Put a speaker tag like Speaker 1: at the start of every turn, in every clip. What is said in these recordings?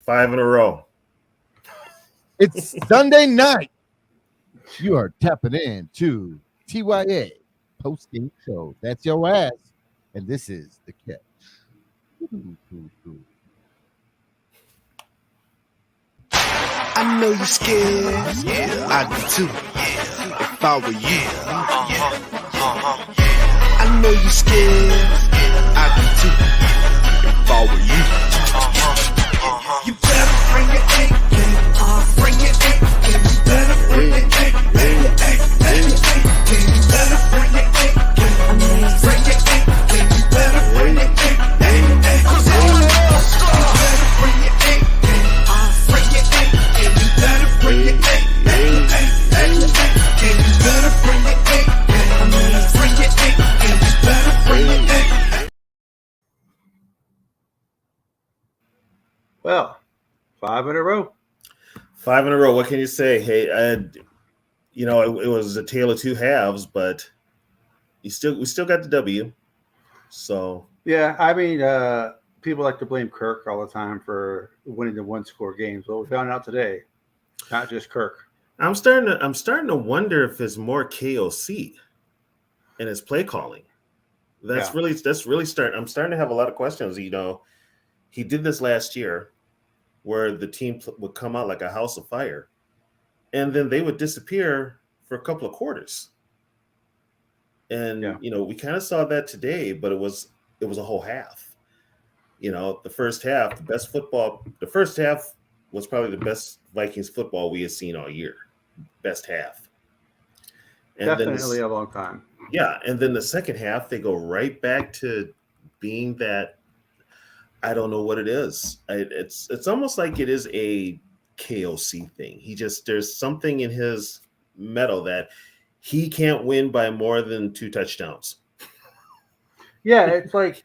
Speaker 1: 5 in a row.
Speaker 2: It's Sunday night. You are tapping in to TYA post-game show. That's your ass. And this is The Catch.
Speaker 3: I know you're scared. Yeah, I do too. If I were you. I know you're scared. I do too. If I were you. You better bring your A game. Bring your A game. You better bring your A game. You better bring your A game. Bring your A game. You better bring your A game. Cause all I know is you better bring your A game. Bring your A game. You better bring your A game. You better bring your A game. Bring your A game. You better bring your A game.
Speaker 4: Well, 5 in a row.
Speaker 1: 5 in a row. What can you say? Hey, it was a tale of two halves, but we still got the W. So
Speaker 4: Yeah, I mean, people like to blame Kirk all the time for winning the one-score games. Well, we found out today, not just Kirk.
Speaker 1: I'm starting to wonder if it's more KOC in his play calling. That's really starting. I'm starting to have a lot of questions. You know, he did this last year, where the team would come out like a house of fire, and then they would disappear for a couple of quarters. And we kind of saw that today, but it was a whole half. You know, the first half, the first half was probably the best Vikings football we had seen all year. Best half. And
Speaker 4: Definitely a long time.
Speaker 1: Yeah, and then the second half, they go right back to being that. I don't know what it is. It's almost like it is a KOC thing. There's something in his metal that he can't win by more than 2 touchdowns.
Speaker 4: Yeah, it's like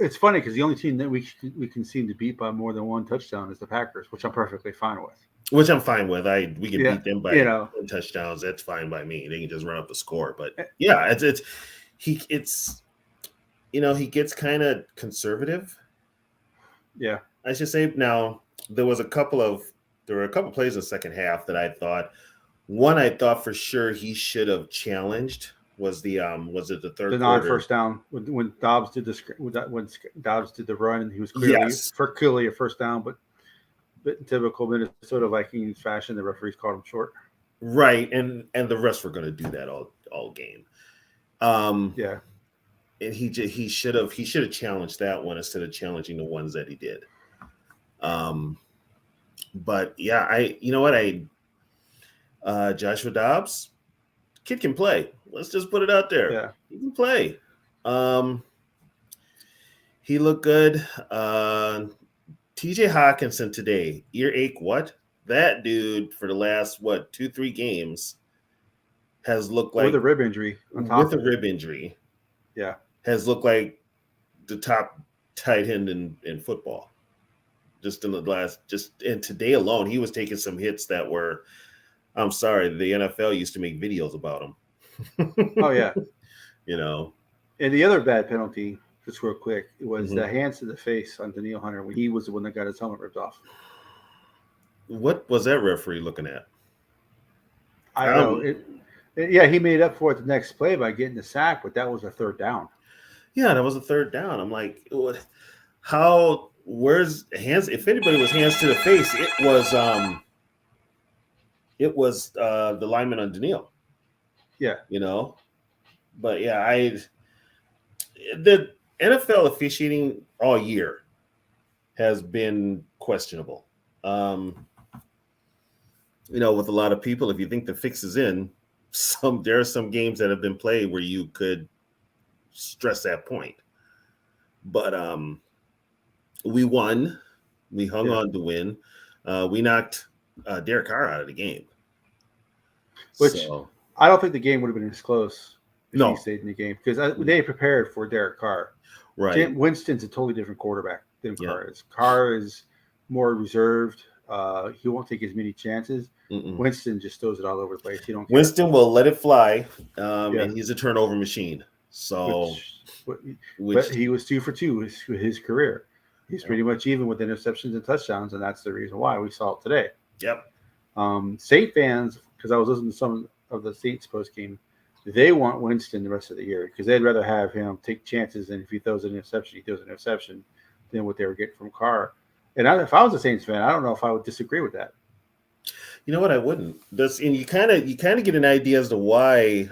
Speaker 4: it's funny because the only team that we can seem to beat by more than 1 touchdown is the Packers, which I'm perfectly fine with.
Speaker 1: Which I'm fine with. We can beat them by 10 touchdowns. That's fine by me. They can just run up the score. But yeah, he gets kind of conservative.
Speaker 4: Yeah,
Speaker 1: I should say. Now there were a couple plays in the second half that I thought for sure he should have challenged was the third quarter?
Speaker 4: Non-first down when Dobbs did the run and he was clearly a first down, but in typical Minnesota Vikings fashion, the referees called him short.
Speaker 1: Right, and the refs were going to do that all game.
Speaker 4: Yeah.
Speaker 1: And he should have challenged that one instead of challenging the ones that he did. But yeah, Joshua Dobbs, kid can play. Let's just put it out there.
Speaker 4: Yeah,
Speaker 1: he can play. He looked good. TJ Hawkinson today, earache. What that dude for the last 2-3 games has looked like
Speaker 4: with a rib injury.
Speaker 1: Rib injury.
Speaker 4: Yeah.
Speaker 1: Has looked like the top tight end in football. And today alone, he was taking some hits that were, I'm sorry, the NFL used to make videos about him.
Speaker 4: Oh yeah.
Speaker 1: And
Speaker 4: the other bad penalty, just real quick, it was the hands to the face on Daniil Hunter when he was the one that got his helmet ripped off.
Speaker 1: What was that referee looking at?
Speaker 4: I don't know. He made up for it the next play by getting the sack, but that was a third down.
Speaker 1: Yeah, that was a third down. I'm like, where's hands? If anybody was hands to the face, it was the lineman on Daniil.
Speaker 4: Yeah.
Speaker 1: But yeah, the NFL officiating all year has been questionable. With a lot of people, if you think the fix is in, there are some games that have been played where you could stress that point. But we won. We hung on to win. We knocked Derek Carr out of the game.
Speaker 4: I don't think the game would have been as close if
Speaker 1: No.
Speaker 4: he stayed in the game because they prepared for Derek Carr.
Speaker 1: Right.
Speaker 4: Winston's a totally different quarterback than Carr is. Carr is more reserved. He won't take as many chances. Winston just throws it all over the place. He don't care.
Speaker 1: Winston will let it fly, and he's a turnover machine. So,
Speaker 4: but he was 2 for 2 his career. He's pretty much even with interceptions and touchdowns, and that's the reason why we saw it today.
Speaker 1: Yep.
Speaker 4: Saint fans, because I was listening to some of the Saints post game, they want Winston the rest of the year because they'd rather have him take chances, and if he throws an interception, than what they were getting from Carr. And if I was a Saints fan, I don't know if I would disagree with that.
Speaker 1: You know what? I wouldn't. And you kind of get an idea as to why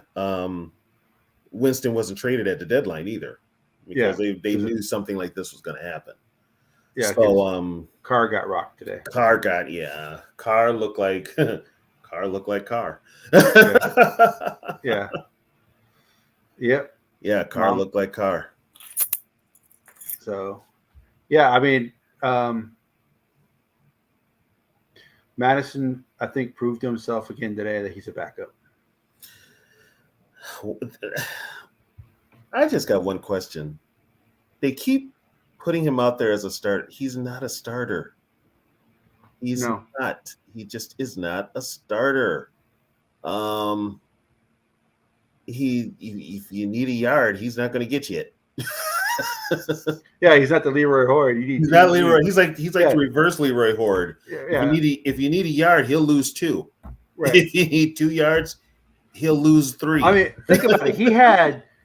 Speaker 1: Winston wasn't traded at the deadline either, because they knew something like this was going to happen.
Speaker 4: Yeah.
Speaker 1: So
Speaker 4: Carr got rocked today.
Speaker 1: Carr looked like Carr.
Speaker 4: Yeah. Yep.
Speaker 1: Yeah. Carr looked like Carr.
Speaker 4: So, yeah, I mean, Madison, I think, proved to himself again today that he's a backup.
Speaker 1: I just got one question. They keep putting him out there as a starter. He's not a starter. He's not. He just is not a starter. If you need a yard, he's not going to get you it.
Speaker 4: Yeah, he's not the Leroy Horde.
Speaker 1: He's not Leroy. He's like the reverse Leroy Horde.
Speaker 4: Yeah.
Speaker 1: If you need a yard, he'll lose 2.
Speaker 4: Right.
Speaker 1: If you need 2 yards, he'll lose 3.
Speaker 4: I mean, think about it.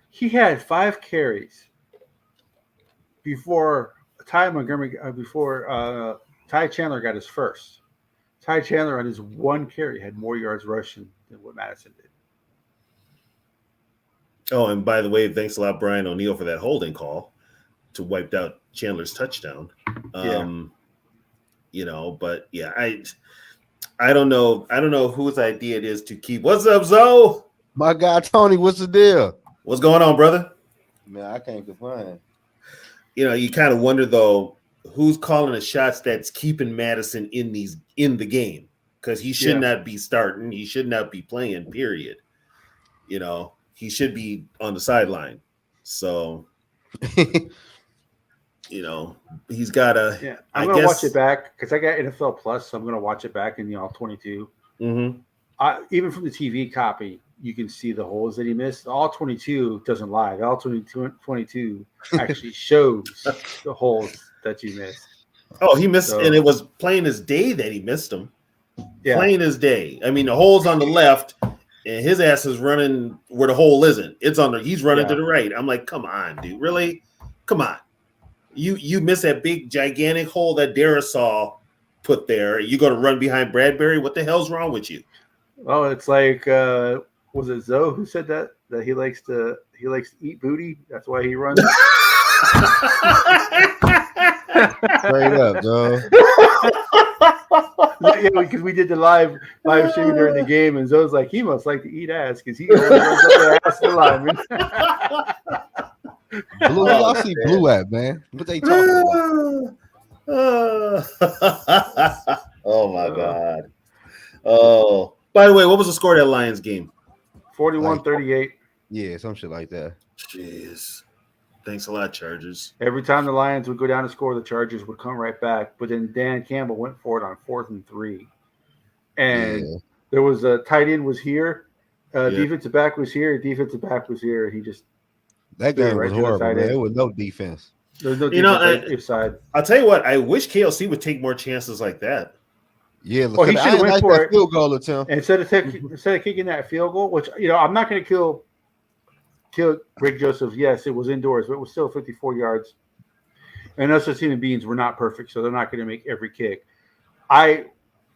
Speaker 4: He had 5 carries before Ty Chandler got his first. Ty Chandler on his 1 carry had more yards rushing than what Madison did.
Speaker 1: Oh, and by the way, thanks a lot, Brian O'Neill, for that holding call to wipe out Chandler's touchdown. But yeah, I don't know. I don't know whose idea it is to keep. What's up, Zoe?
Speaker 5: My guy Tony, what's the deal?
Speaker 1: What's going on, brother?
Speaker 5: Man, I can't complain.
Speaker 1: You kind of wonder though, who's calling the shots that's keeping Madison in the game, because he should not be starting. He should not be playing. Period. He should be on the sideline. So, he's got to.
Speaker 4: Yeah, I'm going to watch it back because I got NFL Plus, so I'm going to watch it back in the all 22.
Speaker 1: Mm-hmm.
Speaker 4: Even from the TV copy, you can see the holes that he missed. The all 22 doesn't lie. The all 22 actually shows the holes that you missed.
Speaker 1: Oh, he missed, and it was plain as day that he missed them.
Speaker 4: Yeah.
Speaker 1: Plain as day. I mean, the hole's on the left. And his ass is running where the hole isn't. He's running to the right. I'm like, come on, dude. Really? Come on. You miss that big, gigantic hole that Darrisaw put there. You go to run behind Bradbury. What the hell's wrong with you?
Speaker 4: Well, it's like, was it Zoe who said that he likes to eat booty? That's why he runs.
Speaker 5: Straight up, Joe.
Speaker 4: Yeah, because we did the live streaming during the game, and Zoe's like, he must like to eat ass because he runs up the ass to the lineman.
Speaker 5: Blue, where y'all see Blue at, man? What they talking about?
Speaker 1: Oh my God. Oh, by the way, what was the score of that Lions game?
Speaker 4: 41-38.
Speaker 5: Yeah, some shit like that.
Speaker 1: Jeez. Thanks a lot, Chargers.
Speaker 4: Every time the Lions would go down to score, the Chargers would come right back. But then Dan Campbell went for it on 4th and 3. And there was a tight end was here. Defensive back was here. Defensive back was here. He just –
Speaker 5: that game was horrible, man. There was no defense.
Speaker 4: There's no defense side.
Speaker 1: I'll tell you what. I wish KLC would take more chances like that.
Speaker 5: Yeah,
Speaker 4: well, he should have went for it.
Speaker 5: Field goal attempt.
Speaker 4: Instead of kicking that field goal, which, I'm not going to kill Greg Joseph. Yes, it was indoors, but it was still 54 yards. And us as human beings, we're not perfect, so they're not going to make every kick.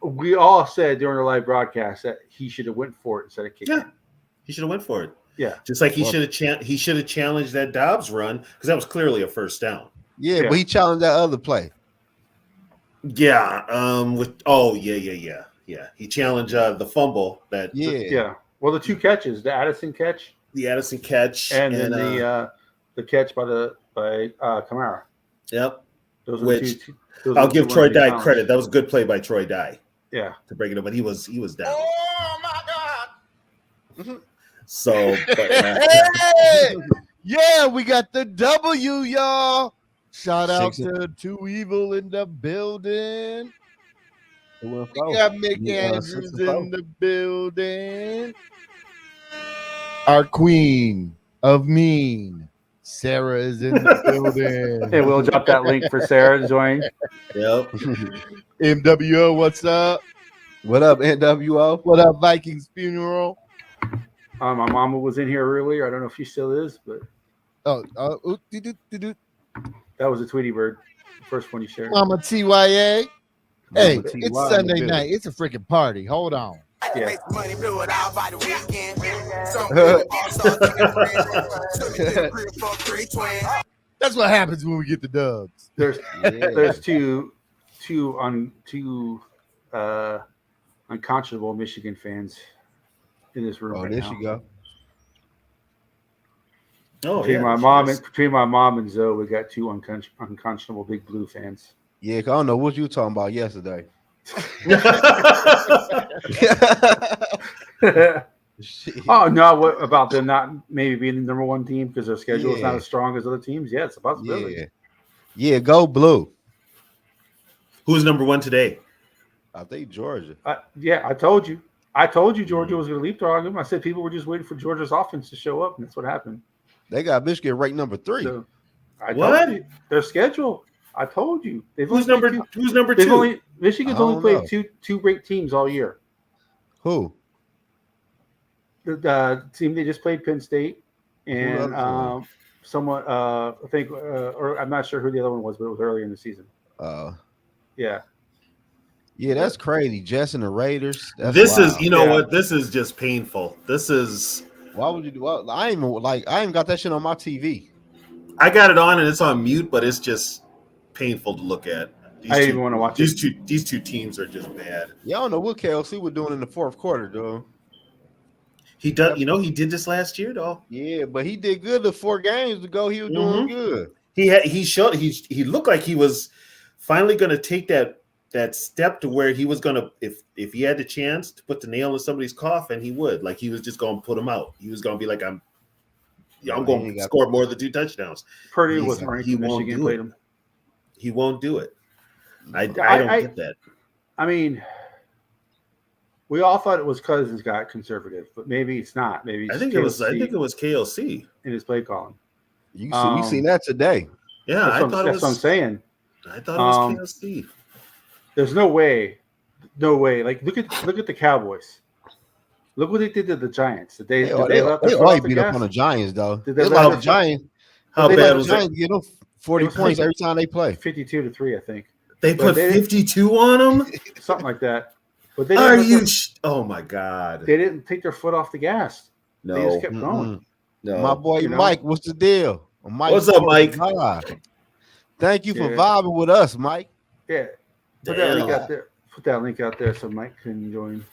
Speaker 4: We all said during the live broadcast that he should have went for it instead of kicking.
Speaker 1: Yeah, he should have went for it.
Speaker 4: Yeah,
Speaker 1: just like he should have challenged that Dobbs run, because that was clearly a first down.
Speaker 5: Yeah, but he challenged that other play.
Speaker 1: Yeah. He challenged the fumble that.
Speaker 4: Yeah. Well, the 2 catches, the Addison catch, and then the catch by Kamara.
Speaker 1: Yep.
Speaker 4: Those
Speaker 1: I'll give Troy Dye credit. That was a good play by Troy Dye.
Speaker 4: Yeah.
Speaker 1: To break it up, but he was down.
Speaker 3: Oh my God.
Speaker 1: So,
Speaker 2: yeah, we got the W, y'all. Shout out to Too Evil in the building. We got Mick Andrews in the building. Our queen of mean, Sarah is in the building.
Speaker 4: Hey, we'll drop that link for Sarah to join.
Speaker 1: Yep.
Speaker 2: MWO, what's up?
Speaker 5: What up, NWO?
Speaker 2: What up, Vikings funeral?
Speaker 4: My mama was in here earlier. I don't know if she still is, but
Speaker 2: Do-do-do-do.
Speaker 4: that was a Tweety Bird. The first one you shared.
Speaker 2: Mama TYA. Hey,
Speaker 5: Mama TY
Speaker 2: it's
Speaker 5: in the
Speaker 2: Sunday
Speaker 5: building.
Speaker 2: night. It's a freaking party. Hold on.
Speaker 4: Yeah.
Speaker 3: Money blew it out by the weekend.
Speaker 2: That's what happens when we get the dubs.
Speaker 4: There's two unconscionable Michigan fans in this room.
Speaker 5: Oh,
Speaker 4: right
Speaker 5: there
Speaker 4: now.
Speaker 5: she go.
Speaker 1: Oh,
Speaker 4: Between my mom and Zoe, we got two unconscionable Big Blue fans.
Speaker 5: Yeah, 'cause I don't know what you were talking about yesterday. Shit.
Speaker 4: Oh no! What about them not maybe being the number one team because their schedule is not as strong as other teams? Yeah, it's a possibility.
Speaker 5: Yeah, go blue.
Speaker 1: Who's number one today?
Speaker 5: I think Georgia.
Speaker 4: Yeah, I told you. Georgia was going to leapfrog them. I said people were just waiting for Georgia's offense to show up, and that's what happened.
Speaker 5: They got Michigan ranked number 3.
Speaker 4: So, I
Speaker 1: What?
Speaker 4: told you. Their schedule. I told you.
Speaker 1: Who's number two?
Speaker 4: Michigan's
Speaker 5: I
Speaker 4: only
Speaker 5: don't
Speaker 4: played
Speaker 5: know.
Speaker 4: two great teams all year.
Speaker 5: Who?
Speaker 4: The team they just played, Penn State, and
Speaker 5: other
Speaker 4: someone I think, or I'm not sure who the other one was, but it was earlier in the season. Yeah.
Speaker 5: Yeah, that's crazy. Jets and the Raiders. That's
Speaker 1: This
Speaker 5: wild.
Speaker 1: is, you know
Speaker 4: Yeah.
Speaker 1: what? This is just painful. This is.
Speaker 5: Why would you do? Well, I ain't got that shit on my TV.
Speaker 1: I got it on and it's on mute, but it's just painful to look at.
Speaker 4: I didn't even want to watch it.
Speaker 1: These two teams are just bad.
Speaker 5: Yeah, I don't know what KLC was doing in the fourth quarter, though.
Speaker 1: He did. You know, he did this last year, though.
Speaker 5: Yeah, but he did good the 4 games ago. He was doing good.
Speaker 1: He showed he looked like he was finally going to take that step to where he was going to, if he had the chance to put the nail in somebody's coffin, he would. Like he was just going to put him out. He was going to be like, I'm going to score more than 2 touchdowns.
Speaker 4: Purdy wasn't ranked.
Speaker 1: He won't
Speaker 4: Michigan
Speaker 1: do
Speaker 4: played
Speaker 1: it.
Speaker 4: him.
Speaker 1: He won't do it. I don't get that.
Speaker 4: I mean, we all thought it was Cousins got conservative, but maybe it's not. Maybe it's
Speaker 1: I think it was KLC
Speaker 4: in his play calling.
Speaker 5: You seen that today.
Speaker 1: Yeah,
Speaker 4: That's what I'm saying.
Speaker 1: I thought it was KLC.
Speaker 4: There's no way. Like look at the Cowboys. Look what they did to the Giants. Did they let
Speaker 5: They
Speaker 4: their foot
Speaker 5: always
Speaker 4: off the
Speaker 5: beat up
Speaker 4: gas?
Speaker 5: on the Giants, though.
Speaker 4: Did
Speaker 5: They
Speaker 4: they
Speaker 5: let
Speaker 4: let
Speaker 5: the
Speaker 4: the
Speaker 5: Giants.
Speaker 1: How
Speaker 5: They
Speaker 1: bad
Speaker 5: let
Speaker 1: was
Speaker 5: the
Speaker 1: it?
Speaker 5: Giants get them 40
Speaker 4: It was
Speaker 5: points
Speaker 4: like-
Speaker 5: every time they play.
Speaker 4: 52-3, I think,
Speaker 1: They
Speaker 4: But
Speaker 1: put
Speaker 4: they didn't-
Speaker 1: 52 on him?
Speaker 4: something like that. But they
Speaker 1: Are
Speaker 4: didn't
Speaker 1: you? Oh my God!
Speaker 4: they didn't take their foot off the gas. They just kept going.
Speaker 1: No.
Speaker 5: My boy
Speaker 4: You know?
Speaker 5: Mike, what's the deal? Mike,
Speaker 1: What's up, Mike?
Speaker 5: Thank you for
Speaker 4: Yeah.
Speaker 5: vibing with us, Mike.
Speaker 4: Yeah. Put that link
Speaker 1: Damn.
Speaker 4: out there. Put that link out there so Mike can join.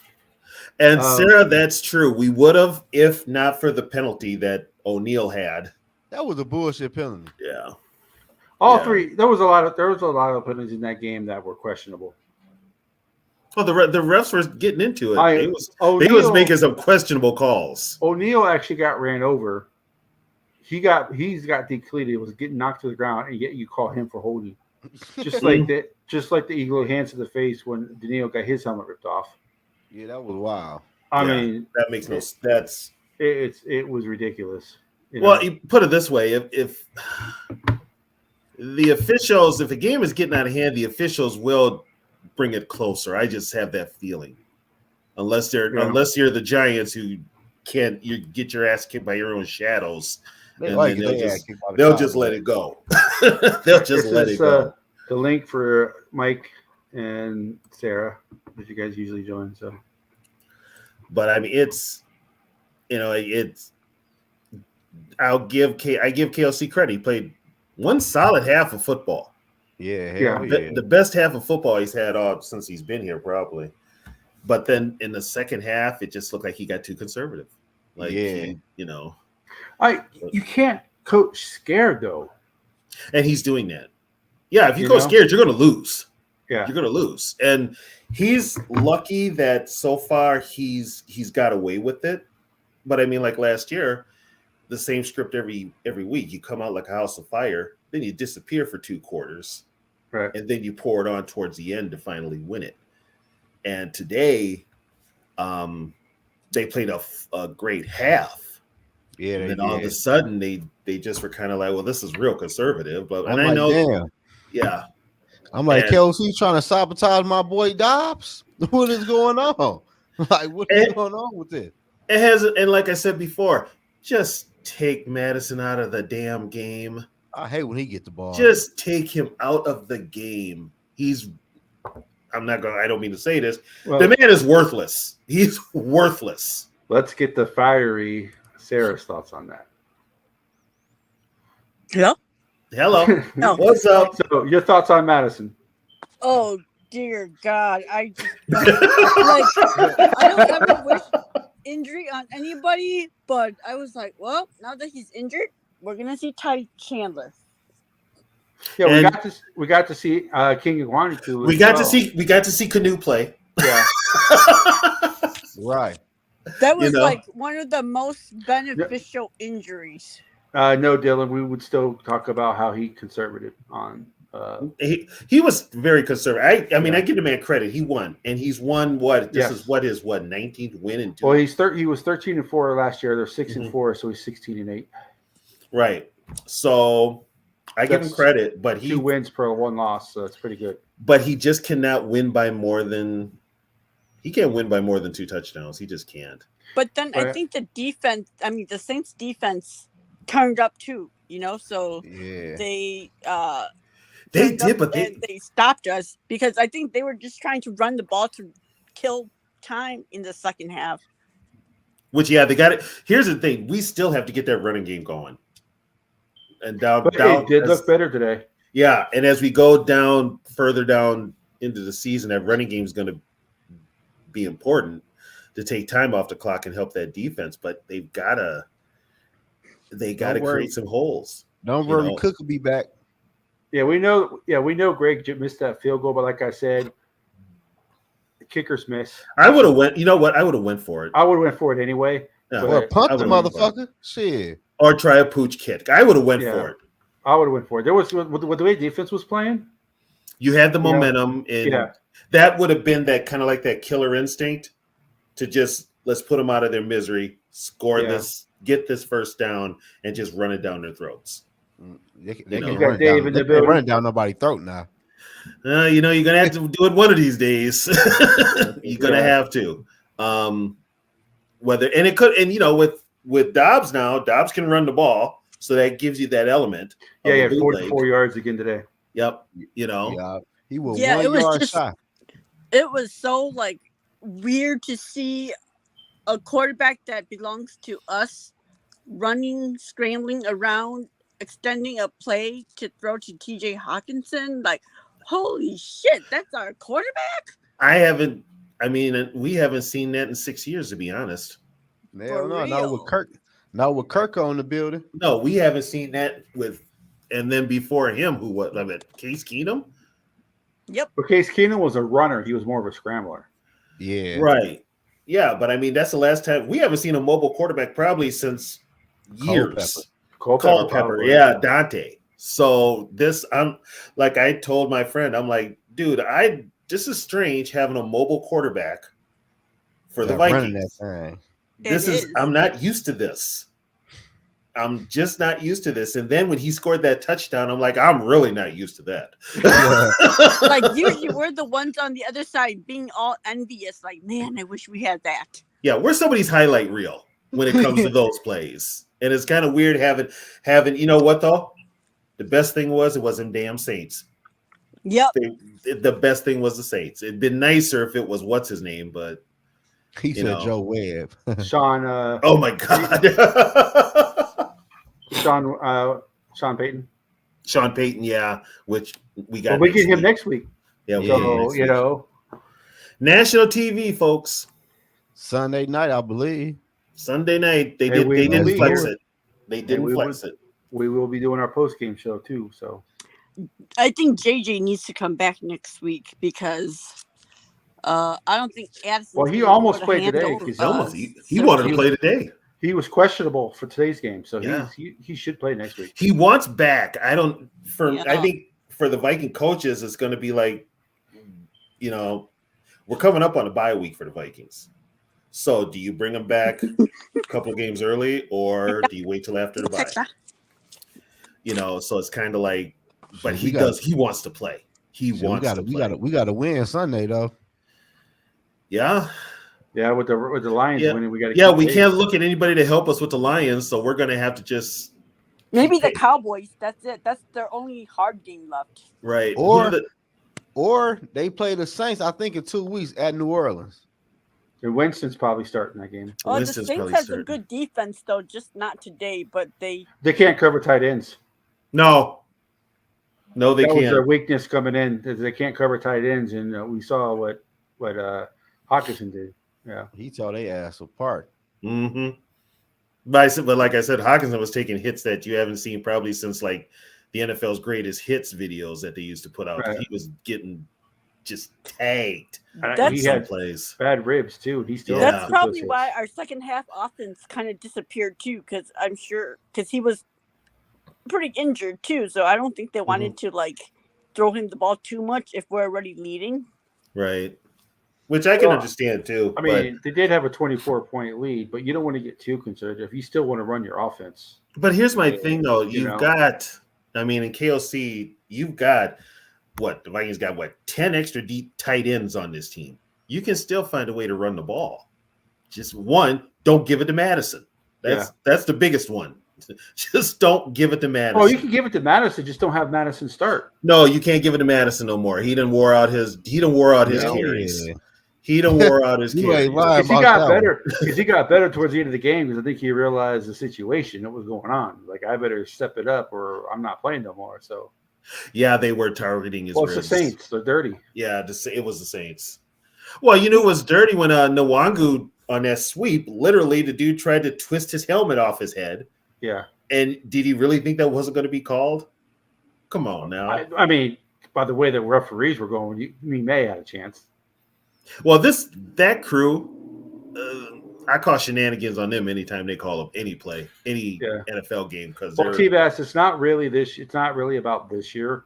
Speaker 1: And Sarah, that's true. We would have if not for the penalty that O'Neal had.
Speaker 5: That was a bullshit penalty.
Speaker 1: Yeah.
Speaker 4: All
Speaker 1: Yeah.
Speaker 4: three. There was a lot of penalties in that game that were questionable.
Speaker 1: Well, the refs were getting into it. They was
Speaker 4: O'Neal
Speaker 1: making some questionable calls.
Speaker 4: O'Neal actually got ran over. He's got decleated. Was getting knocked to the ground, and yet you call him for holding. Just like that. Just like the Eagle hands to the face when Daniil got his helmet ripped off.
Speaker 5: Yeah, that was wild.
Speaker 4: I
Speaker 1: Yeah,
Speaker 4: mean,
Speaker 1: that makes no. That's
Speaker 4: it was ridiculous. You
Speaker 1: well.
Speaker 4: know?
Speaker 1: You put it this way: if the officials, if a game is getting out of hand, the officials will bring it closer. I just have that feeling, unless you're the Giants who can't get your ass kicked by your own shadows, and then they'll just let it go. They'll just let it go.
Speaker 4: The link for Mike and Sarah that you guys usually join. So,
Speaker 1: But I mean, it's I give KLC credit. He played one solid half of football.
Speaker 5: Yeah.
Speaker 1: The best half of football he's had since he's been here, probably. But then in the second half, it just looked like he got too conservative. Like, you
Speaker 4: can't coach scared though,
Speaker 1: and he's doing that. Yeah, if you go scared, you're going to lose.
Speaker 4: Yeah,
Speaker 1: you're going to lose. And he's lucky that so far he's got away with it. But I mean, like last year, the same script every week. You come out like a house of fire, then you disappear for 2 quarters,
Speaker 4: right?
Speaker 1: And then you pour it on towards the end to finally win it. And today, they played a great half.
Speaker 5: Yeah,
Speaker 1: And
Speaker 5: they
Speaker 1: then all of a
Speaker 5: did.
Speaker 1: sudden they just were kind of like, well, this is real conservative. But
Speaker 5: I'm
Speaker 1: and I
Speaker 5: like,
Speaker 1: know,
Speaker 5: damn.
Speaker 1: yeah.
Speaker 5: I'm like,
Speaker 1: And-
Speaker 5: KOC trying to sabotage my boy Dobbs. What is going on? Like, what is going on with this?
Speaker 1: It has, and like I said before, just take Madison out of the damn game.
Speaker 5: I hate when he get the ball.
Speaker 1: Just take him out of the game. I don't mean to say this.
Speaker 4: Well,
Speaker 1: The man is worthless. He's worthless.
Speaker 4: let's get the fiery Sarah's thoughts on that.
Speaker 6: Yeah.
Speaker 1: Hello.
Speaker 6: No.
Speaker 1: What's up?
Speaker 4: So, your thoughts on Madison?
Speaker 6: Oh dear God! I just I don't ever wish injury on anybody, but I was like, well, now that he's injured, we're gonna see Ty Chandler.
Speaker 4: Yeah,
Speaker 1: And-
Speaker 4: we got to see King Iguanitu.
Speaker 1: We got to see Canoe play.
Speaker 4: Yeah.
Speaker 5: Right.
Speaker 6: That was
Speaker 1: know?
Speaker 6: like one of the most beneficial injuries.
Speaker 4: No, Dylan, we would still talk about how he conservative on.
Speaker 1: He was very conservative. I mean,
Speaker 4: Yeah.
Speaker 1: I give the man credit. He won, and he's won what? This
Speaker 4: Yes.
Speaker 1: is what his 19th win in two.
Speaker 4: Well, he was 13-4 last year. They're 6-4, so he's 16-8.
Speaker 1: Right. So I give him
Speaker 4: That's
Speaker 1: credit, but
Speaker 4: 2 wins per 1 loss, so it's pretty good.
Speaker 1: but he just cannot win by more than 2 touchdowns. He just can't.
Speaker 6: But then I
Speaker 4: Right.
Speaker 6: think the Saints defense turned up too. So
Speaker 5: Yeah.
Speaker 6: they
Speaker 1: They
Speaker 6: turned
Speaker 1: did,
Speaker 6: up
Speaker 1: but
Speaker 6: and they stopped us because I think they were just trying to run the ball to kill time in the second half.
Speaker 1: they got it. Here's the thing: we still have to get that running game going. And down,
Speaker 4: But it did look better today.
Speaker 1: Yeah, and as we go further down into the season, that running game is going to be important to take time off the clock and help that defense. But they gotta
Speaker 5: Don't worry.
Speaker 1: create some holes.
Speaker 5: Don't
Speaker 1: You
Speaker 5: worry,
Speaker 1: know.
Speaker 5: Cook will be back.
Speaker 4: Yeah, we know Greg missed that field goal, but like I said, the kickers miss.
Speaker 1: I would have went. You know what? I would have went for it.
Speaker 4: I would have went for it anyway.
Speaker 1: Yeah.
Speaker 4: But
Speaker 5: Well, punt
Speaker 1: I
Speaker 5: the
Speaker 1: would've went for
Speaker 5: motherfucker. Shit.
Speaker 1: Or try a pooch kick. I would have went
Speaker 4: Yeah.
Speaker 1: for it.
Speaker 4: I would have went for it. There was with the way defense was playing.
Speaker 1: You had the
Speaker 4: Yeah.
Speaker 1: momentum, and
Speaker 4: Yeah.
Speaker 1: that would have been that kind of like that killer instinct to just let's put them out of their misery, score
Speaker 4: Yeah.
Speaker 1: this, get this first down, and just run it down their throats.
Speaker 5: They
Speaker 1: You know.
Speaker 5: can't
Speaker 4: got
Speaker 5: run it
Speaker 4: Dave
Speaker 5: down.
Speaker 4: in
Speaker 5: They
Speaker 4: the
Speaker 5: can't run
Speaker 4: building.
Speaker 5: it down nobody's throat now.
Speaker 1: You're gonna have to do it one of these days. You're gonna
Speaker 4: Yeah.
Speaker 1: have to. With Dobbs now, Dobbs can run the ball, so that gives you that element.
Speaker 4: Yeah,
Speaker 1: of
Speaker 4: yeah,
Speaker 1: a bootleg.
Speaker 4: 44 yards again today.
Speaker 1: Yep.
Speaker 5: Yeah. He was
Speaker 6: Yeah, it
Speaker 5: 1
Speaker 6: was
Speaker 5: yard
Speaker 6: just-
Speaker 5: shy.
Speaker 6: It was so like weird to see a quarterback that belongs to us running, scrambling around, extending a play to throw to TJ Hawkinson. Like, holy shit, that's our quarterback.
Speaker 1: We haven't seen that in 6 years, to be honest.
Speaker 5: Hell no, not
Speaker 6: real.
Speaker 5: with Kirk. Not with Kirk on the building.
Speaker 1: No, we haven't seen that and then before him, Case Keenum?
Speaker 6: Yep.
Speaker 4: But Case Keenum was a runner. He was more of a scrambler.
Speaker 5: Yeah.
Speaker 1: Right. Yeah, but that's the last time we haven't seen a mobile quarterback probably since years.
Speaker 4: Culpepper,
Speaker 1: Culpepper,
Speaker 4: probably.
Speaker 1: yeah, Dante. So I'm like I told my friend, I'm like, dude, this is strange having a mobile quarterback for the
Speaker 5: Running that
Speaker 1: Vikings.
Speaker 5: thing.
Speaker 1: I'm not used to this. I'm just not used to this. And then when he scored that touchdown, I'm like, I'm really not used to that.
Speaker 6: Like, usually we're the ones on the other side being all envious. Like, man, I wish we had that.
Speaker 1: Yeah, we're somebody's highlight reel when it comes to those plays. And it's kind of weird having, you know what though? The best thing was it wasn't damn Saints.
Speaker 6: Yep.
Speaker 1: The best thing was the Saints. It'd been nicer if it was what's his name, but
Speaker 5: He said Joe Webb.
Speaker 4: Sean.
Speaker 1: oh my god.
Speaker 4: Sean Payton.
Speaker 1: Sean Payton, yeah, which we got.
Speaker 4: Well, we get him next week.
Speaker 1: Yeah, we get him
Speaker 4: So
Speaker 1: next week.
Speaker 4: National
Speaker 1: TV, folks.
Speaker 5: Sunday night, I believe.
Speaker 1: Sunday night. They
Speaker 4: And
Speaker 1: did.
Speaker 4: we
Speaker 1: They
Speaker 4: will
Speaker 1: didn't
Speaker 4: be
Speaker 1: flex
Speaker 4: here.
Speaker 1: it. They didn't
Speaker 4: we
Speaker 1: flex
Speaker 4: will-
Speaker 1: it.
Speaker 4: we will be doing our post game show too. So
Speaker 6: I think JJ needs to come back next week because I don't think Addison.
Speaker 4: Well, he almost played today, 'cause
Speaker 1: He wanted to play today.
Speaker 4: he was questionable for today's game, so
Speaker 1: Yeah.
Speaker 4: he should play next week.
Speaker 1: He wants back. I
Speaker 6: Yeah.
Speaker 1: think for the Viking coaches, it's going to be like, we're coming up on a bye week for the Vikings. So do you bring him back a couple games early, or do you wait till after the bye? So it's kind of like, but he wants to play. He wants to play.
Speaker 5: We got to win Sunday though.
Speaker 1: Yeah.
Speaker 4: Yeah, with the Lions winning, we got to.
Speaker 1: Yeah, we can't look at anybody to help us with the Lions, so we're going to have to just
Speaker 6: maybe the Cowboys. That's it. That's their only hard game left.
Speaker 1: Right.
Speaker 5: Or they play the Saints. I think in 2 weeks at New Orleans.
Speaker 4: And Winston's probably starting that game.
Speaker 6: Oh, the Saints has a good defense though, just not today. But they
Speaker 4: can't cover tight ends.
Speaker 1: No, they can't.
Speaker 4: Was their weakness coming in. They can't cover tight ends, and we saw what Hawkinson did. Yeah,
Speaker 5: he tore their ass apart.
Speaker 1: Mm-hmm. But like I said, Hawkinson was taking hits that you haven't seen probably since like the NFL's greatest hits videos that they used to put out. Right. He was getting just tagged.
Speaker 4: He had plays, bad ribs too. He still.
Speaker 6: That's probably why our second half offense kind of disappeared too. Because I'm sure he was pretty injured too. So I don't think they wanted to like throw him the ball too much if we're already leading.
Speaker 1: Right. Which I can understand too.
Speaker 4: I mean, they did have a 24-point lead, but you don't want to get too conservative. You still want to run your offense.
Speaker 1: But here's my thing, though. In KOC, you've got the Vikings got 10 extra deep tight ends on this team. You can still find a way to run the ball. Just don't give it to Madison. That's the biggest one. Just don't give it to Madison.
Speaker 4: Oh, you can give it to Madison, just don't have Madison start.
Speaker 1: No, you can't give it to Madison no more. He done wore out his carries.
Speaker 5: Yeah.
Speaker 1: He done wore out his carries.
Speaker 4: He got better. Because he got better towards the end of the game because I think he realized the situation that was going on. Like, I better step it up or I'm not playing no more. So,
Speaker 1: yeah, they were targeting his ribs.
Speaker 4: It's the Saints. They're dirty.
Speaker 1: Yeah, it was the Saints. Well, it was dirty when Nwangu on that sweep, literally the dude tried to twist his helmet off his head.
Speaker 4: Yeah. And
Speaker 1: did he really think that wasn't going to be called? Come on now.
Speaker 4: I mean, by the way the referees were going, we may have a chance.
Speaker 1: Well, that crew, I call shenanigans on them anytime they call up any play, any NFL game. Because
Speaker 4: T-Bass, it's not really about this year.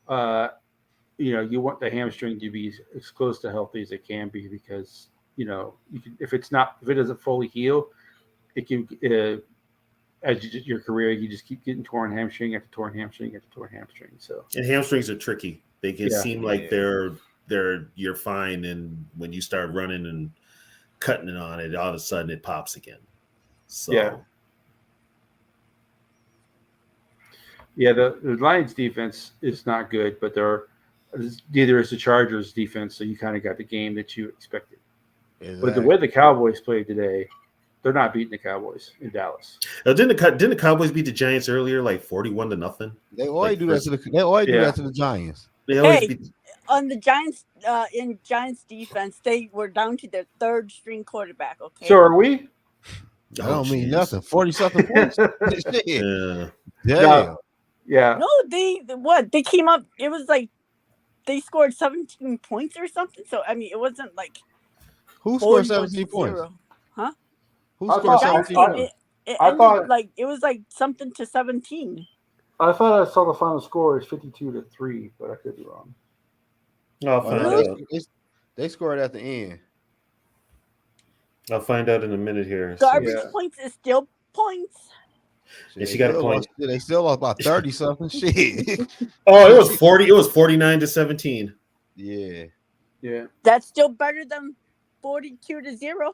Speaker 4: You want the hamstring to be as close to healthy as it can be because if it doesn't fully heal, it can. As your career, you just keep getting torn hamstring after torn hamstring after torn hamstring. So,
Speaker 1: and hamstrings are tricky. They can seem like you're fine, and when you start running and cutting it on it, all of a sudden it pops again. So
Speaker 4: the Lions defense is not good, but neither is the Chargers defense. So you kind of got the game that you expected. Exactly. But the way the Cowboys played today, they're not beating the Cowboys in Dallas.
Speaker 1: Didn't the Cowboys beat the Giants earlier, like 41-0?
Speaker 5: They always do that to the Giants.
Speaker 1: They always beat.
Speaker 6: On the Giants, in Giants defense, they were down to their third string quarterback. Okay.
Speaker 4: So are we?
Speaker 5: I don't mean nothing. 40-something points.
Speaker 1: Yeah.
Speaker 4: Yeah.
Speaker 6: No, they came up. It was like they scored 17 points or something. So I mean, it wasn't like
Speaker 5: who scored 17 points?
Speaker 6: Huh?
Speaker 5: Who scored 17 points?
Speaker 6: It was like something to 17.
Speaker 4: I thought I saw the final score is 52-3, but I could be wrong.
Speaker 5: They scored at the end.
Speaker 1: I'll find out in a minute here.
Speaker 6: Garbage points is still points.
Speaker 1: And she got a point.
Speaker 5: They still lost about 30 something. Shit.
Speaker 1: Oh, it was 40. It was 49-17.
Speaker 5: Yeah.
Speaker 4: Yeah.
Speaker 6: That's still better than 42-0.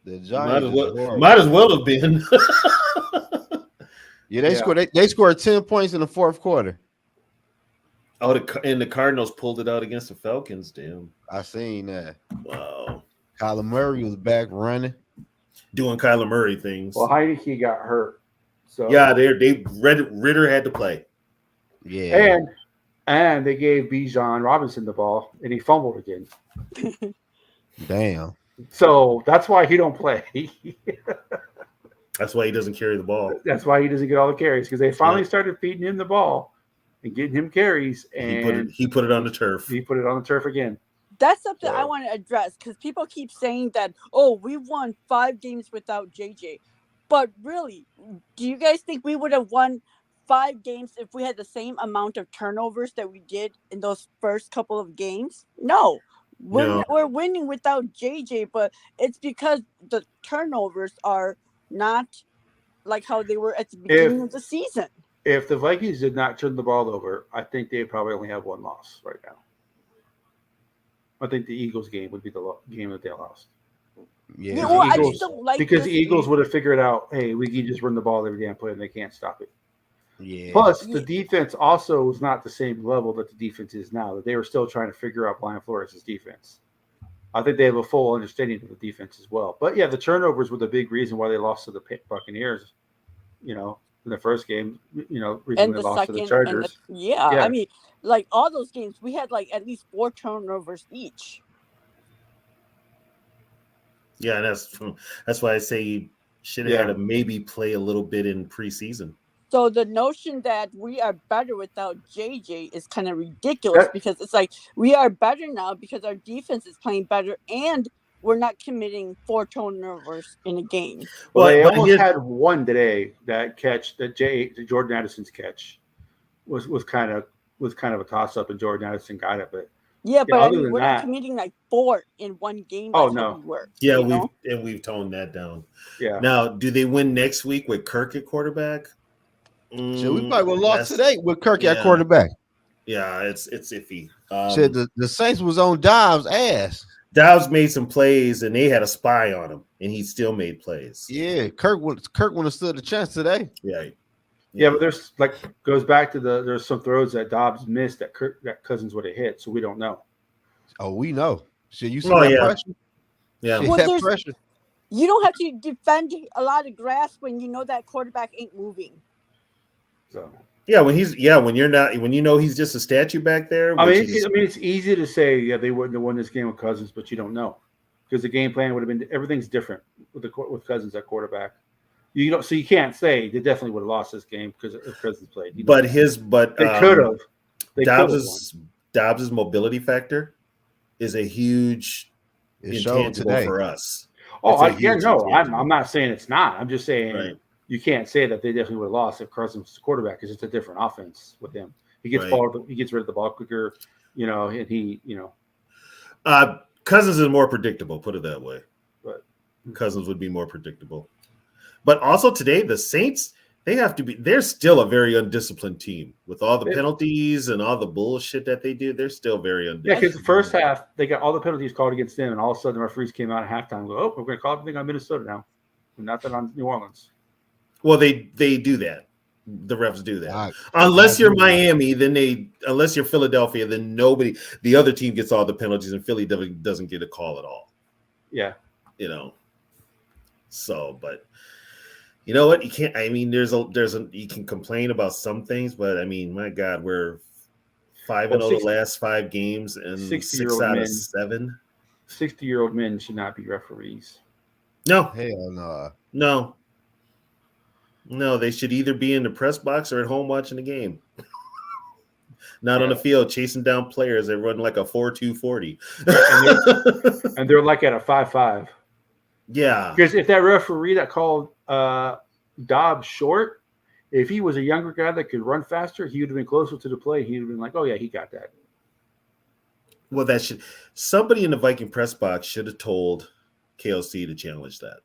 Speaker 5: The Giants
Speaker 1: might as well have been.
Speaker 5: They scored 10 points in the fourth quarter.
Speaker 1: Oh, and the Cardinals pulled it out against the Falcons. Damn.
Speaker 5: I seen that.
Speaker 1: Wow.
Speaker 5: Kyler Murray was back running.
Speaker 1: Doing Kyler Murray things.
Speaker 4: Well, Heineke got hurt. So
Speaker 1: Ritter had to play.
Speaker 5: Yeah.
Speaker 4: And they gave Bijan Robinson the ball, and he fumbled again.
Speaker 5: Damn.
Speaker 4: So that's why he don't play.
Speaker 1: That's why he doesn't carry the ball.
Speaker 4: That's why he doesn't get all the carries because they finally started feeding him the ball and getting him carries. And
Speaker 1: he put it on the turf.
Speaker 4: He put it on the turf again.
Speaker 6: That's something I want to address because people keep saying that, we've won 5 games without JJ. But really, do you guys think we would have won 5 games if we had the same amount of turnovers that we did in those first couple of games? No. We're winning without JJ, but it's because the turnovers are not like how they were at the beginning of the season.
Speaker 4: If the Vikings did not turn the ball over, I think they probably only have one loss right now. I think the Eagles game would be the game that they lost.
Speaker 5: Yeah,
Speaker 6: well, I
Speaker 4: Eagles,
Speaker 6: just don't like
Speaker 4: because
Speaker 6: this.
Speaker 4: the Eagles would have figured out, hey, we can just run the ball every damn play and they can't stop it.
Speaker 5: Yeah.
Speaker 4: Plus, the defense also was not the same level that the defense is now. That they were still trying to figure out Brian Flores' defense. I think they have a full understanding of the defense as well. But yeah, the turnovers were the big reason why they lost to the Buccaneers. You know, in the first game, reason
Speaker 6: And
Speaker 4: they
Speaker 6: the
Speaker 4: lost to the
Speaker 6: second,
Speaker 4: Chargers.
Speaker 6: I mean, like all those games, we had like at least 4 turnovers each.
Speaker 1: Yeah, that's why I say you should have had to maybe play a little bit in preseason.
Speaker 6: So the notion that we are better without JJ is kind of ridiculous because it's like we are better now because our defense is playing better and we're not committing 4 turnovers in a game.
Speaker 4: Well, they almost had one today. That catch, Jordan Addison's catch, was kind of a toss up, and Jordan Addison got it. But
Speaker 6: but
Speaker 4: other than
Speaker 6: we're
Speaker 4: that,
Speaker 6: not committing like 4 in one game.
Speaker 4: Oh
Speaker 6: like
Speaker 4: no,
Speaker 6: we were,
Speaker 1: yeah, we've toned that down.
Speaker 4: Yeah.
Speaker 1: Now, do they win next week with Kirk at quarterback?
Speaker 5: So we probably would have lost today with Kirk at quarterback.
Speaker 1: Yeah, it's iffy.
Speaker 5: Said the Saints was on Dobbs' ass.
Speaker 1: Dobbs made some plays, and they had a spy on him, and he still made plays.
Speaker 5: Yeah, Kirk would have stood a chance today.
Speaker 1: Yeah,
Speaker 4: but there's goes back to there's some throws that Dobbs missed that Cousins would have hit, so we don't know.
Speaker 5: Oh, we know. So you see that pressure?
Speaker 1: Yeah,
Speaker 6: well,
Speaker 5: pressure.
Speaker 6: You don't have to defend a lot of grass when you know that quarterback ain't moving.
Speaker 4: So
Speaker 1: when you know he's just a statue back there.
Speaker 4: I mean, it's easy to say they wouldn't have won this game with Cousins, but you don't know because the game plan would have been everything's different with Cousins at quarterback. You can't say they definitely would have lost this game because if Cousins played.
Speaker 1: They could have. Dobbs' mobility factor is a huge intangible for us.
Speaker 4: I'm not saying it's not. I'm just saying you can't say that they definitely would have lost if Cousins was the quarterback because it's a different offense with him. He gets he gets rid of the ball quicker, and he.
Speaker 1: Cousins is more predictable. Put it that way.
Speaker 4: But
Speaker 1: Cousins would be more predictable. But also today, the Saints, they're still a very undisciplined team with all the penalties and all the bullshit that they do. They're still very undisciplined.
Speaker 4: Yeah, because the first half, they got all the penalties called against them, and all of a sudden the referees came out at halftime and go, we're going to call everything on Minnesota now, and nothing on New Orleans.
Speaker 1: Well, they do that. The refs do that. Unless you're Miami, unless you're Philadelphia, then the other team gets all the penalties, and Philly doesn't get a call at all.
Speaker 4: Yeah.
Speaker 1: So, but you know what? You can't. I mean, you can complain about some things, but I mean, my God, we're 5-0 the last 5 games, and 6 out of 7.
Speaker 4: 60-year-old men should not be referees.
Speaker 1: No,
Speaker 5: hell no.
Speaker 1: No, they should either be in the press box or at home watching the game. Not on the field chasing down players that run like a 4.240.
Speaker 4: and they're like at a 5.5.
Speaker 1: Yeah.
Speaker 4: Because if that referee that called Dobbs short, if he was a younger guy that could run faster, he would have been closer to the play. He would have been like, oh, yeah, he got that.
Speaker 1: Well, somebody in the Viking press box should have told KLC to challenge that.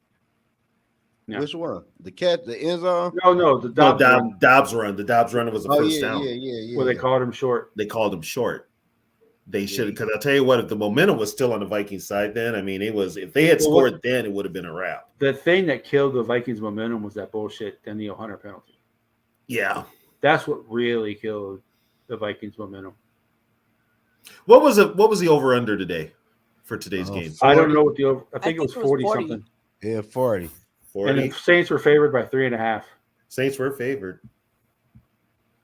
Speaker 5: Yeah. Which one? The catch, the end zone?
Speaker 4: No, the
Speaker 1: Dobbs run. The Dobbs run was the first down.
Speaker 4: Yeah. Well, they called him short. They should have, because I'll tell you what, if the momentum was still on the Vikings side, then if they had scored then, it would have been a wrap. The thing that killed the Vikings' momentum was that bullshit Danielle Hunter penalty.
Speaker 1: Yeah,
Speaker 4: that's what really killed the Vikings' momentum.
Speaker 1: What was the over under today for today's game?
Speaker 4: 40? I don't know what the over. I think it was 40 something.
Speaker 5: Yeah, 40.
Speaker 4: And the Saints were favored by 3.5.
Speaker 1: Saints were favored.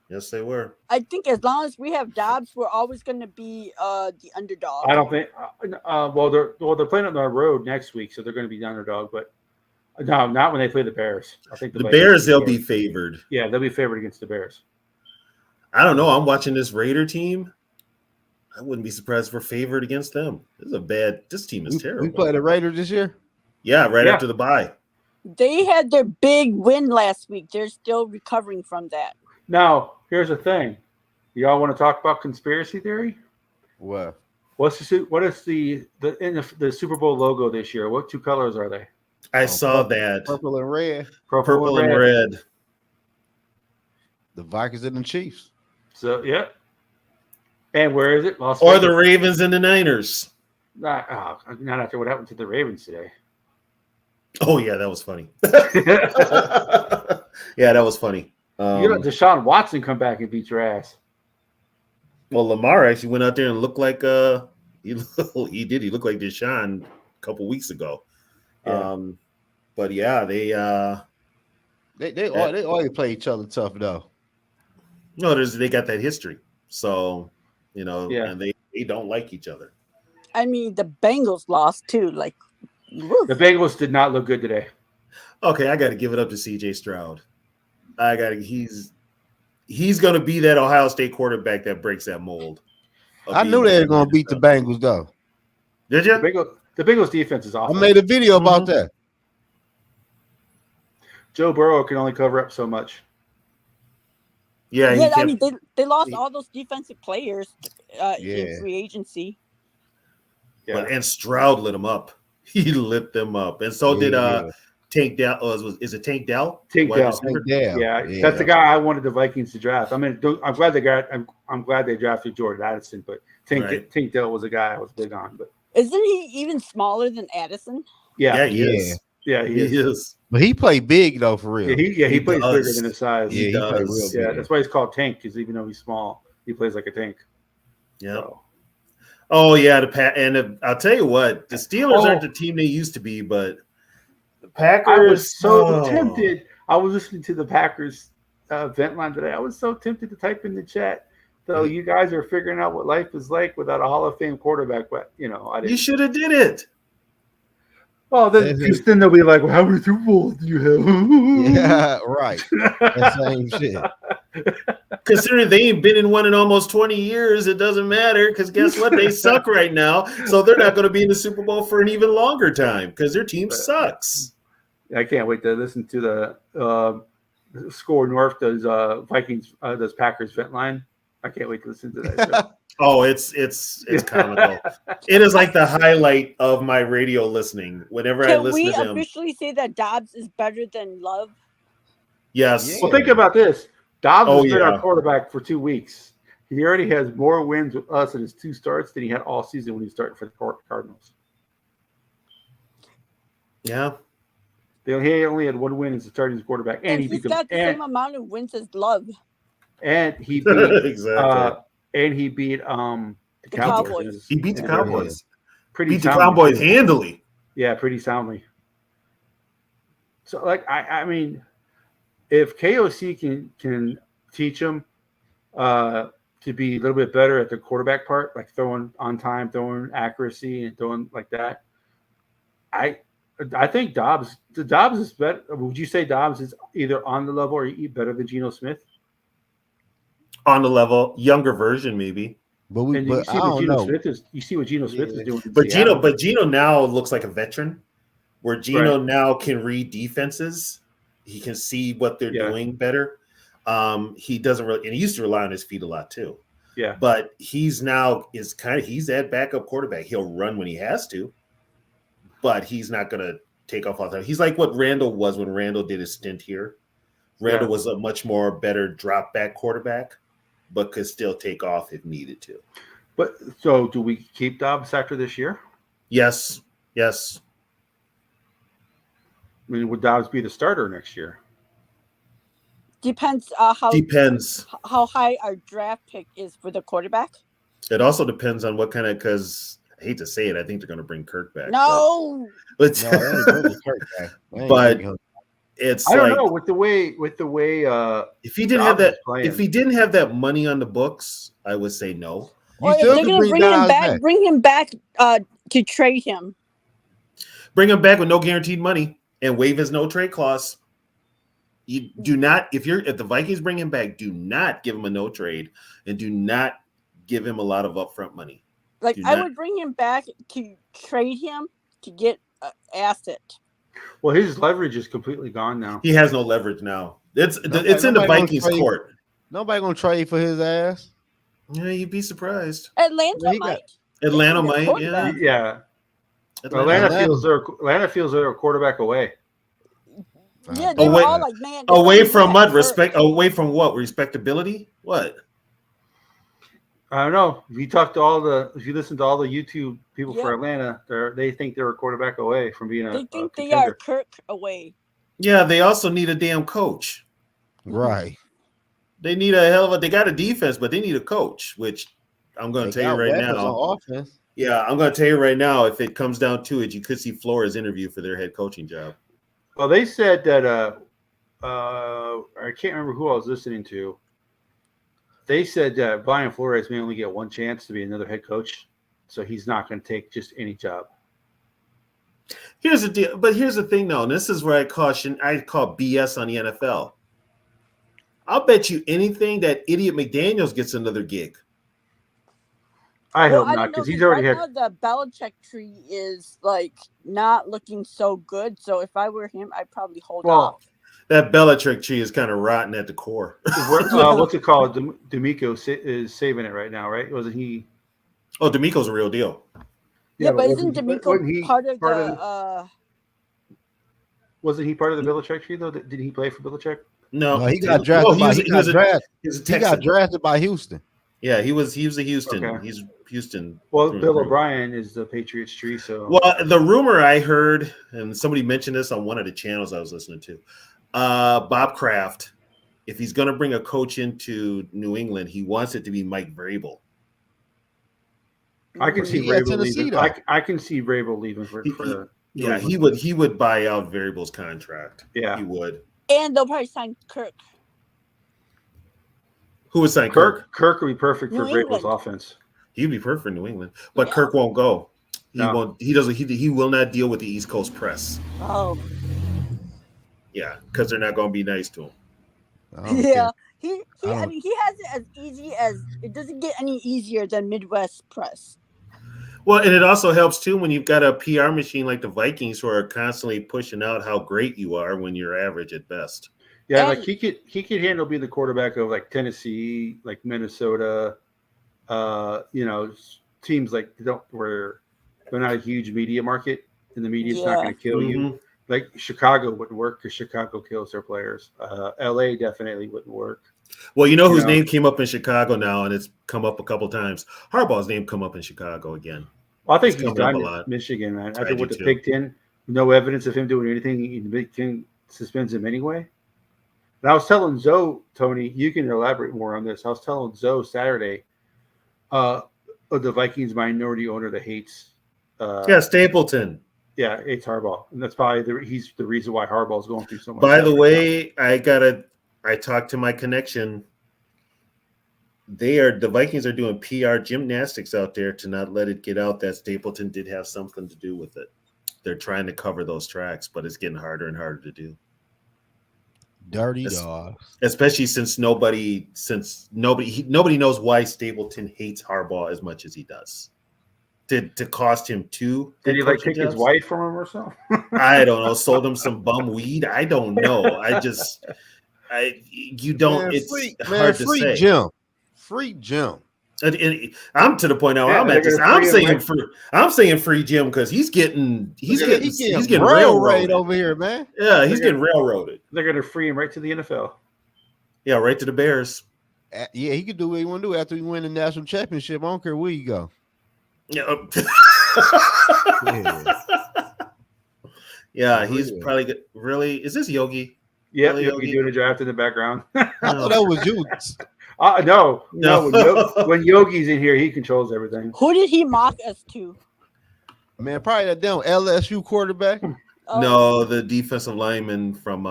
Speaker 1: Yes, they were.
Speaker 6: I think as long as we have Dobbs, we're always going to be the underdog.
Speaker 4: I don't think. They're playing on the road next week, so they're going to be the underdog. But no, not when they play the Bears. I think
Speaker 1: the Bears they'll be favored.
Speaker 4: Yeah, they'll be favored against the Bears.
Speaker 1: I don't know. I'm watching this Raider team. I wouldn't be surprised if we're favored against them. This team is terrible.
Speaker 5: We played the Raiders this year?
Speaker 1: Yeah, after the bye.
Speaker 6: They had their big win last week. They're still recovering from that.
Speaker 4: Now, here's the thing. Y'all want to talk about conspiracy theory?
Speaker 5: What?
Speaker 4: What is the Super Bowl logo this year? What 2 colors are they?
Speaker 1: I saw that.
Speaker 5: Purple and red.
Speaker 1: Purple and red.
Speaker 5: The Vikings and the Chiefs.
Speaker 4: So yeah. And where is it? Las
Speaker 1: Or
Speaker 4: Vegas.
Speaker 1: the Ravens and the Niners.
Speaker 4: Not after what happened to the Ravens today.
Speaker 1: Oh yeah, that was funny. Yeah, that was funny.
Speaker 4: You let Deshaun Watson come back and beat your ass.
Speaker 1: Well, Lamar actually went out there and looked like he did. He looked like Deshaun a couple weeks ago.
Speaker 4: Yeah.
Speaker 1: But yeah, they
Speaker 5: always play each other tough though.
Speaker 1: no, they got that history. So
Speaker 4: Yeah.
Speaker 1: and they don't like each other.
Speaker 6: I mean, the Bengals lost too. Like, woof.
Speaker 4: The Bengals did not look good today.
Speaker 1: Okay, I got to give it up to C.J. Stroud. He's going to be that Ohio State quarterback that breaks that mold.
Speaker 5: I knew they were going to beat the Bengals though.
Speaker 1: Did you?
Speaker 4: The Bengals defense is awful.
Speaker 5: I made a video about that.
Speaker 4: Joe Burrow can only cover up so much.
Speaker 1: Yeah,
Speaker 6: Yeah, I mean, they lost all those defensive players
Speaker 5: Yeah.
Speaker 6: in free agency.
Speaker 4: Yeah.
Speaker 1: and Stroud lit him up. He lit them up, and so did Tank Dell. Is it Tank Dell?
Speaker 4: Tank
Speaker 1: Wide
Speaker 4: Dell.
Speaker 1: receiver?
Speaker 4: Yeah, that's the guy I wanted the Vikings to draft. I mean, I'm glad they drafted Jordan Addison, but Tank Dell was a guy I was big on. But
Speaker 6: Isn't he even smaller than Addison?
Speaker 1: Yeah, he is.
Speaker 4: Yeah,
Speaker 1: He is.
Speaker 5: But he played big though, for real.
Speaker 4: Yeah, he plays
Speaker 1: does.
Speaker 4: bigger than his size.
Speaker 5: Yeah, he played real
Speaker 4: Yeah,
Speaker 5: big.
Speaker 4: that's why he's called Tank, because even though he's small, he plays like a tank.
Speaker 1: Yeah.
Speaker 4: So,
Speaker 1: Oh yeah, I'll tell you what, the Steelers aren't the team they used to be, but the Packers.
Speaker 4: I was so tempted. I was listening to the Packers vent line today. I was so tempted to type in the chat. So you guys are figuring out what life is like without a Hall of Fame quarterback. But I didn't.
Speaker 1: You should have did it.
Speaker 4: Well, then they'll be like, well, how many Super Bowls do you have?
Speaker 5: Yeah, right. That same shit.
Speaker 1: Considering they ain't been in one in almost 20 years, it doesn't matter because guess what? They suck right now. So they're not going to be in the Super Bowl for an even longer time because their team sucks.
Speaker 4: I can't wait to listen to the Score North does Vikings does Packers vent line. I can't wait to listen to that show.
Speaker 1: Oh, it's comical. It is like the highlight of my radio listening. Whenever I
Speaker 6: Can
Speaker 1: listen
Speaker 6: we
Speaker 1: to them.
Speaker 6: officially say that Dobbs is better than Love?
Speaker 1: Yes.
Speaker 4: Well, think about this. Dobbs has been
Speaker 1: yeah.
Speaker 4: our quarterback for 2 weeks. He already has more wins with us in his 2 starts than he had all season when he started for the Cardinals.
Speaker 1: Yeah.
Speaker 4: He only had 1 win as a starting quarterback, and he
Speaker 6: he's
Speaker 4: beat
Speaker 6: got the same amount of wins as Love.
Speaker 4: And he beat
Speaker 1: Exactly.
Speaker 4: the Cowboys.
Speaker 1: He beat the Cowboys.
Speaker 4: Pretty
Speaker 1: Beat the
Speaker 4: soundly.
Speaker 1: Cowboys handily.
Speaker 4: Yeah, pretty soundly. So, I mean, if KOC can teach him to be a little bit better at the quarterback part, like throwing on time, throwing accuracy, and throwing like that, I think Dobbs is better. Would you say Dobbs is either on the level or better than Geno Smith?
Speaker 1: On the level, younger version maybe.
Speaker 5: But
Speaker 4: You see what Geno Smith is doing. in
Speaker 1: But Geno now looks like a veteran, where Geno now can read defenses. He can see what they're doing better. He doesn't really, and he used to rely on his feet a lot too.
Speaker 4: Yeah.
Speaker 1: But he's that backup quarterback. He'll run when he has to, but he's not going to take off all the time. He's like what Randall was when Randall did his stint here. Randall was a much more better drop back quarterback, but could still take off if needed to.
Speaker 4: But so do we keep Dobbs after this year?
Speaker 1: Yes.
Speaker 4: I mean, would Dobbs be the starter next year?
Speaker 6: Depends how high our draft pick is for the quarterback.
Speaker 1: It also depends on what kind of, because I hate to say it, I think they're going to bring Kirk back.
Speaker 6: No.
Speaker 1: But it's
Speaker 4: I don't
Speaker 1: like,
Speaker 4: know with the way
Speaker 1: if he didn't have that money on the books, I would say no.
Speaker 6: Or if they're going to bring him back to trade him.
Speaker 1: Bring him back with no guaranteed money and waive his no trade clause. You do not, if the Vikings bring him back, do not give him a no trade and do not give him a lot of upfront money.
Speaker 6: Like I would bring him back to trade him to get an asset.
Speaker 4: Well, his leverage is completely gone now.
Speaker 1: He has no leverage now. It's in the Vikings court.
Speaker 5: Nobody gonna trade for his ass.
Speaker 1: Yeah, you'd be surprised.
Speaker 6: Atlanta might.
Speaker 1: Atlanta
Speaker 6: They need a
Speaker 1: might,
Speaker 6: quarterback.
Speaker 1: yeah.
Speaker 4: Yeah. Atlanta feels they're a quarterback away.
Speaker 6: Yeah, they were
Speaker 1: Away-
Speaker 6: all like, man. if
Speaker 1: Away
Speaker 6: only we
Speaker 1: from
Speaker 6: had
Speaker 1: what?
Speaker 6: Kirk.
Speaker 1: Respect? Away from what? Respectability? What?
Speaker 4: I don't know. If you listen to all the YouTube people
Speaker 6: Yep.
Speaker 4: for Atlanta, they think they're a quarterback away from being
Speaker 6: They
Speaker 4: a
Speaker 6: think they
Speaker 4: contender.
Speaker 6: are Kirk away.
Speaker 1: Yeah, they also need a damn coach.
Speaker 5: Right.
Speaker 1: They need a hell of a. They got a defense, but they need a coach. Which I'm going to
Speaker 5: They
Speaker 1: tell you
Speaker 5: got
Speaker 1: right
Speaker 5: weapons
Speaker 1: now.
Speaker 5: on offense.
Speaker 1: Yeah, I'm going to tell you right now. If it comes down to it, you could see Flores interview for their head coaching job.
Speaker 4: Well, they said that I can't remember who I was listening to. They said that Brian Flores may only get one chance to be another head coach, so he's not going to take just any job.
Speaker 1: Here's the deal, but here's the thing, though. And this is where I call BS on the NFL. I'll bet you anything that idiot McDaniels gets another gig.
Speaker 4: I hope
Speaker 6: I
Speaker 4: not,
Speaker 6: don't know,
Speaker 4: because he's already
Speaker 6: right
Speaker 4: had.
Speaker 6: now the Belichick tree is like not looking so good. So if I were him, I'd probably hold off.
Speaker 1: That Belichick tree is kind of rotten at the core.
Speaker 4: What's it called? D'Amico is saving it right now, right? Wasn't he?
Speaker 1: Oh, D'Amico's a real deal.
Speaker 6: Yeah, but isn't D'Amico part of
Speaker 4: Wasn't he part of the Belichick tree though? Did he play for Belichick?
Speaker 1: No,
Speaker 5: he got drafted.
Speaker 1: He
Speaker 5: got drafted by Houston.
Speaker 1: Yeah, he was a Houston.
Speaker 4: Okay.
Speaker 1: He's Houston.
Speaker 4: Well, Bill O'Brien is the Patriots tree. So
Speaker 1: well, the rumor I heard, and somebody mentioned this on one of the channels I was listening to, Bob Kraft, if he's going to bring a coach into New England, he wants it to be Mike Vrabel.
Speaker 4: I can see Vrabel leaving. I can see Vrabel leaving for the.
Speaker 1: Yeah, he would buy out Vrabel's contract.
Speaker 4: Yeah,
Speaker 1: he would.
Speaker 6: And they'll probably sign Kirk.
Speaker 1: Who would sign Kirk?
Speaker 4: Kirk would be perfect for Vrabel's offense.
Speaker 1: He'd be perfect for New England, but Kirk won't go. He won't. He doesn't. He will not deal with the East Coast press.
Speaker 6: Oh.
Speaker 1: Yeah, because they're not going to be nice to him.
Speaker 6: Yeah, I mean, he has it as easy as it doesn't get any easier than Midwest press.
Speaker 1: Well, and it also helps too when you've got a PR machine like the Vikings who are constantly pushing out how great you are when you're average at best.
Speaker 4: Yeah, like he could handle being the quarterback of like Tennessee, like Minnesota, teams like where they're not a huge media market and the media's not going to kill you. Like Chicago wouldn't work because Chicago kills their players. LA definitely wouldn't work.
Speaker 1: Well, you know whose name came up in Chicago now, and it's come up a couple times. Harbaugh's name come up in Chicago again.
Speaker 4: Well, I think he's done in Michigan, man. After with the Big Ten, no evidence of him doing anything. The Big Ten suspends him anyway. And I was telling Zoe, Tony, you can elaborate more on this. I was telling Zoe Saturday, the Vikings minority owner that hates.
Speaker 1: Stapleton.
Speaker 4: Yeah, hates Harbaugh, and that's probably he's the reason why Harbaugh is going through so much.
Speaker 1: By the way, I talked to my connection. The Vikings are doing PR gymnastics out there to not let it get out that Stapleton did have something to do with it. They're trying to cover those tracks, but it's getting harder and harder to do.
Speaker 5: Dirty dogs.
Speaker 1: Especially since nobody knows why Stapleton hates Harbaugh as much as he does. To cost him two.
Speaker 4: Did he take his wife from him or something?
Speaker 1: I don't know. Sold him some bum weed. I don't know. It's hard to say.
Speaker 5: Free Jim.
Speaker 1: And I'm to the point now. I'm at this. I'm saying free Jim because he's getting
Speaker 5: railroaded over here, man.
Speaker 1: Yeah, he's getting railroaded.
Speaker 4: They're gonna free him right to the NFL.
Speaker 1: Yeah, right to the Bears.
Speaker 5: Yeah, he could do what he want to do after he win the national championship. I don't care where you go.
Speaker 1: Yeah. Yeah, he's probably good. Really? Is this Yogi?
Speaker 4: Yeah,
Speaker 1: really,
Speaker 4: Yogi doing a draft in the background.
Speaker 5: I thought that was you.
Speaker 4: No. When Yogi's in here, he controls everything.
Speaker 6: Who did he mock us to?
Speaker 5: Man, probably that damn LSU quarterback.
Speaker 6: Oh.
Speaker 1: No, the defensive lineman from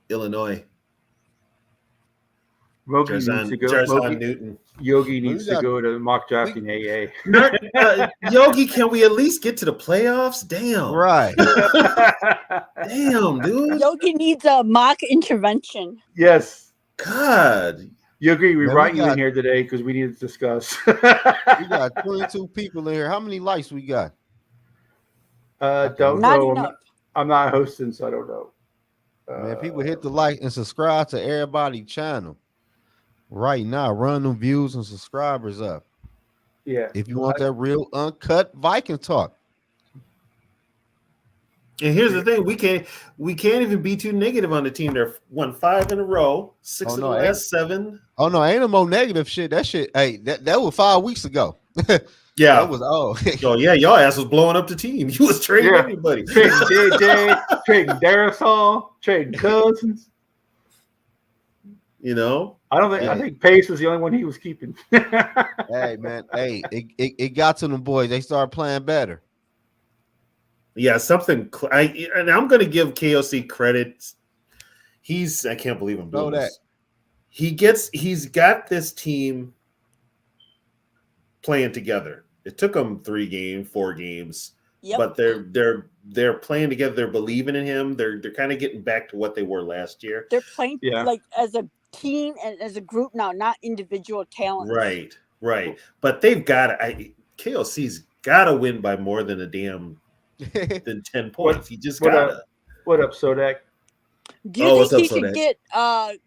Speaker 1: Illinois.
Speaker 4: Yogi needs to go to mock drafting AA.
Speaker 1: Yogi, can we at least get to the playoffs? Damn.
Speaker 5: Right.
Speaker 1: Damn, dude.
Speaker 6: Yogi needs a mock intervention.
Speaker 4: Yes.
Speaker 1: God.
Speaker 4: Yogi, we brought you in here today because we need to discuss.
Speaker 5: We got 22 people in here. How many likes we got?
Speaker 4: Don't know. I'm not hosting, so I don't know.
Speaker 5: Man, people hit the like and subscribe to everybody channel right now. Run them views and subscribers up.
Speaker 4: Yeah.
Speaker 5: If you want that real uncut Viking talk.
Speaker 1: And here's the thing: we can't even be too negative on the team. They've won 5 in a row, 6
Speaker 5: Oh,
Speaker 1: of
Speaker 5: no,
Speaker 1: the last 7.
Speaker 5: Oh no, ain't no more negative shit. That shit, hey, that was 5 weeks ago.
Speaker 1: Yeah.
Speaker 5: That was
Speaker 1: Oh yeah, y'all ass was blowing up the team. You was trading
Speaker 4: Yeah.
Speaker 1: everybody.
Speaker 4: Trading JJ, trading Darasol, trading Cousins.
Speaker 1: You know,
Speaker 4: I don't think. I think Pace was the only one he was keeping.
Speaker 5: Hey man, hey, it got to them boys. They started playing better.
Speaker 1: yeah, something. And I'm going to give KOC credit. I can't believe I'm doing this. He's got this team playing together. It took them 4 games,
Speaker 6: Yep.
Speaker 1: but they're playing together. They're believing in him. They're kind of getting back to what they were last year.
Speaker 6: They're playing
Speaker 4: Yeah.
Speaker 6: like as a team and as a group now, not individual talents.
Speaker 1: Right. But they've got KOC's got to win by more than than 10 points. He just gotta.
Speaker 4: What up, Sodak?
Speaker 6: Do you
Speaker 1: what's
Speaker 6: think he
Speaker 1: up,
Speaker 6: should
Speaker 1: Sodak?
Speaker 6: get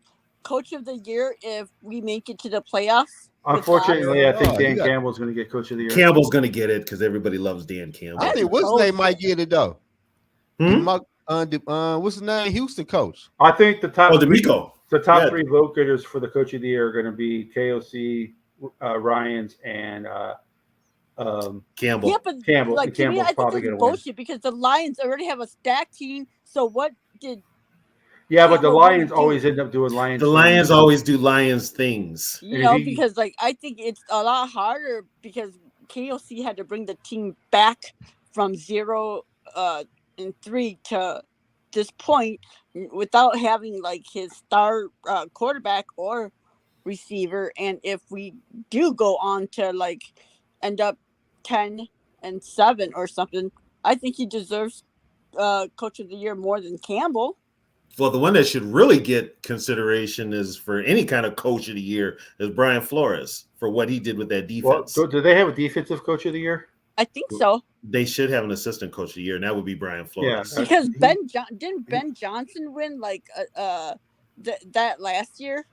Speaker 6: Coach of the Year if we make it to the playoffs?
Speaker 4: Unfortunately, I think
Speaker 5: Oh,
Speaker 4: Dan
Speaker 5: you got-
Speaker 4: Campbell's going to get Coach of the Year.
Speaker 1: Campbell's going to get it because everybody loves Dan Campbell.
Speaker 5: I think what's his name might get it though.
Speaker 1: Hmm?
Speaker 5: What's his name? Houston coach.
Speaker 4: I think the top
Speaker 1: D'Amico.
Speaker 4: the top
Speaker 1: Yeah.
Speaker 4: 3 vote getters for the Coach of the Year are going to be KOC, Ryans, and
Speaker 1: Campbell.
Speaker 6: Yeah, but
Speaker 4: Campbell.
Speaker 6: like
Speaker 4: And
Speaker 6: to me,
Speaker 4: Campbell's
Speaker 6: I think
Speaker 4: probably
Speaker 6: it's
Speaker 4: going to win.
Speaker 6: bullshit because the Lions already have a stacked team. So what did
Speaker 4: Yeah, but the
Speaker 6: Campbell
Speaker 4: Lions
Speaker 6: really do?
Speaker 4: always end up doing Lions.
Speaker 1: The
Speaker 4: things.
Speaker 1: Lions always do Lions things.
Speaker 6: you
Speaker 4: And
Speaker 6: know
Speaker 4: if he-
Speaker 6: because like I think it's a lot harder because KOC had to bring the team back from 0 and 3 to this point without having like his star quarterback or receiver. And if we do go on to like end up 10-7 or something, I think he deserves Coach of the Year more than Campbell.
Speaker 1: Well, the one that should really get consideration is for any kind of Coach of the Year is Brian Flores for what he did with that
Speaker 4: Well,
Speaker 1: defense.
Speaker 4: do they have a defensive Coach of the Year?
Speaker 6: I think so
Speaker 1: They should have an assistant Coach of the Year, and that would be Brian Flores.
Speaker 4: Yeah.
Speaker 6: because didn't Ben Johnson win like that last year,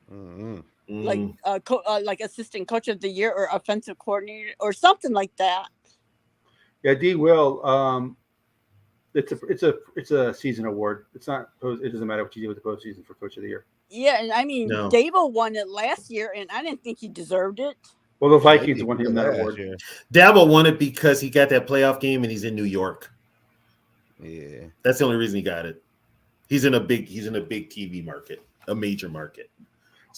Speaker 6: like
Speaker 1: Mhm.
Speaker 6: like assistant coach of the year or offensive coordinator or something like that.
Speaker 4: Yeah, D. Will. It's a season award. It's not. It doesn't matter what you do with the postseason for Coach of the Year.
Speaker 6: Yeah, and I mean
Speaker 1: No.
Speaker 6: Davo won it last year, and I didn't think he deserved it.
Speaker 4: Well, the Vikings won him that
Speaker 5: last
Speaker 4: award.
Speaker 5: year.
Speaker 1: Dabo won it because he got that playoff game and he's in New York.
Speaker 5: Yeah.
Speaker 1: That's the only reason he got it. He's in a big TV market, a major market.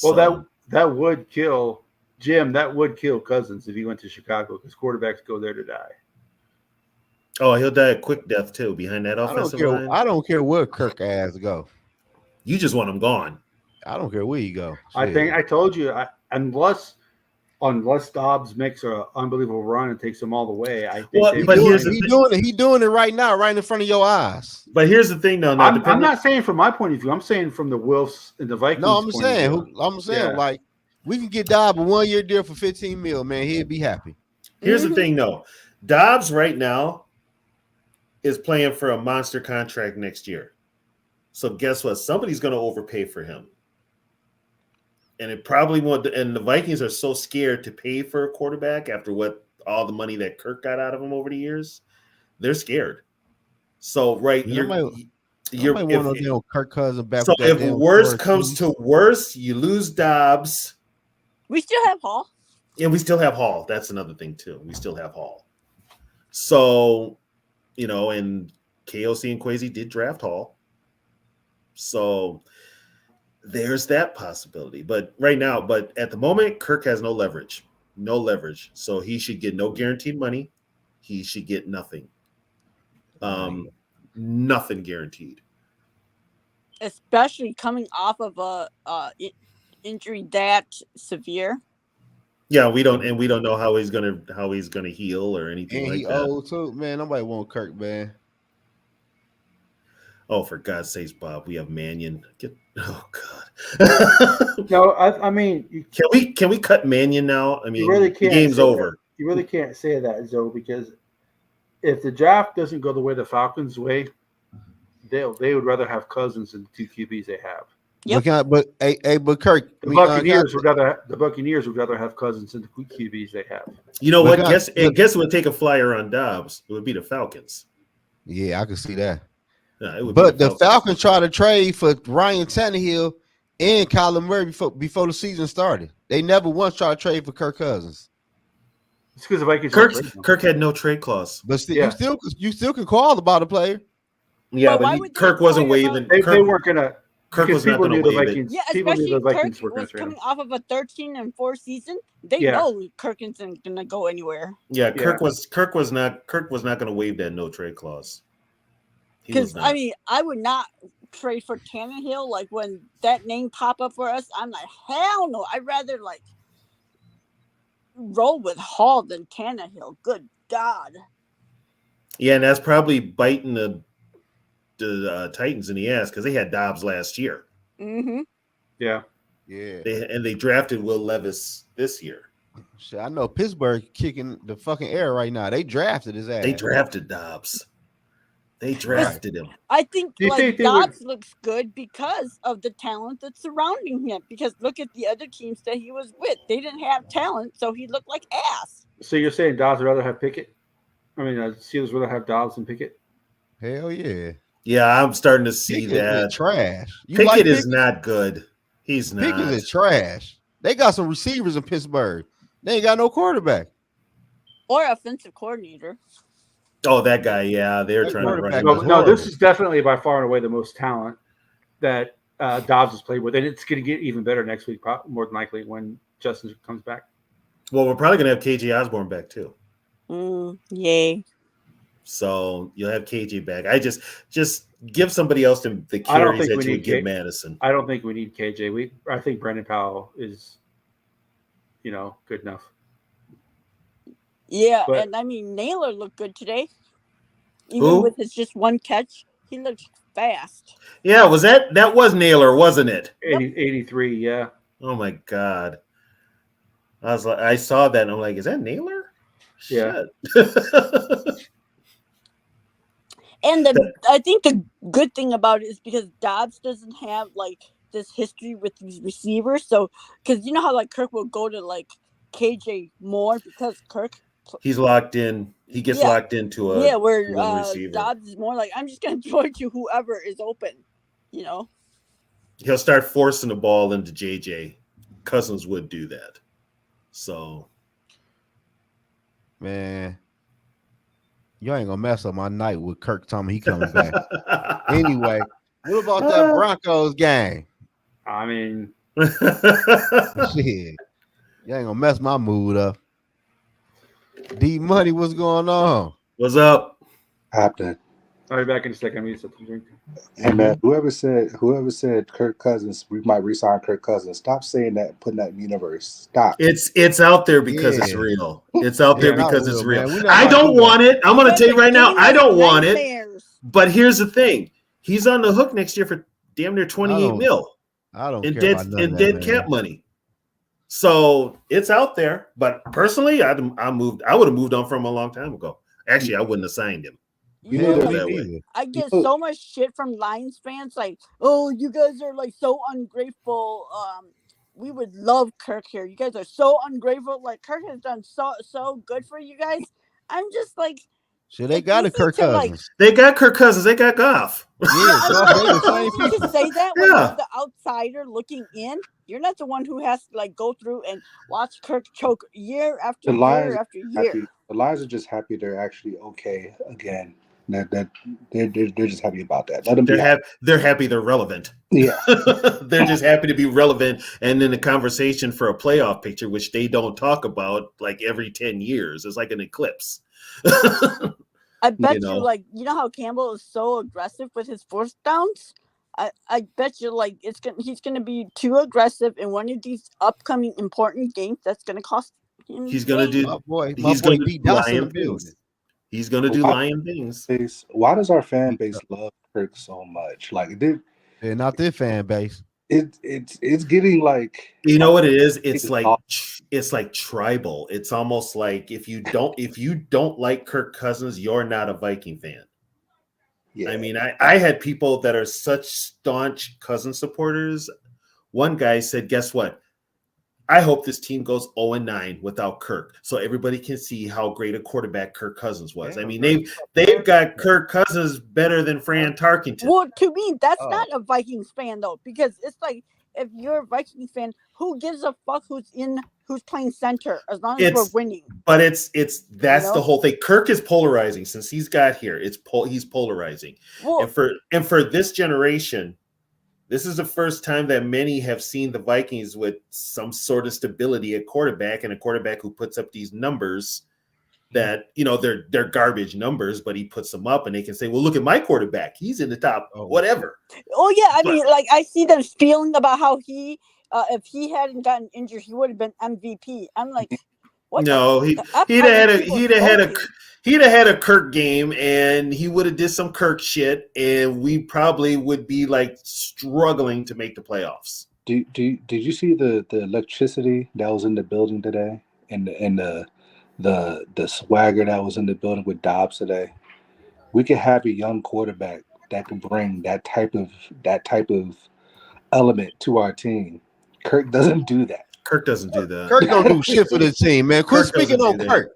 Speaker 4: Well,
Speaker 1: So,
Speaker 4: that would kill Jim. That would kill Cousins if he went to Chicago because quarterbacks go there to die.
Speaker 1: he'll die a quick death too behind that offensive line.
Speaker 5: I don't care where Kirk ass go.
Speaker 1: You just want him gone.
Speaker 5: I don't care where you go.
Speaker 4: I
Speaker 5: Shit.
Speaker 4: think I told you unless Dobbs makes an unbelievable run and takes them all the way. I think.
Speaker 1: Well,
Speaker 4: they
Speaker 1: but
Speaker 4: will.
Speaker 1: here's the
Speaker 5: He doing it right now, right in front of your eyes.
Speaker 1: But here's the thing, though. Now,
Speaker 4: I'm not saying from my point of view. I'm saying from the Wolves and the Vikings.
Speaker 5: No, I'm
Speaker 4: point
Speaker 5: saying,
Speaker 4: of view. Yeah.
Speaker 5: like we can get Dobbs a 1-year deal for $15 million, man. He'd be happy.
Speaker 1: Here's the thing, though. Dobbs right now is playing for a monster contract next year. So guess what? Somebody's going to overpay for him. And it probably won't. And the Vikings are so scared to pay for a quarterback after all the money that Kirk got out of him over the years. They're scared. So
Speaker 5: You might want to Kirk Cousins back.
Speaker 1: So
Speaker 5: with that
Speaker 1: if
Speaker 5: damn
Speaker 1: worse
Speaker 5: Flores
Speaker 1: comes
Speaker 5: team.
Speaker 1: to worse, you lose Dobbs.
Speaker 6: We still have Hall.
Speaker 1: And we still have Hall. That's another thing, too. We still have Hall. So, and KOC and Kwesi did draft Hall. So there's that possibility. But at the moment, Kirk has no leverage. No leverage. So he should get no guaranteed money. He should get nothing. Nothing guaranteed.
Speaker 6: Especially coming off of a injury that severe.
Speaker 1: Yeah, we don't know how he's gonna heal or anything
Speaker 5: and
Speaker 1: like
Speaker 5: he
Speaker 1: that.
Speaker 5: old too, man. Nobody want Kirk, man.
Speaker 1: Oh, for God's sakes, Bob, we have Mannion. Oh God.
Speaker 4: No, I mean,
Speaker 1: can we cut Mannion now? I mean,
Speaker 4: you really can't.
Speaker 1: the game's
Speaker 4: say
Speaker 1: over.
Speaker 4: that. You really can't say that, Zoe, because if the draft doesn't go the way the Falcons' way, they would rather have Cousins than the 2 QBs they have.
Speaker 6: Yep.
Speaker 5: But Kirk,
Speaker 4: The Buccaneers would rather have Cousins than the QBs they have.
Speaker 1: You know
Speaker 5: But
Speaker 1: what? Guess who would take a flyer on Dobbs? It would be the Falcons.
Speaker 5: yeah, I can see that.
Speaker 1: Yeah, it would
Speaker 5: But
Speaker 1: be
Speaker 5: the Falcons tried to trade for Ryan Tannehill and Kyler Murray before the season started. They never once tried to trade for Kirk Cousins.
Speaker 4: It's because the Vikings.
Speaker 1: Kirk had no trade clause.
Speaker 5: But you still can call about a player.
Speaker 1: Yeah,
Speaker 6: But why
Speaker 1: but
Speaker 6: would they
Speaker 1: Kirk wasn't
Speaker 6: inquire
Speaker 1: waving.
Speaker 4: They weren't gonna.
Speaker 1: Kirk
Speaker 4: Because
Speaker 1: was not
Speaker 4: people
Speaker 1: going
Speaker 4: knew
Speaker 1: to
Speaker 4: the
Speaker 1: waive it.
Speaker 4: Vikings.
Speaker 6: Yeah,
Speaker 4: People knew
Speaker 6: especially
Speaker 4: the Vikings
Speaker 6: Kirk
Speaker 4: were going
Speaker 6: was
Speaker 4: to trade him.
Speaker 6: coming off of a 13-4 season. They
Speaker 4: Yeah.
Speaker 6: know Kirk isn't gonna go anywhere.
Speaker 1: Yeah, Kirk was not going to waive that no trade clause. He was
Speaker 6: Because
Speaker 1: not.
Speaker 6: I mean, I would not trade for Tannehill. Like when that name pop up for us, I'm like, hell no. I'd rather like roll with Hall than Tannehill. Good God.
Speaker 1: Yeah, and that's probably biting the Titans in the ass because they had Dobbs last year.
Speaker 6: Mm-hmm.
Speaker 4: Yeah.
Speaker 5: Yeah.
Speaker 1: They drafted Will Levis this year.
Speaker 5: Shit, I know Pittsburgh kicking the fucking air right now. They drafted his ass.
Speaker 1: They drafted Dobbs. They drafted him.
Speaker 6: I think
Speaker 4: Do you think they
Speaker 6: Dobbs looks good because of the talent that's surrounding him. Because look at the other teams that he was with; they didn't have talent, so he looked like ass.
Speaker 4: So you're saying Dobbs would rather have Pickett? I mean, Steelers would rather have Dobbs than Pickett?
Speaker 5: Hell yeah.
Speaker 1: Yeah, I'm starting to see
Speaker 5: Pickett
Speaker 1: that.
Speaker 5: is trash. You
Speaker 1: Pickett
Speaker 5: like
Speaker 1: is not good. He's not.
Speaker 5: Pickett is trash. They got some receivers in Pittsburgh. They ain't got no quarterback.
Speaker 6: Or offensive coordinator.
Speaker 1: Oh, that guy. Yeah, they're
Speaker 5: That
Speaker 1: trying to run
Speaker 5: quarterback
Speaker 1: him.
Speaker 5: was
Speaker 4: No, this
Speaker 5: horrible.
Speaker 4: is definitely by far and away the most talent that Dobbs has played with, and it's going to get even better next week, more than likely when Justin comes back.
Speaker 1: Well, we're probably going to have KJ Osborne back too.
Speaker 6: Yay.
Speaker 1: So you'll have KJ back. I just give somebody else the
Speaker 4: I don't
Speaker 1: carries
Speaker 4: think
Speaker 1: that
Speaker 4: we
Speaker 1: you
Speaker 4: need
Speaker 1: would give Madison.
Speaker 4: I don't think we need KJ. I think Brandon Powell is, good enough.
Speaker 6: Yeah,
Speaker 4: But-
Speaker 6: and I mean Naylor looked good today. Even
Speaker 1: Who?
Speaker 6: with his just one catch, he looked fast.
Speaker 1: Yeah, was that was Naylor, wasn't it?
Speaker 4: 83, yeah.
Speaker 1: Oh my God. I saw that and I'm like, is that Naylor?
Speaker 4: Yeah.
Speaker 1: Shit.
Speaker 6: And I think the good thing about it is because Dobbs doesn't have like this history with these receivers. So, because you know how like Kirk will go to like KJ more because Kirk.
Speaker 1: He's locked in. He gets locked into a
Speaker 6: where
Speaker 1: one receiver.
Speaker 6: Dobbs is more like I'm just gonna throw it to whoever is open.
Speaker 1: He'll start forcing the ball into JJ. Cousins would do that. So,
Speaker 5: Man, you ain't gonna mess up my night with Kirk telling me he coming back. Anyway, what about that Broncos game?
Speaker 4: I mean,
Speaker 5: Shit, you ain't gonna mess my mood up. D Money, what's going on?
Speaker 1: What's up?
Speaker 7: Happening.
Speaker 4: I'll be back in a second. I need something to drink.
Speaker 7: Hey man, whoever said Kirk Cousins, we might resign Kirk Cousins. Stop saying that and putting that in the universe. Stop.
Speaker 1: It's out there because it's real. It's out there
Speaker 5: not
Speaker 1: because it's
Speaker 5: real,
Speaker 1: real.
Speaker 5: man. We not
Speaker 1: I
Speaker 5: about
Speaker 1: don't
Speaker 5: to do
Speaker 1: want it. I'm gonna tell you right now, I don't want it.
Speaker 6: Nightmares.
Speaker 1: But here's the thing: he's on the hook next year for damn near 28 mil
Speaker 5: I don't
Speaker 1: in
Speaker 5: care
Speaker 1: dead
Speaker 5: about none of that,
Speaker 1: dead
Speaker 5: man.
Speaker 1: cap money. So it's out there. But personally, I would have moved on from him a long time ago. Actually, I wouldn't have signed him.
Speaker 6: You
Speaker 5: Yeah,
Speaker 6: know,
Speaker 1: that
Speaker 5: me
Speaker 6: like,
Speaker 1: way.
Speaker 5: neither.
Speaker 6: I get
Speaker 7: You know-
Speaker 6: so much shit from Lions fans, like, "Oh, you guys are like so ungrateful. We would love Kirk here. You guys are so ungrateful. Like Kirk has done so good for you guys." I'm just like,
Speaker 5: Shit, they
Speaker 6: If
Speaker 5: got a
Speaker 6: this is
Speaker 5: Kirk
Speaker 6: to, like,
Speaker 5: Cousins.
Speaker 1: They got Kirk Cousins. They got Goff.
Speaker 5: Yeah, Goff, they the same
Speaker 6: you
Speaker 5: people.
Speaker 6: can say that when
Speaker 1: Yeah.
Speaker 6: you're the outsider looking in. You're not the one who has to like go through and watch Kirk choke year after
Speaker 7: The Lions
Speaker 6: year after
Speaker 7: happy.
Speaker 6: year.
Speaker 7: The Lions are just happy they're actually okay again. That they're just happy about that. Let them be happy.
Speaker 1: They're happy. They're relevant.
Speaker 7: Yeah.
Speaker 1: They're just happy to be relevant and in the conversation for a playoff picture, which they don't talk about like every 10 years. It's like an eclipse.
Speaker 6: I bet
Speaker 1: know.
Speaker 6: you like how Campbell is so aggressive with his fourth downs. I bet you like he's gonna be too aggressive in one of these upcoming important games that's gonna cost him.
Speaker 1: He's gonna
Speaker 6: games.
Speaker 1: do.
Speaker 5: My boy
Speaker 1: He's gonna
Speaker 5: D.
Speaker 1: do
Speaker 5: Dawson in
Speaker 1: lion
Speaker 5: the building.
Speaker 1: things. He's gonna do
Speaker 7: Why-
Speaker 1: lion things.
Speaker 7: Why does our fan base love Kirk so much? Like
Speaker 5: They're not their fan base.
Speaker 7: it's getting like
Speaker 1: You know what it is? It's
Speaker 7: It's
Speaker 1: like
Speaker 7: all-
Speaker 1: it's like tribal. It's almost like if you don't like Kirk Cousins, you're not a Viking fan.
Speaker 7: Yeah.
Speaker 1: I mean, I had people that are such staunch Cousins supporters. One guy said, guess what? I hope this team goes 0-9 without Kirk, so everybody can see how great a quarterback Kirk Cousins was.
Speaker 4: Yeah,
Speaker 1: I mean, they've got Kirk Cousins better than Fran Tarkenton.
Speaker 6: Well, to me, that's
Speaker 5: Oh.
Speaker 6: not a Vikings fan though, because it's like if you're a Vikings fan, who gives a fuck who's playing center as long as we're winning?
Speaker 1: But it's that's
Speaker 6: You know?
Speaker 1: the whole thing. Kirk is polarizing since he's got here. He's polarizing,
Speaker 6: Well,
Speaker 1: and for this generation. This is the first time that many have seen the Vikings with some sort of stability at quarterback, and a quarterback who puts up these numbers that, they're garbage numbers, but he puts them up and they can say, well, look at my quarterback. He's in the top, whatever.
Speaker 6: oh yeah, I mean, like I see this feeling about how he, if he hadn't gotten injured, he would have been MVP. I'm like, what?
Speaker 1: No, he'd have had a Kirk game, and he would have did some Kirk shit, and we probably would be like struggling to make the playoffs.
Speaker 7: Did you see the electricity that was in the building today, and the swagger that was in the building with Dobbs today? We could have a young quarterback that could bring that type of element to our team. Kirk doesn't do that.
Speaker 1: Kirk doesn't do that.
Speaker 5: Kirk don't do shit for the team, man. Quit speaking on Kirk.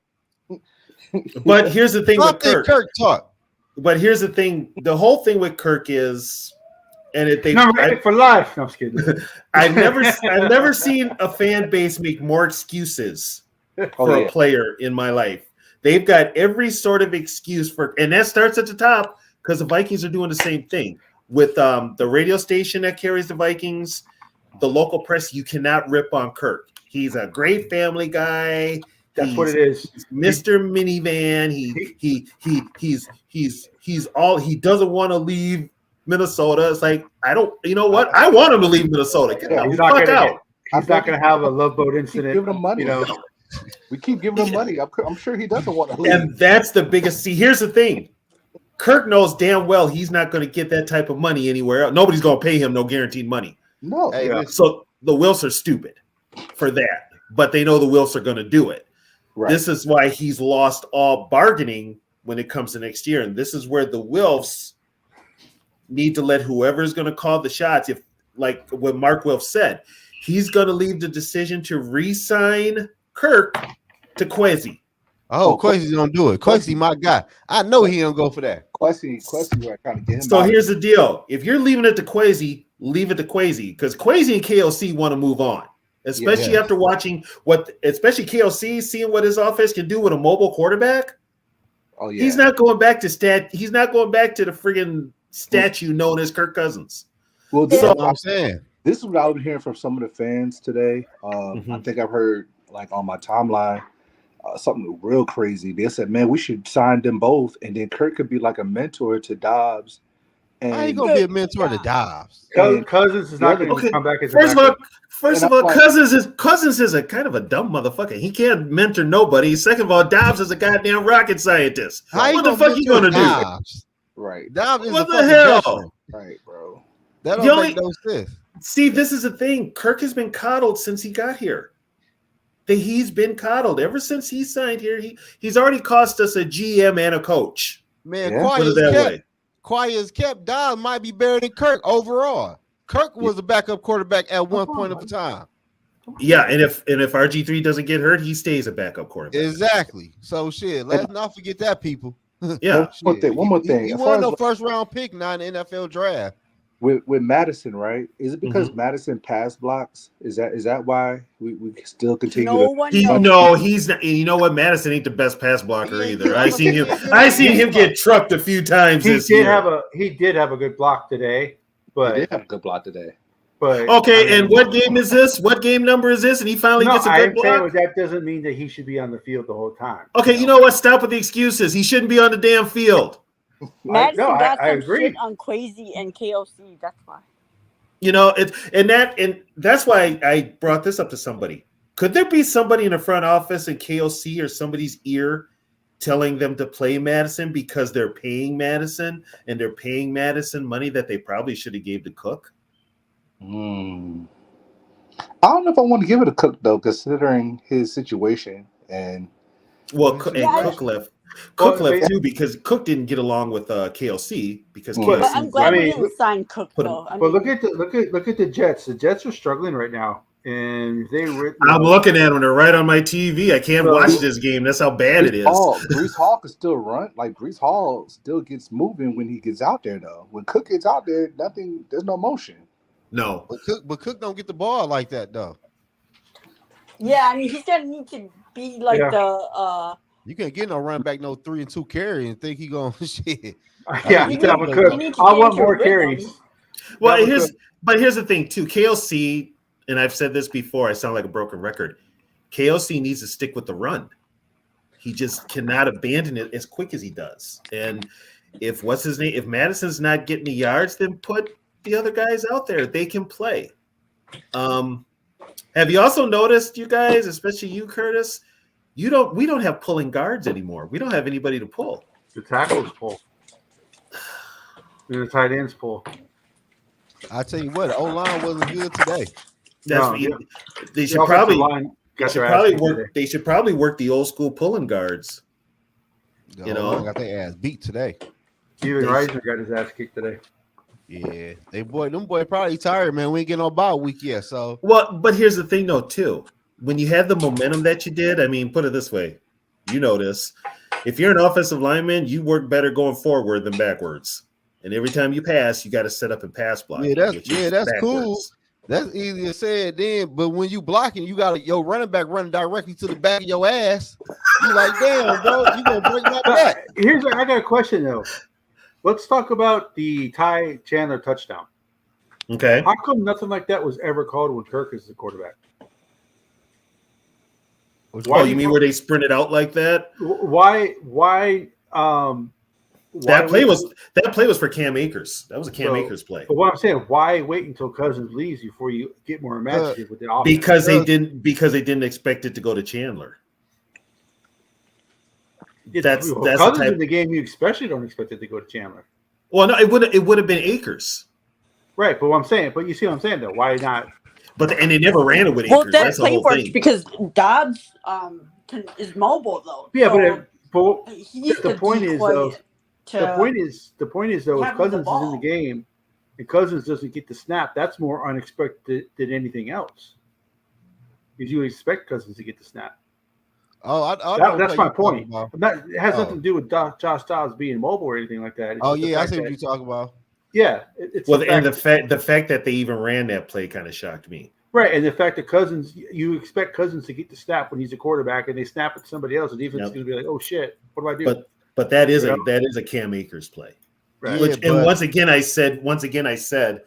Speaker 1: But here's the thing with Kirk.
Speaker 5: Kirk talk.
Speaker 1: But here's the thing. The whole thing with Kirk is, and
Speaker 4: for life. No, I'm just kidding.
Speaker 1: I've never seen a fan base make more excuses for a player in my life. They've got every sort of excuse and that starts at the top because the Vikings are doing the same thing with the radio station that carries the Vikings, the local press. You cannot rip on Kirk. He's a great family guy.
Speaker 4: That's what it is.
Speaker 1: He's Mr. Minivan. He doesn't want to leave Minnesota. It's like, I don't, you know what? I want him to leave Minnesota. Get the fuck out.
Speaker 4: He's not going to have a love boat incident.
Speaker 7: Give him money. We keep giving him money. I'm sure he doesn't want to leave.
Speaker 1: And that's the biggest. See, here's the thing. Kirk knows damn well he's not going to get that type of money anywhere else. Nobody's going to pay him no guaranteed money.
Speaker 7: No.
Speaker 1: So the Wilfs are stupid for that, but they know the Wilfs are going to do it. Right. This is why he's lost all bargaining when it comes to next year. And this is where the Wilfs need to let whoever's going to call the shots. If, like what Mark Wilf said, he's going to leave the decision to re-sign Kirk to Kwesi.
Speaker 5: Oh, Kwesi's going to do it. Kwesi, my guy. I know he don't go for that.
Speaker 7: Kwesi right, kind of get him.
Speaker 1: So here's the deal. If you're leaving it to Kwesi, leave it to Kwesi, because Kwesi and KOC want to move on. Especially after watching especially KOC, seeing what his offense can do with a mobile quarterback.
Speaker 7: Oh yeah,
Speaker 1: he's not going back to He's not going back to the friggin' statue known as Kirk Cousins.
Speaker 7: Well, this
Speaker 5: is what I'm saying.
Speaker 7: This is what I've been hearing from some of the fans today. I think I've heard like on my timeline something real crazy. They said, "Man, we should sign them both, and then Kirk could be like a mentor to Dobbs." And
Speaker 5: how you gonna be a mentor to Dobbs?
Speaker 4: Cousins is not going to come back as
Speaker 1: First of all, Cousins is a kind of a dumb motherfucker. He can't mentor nobody. Second of all, Dobbs is a goddamn rocket scientist. What the fuck you gonna do?
Speaker 7: Right.
Speaker 5: Dobbs is
Speaker 1: what the hell?
Speaker 7: Right, bro.
Speaker 5: That don't make no sense.
Speaker 1: See, this is the thing. Kirk has been coddled since he got here. He's been coddled ever since he signed here. He's already cost us a GM and a coach.
Speaker 5: Man, quiet as kept. Dobbs might be better than Kirk overall. Kirk was a backup quarterback at one point of time.
Speaker 1: Yeah, and if RG3 doesn't get hurt, he stays a backup quarterback.
Speaker 5: Exactly. So shit, let's not forget that, people.
Speaker 1: Yeah.
Speaker 7: One more thing.
Speaker 5: He won no first round pick now in the NFL draft.
Speaker 7: With Madison, right? Is it because Madison pass blocks? Is that why we still continue?
Speaker 1: He's not. You know what? Madison ain't the best pass blocker either. I seen him get trucked a few times. He did
Speaker 4: have a good block today. But
Speaker 7: he did have a good block today.
Speaker 4: But
Speaker 1: okay, and what game is this? What game number is this? And he finally gets a good block.
Speaker 4: That doesn't mean that he should be on the field the whole time.
Speaker 1: Okay, you know what? Stop with the excuses. He shouldn't be on the damn field.
Speaker 6: Madison got some shit on Kwesi and KOC. That's why.
Speaker 1: You know, and that's why I brought this up to somebody. Could there be somebody in the front office in KOC or somebody's ear telling them to play Madison because they're paying Madison and they're paying Madison money that they probably should have gave to Cook?
Speaker 7: I don't know if I want to give it to Cook though, considering his situation and
Speaker 1: Cook left. Cook
Speaker 4: Well,
Speaker 1: left too because Cook didn't get along with KLC because
Speaker 7: But
Speaker 6: But
Speaker 1: KLC.
Speaker 6: I'm glad we
Speaker 4: mean,
Speaker 6: didn't sign Cook
Speaker 1: put him-
Speaker 6: though. I
Speaker 4: But
Speaker 6: mean,
Speaker 4: look at the Jets. The Jets are struggling right now, and
Speaker 1: I'm looking at them. They're right on my TV. I can't
Speaker 4: So-
Speaker 1: watch this game. That's how bad it is.
Speaker 7: Brees Hall can still run. Like Brees Hall still gets moving when he gets out there, though. When Cook gets out there, there's no motion.
Speaker 1: No.
Speaker 5: But Cook don't get the ball like that though.
Speaker 6: yeah, I mean he's gonna need to be like
Speaker 4: Yeah.
Speaker 6: the
Speaker 5: You can't get no run back, no 3 and 2 carry and think he gonna shit.
Speaker 4: Yeah,
Speaker 5: You
Speaker 4: he could have a
Speaker 5: need-
Speaker 4: Cook.
Speaker 6: you need to
Speaker 4: I
Speaker 6: get
Speaker 4: want
Speaker 6: into a
Speaker 4: more
Speaker 6: rhythm.
Speaker 4: carries.
Speaker 1: Well,
Speaker 4: That was
Speaker 1: here's the thing too. KLC, and I've said this before. I sound like a broken record. KLC needs to stick with the run. He just cannot abandon it as quick as he does. And if if Madison's not getting the yards, then put the other guys out there. They can play. Have you also noticed, you guys, especially you, Curtis? We don't have pulling guards anymore. We don't have anybody to pull.
Speaker 4: The tackles pull. And the tight ends pull.
Speaker 5: I tell you what, the O-line wasn't good today.
Speaker 1: That's
Speaker 4: No, yeah.
Speaker 1: They
Speaker 4: The
Speaker 1: should
Speaker 4: offensive
Speaker 1: probably
Speaker 4: line
Speaker 1: they
Speaker 4: got
Speaker 1: should
Speaker 4: their ass
Speaker 1: probably
Speaker 4: kicked
Speaker 1: work.
Speaker 4: today.
Speaker 1: They should probably work the old school pulling guards.
Speaker 5: The
Speaker 1: You
Speaker 5: O-line
Speaker 1: know?
Speaker 5: got their ass beat today.
Speaker 4: Steven
Speaker 1: They-
Speaker 4: Reisner got his ass kicked today.
Speaker 5: Yeah, them boy probably tired, man. We ain't getting no bye week yet, so
Speaker 1: Well, but here's the thing, though, too. When you had the momentum that you did, I mean, put it this way, you know this. If you're an offensive lineman, you work better going forward than backwards. And every time you pass, you got to set up and pass block.
Speaker 5: Yeah, that's-
Speaker 1: which is
Speaker 5: yeah, that's cool.
Speaker 1: backwards.
Speaker 5: that's easier said then. But when you blocking, you got your running back running directly to the back of your ass. You like, damn, bro, you gonna break my back.
Speaker 4: I got a question though. Let's talk about the Ty Chandler touchdown.
Speaker 1: Okay.
Speaker 4: How come nothing like that was ever called when Kirk is the quarterback?
Speaker 1: Oh, you mean where they sprinted out like that?
Speaker 4: Why
Speaker 1: That play was for Cam Akers. That was a Cam
Speaker 4: So-
Speaker 1: Akers play.
Speaker 4: But what I'm saying, why wait until Cousins leaves before you get more imaginative with the offense?
Speaker 1: Because they didn't expect it to go to Chandler. That's the
Speaker 4: Cousins
Speaker 1: type.
Speaker 4: in the game. You especially don't expect it to go to Chandler,
Speaker 1: Well, no, it would have been Akers.
Speaker 4: right? But what I'm saying, but you see what I'm saying though. Why not?
Speaker 1: And they never ran it with
Speaker 6: well
Speaker 1: Akers.
Speaker 6: that
Speaker 1: That's the
Speaker 6: play
Speaker 1: whole
Speaker 6: works
Speaker 1: thing.
Speaker 6: because Dobbs is mobile though.
Speaker 4: Yeah,
Speaker 6: so
Speaker 4: but
Speaker 6: he's
Speaker 4: the point is,
Speaker 6: decoy
Speaker 4: though,
Speaker 6: to-
Speaker 4: the point is though, if
Speaker 6: having the
Speaker 4: Cousins is in the
Speaker 6: ball.
Speaker 4: game and Cousins doesn't get the snap, that's more unexpected than anything else. Because you expect Cousins to get the snap.
Speaker 5: Oh,
Speaker 4: That's my point. It has
Speaker 5: Oh.
Speaker 4: nothing to do with Josh Dobbs being mobile or anything like that. It's
Speaker 5: Oh
Speaker 4: just the
Speaker 5: yeah, I
Speaker 4: fact
Speaker 5: see what
Speaker 4: that-
Speaker 5: you're talking about.
Speaker 4: Yeah, it's
Speaker 1: Well,
Speaker 4: the
Speaker 1: and
Speaker 4: fact,
Speaker 1: the fact that they even ran that play kind of shocked me.
Speaker 4: right, and the fact that Cousins, you expect Cousins to get the snap when he's a quarterback, and they snap it to somebody else, the defense is
Speaker 1: Yep.
Speaker 4: going to be like, "Oh shit, what do I do?"
Speaker 1: But that is
Speaker 4: Yeah.
Speaker 1: a Cam Akers play.
Speaker 4: Right.
Speaker 1: Which,
Speaker 5: Yeah,
Speaker 1: and
Speaker 5: but-
Speaker 1: once again I said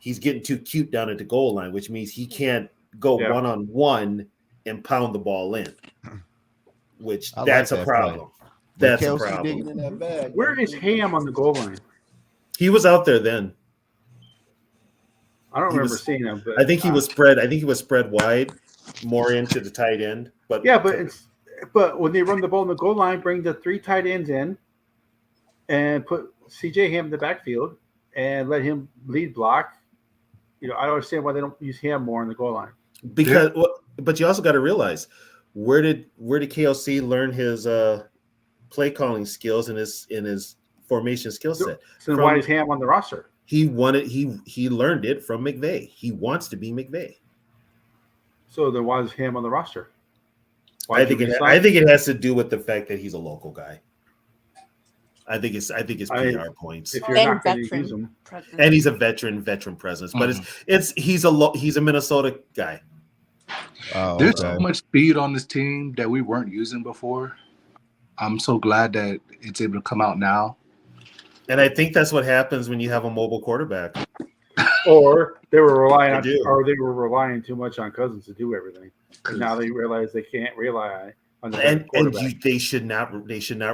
Speaker 1: he's getting too cute down at the goal line, which means he can't go
Speaker 4: Yeah.
Speaker 1: 1-on-1 and pound the ball in. Which
Speaker 5: I like
Speaker 1: that's a
Speaker 5: that
Speaker 1: problem.
Speaker 5: But
Speaker 1: That's a
Speaker 5: Kelsey
Speaker 1: problem.
Speaker 5: digging in that bag.
Speaker 4: Where is Ham on the goal line?
Speaker 1: He was out there then.
Speaker 4: I don't
Speaker 1: He
Speaker 4: remember
Speaker 1: was-
Speaker 4: seeing him. But
Speaker 1: I think he was spread wide, more into the tight end. But
Speaker 4: Yeah, but when they run the ball in the goal line, bring the 3 tight ends in, and put CJ Ham in the backfield and let him lead block. I don't understand why they don't use Ham more on the goal line.
Speaker 1: because but you also got to realize where did KLC learn his play calling skills and his formation skill set?
Speaker 4: So then
Speaker 1: From-
Speaker 4: why is Ham on the roster?
Speaker 1: He learned it from McVay. He wants to be McVay.
Speaker 4: So then why is Ham on the roster?
Speaker 1: I think it has to do with the fact that he's a local guy. I think it's PR points.
Speaker 4: If you're
Speaker 6: And
Speaker 4: not going to
Speaker 6: veteran.
Speaker 4: use him,
Speaker 6: President.
Speaker 1: And he's a veteran presence, but he's a Minnesota guy.
Speaker 5: Oh,
Speaker 7: There's
Speaker 5: okay.
Speaker 7: so much speed on this team that we weren't using before. I'm so glad that it's able to come out now.
Speaker 1: And I think that's what happens when you have a mobile quarterback.
Speaker 4: or they were relying
Speaker 1: They do.
Speaker 4: relying too much on Cousins to do everything. And now they realize they can't rely on the
Speaker 1: And
Speaker 4: quarterback.
Speaker 1: they should not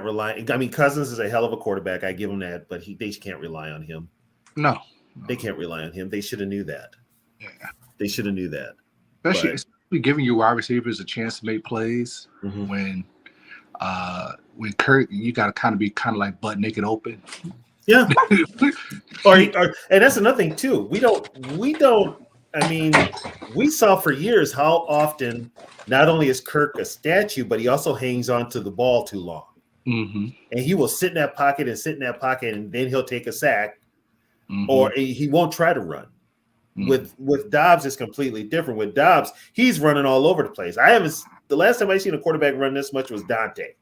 Speaker 1: rely. I mean, Cousins is a hell of a quarterback. I give him that, but they can't rely on him.
Speaker 7: No.
Speaker 1: They can't rely on him. They should have knew that.
Speaker 7: Yeah.
Speaker 1: They should have knew that.
Speaker 7: Especially giving your wide receivers a chance to make plays
Speaker 1: Mhm.
Speaker 7: when Kurt, you got to kind of like butt naked open.
Speaker 1: Yeah. and that's another thing too. We don't. I mean, we saw for years how often not only is Kirk a statue, but he also hangs on to the ball too long.
Speaker 7: Mm-hmm.
Speaker 1: and he will sit in that pocket and then he'll take a sack,
Speaker 7: Mm-hmm.
Speaker 1: or he won't try to run.
Speaker 7: Mm-hmm.
Speaker 1: With Dobbs, it's completely different. With Dobbs, he's running all over the place. The last time I seen a quarterback run this much was Dante,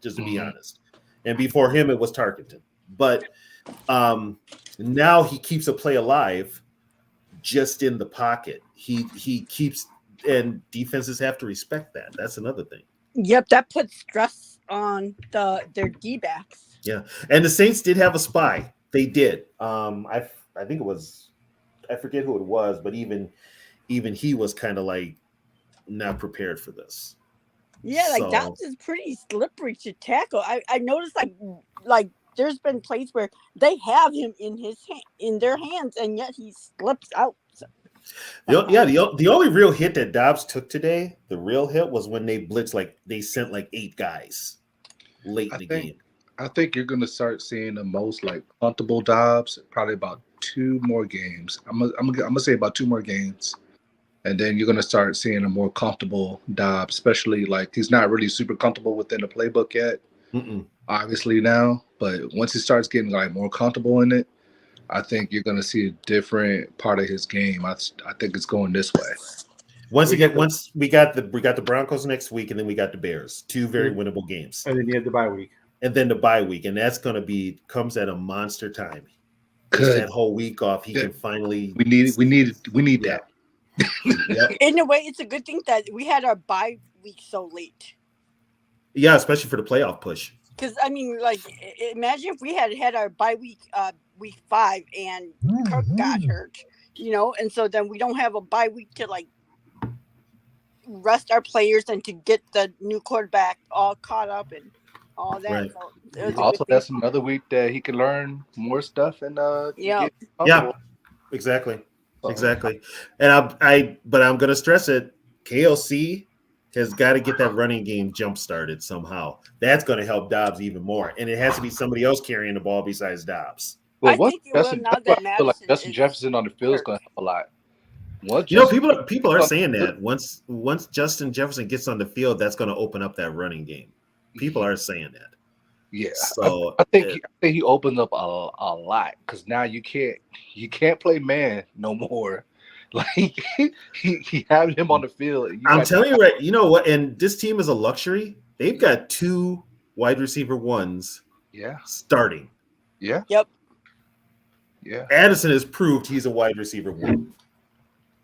Speaker 1: just to be honest. And before him, it was Tarkenton. But now he keeps a play alive just in the pocket. He keeps, and defenses have to respect that. That's another thing.
Speaker 6: Yep, that puts stress on their D-backs.
Speaker 1: Yeah, and the Saints did have a spy. They did. I think it was, I forget who it was, but even he was kind of like not prepared for this.
Speaker 6: Yeah, like Dobbs is pretty slippery to tackle. I noticed like there's been plays where they have him in their hands, and yet he slips out. So,
Speaker 1: the only real hit that Dobbs took today, the real hit was when they blitzed, like they sent like 8 guys late in the game.
Speaker 7: I think you're going to start seeing the most like comfortable Dobbs probably about 2 more games. I'm gonna say about 2 more games, and then you're going to start seeing a more comfortable Dobbs, especially like he's not really super comfortable within the playbook yet, obviously now. But once he starts getting like more comfortable in it, I think you're going to see a different part of his game. I think it's going this way.
Speaker 1: Once we got the Broncos next week, and then we got the Bears, 2 very winnable games,
Speaker 4: and then you have the bye week.
Speaker 1: And then the bye week, and that's going to comes at a monster time. Just that whole week off, he can finally.
Speaker 7: We need that.
Speaker 1: Yep.
Speaker 6: In a way, it's a good thing that we had our bye week so late.
Speaker 1: Yeah, especially for the playoff push.
Speaker 6: Because I mean, like, imagine if we had our bye week, week 5, and Kirk got hurt, and so then we don't have a bye week to like rest our players and to get the new quarterback all caught up and all that.
Speaker 1: Right.
Speaker 6: So
Speaker 7: also, that's another week that he can learn more stuff and
Speaker 1: yeah, exactly. And I'm gonna stress it. KLC has got to get that running game jump started somehow. That's going to help Dobbs even more, and it has to be somebody else carrying the ball besides Dobbs.
Speaker 7: Well, Justin Jefferson on the field is going to help a lot.
Speaker 1: People are saying that once Justin Jefferson gets on the field, that's going to open up that running game. People are saying that.
Speaker 7: Yeah,
Speaker 1: so
Speaker 7: I think he opens up a lot because now you can't play man no more. Like he had him on the field.
Speaker 1: I'm telling you, right? You know what? And this team is a luxury. They've got 2 wide receiver 1s.
Speaker 7: Yeah,
Speaker 1: starting.
Speaker 7: Yeah.
Speaker 6: Yep.
Speaker 7: Yeah.
Speaker 1: Addison has proved he's a wide receiver 1.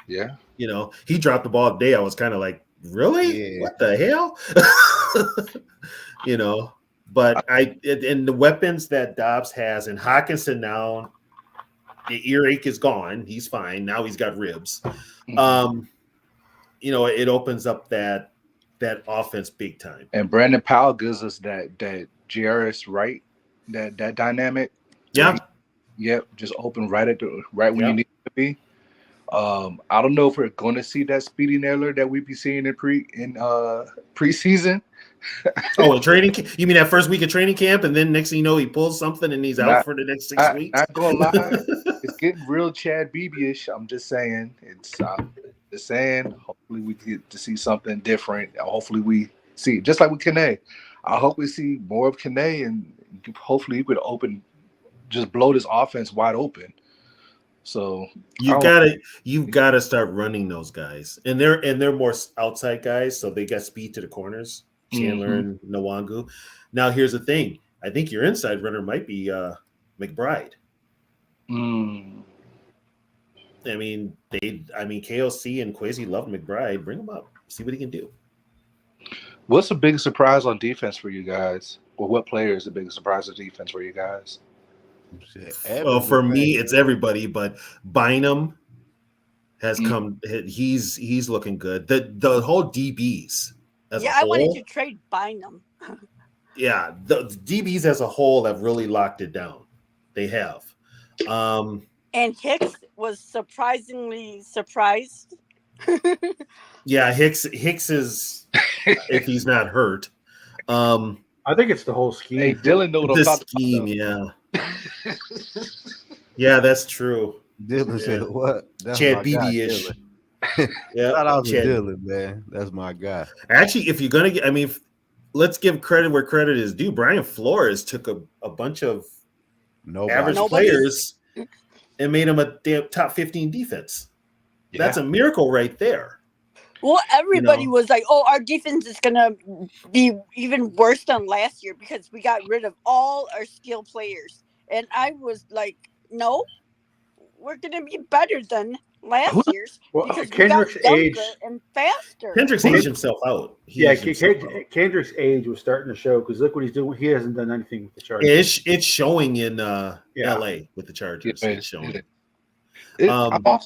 Speaker 7: Yeah.
Speaker 1: He dropped the ball today. I was kind of like, really? Yeah. What the hell? But and the weapons that Dobbs has, and Hawkinson now, the earache is gone. He's fine. Now he's got ribs. It opens up that offense big time.
Speaker 7: And Brandon Powell gives us that Jairus right, that dynamic.
Speaker 1: Yeah.
Speaker 7: Just open right when you need it to be. I don't know if we're going to see that Speedy Naylor that we be seeing in preseason.
Speaker 1: In training? You mean that first week of training camp, and then next thing you know, he pulls something and he's out for the next 6 weeks?
Speaker 7: Not gonna lie, it's getting real Chad Beebe-ish. I'm just saying. Hopefully we get to see something different. Hopefully we see, just like with Kene. I hope we see more of Kene, and hopefully he could just blow this offense wide open. So
Speaker 1: you've got to start running those guys, and they're more outside guys, so they got speed to the corners. Chandler and Nwangu. Now, here's the thing. I think your inside runner might be McBride. I mean, KOC and Kwesi love McBride. Bring him up. See what he can do.
Speaker 7: What's the biggest surprise on defense for you guys? Or what player is the biggest surprise on defense for you guys?
Speaker 1: Well, for me, it's everybody, but Bynum has come. He's looking good. The whole DBs.
Speaker 6: I wanted to trade Bynum.
Speaker 1: Yeah, the DBs as a whole have really locked it down. They have.
Speaker 6: And Hicks was surprisingly surprised.
Speaker 1: Yeah, Hicks is, if he's not hurt.
Speaker 4: I think it's the whole scheme.
Speaker 7: Hey, Dylan knows
Speaker 1: the scheme, yeah. Yeah, that's true.
Speaker 5: Dylan said what? That's
Speaker 1: Chad Beebe-ish.
Speaker 5: Yeah, shout out to Dylan, man. That's my guy.
Speaker 1: Actually, if you're gonna get, let's give credit where credit is due. Brian Flores took a bunch of average players and made them a damn top 15 defense.
Speaker 7: Yeah.
Speaker 1: That's a miracle right there.
Speaker 6: Well, everybody was like, "Oh, our defense is gonna be even worse than last year because we got rid of all our skill players." And I was like, "No, we're gonna be better than last year's because
Speaker 4: Kendrick's
Speaker 6: we got younger
Speaker 4: age
Speaker 6: and faster."
Speaker 1: Kendrick's aged himself out.
Speaker 4: Kendrick's age was starting to show because look what he's doing. He hasn't done anything with the Chargers.
Speaker 1: It's showing in LA with the Chargers.
Speaker 7: Yeah,
Speaker 1: it's showing.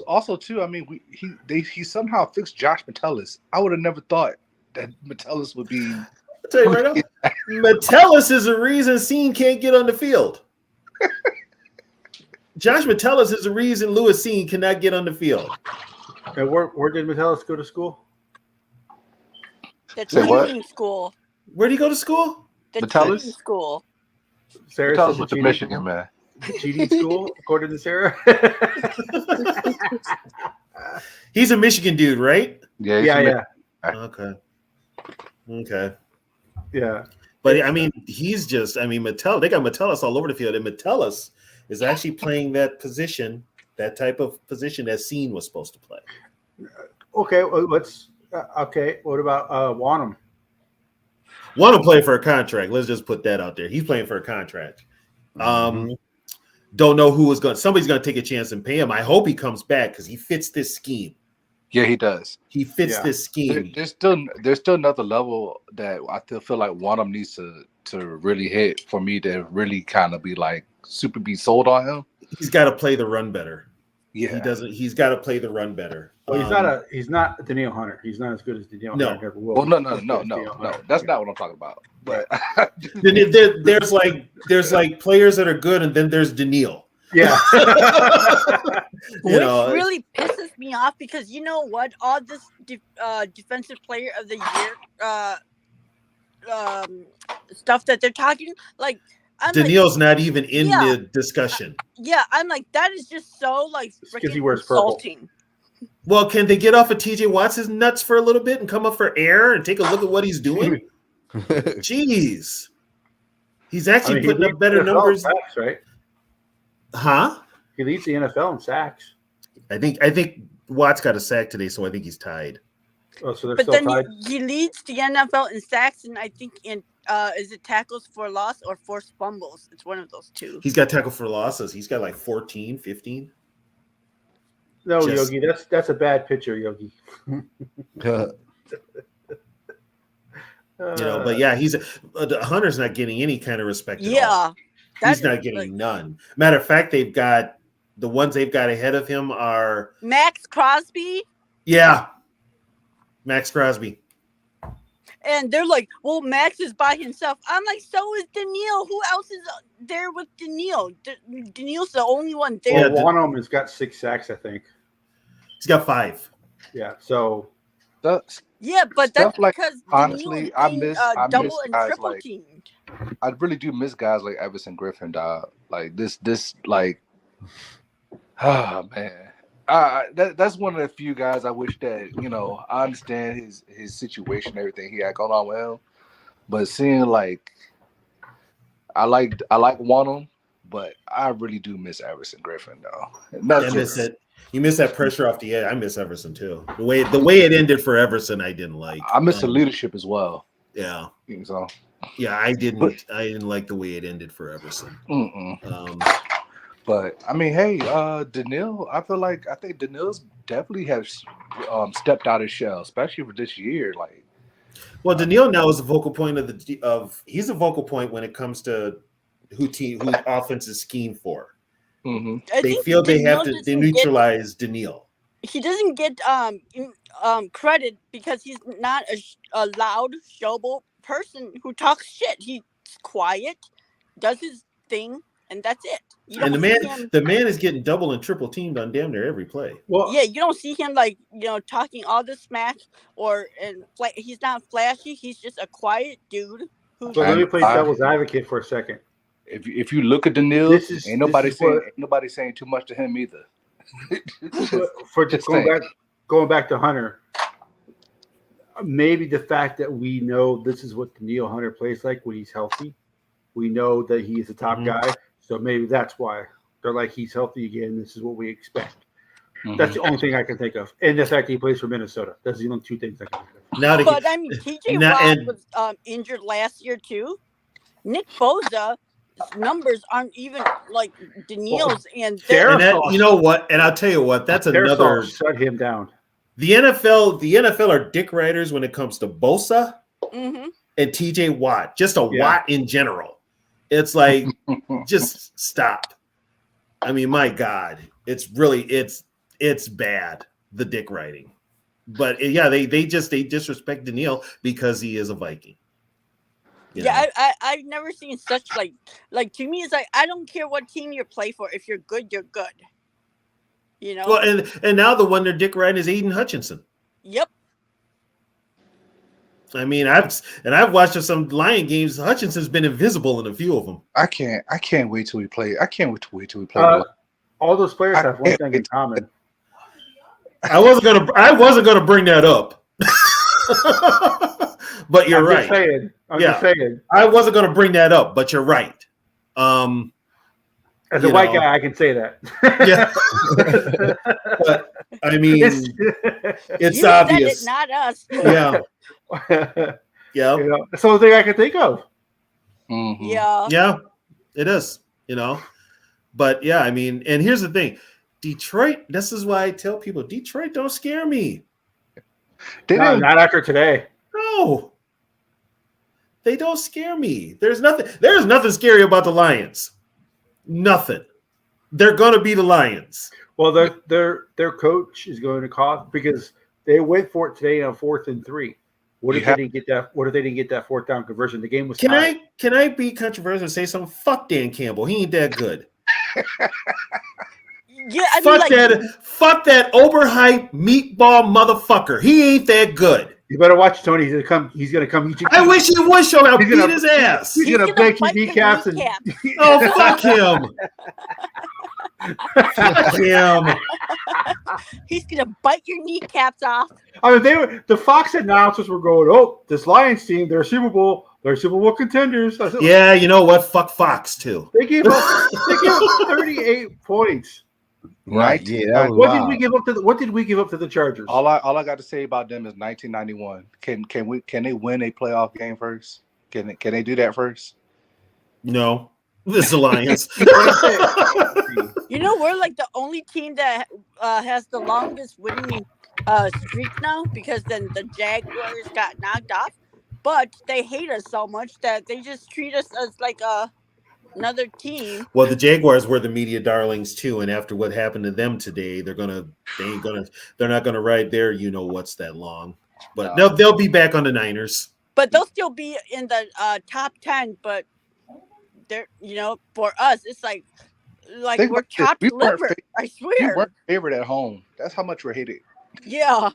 Speaker 7: Also, too, I mean, he somehow fixed Josh Metellus. I would have never thought that Metellus would be.
Speaker 1: I'll tell you right now, Metellus is the reason Cine can't get on the field. Josh Metellus is the reason Lewis Cine cannot get on the field.
Speaker 4: And where did Metellus go to school?
Speaker 6: The cheating school.
Speaker 1: Where did he go to school?
Speaker 6: The
Speaker 7: Metellus?
Speaker 6: cheating school.
Speaker 4: Sarah
Speaker 7: Metellus went to Michigan, man.
Speaker 4: Cheating school, according to Sarah.
Speaker 1: He's a Michigan dude, right?
Speaker 4: Yeah.
Speaker 1: Okay.
Speaker 4: Yeah.
Speaker 1: But I mean, Metellus. They got Metellus all over the field, and Metellus is actually playing that position, that type of position that Cine was supposed to play.
Speaker 4: Okay, let's. Okay, what about Wanham?
Speaker 1: Want to play for a contract? Let's just put that out there. He's playing for a contract. Don't know who was going. Somebody's going to take a chance and pay him. I hope he comes back because he fits this scheme.
Speaker 7: Yeah, he does.
Speaker 1: He fits this scheme.
Speaker 7: There's still another level that I feel like Wanham needs to really hit for me to really kind of be like be sold on him.
Speaker 1: He's got to play the run better.
Speaker 7: Yeah,
Speaker 1: he doesn't. He's got to play the run better.
Speaker 4: Well, he's not Danielle Hunter. He's not as good as Danielle Hunter ever will.
Speaker 7: Well, no. That's not what I'm talking about. But
Speaker 1: there's like players that are good, and then there's Danielle.
Speaker 4: Yeah.
Speaker 6: Which really pisses me off because you know what? All this defensive player of the year stuff that they're talking like.
Speaker 1: Danielle's not even in the discussion.
Speaker 6: Yeah, I'm like, that is just so like freaking insulting.
Speaker 1: Well, can they get off of TJ Watt's nuts for a little bit and come up for air and take a look at what he's doing? Jeez. He's actually putting up better numbers.
Speaker 4: Sacks, right?
Speaker 1: Huh?
Speaker 4: He leads the NFL in sacks.
Speaker 1: I think Watt's got a sack today, so I think he's tied.
Speaker 4: Oh, so they're
Speaker 6: but
Speaker 4: still
Speaker 6: then
Speaker 4: tied?
Speaker 6: He leads the NFL in sacks, and I think in is it tackles for loss or forced fumbles? It's one of those two.
Speaker 1: He's got tackle for losses. He's got like 14, 15.
Speaker 4: No, Yogi, that's a bad picture, Yogi.
Speaker 1: But yeah, Hunter's not getting any kind of respect.
Speaker 6: Yeah,
Speaker 1: he's not getting none. Matter of fact, the ones they've got ahead of him are
Speaker 6: Max Crosby.
Speaker 1: Yeah, Max Crosby.
Speaker 6: And they're like, well, Max is by himself. I'm like, so is Danielle. Who else is there with Danielle? Danielle's the only one there.
Speaker 4: Well, Wanham has got 6 sacks, I think.
Speaker 1: He's got 5.
Speaker 4: Yeah, so.
Speaker 6: Yeah, but that's
Speaker 7: like,
Speaker 6: because
Speaker 7: honestly, I miss
Speaker 6: double and
Speaker 7: guys
Speaker 6: triple
Speaker 7: like,
Speaker 6: teamed.
Speaker 7: I really do miss guys like Everson Griffin, dog. Like this, like, oh man. That's one of the few guys I wish that, I understand his situation, everything he had going on with him, but seeing like I like Wanham, but I really do miss Everson Griffin though.
Speaker 1: I miss it. You miss that pressure off the edge. I miss Everson too. The way it ended for Everson, I didn't like.
Speaker 7: I miss the leadership as well.
Speaker 1: Yeah.
Speaker 7: So.
Speaker 1: Yeah, I didn't like the way it ended for Everson.
Speaker 7: But I mean, hey, Danielle, I think Danielle's definitely has stepped out of shell, especially for this year. Like,
Speaker 1: well, Danielle now is a vocal point he's a vocal point when it comes to who offense is schemed for.
Speaker 6: Mm-hmm.
Speaker 1: They feel they have to neutralize Danielle.
Speaker 6: He doesn't get credit because he's not a loud, showboat person who talks shit. He's quiet, does his thing, and that's it.
Speaker 1: And the man is getting double and triple teamed on damn near every play.
Speaker 6: Well, yeah, you don't see him talking all the smack he's not flashy. He's just a quiet dude.
Speaker 4: So let me play devil's advocate for a second.
Speaker 7: If you look at Danielle, ain't nobody saying too much to him either.
Speaker 4: For just going back to Hunter, maybe the fact that we know this is what Daniil Hunter plays like when he's healthy. We know that he is a top guy, so maybe that's why they're like, he's healthy again. This is what we expect. That's the only thing I can think of, and the fact that he plays for Minnesota. That's the only two things I can think of.
Speaker 1: Now
Speaker 6: But I mean, TJ
Speaker 1: Now-
Speaker 6: Watt
Speaker 1: and-
Speaker 6: was injured last year too. Nick Bosa's numbers aren't even like Daniil's, and they're
Speaker 1: and that, you know what? And I'll tell you what, that's another.
Speaker 4: Shut him down.
Speaker 1: The NFL are dick riders when it comes to Bosa
Speaker 6: Mhm.
Speaker 1: and TJ Watt, just a Watt in general. It's like, just stop. I mean, my God, it's really it's bad, the dick riding. But yeah, they disrespect Daniil because he is a Viking. You know?
Speaker 6: I've never seen such like to me it's like, I don't care what team you play for. If you're good, you're good. You know.
Speaker 1: Well, and now the one they're dick riding is Aiden Hutchinson.
Speaker 6: Yep.
Speaker 1: I mean, I've watched some Lion games. Hutchinson's been invisible in a few of them.
Speaker 7: I can't wait till we play. I can't wait till we play.
Speaker 4: All those players
Speaker 7: I
Speaker 4: have one
Speaker 7: can't
Speaker 4: thing in
Speaker 7: wait.
Speaker 4: common.
Speaker 1: I wasn't gonna bring that up. But you're right.
Speaker 4: I'm just saying.
Speaker 1: I wasn't gonna bring that up, but you're right.
Speaker 4: As a white guy, I can say that.
Speaker 1: Yeah. But I mean, it's
Speaker 6: You
Speaker 1: obvious.
Speaker 6: said it, not us.
Speaker 1: Yeah. Yeah.
Speaker 4: You know, that's the only thing I can think of.
Speaker 6: Yeah.
Speaker 1: Yeah. It is. You know. But yeah, I mean, and here's the thing. Detroit, this is why I tell people Detroit don't scare me.
Speaker 4: Not after today.
Speaker 1: No. They don't scare me. There's nothing scary about the Lions. Nothing. They're gonna be the Lions.
Speaker 4: Well, their coach is going to cost because they went for it today on 4th and 3. What if they didn't get that? What if they didn't get that 4th down conversion? The game was tied.
Speaker 1: Can I be controversial and say something? Fuck Dan Campbell. He ain't that good.
Speaker 6: Yeah, I mean,
Speaker 1: Fuck that overhyped meatball motherfucker. He ain't that good.
Speaker 4: You better watch Tony. He's gonna come.
Speaker 1: I wish he would show up.
Speaker 4: He's
Speaker 1: Beat
Speaker 4: gonna-
Speaker 1: his ass.
Speaker 4: He's gonna break your kneecaps and
Speaker 1: Oh, fuck him. Fuck him.
Speaker 6: He's gonna bite your kneecaps off.
Speaker 4: I mean, the Fox announcers were going, "Oh, this Lions team, they're Super Bowl contenders." I said,
Speaker 1: Yeah, you know what? Fuck Fox too.
Speaker 4: They gave up 38 points.
Speaker 7: Right?
Speaker 5: Yeah, that was
Speaker 4: What
Speaker 5: wild.
Speaker 4: did we give up to the Chargers?
Speaker 7: All I got to say about them is 1991. Can they win a playoff game first? Can they do that first?
Speaker 1: No, this is the Lions.
Speaker 6: You know, we're like the only team that has the longest winning streak now, because then the Jaguars got knocked off. But they hate us so much that they just treat us as like another team.
Speaker 1: Well, the Jaguars were the media darlings too, and after what happened to them today, they're not gonna ride their what's that long. But they'll be back on the Niners.
Speaker 6: But they'll still be in the top 10. But they're for us, it's like we're chopped liver. I
Speaker 7: We
Speaker 6: swear.
Speaker 7: weren't favored at home. That's how much we're hated.
Speaker 6: Yeah.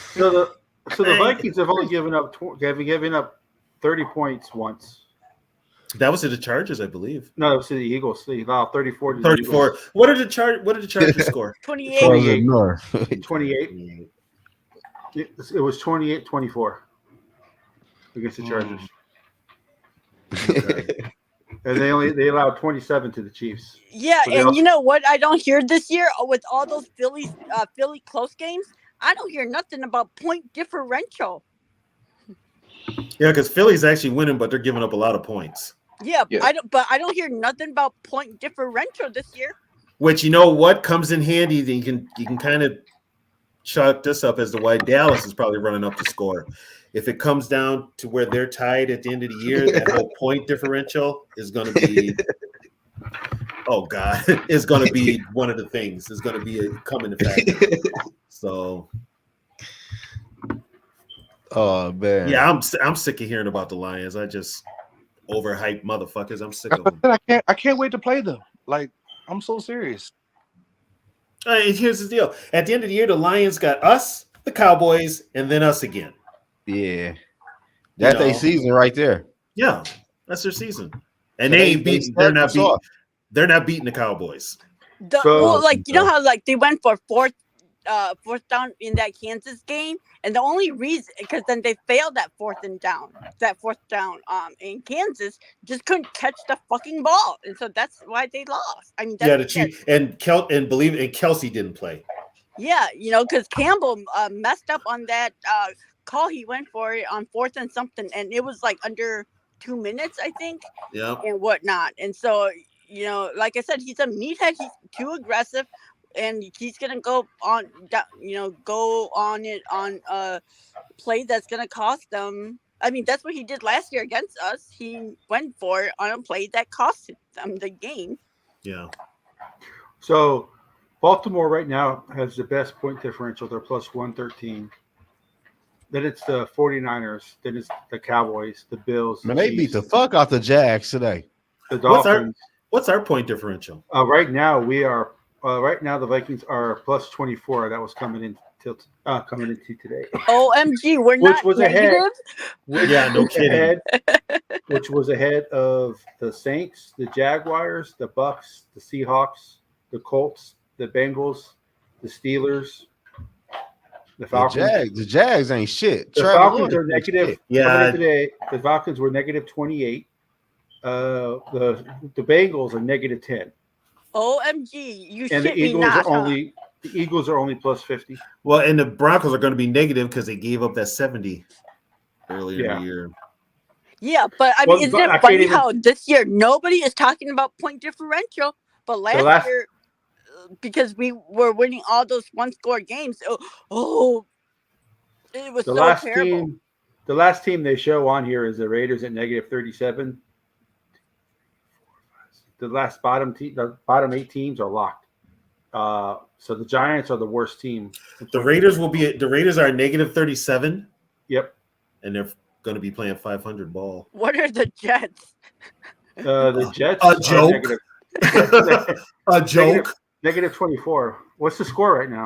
Speaker 4: So the Vikings have only given up 30 points once.
Speaker 1: That was to the Chargers, I believe.
Speaker 4: No, it was to the Eagles. They allowed 34 to the
Speaker 1: 34.
Speaker 4: Eagles.
Speaker 1: What did the Chargers score?
Speaker 6: 28.
Speaker 4: 28. It was 28-24 against the Chargers. And they allowed 27 to the Chiefs.
Speaker 6: Yeah,
Speaker 4: So they
Speaker 6: and
Speaker 4: also-
Speaker 6: you know what I don't hear this year with all those Philly close games? I don't hear nothing about point differential.
Speaker 1: Yeah, because Philly's actually winning, but they're giving up a lot of points.
Speaker 6: Yeah,
Speaker 7: Yeah.
Speaker 6: I don't hear nothing about point differential this year.
Speaker 1: Which, you know what, comes in handy. Then you can kind of chalk this up as to why Dallas is probably running up the score. If it comes down to where they're tied at the end of the year, that whole point differential is going to be, oh God, is going to be one of the things. It's going to be a coming factor. So,
Speaker 5: Oh man.
Speaker 1: yeah, I'm sick of hearing about the Lions. I just overhyped motherfuckers. I'm sick of them.
Speaker 7: I can't wait to play them. Like, I'm so serious.
Speaker 1: Here's the deal. At the end of the year, the Lions got us, the Cowboys, and then us again.
Speaker 5: Yeah. That's their season right there.
Speaker 1: Yeah, that's their season. And
Speaker 5: So
Speaker 1: they ain't beating. They're not beating.
Speaker 5: off.
Speaker 1: They're not beating the Cowboys.
Speaker 6: You know how they went for fourth down in that Kansas game, and the only reason because then they failed that fourth down in Kansas, just couldn't catch the fucking ball, and so that's why they lost. I mean,
Speaker 1: Yeah,
Speaker 6: that's
Speaker 1: the Chief and Kelsey didn't play.
Speaker 6: yeah, because Campbell messed up on that call he went for it on fourth and something, and it was like under 2 minutes, I think,
Speaker 1: Yeah.
Speaker 6: and whatnot. And so, like I said, he's a meathead. He's too aggressive, and he's gonna go on, go on it on a play that's gonna cost them. I mean, that's what he did last year against us. He went for it on a play that cost them the game.
Speaker 1: Yeah.
Speaker 4: So Baltimore right now has the best point differential. They're plus 113. Then it's the 49ers. Then it's the Cowboys, the Bills.
Speaker 5: Man, they beat the fuck out the Jags today.
Speaker 4: The Dolphins.
Speaker 1: What's our point differential?
Speaker 4: Right now we are. Right now the Vikings are plus 24. That was coming into today.
Speaker 6: OMG, we're
Speaker 4: Which
Speaker 6: not
Speaker 4: was
Speaker 6: negative.
Speaker 1: Yeah, no kidding.
Speaker 4: Which was ahead of the Saints, the Jaguars, the Bucks, the Seahawks, the Colts, the Bengals, the Steelers, the Falcons.
Speaker 5: The Jags ain't shit.
Speaker 4: The Falcons are negative.
Speaker 1: Yeah.
Speaker 4: Today, the Falcons were negative 28. The Bengals are negative 10.
Speaker 6: OMG, you
Speaker 4: And the
Speaker 6: shit me
Speaker 4: Eagles
Speaker 6: not.
Speaker 4: the Eagles are only plus 50.
Speaker 1: Well, and the Broncos are going to be negative because they gave up that 70 earlier in
Speaker 4: Yeah.
Speaker 1: the year.
Speaker 6: Yeah, but I mean, isn't it funny how this year nobody is talking about point differential, but last year, because we were winning all those one-score games, it was so terrible.
Speaker 4: The last team they show on here is the Raiders at negative 37. The bottom 8 teams are locked. So the Giants are the worst team.
Speaker 1: The Raiders are negative 37.
Speaker 4: Yep.
Speaker 1: And they're going to be playing 500 ball.
Speaker 6: What are the Jets?
Speaker 4: The Jets.
Speaker 1: A joke. A joke.
Speaker 4: Negative 24. What's the score right now?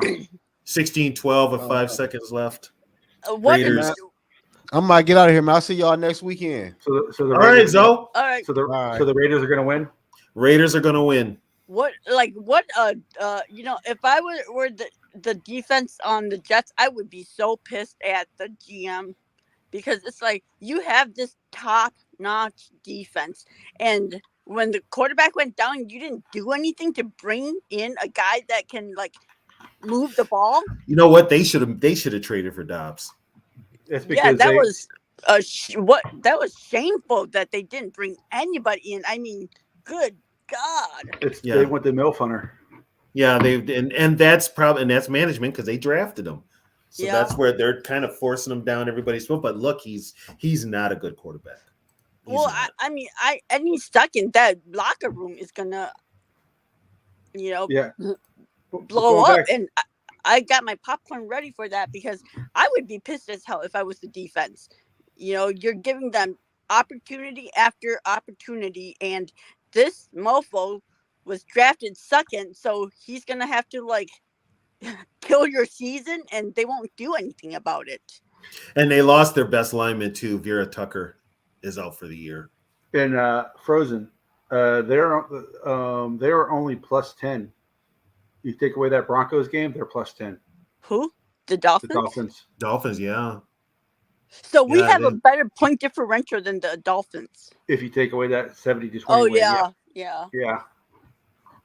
Speaker 1: 16-12 with 5 seconds left.
Speaker 6: Raiders.
Speaker 5: I might get out of here, man. I'll see y'all next weekend.
Speaker 4: So the
Speaker 1: all right, Zoe.
Speaker 6: All right.
Speaker 4: So the Raiders are going to win.
Speaker 1: Raiders are going to win.
Speaker 6: If I were the defense on the Jets, I would be so pissed at the GM because it's like you have this top-notch defense, and when the quarterback went down, you didn't do anything to bring in a guy that can move the ball.
Speaker 1: You know what? They should have traded for Dobbs.
Speaker 4: That's because
Speaker 6: that was that was shameful that they didn't bring anybody in. I mean, good God.
Speaker 4: They went the MILF hunter.
Speaker 1: Yeah, and that's management because they drafted him. So that's where they're kind of forcing him down everybody's throat. But look, he's not a good quarterback.
Speaker 6: Any second that locker room is gonna, blow up, and I got my popcorn ready for that because I would be pissed as hell if I was the defense. You're giving them opportunity after opportunity, and this mofo was drafted second, so he's gonna have to kill your season, and they won't do anything about it.
Speaker 1: And they lost their best lineman too. Vera Tucker is out for the year.
Speaker 4: And Frozen, they're only plus 10. You take away that Broncos game, they're plus 10.
Speaker 6: Who? The Dolphins?
Speaker 4: The
Speaker 1: Dolphins, yeah.
Speaker 6: So we have a better point differential than the Dolphins.
Speaker 4: If you take away that 70-20.
Speaker 6: Oh,
Speaker 4: win,
Speaker 6: yeah.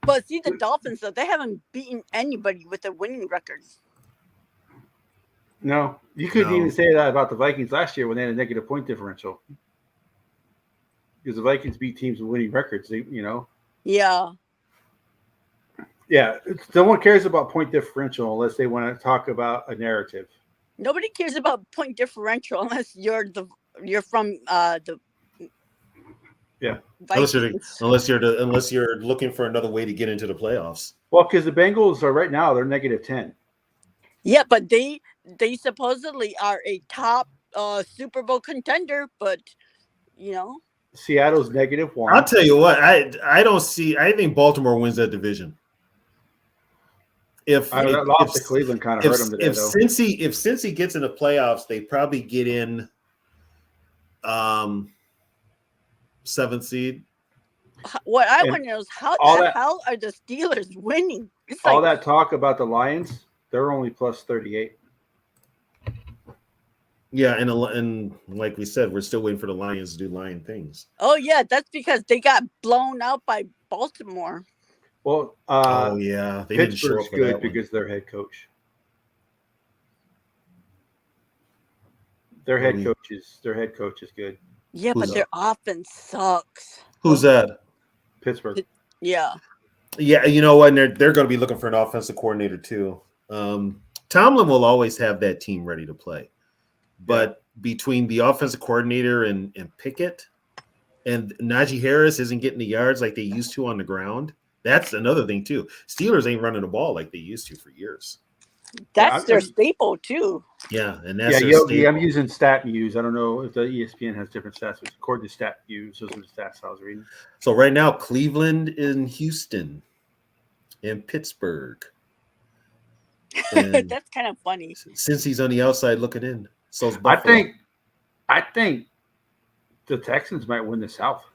Speaker 6: But see, the Dolphins, though, they haven't beaten anybody with a winning record.
Speaker 4: No, you couldn't even say that about the Vikings last year when they had a negative point differential. Because the Vikings beat teams with winning records,
Speaker 6: Yeah.
Speaker 4: Yeah, no one cares about point differential unless they want to talk about a narrative.
Speaker 6: Nobody cares about point differential unless you're from the
Speaker 1: Vikings. Unless you're looking for another way to get into the playoffs.
Speaker 4: Well, because the Bengals are right now they're negative 10.
Speaker 6: Yeah, but they supposedly are a top Super Bowl contender, but
Speaker 4: Seattle's negative 1.
Speaker 1: I'll tell you what, I think Baltimore wins that division. If
Speaker 4: Cleveland kind of hurt them today,
Speaker 1: if Cincy gets in the playoffs, they probably get in 7th seed.
Speaker 6: What I want to know is how the hell are the Steelers winning?
Speaker 4: All that talk about the Lions, They're only plus 38.
Speaker 1: Yeah, and like we said, we're still waiting for the Lions to do Lion things.
Speaker 6: Oh yeah, that's because they got blown out by Baltimore.
Speaker 4: Well,
Speaker 1: Oh yeah, they didn't show
Speaker 4: Pittsburgh's
Speaker 1: up for
Speaker 4: good
Speaker 1: that one.
Speaker 4: because their head coach. Their head coach is good.
Speaker 6: Yeah,
Speaker 1: Who's
Speaker 6: but their offense sucks.
Speaker 1: Who's that?
Speaker 4: Pittsburgh.
Speaker 6: Yeah.
Speaker 1: Yeah, you know what? They're going to be looking for an offensive coordinator too. Tomlin will always have that team ready to play, but between the offensive coordinator and Pickett and Najee Harris isn't getting the yards like they used to on the ground. That's another thing too. Steelers ain't running the ball like they used to for years.
Speaker 6: That's their staple too.
Speaker 1: Yeah, and that's their
Speaker 4: Yogi,
Speaker 1: staple.
Speaker 4: I'm using StatMuse. I don't know if the ESPN has different stats, but according to StatMuse, those are the stats I was reading.
Speaker 1: So right now, Cleveland and Houston and Pittsburgh. And
Speaker 6: that's kind of funny.
Speaker 1: Since he's on the outside looking in, so is
Speaker 4: I
Speaker 1: Buffalo.
Speaker 4: think the Texans might win the South.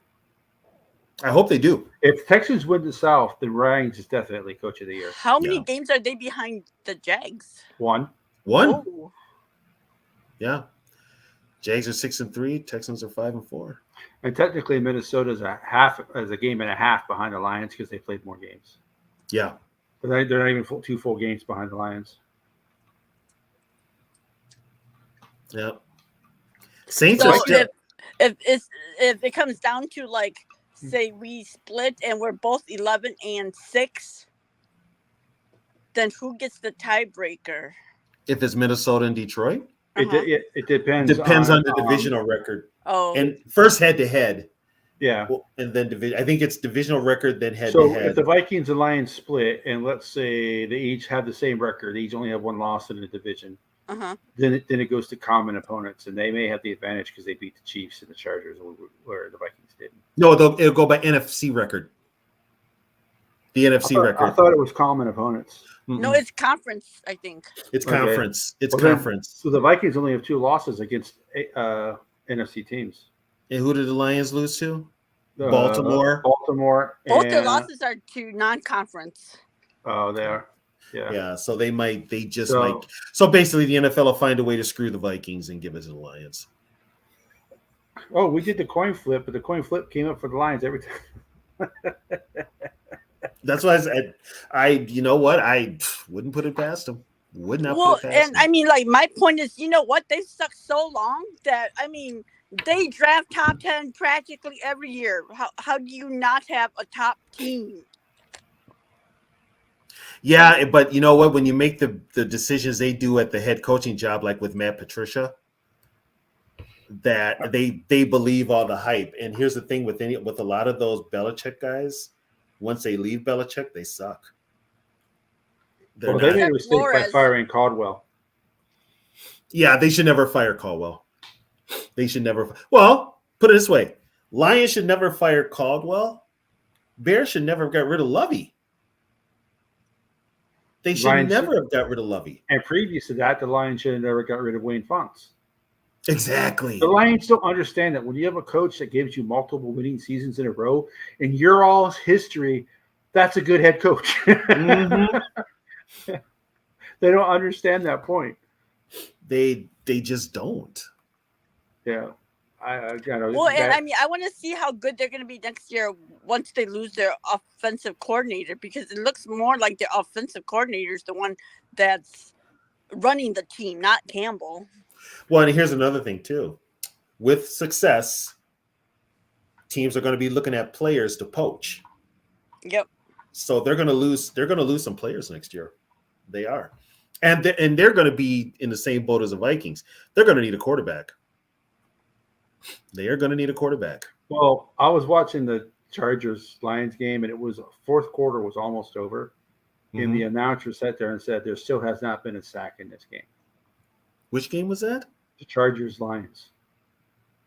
Speaker 1: I hope they do.
Speaker 4: If Texans win the South, then Ryans is definitely coach of the year.
Speaker 6: How many games are they behind the Jags?
Speaker 4: One.
Speaker 6: Oh.
Speaker 1: Yeah. Jags are 6-3. Texans are 5-4.
Speaker 4: And technically, Minnesota's a game and a half behind the Lions because they played more games.
Speaker 1: Yeah.
Speaker 4: But they're not even 2 full games behind the Lions.
Speaker 1: Yeah. Saints
Speaker 6: So
Speaker 1: are still.
Speaker 6: if it comes down to like, say we split and we're both 11-6, then who gets the tiebreaker?
Speaker 1: If it's Minnesota and Detroit,
Speaker 4: it depends.
Speaker 1: Depends on the divisional record.
Speaker 6: Oh,
Speaker 1: and first head to head.
Speaker 4: Yeah,
Speaker 1: and then division. I think it's divisional record, then head
Speaker 4: so
Speaker 1: to head.
Speaker 4: if the Vikings and Lions split, and let's say they each have the same record, they each only have one loss in the division. Then it goes to common opponents, and they may have the advantage because they beat the Chiefs and the Chargers, where the Vikings didn't.
Speaker 1: No, it'll go by NFC record. The NFC record.
Speaker 4: I thought it was common opponents.
Speaker 6: No, it's conference. I think
Speaker 1: it's conference. It's
Speaker 4: well,
Speaker 1: conference.
Speaker 4: So the Vikings only have 2 losses against NFC teams.
Speaker 1: And who did the Lions lose to? Baltimore.
Speaker 4: Baltimore.
Speaker 6: Both their losses are to non-conference.
Speaker 4: Oh, they are. Yeah.
Speaker 1: Yeah. So they might. So basically, the NFL will find a way to screw the Vikings and give it to the Lions.
Speaker 4: Oh, we did the coin flip, but the coin flip came up for the Lions every time.
Speaker 1: That's why I you know what? I wouldn't put it past them. Would not put it past
Speaker 6: and
Speaker 1: them.
Speaker 6: I mean, like, my point is, you know what? They've sucked so long that, I mean, they draft top 10 practically every year. How do you not have a top team?
Speaker 1: Yeah, but you know what? When you make the decisions they do at the head coaching job, like with Matt Patricia, that they believe all the hype. And here's the thing with a lot of those Belichick guys, once they leave Belichick, they suck.
Speaker 4: They made a mistake by firing Caldwell.
Speaker 1: Yeah, they should never fire Caldwell. They should never. Well, put it this way: Lions should never fire Caldwell. Bears should never have got rid of Lovey. They should never have got rid of Lovey.
Speaker 4: And previous to that, the Lions should have never got rid of Wayne Fontes.
Speaker 1: Exactly.
Speaker 4: The Lions don't understand that when you have a coach that gives you multiple winning seasons in a row, and your all history, that's a good head coach. Mm-hmm. They don't understand that point.
Speaker 1: They just don't.
Speaker 4: Yeah.
Speaker 6: Well, and I mean, I want to see how good they're going to be next year once they lose their offensive coordinator, because it looks more like their offensive coordinator is the one that's running the team, not Campbell.
Speaker 1: Well, and here's another thing too. With success, teams are going to be looking at players to poach.
Speaker 6: Yep.
Speaker 1: So they're going to lose. They're going to lose some players next year. They are, and they're going to be in the same boat as the Vikings. They're going to need a quarterback. They are going to need a quarterback.
Speaker 4: Well, I was watching the Chargers-Lions game, and it was fourth quarter was almost over. Mm-hmm. And the announcer sat there and said, there still has not been a sack in this game.
Speaker 1: Which game was that?
Speaker 4: The Chargers-Lions.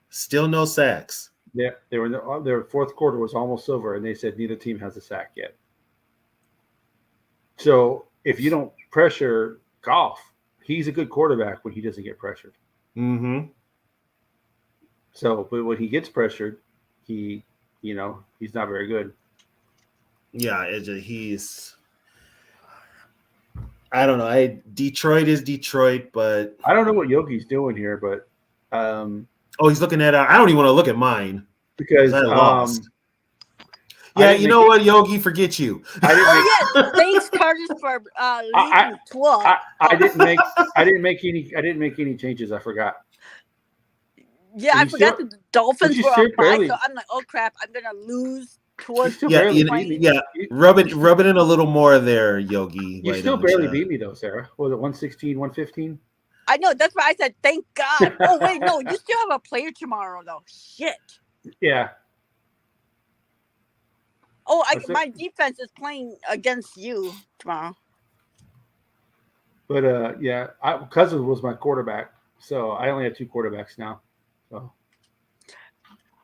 Speaker 1: Still no sacks.
Speaker 4: Yeah, their fourth quarter was almost over, and they said neither team has a sack yet. So if you don't pressure Goff, he's a good quarterback when he doesn't get pressured.
Speaker 1: Mm-hmm.
Speaker 4: So, but when he gets pressured, he's not very good.
Speaker 1: Yeah, he's. I don't know. Detroit is Detroit, but
Speaker 4: I don't know what Yogi's doing here, but
Speaker 1: he's looking at. I don't even want to look at mine
Speaker 4: because
Speaker 1: I lost.
Speaker 4: I
Speaker 1: Yeah,
Speaker 4: didn't
Speaker 1: you
Speaker 4: make
Speaker 1: know
Speaker 4: it-
Speaker 1: what, Yogi? Forget you.
Speaker 4: I didn't make
Speaker 6: Oh yes, thanks Curtis for leading 12.
Speaker 4: I didn't make any changes. I forgot.
Speaker 6: Yeah,
Speaker 4: But
Speaker 6: I
Speaker 4: you
Speaker 6: forgot
Speaker 4: still-
Speaker 6: the Dolphins
Speaker 4: you
Speaker 6: were
Speaker 4: still
Speaker 6: on bye,
Speaker 4: barely-
Speaker 6: so I'm like, oh crap, I'm gonna lose towards
Speaker 4: still
Speaker 1: Yeah,
Speaker 4: barely
Speaker 1: you,
Speaker 4: beat me.
Speaker 1: yeah. Rub it in a little more there, Yogi.
Speaker 4: You
Speaker 1: right
Speaker 4: still
Speaker 1: in the
Speaker 4: barely
Speaker 1: chat.
Speaker 4: beat me though, Sarah. Was it 116, 115?
Speaker 6: I know, that's why I said thank God. Oh wait, no, you still have a player tomorrow though. Shit.
Speaker 4: Yeah.
Speaker 6: Oh,
Speaker 4: That's it.
Speaker 6: my defense is playing against you tomorrow.
Speaker 4: But yeah, Cousins was my quarterback, so I only have 2 quarterbacks now. So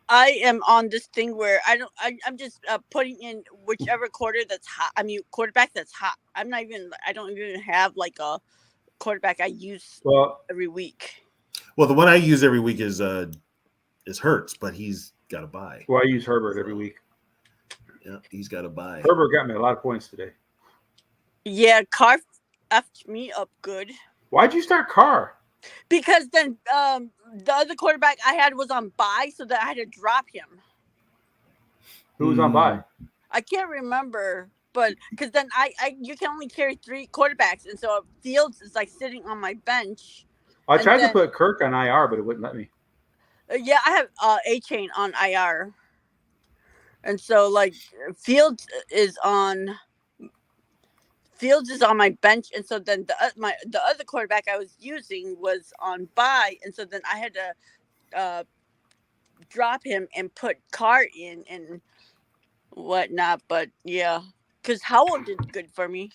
Speaker 6: I am on this thing where I'm just putting in whichever quarter that's hot. I mean, quarterback that's hot. I don't even have like a quarterback I use every week.
Speaker 1: Well, the one I use every week is Hurts, but he's got a bye.
Speaker 4: Well, I use Herbert every week.
Speaker 1: Yeah, he's got a bye.
Speaker 4: Herbert got me a lot of points today.
Speaker 6: Yeah, Carr effed me up good.
Speaker 4: Why'd you start Carr?
Speaker 6: Because then the other quarterback I had was on bye, so that I had to drop him.
Speaker 4: Who was on bye?
Speaker 6: I can't remember, but because then you can only carry 3 quarterbacks, and so Fields is like sitting on my bench.
Speaker 4: I tried to put Kirk on IR, but it wouldn't let me.
Speaker 6: Yeah, I have A-Chain on IR, and so like Fields is on my bench, and so then the other quarterback I was using was on bye, and so then I had to drop him and put Carr in and whatnot. But yeah, because Howell did good for me.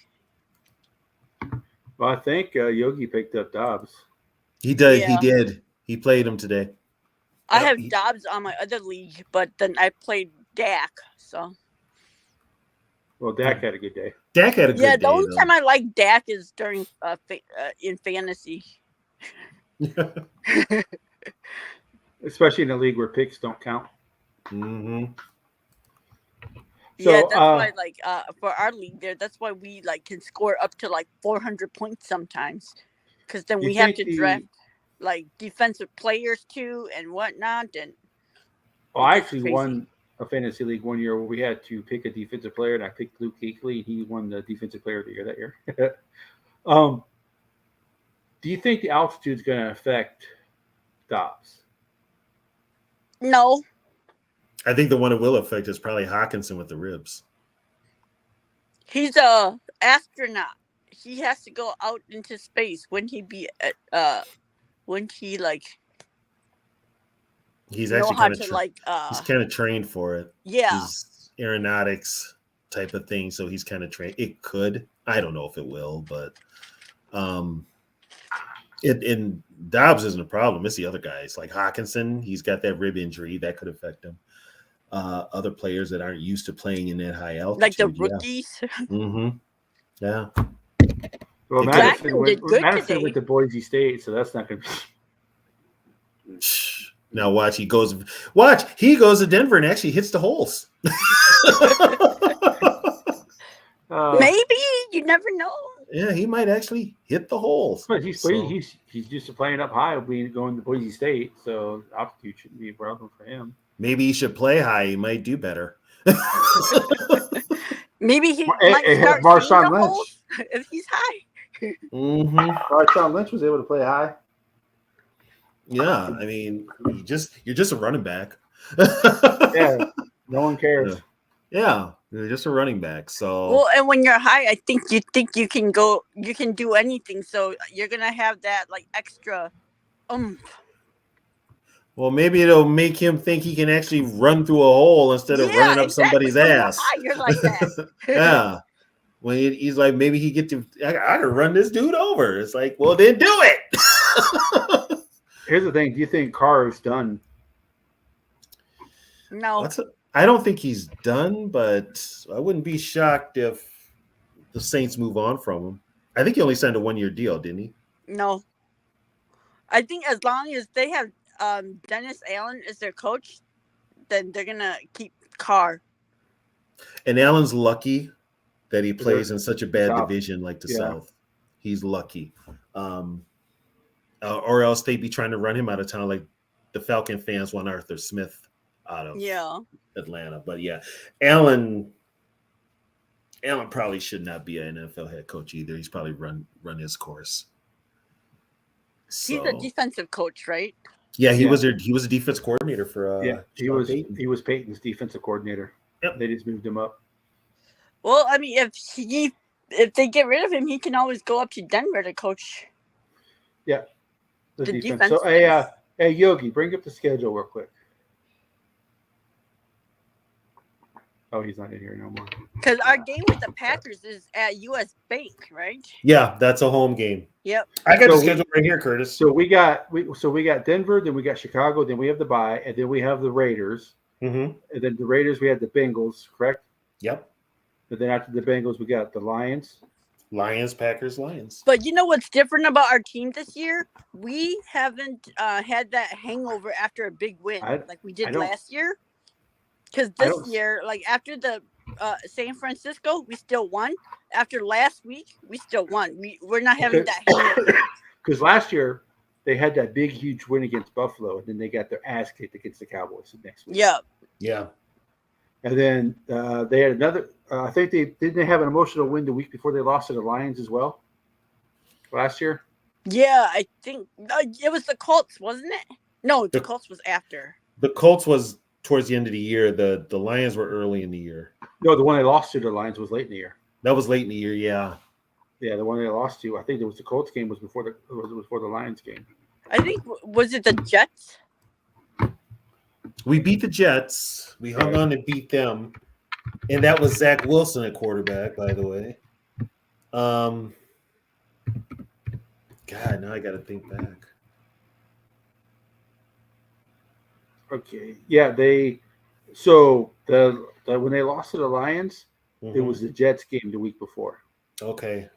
Speaker 4: Well, I think Yogi picked up Dobbs.
Speaker 1: He did.
Speaker 6: Yeah.
Speaker 1: He did. He played him today.
Speaker 6: I have Dobbs on my other league, but then I played Dak. So
Speaker 4: Well, Dak had a good day.
Speaker 1: Dak had a good day.
Speaker 6: yeah, the only
Speaker 1: though.
Speaker 6: time I like Dak is during in fantasy.
Speaker 4: Especially in a league where picks don't count.
Speaker 1: Mm-hmm.
Speaker 4: So,
Speaker 6: Yeah, that's why like for our league there, that's why we like can score up to like 400 points sometimes, because then
Speaker 4: You
Speaker 6: we have
Speaker 4: think
Speaker 6: to
Speaker 4: the-
Speaker 6: draft like defensive players too and whatnot. And
Speaker 4: Well, I
Speaker 6: it's
Speaker 4: actually
Speaker 6: crazy.
Speaker 4: won a fantasy league one year where we had to pick a defensive player, and I picked Luke Kuechly, and he won the defensive player of the year that year. Do you think the altitude is going to affect Dobbs?
Speaker 6: no,
Speaker 1: I think the one it will affect is probably Hawkinson with the ribs.
Speaker 6: he's a astronaut. He has to go out into space. Wouldn't he be wouldn't he like
Speaker 1: He's
Speaker 6: know
Speaker 1: actually
Speaker 6: how
Speaker 1: kind
Speaker 6: to
Speaker 1: of
Speaker 6: like
Speaker 1: he's kind of trained for it.
Speaker 6: yeah.
Speaker 1: He's aeronautics type of thing, so he's kind of trained. It could. I don't know if it will, but in Dobbs isn't a problem. It's the other guys like Hawkinson. He's got that rib injury that could affect him. Other players that aren't used to playing in that high altitude,
Speaker 6: Like the rookies.
Speaker 1: Mm-hmm. Yeah.
Speaker 4: Well,
Speaker 6: Jackson
Speaker 4: Madison
Speaker 6: did good
Speaker 4: Madison
Speaker 6: today.
Speaker 4: went to Boise State, so that's not going to be.
Speaker 1: Now watch. He goes to Denver and actually hits the holes.
Speaker 6: Maybe you never know.
Speaker 1: Yeah, he might actually hit the holes.
Speaker 4: But he's
Speaker 1: So-
Speaker 4: used to playing up high, going to Boise State, so altitude shouldn't be a problem for him.
Speaker 1: Maybe he should play high. He might do better.
Speaker 6: Maybe he
Speaker 4: Hey,
Speaker 6: might
Speaker 4: hey,
Speaker 6: start
Speaker 4: Marshawn
Speaker 6: seeing the
Speaker 4: Lynch.
Speaker 6: holes if he's high.
Speaker 1: Mm-hmm.
Speaker 4: Marshawn Lynch was able to play high.
Speaker 1: Yeah, I mean, you're just a running back.
Speaker 4: Yeah, no one cares.
Speaker 1: Yeah, you're just a running back. So
Speaker 6: Well, and when you're high, I think you can do anything. So you're gonna have that like extra.
Speaker 1: well, maybe it'll make him think he can actually run through a hole instead of running up somebody's
Speaker 6: When you're
Speaker 1: ass.
Speaker 6: high, you're like that.
Speaker 1: Yeah. When he's like, maybe he get to, I could run this dude over. It's like, well, then do it.
Speaker 4: Here's the thing: do you think Carr is done?
Speaker 6: No,
Speaker 1: I don't think he's done, but I wouldn't be shocked if the Saints move on from him. I think he only signed a 1-year deal, didn't he?
Speaker 6: no. I think as long as they have Dennis Allen as their coach, then they're gonna keep Carr.
Speaker 1: And Allen's lucky that he plays in such a bad
Speaker 4: South.
Speaker 1: division like the
Speaker 4: Yeah.
Speaker 1: South. He's lucky. Or else they'd be trying to run him out of town like the Falcon fans want Arthur Smith out of Atlanta. But yeah, Allen probably should not be an NFL head coach either. He's probably run his course.
Speaker 6: He's a defensive coach, right?
Speaker 1: Yeah, he was a defense coordinator for
Speaker 4: he was Peyton's defensive coordinator.
Speaker 1: Yep.
Speaker 4: They just moved him up.
Speaker 6: Well, I mean, if they get rid of him, he can always go up to Denver to coach.
Speaker 4: Yeah. The defense.
Speaker 6: defense.
Speaker 4: So hey Yogi, bring up the schedule real quick. Oh, he's not in here no more.
Speaker 6: Because our game with the Packers is at US Bank, right?
Speaker 1: Yeah, that's a home game.
Speaker 6: Yep.
Speaker 1: I got the schedule right here, Curtis.
Speaker 4: So we got Denver, then we got Chicago, then we have the bye, and then we have the Raiders.
Speaker 1: Mm-hmm.
Speaker 4: And then the Raiders, we had the Bengals, correct?
Speaker 1: Yep.
Speaker 4: And then after the Bengals, we got the Lions.
Speaker 1: Lions, Packers, Lions.
Speaker 6: But you know what's different about our team this year? We haven't had that hangover after a big win like we did last year. Because this year, like after the San Francisco, we still won. After last week, we still won. We're not having that hangover.
Speaker 4: Because last year, they had that big, huge win against Buffalo, and then they got their ass kicked against the Cowboys next week.
Speaker 6: Yeah.
Speaker 1: Yeah.
Speaker 4: And then they had another. I think they have an emotional win the week before they lost to the Lions as well. Last year.
Speaker 6: Yeah, I think it was the Colts, wasn't it? No, the Colts was after.
Speaker 1: The Colts was towards the end of the year. The Lions were early in the year.
Speaker 4: No, the one they lost to the Lions was late in the year.
Speaker 1: That was late in the year. Yeah.
Speaker 4: Yeah, the one they lost to. I think it was the Colts game was before the Lions game.
Speaker 6: I think was it the Jets?
Speaker 1: We beat the Jets. We hung on to beat them. And that was Zach Wilson at quarterback, by the way. God, now I got to think back.
Speaker 4: Okay. Yeah, when they lost to the Lions, it was the Jets game the week before.
Speaker 1: Okay.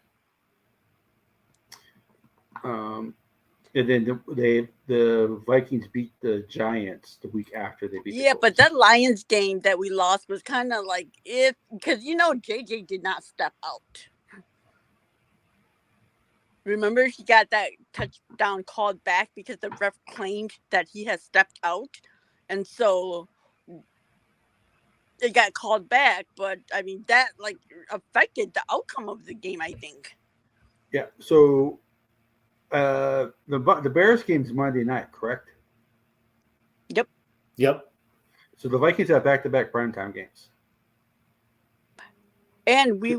Speaker 4: And then the Vikings beat the Giants the week after they beat.
Speaker 6: Yeah, but that Lions game that we lost was kind of like because JJ did not step out. Remember, he got that touchdown called back because the ref claimed that he had stepped out, and so it got called back. But I mean, that affected the outcome of the game, I think.
Speaker 4: Yeah. So. The Bears game's Monday night, correct?
Speaker 6: Yep.
Speaker 4: So the Vikings have back-to-back primetime games.
Speaker 6: And we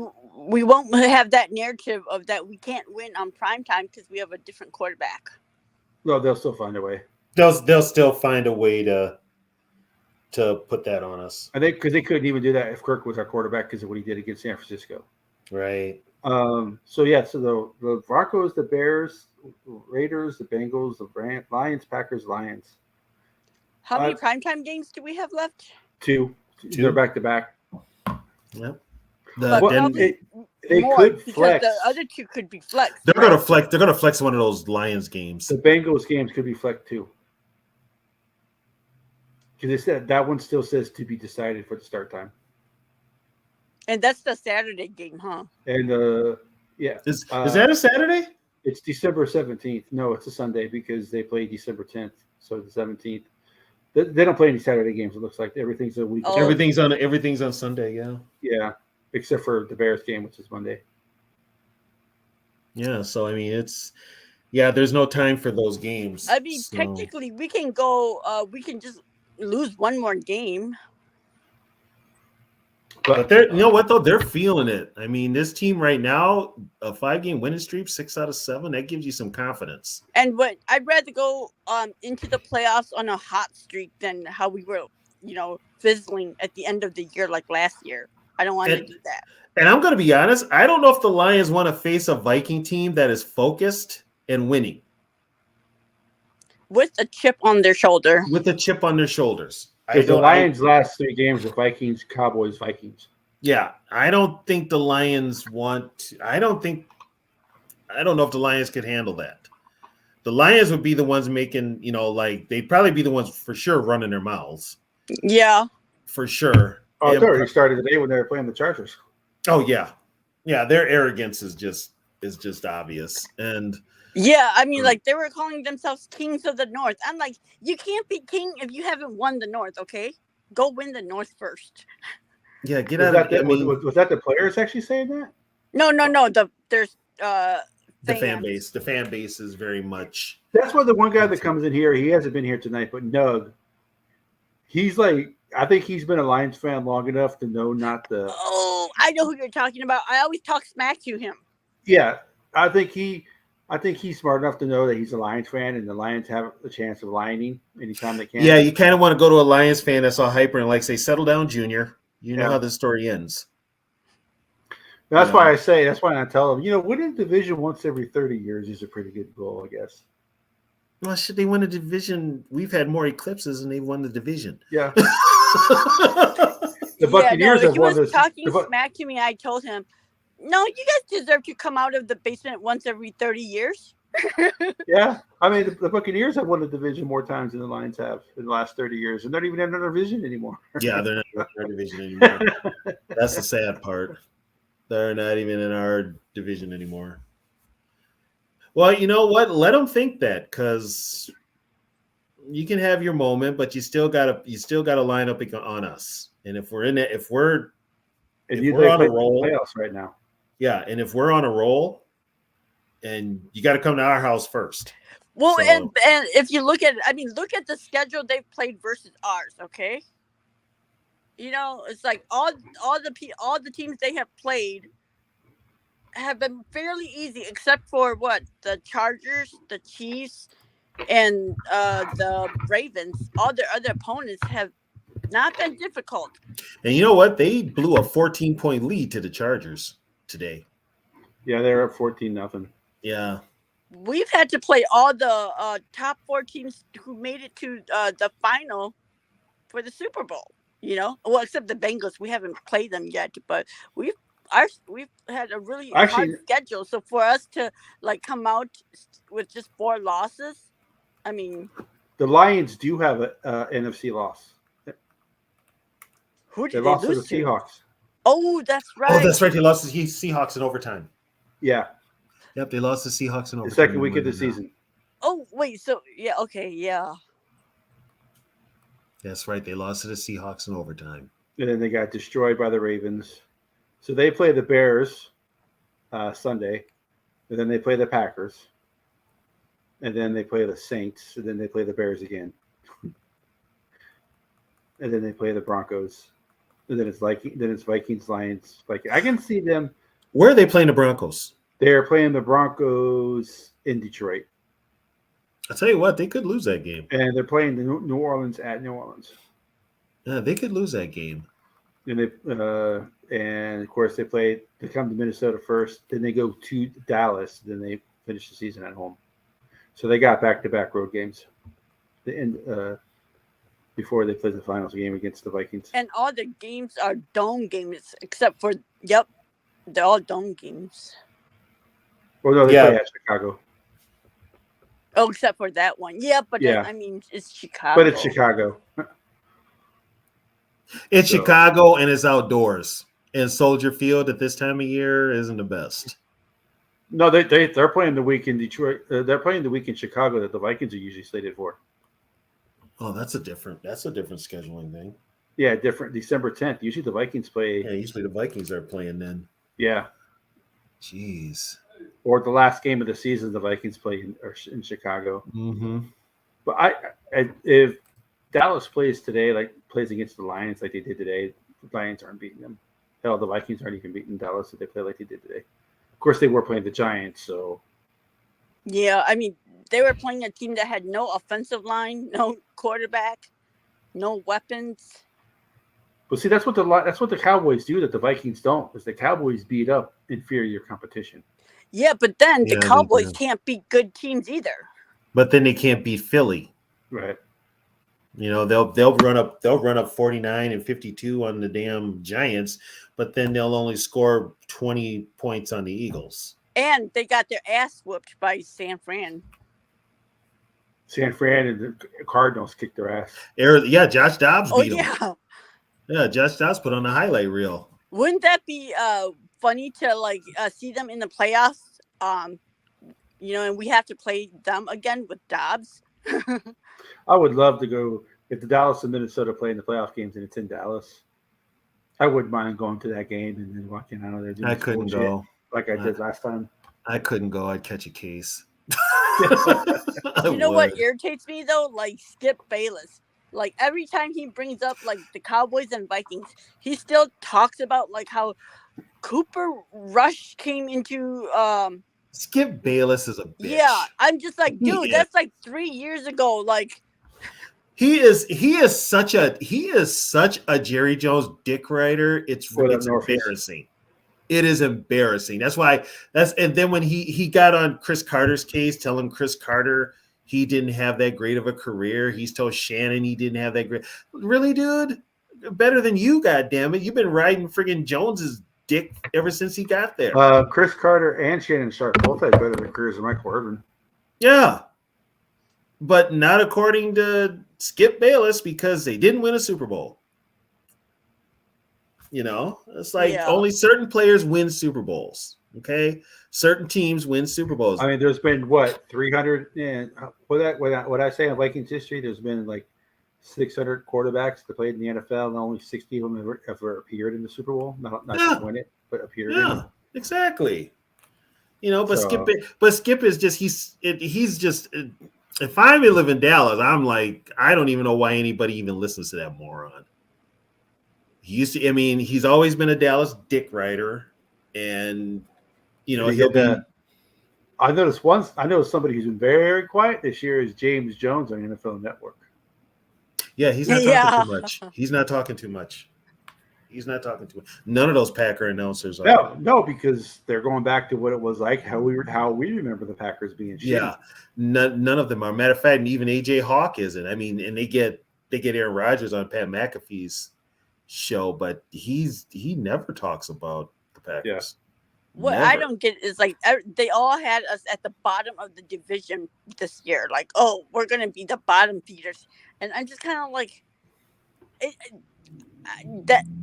Speaker 6: won't have that narrative of that we can't win on primetime because we have a different quarterback.
Speaker 4: No, they'll still find a way.
Speaker 1: They'll still find a way to put that on us.
Speaker 4: I think because they couldn't even do that if Kirk was our quarterback because of what he did against San Francisco.
Speaker 1: Right.
Speaker 4: So the Broncos, the Bears, Raiders, the Bengals, the Lions, Packers, Lions.
Speaker 6: How many primetime games do we have left?
Speaker 4: Two. They're back to back.
Speaker 1: Yep.
Speaker 4: They could flex.
Speaker 6: The other two could be flexed.
Speaker 1: They're gonna flex. They're gonna flex one of those Lions games.
Speaker 4: The Bengals games could be flexed too. Because that one still says to be decided for the start time.
Speaker 6: And that's the Saturday game, huh?
Speaker 4: And yeah.
Speaker 1: Is that a Saturday?
Speaker 4: It's December 17th. No, it's a Sunday because they play December 10th. So the 17th. They don't play any Saturday games. It looks like everything's a week.
Speaker 6: Oh.
Speaker 1: Everything's on Sunday. Yeah.
Speaker 4: Yeah, except for the Bears game, which is Monday.
Speaker 1: Yeah. So I mean, there's no time for those games.
Speaker 6: I mean, technically, we can go. We can just lose one more game.
Speaker 1: But they're, you know what though, they're feeling it. I mean, this team right now, a 5-game winning streak, 6 out of 7, that gives you some confidence.
Speaker 6: And I'd rather go into the playoffs on a hot streak than how we were, fizzling at the end of the year like last year. I don't want to do that.
Speaker 1: And I'm going to be honest, I don't know if the Lions want to face a Viking team that is focused and winning.
Speaker 6: With a chip on their shoulder.
Speaker 1: With a chip on their shoulders.
Speaker 4: The Lions' last 3 games are Vikings, Cowboys, Vikings.
Speaker 1: Yeah, I don't think the Lions I don't know if the Lions could handle that. The Lions would be the ones making, they'd probably be the ones for sure running their mouths.
Speaker 6: Yeah.
Speaker 1: For sure.
Speaker 4: Oh, it already started today when they were playing the Chargers.
Speaker 1: Oh, yeah. Yeah, their arrogance is just is just obvious. And
Speaker 6: Yeah, I mean, like they were calling themselves Kings of the North. I'm like, you can't be king if you haven't won the North. Okay, go win the North first.
Speaker 1: yeah, get
Speaker 4: Was
Speaker 1: out
Speaker 4: that
Speaker 1: of.
Speaker 4: was that the players actually saying that?
Speaker 6: No. There's
Speaker 1: the fan
Speaker 6: fans.
Speaker 1: base. The fan base is very much.
Speaker 4: That's why the one guy that comes in here, he hasn't been here tonight, but Nug, he's like, I think he's been a Lions fan long enough to know not the.
Speaker 6: Oh, I know who you're talking about. I always talk smack to him.
Speaker 4: Yeah, I think he's smart enough to know that he's a Lions fan, and the Lions have a chance of lining anytime they can.
Speaker 1: Yeah, you kind of want to go to a Lions fan that's all hyper and like say, "Settle down, Junior. You know
Speaker 4: Yeah.
Speaker 1: how this story ends."
Speaker 4: That's
Speaker 1: Yeah.
Speaker 4: why I say. That's why I tell them. Winning division once every 30 years is a pretty good goal, I guess.
Speaker 1: Well, should they win a division? We've had more eclipses and they've won the division.
Speaker 4: Yeah. The Buccaneers
Speaker 6: he
Speaker 4: have won
Speaker 6: was
Speaker 4: this.
Speaker 6: talking smack to me. I told him, "No, you guys deserve to come out of the basement once every 30 years."
Speaker 4: Yeah, I mean the Buccaneers have won the division more times than the Lions have in the last 30 years, and they're not even in another division anymore.
Speaker 1: Yeah, they're not in our division anymore. That's the sad part. They're not even in our division anymore. Well, you know what? Let them think that, because you can have your moment, but you still gotta line up on us. And if we're in it, if we're on a roll,
Speaker 4: playoffs right now.
Speaker 1: yeah, and if we're on a roll, and you got to come to our house first.
Speaker 6: Well,
Speaker 1: So-
Speaker 6: and if you look at the schedule they've played versus ours. Okay, it's like all the teams they have played have been fairly easy, except for the Chargers, the Chiefs, and the Ravens. All their other opponents have not been difficult.
Speaker 1: And you know what? They blew a 14-point lead to the Chargers today.
Speaker 4: Yeah, they're up 14-0.
Speaker 1: Yeah.
Speaker 6: We've had to play all the top 4 teams who made it to the final for the Super Bowl. Well, except the Bengals, we haven't played them yet, but we've had a really hard schedule. So for us to come out with just 4 losses, I mean,
Speaker 4: the Lions do have a NFC loss.
Speaker 6: Who did
Speaker 4: they
Speaker 6: they
Speaker 4: lost to the
Speaker 6: lose to?
Speaker 4: Seahawks?
Speaker 6: Oh, that's right.
Speaker 1: Oh, that's right. They lost the Seahawks in overtime.
Speaker 4: Yeah.
Speaker 1: Yep, they lost the Seahawks in overtime.
Speaker 4: The second week of the season.
Speaker 6: Oh, wait. So, yeah, okay, yeah.
Speaker 1: That's right. They lost to the Seahawks in overtime.
Speaker 4: And then they got destroyed by the Ravens. So they play the Bears Sunday. And then they play the Packers. And then they play the Saints. And then they play the Bears again. And then they play the Broncos. And then it's Vikings, Lions, Vikings. I can see them.
Speaker 1: Where are they playing the Broncos?
Speaker 4: They're playing the Broncos in Detroit.
Speaker 1: I'll tell you what, they could lose that game.
Speaker 4: And they're playing the New Orleans at New Orleans.
Speaker 1: Yeah, they could lose that game.
Speaker 4: And and of course they come to Minnesota first, then they go to Dallas, then they finish the season at home. So they got back-to-back road games. Before they play the finals game against the Vikings.
Speaker 6: And all the games are dome games, except for they're all dome games.
Speaker 4: Well, no, they play at Chicago.
Speaker 6: Oh, except for that one. Yeah, but I mean, it's Chicago.
Speaker 4: But it's Chicago.
Speaker 1: It's Chicago and it's outdoors. And Soldier Field at this time of year isn't the best.
Speaker 4: No, they're playing the week in Detroit. They're playing the week in Chicago that the Vikings are usually slated for.
Speaker 1: Oh, that's a different scheduling thing.
Speaker 4: Yeah, different. December 10th. Usually the Vikings play.
Speaker 1: Yeah, usually the Vikings are playing then.
Speaker 4: Yeah.
Speaker 1: Jeez.
Speaker 4: Or the last game of the season, the Vikings play in Chicago.
Speaker 1: Mm-hmm.
Speaker 4: But if Dallas plays against the Lions like they did today, the Lions aren't beating them. Hell, the Vikings aren't even beating Dallas if they play like they did today. Of course, they were playing the Giants, so.
Speaker 6: Yeah, I mean, they were playing a team that had no offensive line, no quarterback, no weapons.
Speaker 4: But see, that's what the Cowboys do that the Vikings don't. Is the Cowboys beat up inferior competition.
Speaker 6: Yeah, but then the Cowboys can't beat good teams either.
Speaker 1: But then they can't beat Philly.
Speaker 4: Right.
Speaker 1: They'll run up 49 and 52 on the damn Giants, but then they'll only score 20 points on the Eagles.
Speaker 6: And they got their ass whooped by San Fran.
Speaker 4: San Fran and the Cardinals kicked their ass.
Speaker 1: Yeah, Josh Dobbs beat them.
Speaker 6: Yeah.
Speaker 1: Yeah, Josh Dobbs put on a highlight reel.
Speaker 6: Wouldn't that be funny to see them in the playoffs And we have to play them again with Dobbs.
Speaker 4: I would love to go if the Dallas and Minnesota play in the playoff games and it's in Dallas. I wouldn't mind going to that game and then walking out of there doing
Speaker 1: I couldn't
Speaker 4: bullshit
Speaker 1: go.
Speaker 4: like I did last time.
Speaker 1: I couldn't go. I'd catch a case.
Speaker 6: You know what irritates me though? Like Skip Bayless. Like every time he brings up like the Cowboys and Vikings, he still talks about like how Cooper Rush came into
Speaker 1: Skip Bayless is a bitch.
Speaker 6: Yeah, I'm just like, dude, that's like 3 years ago. Like
Speaker 1: he is such a Jerry Jones dick writer. It's embarrassing. It is embarrassing. And then when he got on Chris Carter's case, telling Chris Carter he didn't have that great of a career. He's told Shannon he didn't have that great. Really, dude? Better than you, goddammit. You've been riding friggin' Jones's dick ever since he got there.
Speaker 4: Chris Carter and Shannon Sharp both had better careers than Michael Irvin.
Speaker 1: Yeah. But not according to Skip Bayless because they didn't win a Super Bowl. It's like only certain players win Super Bowls. Okay, certain teams win Super Bowls.
Speaker 4: I mean, there's been 300 and what I say in Vikings history. There's been like 600 quarterbacks that played in the NFL, and only 60 of them ever appeared in the Super Bowl. Not to win it, but appeared.
Speaker 1: Yeah, exactly. But Skip is just he's just. If I live in Dallas, I'm like, I don't even know why anybody even listens to that moron. He's always been a Dallas dick writer, and he'll be.
Speaker 4: I noticed somebody who's been very quiet this year is James Jones on NFL Network.
Speaker 1: Yeah, he's not talking too much. He's not talking too much. None of those Packer announcers are.
Speaker 4: No, because they're going back to what it was like, how we remember the Packers being shitty.
Speaker 1: Yeah, none of them are. Matter of fact, even AJ Hawk isn't. I mean, and they get Aaron Rodgers on Pat McAfee's show, but he never talks about the Packers.
Speaker 4: Yeah.
Speaker 6: What I don't get is like they all had us at the bottom of the division this year. Like, oh, we're gonna be the bottom feeders, and I'm just kind of like, it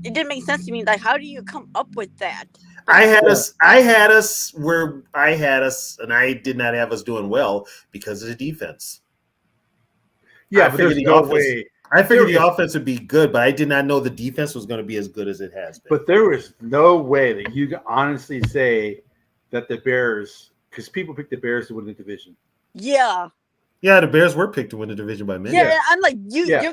Speaker 6: didn't make sense to me. Like, how do you come up with that?
Speaker 1: I had us, and I did not have us doing well because of the defense.
Speaker 4: Yeah, but there's no way.
Speaker 1: I figured the offense would be good, but I did not know the defense was going to be as good as it has been.
Speaker 4: But there was no way that you can honestly say that the Bears, because people picked the Bears to win the division.
Speaker 6: Yeah.
Speaker 1: Yeah, the Bears were picked to win the division by many.
Speaker 6: Yeah, I'm like,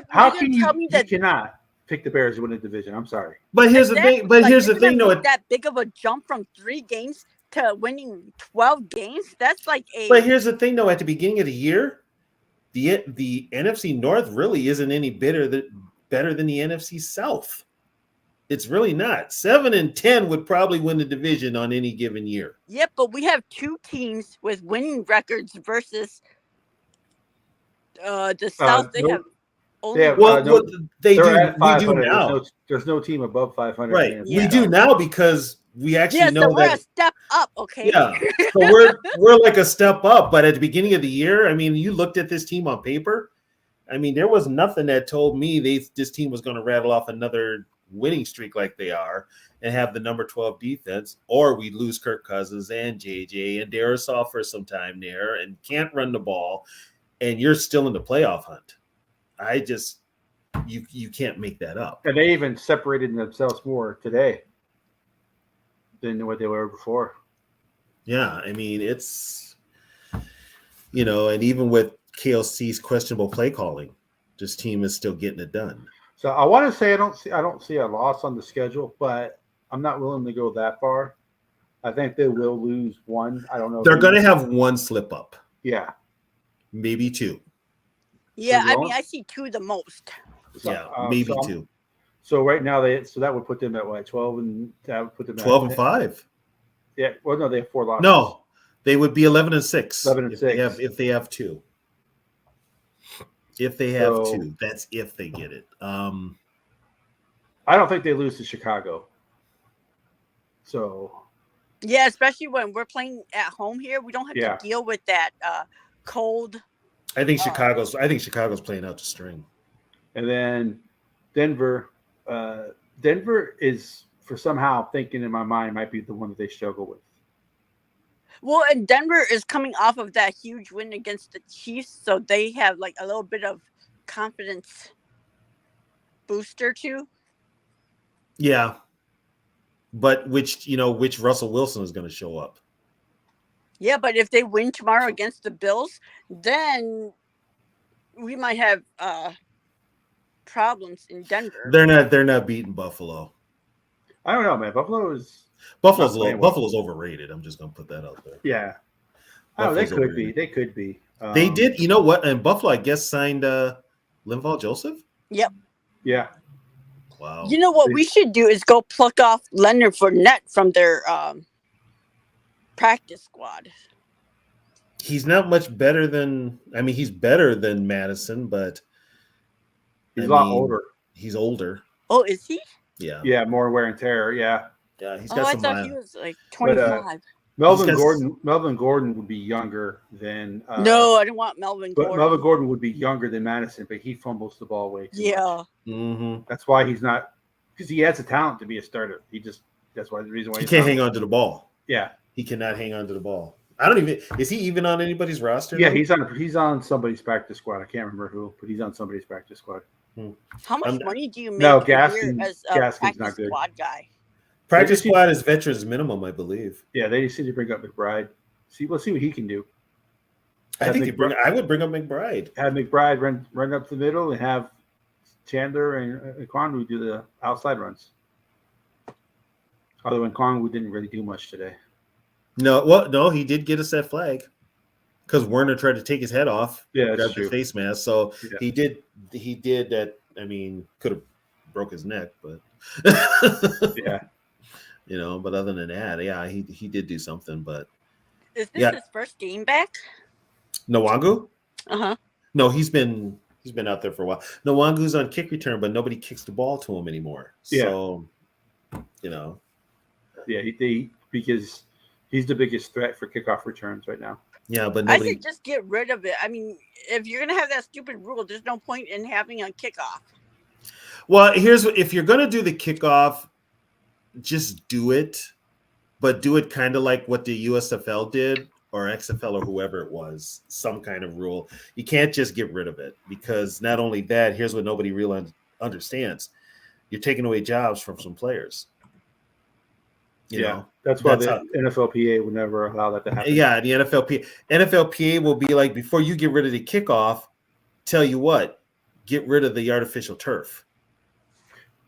Speaker 4: how can you tell me that you cannot pick the Bears to win the division? I'm sorry.
Speaker 1: But here's the thing. But here's the thing, though.
Speaker 6: That big of a jump from 3 games to winning 12 games. That's like a.
Speaker 1: But here's the thing, though. At the beginning of the year, the NFC North really isn't any better than the NFC South. It's really not. 7-10 would probably win the division on any given year.
Speaker 6: Yep, but we have 2 teams with winning records versus the South. They have only.
Speaker 1: They do. We do now.
Speaker 4: There's no team above 500.
Speaker 1: Right. We do now because we actually know
Speaker 6: so we're a step up. Okay.
Speaker 1: Yeah. So we're like a step up. But at the beginning of the year, I mean, you looked at this team on paper. I mean, there was nothing that told me this team was going to rattle off another winning streak like they are and have the number 12 defense, or we lose Kirk Cousins and JJ and Darisaw for some time there and can't run the ball, and you're still in the playoff hunt. You can't make that up.
Speaker 4: And they even separated themselves more today than what they were before.
Speaker 1: Yeah, I mean, it's and even with KLC's questionable play calling, this team is still getting it done.
Speaker 4: So I want to say I don't see a loss on the schedule, but I'm not willing to go that far. I think they will lose one. I don't know.
Speaker 1: They're going to have one slip up.
Speaker 4: Yeah.
Speaker 1: Maybe 2.
Speaker 6: Yeah, I mean, I see 2 the most.
Speaker 1: So, yeah, maybe 2.
Speaker 4: So right now that would put them at what, 12, and that would put them
Speaker 1: 12 and 5.
Speaker 4: Yeah. Well, no, they have 4 losses.
Speaker 1: No, they would be 11 and 6.
Speaker 4: 11 and 6
Speaker 1: if they have 2. If they have 2, that's if they get it.
Speaker 4: I don't think they lose to Chicago. So.
Speaker 6: Yeah, especially when we're playing at home here, we don't have to deal with that cold.
Speaker 1: I think Chicago's playing out the string.
Speaker 4: And then Denver is, for somehow thinking in my mind, might be the one that they struggle with.
Speaker 6: Well, and Denver is coming off of that huge win against the Chiefs, so they have like a little bit of confidence booster too.
Speaker 1: Yeah, but which Russell Wilson is going to show up?
Speaker 6: Yeah, but if they win tomorrow against the Bills, then we might have problems in Denver.
Speaker 1: They're not beating Buffalo.
Speaker 4: I don't know, man. Buffalo's
Speaker 1: overrated. I'm just going to put that out there.
Speaker 4: Yeah. Oh, they could be. They could be.
Speaker 1: They did. You know what? And Buffalo, I guess, signed Linval Joseph.
Speaker 6: Yep.
Speaker 4: Yeah.
Speaker 1: Wow.
Speaker 6: You know what we should do is go pluck off Leonard Fournette from their practice squad.
Speaker 1: He's not much better than. I mean, he's better than Madison, but
Speaker 4: he's a lot older.
Speaker 1: He's older.
Speaker 6: Oh, is he?
Speaker 1: Yeah.
Speaker 4: Yeah, more wear and tear. Yeah.
Speaker 1: Yeah, he's got some.
Speaker 6: I thought he was like 25.
Speaker 4: Melvin Gordon would be younger than.
Speaker 6: No, I don't want Melvin Gordon.
Speaker 4: But Melvin Gordon would be younger than Madison, but he fumbles the ball way too much.
Speaker 1: Mm-hmm.
Speaker 4: That's why he's not, because he has the talent to be a starter. That's why the reason why
Speaker 1: he can't hang on to the ball.
Speaker 4: Yeah,
Speaker 1: he cannot hang on to the ball. I don't even. Is he even on anybody's roster?
Speaker 4: Yeah, now? He's on somebody's practice squad. I can't remember who, but he's on somebody's practice squad.
Speaker 6: How much money do you make
Speaker 4: Gaskins
Speaker 6: as a
Speaker 4: not good.
Speaker 6: squad guy?
Speaker 1: Practice squad is veterans minimum, I believe.
Speaker 4: Yeah, they just need to bring up McBride. We'll see what he can do.
Speaker 1: I would bring up McBride.
Speaker 4: Have McBride run up the middle and have Chandler and Kwanwu do the outside runs. Although Kwanwu didn't really do much today.
Speaker 1: No, he did get a set flag because Werner tried to take his head off.
Speaker 4: Yeah,
Speaker 1: grab the face mask. So
Speaker 4: yeah.
Speaker 1: He did that. I mean, could have broke his neck, but
Speaker 4: yeah.
Speaker 1: But other than that, yeah, he did do something. But
Speaker 6: is this his first game back?
Speaker 1: Nwangu?
Speaker 6: Uh-huh.
Speaker 1: No, he's been out there for a while. Nwangu's on kick return, but nobody kicks the ball to him anymore.
Speaker 4: Yeah.
Speaker 1: So,
Speaker 4: Yeah, because he's the biggest threat for kickoff returns right now.
Speaker 1: Yeah, but
Speaker 6: I think just get rid of it. I mean, if you're gonna have that stupid rule, there's no point in having a kickoff.
Speaker 1: Well, if you're gonna do the kickoff, just do it, but do it kind of like what the USFL did or XFL or whoever it was, some kind of rule. You can't just get rid of it because not only that, here's what nobody really understands. You're taking away jobs from some players. You know,
Speaker 4: that's why the NFLPA would never allow that to happen.
Speaker 1: Yeah, the NFLPA will be like, before you get rid of the kickoff, tell you what, get rid of the artificial turf.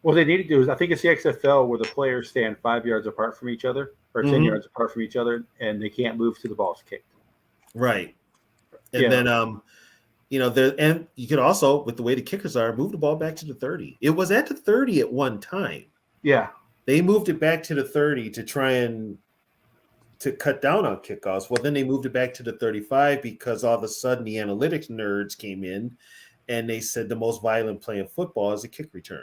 Speaker 4: What they need to do is, I think it's the XFL where the players stand 5 yards apart from each other or 10 yards apart from each other, and they can't move till the ball's kicked.
Speaker 1: Right. And then, and you could also, with the way the kickers are, move the ball back to the 30. It was at the 30 at one time.
Speaker 4: Yeah.
Speaker 1: They moved it back to the 30 to try to cut down on kickoffs. Well, then they moved it back to the 35 because all of a sudden the analytics nerds came in and they said the most violent play in football is a kick return.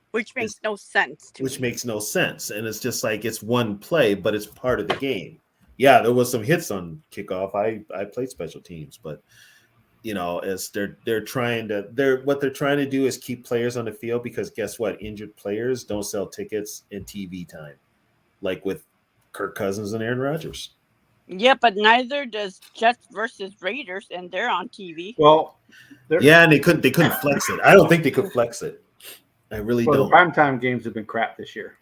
Speaker 6: Which makes no sense to me.
Speaker 1: Makes no sense. And it's just like, it's one play, but it's part of the game. Yeah, there was some hits on kickoff. I played special teams, but as what they're trying to do is keep players on the field, because guess what? Injured players don't sell tickets in TV time, like with Kirk Cousins and Aaron Rodgers.
Speaker 6: Yeah, but neither does Jets versus Raiders, and they're on TV.
Speaker 4: Well,
Speaker 1: and they couldn't flex it. I don't think they could flex it. I really don't.
Speaker 4: The primetime games have been crap this year.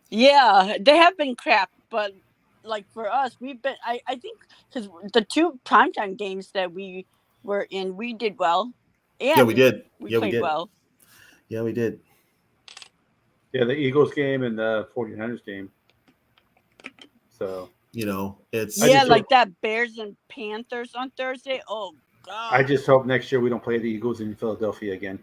Speaker 6: Yeah, they have been crap, but like for us, we've been. I think because the two primetime games that we were in, we did well. And
Speaker 1: yeah, we did.
Speaker 6: We played well.
Speaker 1: Yeah, we did.
Speaker 4: Yeah, the Eagles game and the 49ers game. So
Speaker 1: it's
Speaker 6: like that Bears and Panthers on Thursday. Oh God!
Speaker 4: I just hope next year we don't play the Eagles in Philadelphia again.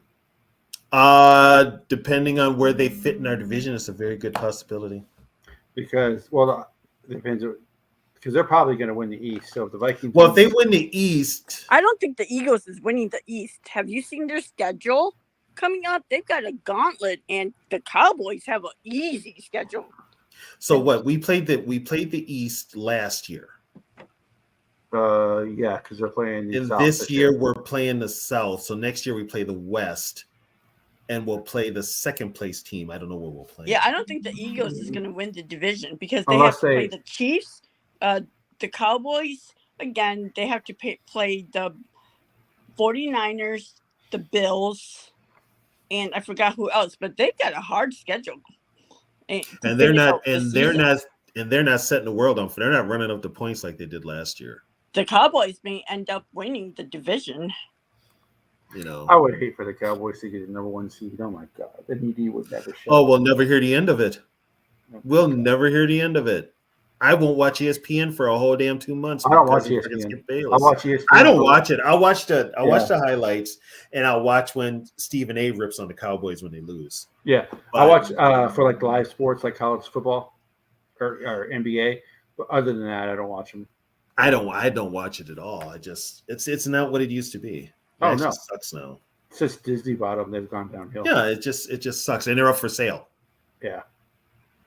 Speaker 1: Depending on where they fit in our division, it's a very good possibility.
Speaker 4: Because it depends, because they're probably going to win the East. So if the Vikings,
Speaker 1: if they win the East,
Speaker 6: I don't think the Eagles is winning the East. Have you seen their schedule coming up? They've got a gauntlet, and the Cowboys have an easy schedule.
Speaker 1: So what we played the East last year.
Speaker 4: Yeah, because they're playing.
Speaker 1: And this year we're playing the South. So next year we play the West. and we'll play the second place team. I don't know where we'll play.
Speaker 6: Yeah, I don't think the Eagles is going to win the division because they have
Speaker 4: Unless
Speaker 6: to play
Speaker 4: they-
Speaker 6: the Chiefs, the Cowboys. Again, they have to play the 49ers, the Bills, and I forgot who else. But they've got a hard schedule.
Speaker 1: And they're not setting the world on fire. They're not running up the points like they did last year.
Speaker 6: The Cowboys may end up winning the division.
Speaker 1: You know,
Speaker 4: I would hate for the Cowboys to get the number 1 seed. Oh my God, the media would never show.
Speaker 1: oh, we'll never hear the end of it. We'll never hear the end of it. I won't watch ESPN for a whole damn 2 months.
Speaker 4: I don't watch
Speaker 1: because of
Speaker 4: ESPN.
Speaker 1: Skip
Speaker 4: I
Speaker 1: Bayless.
Speaker 4: watch ESPN.
Speaker 1: I don't watch it. I'll watch the highlights, and I'll watch when Stephen A. rips on the Cowboys when they lose.
Speaker 4: Yeah, I watch for like live sports, like college football or NBA. But other than that, I don't watch them.
Speaker 1: I don't watch it at all. It's not what it used to be.
Speaker 4: Oh,
Speaker 1: It
Speaker 4: no.
Speaker 1: just sucks now.
Speaker 4: Since Disney bought them, they've gone downhill.
Speaker 1: Yeah, it just sucks, and they're up for sale.
Speaker 4: Yeah.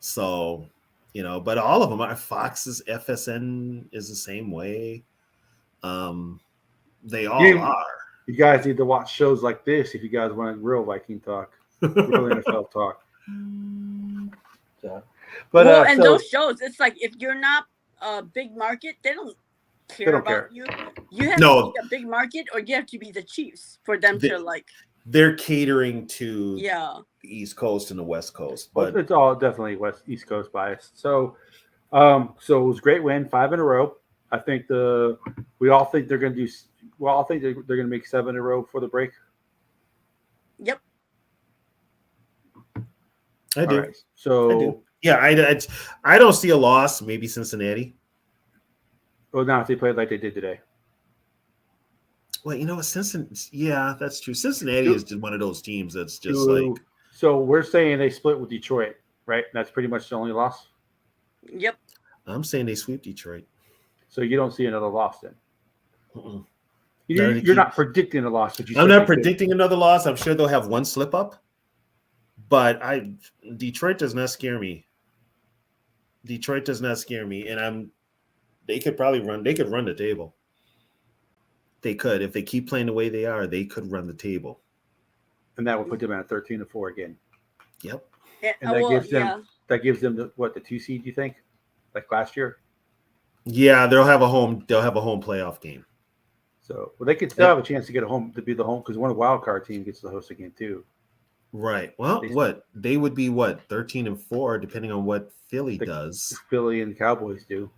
Speaker 1: So, but all of them are. Fox's FSN is the same way. They all are.
Speaker 4: You guys need to watch shows like this if you guys want real Viking talk, real NFL talk. So, but
Speaker 6: and those shows, it's like if you're not a big market, they don't care about you. You have to be a big market, or you have to be the Chiefs for them to like.
Speaker 1: They're catering to
Speaker 6: the
Speaker 1: East Coast and the West Coast, but
Speaker 4: it's all definitely East Coast bias. So, so it was a great win, 5 in a row. I think we all think they're going to do. We all think they're going to make 7 in a row for the break.
Speaker 6: Yep.
Speaker 1: I do.
Speaker 4: Right. So
Speaker 1: I do. Yeah, I don't see a loss. Maybe Cincinnati.
Speaker 4: Well, not if they played like they did today.
Speaker 1: Well, what, Cincinnati? Yeah, that's true. Cincinnati is just one of those teams that's just
Speaker 4: So we're saying they split with Detroit, right? That's pretty much the only loss.
Speaker 6: Yep.
Speaker 1: I'm saying they sweep Detroit.
Speaker 4: So you don't see another loss then.
Speaker 1: Mm-mm.
Speaker 4: You're not predicting a loss.
Speaker 1: I'm not predicting another loss. I'm sure they'll have one slip up, but Detroit does not scare me. Detroit does not scare me, and they could probably run. They could run the table. They could, if they keep playing the way they are, they could run the table,
Speaker 4: and that would put them at 13-4 again.
Speaker 1: Yep.
Speaker 4: And that gives them the 2 seed. You think, like last year?
Speaker 1: Yeah, they'll have a home playoff game.
Speaker 4: So, they could still have a chance to get to be the home because one wild card team gets to host a game too.
Speaker 1: Right. Well, they would be 13-4, depending on what Philly does.
Speaker 4: Philly and the Cowboys do.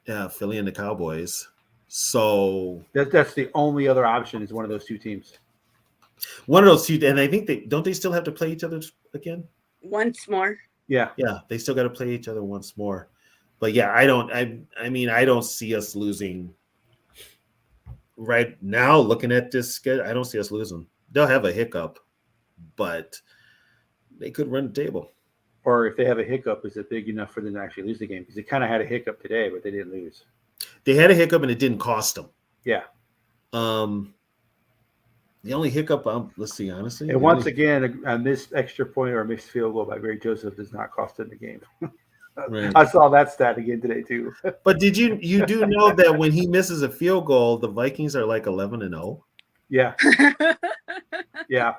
Speaker 1: Yeah, Philly and the Cowboys. So
Speaker 4: that's the only other option is one of those two teams.
Speaker 1: One of those two, and I think they still have to play each other again
Speaker 6: once more.
Speaker 4: Yeah,
Speaker 1: they still got to play each other once more. But yeah, I don't see us losing right now. Looking at this schedule, I don't see us losing. They'll have a hiccup, but they could run the table.
Speaker 4: Or if they have a hiccup, is it big enough for them to actually lose the game? Because they kind of had a hiccup today, but they didn't lose.
Speaker 1: They had a hiccup, and it didn't cost them.
Speaker 4: Yeah.
Speaker 1: The only hiccup, let's see, honestly.
Speaker 4: And once again, a missed extra point or a missed field goal by Greg Joseph does not cost them the game. Right. I saw that stat again today too.
Speaker 1: But did you do know that when he misses a field goal, the Vikings are like 11-0?
Speaker 4: Yeah. Yeah.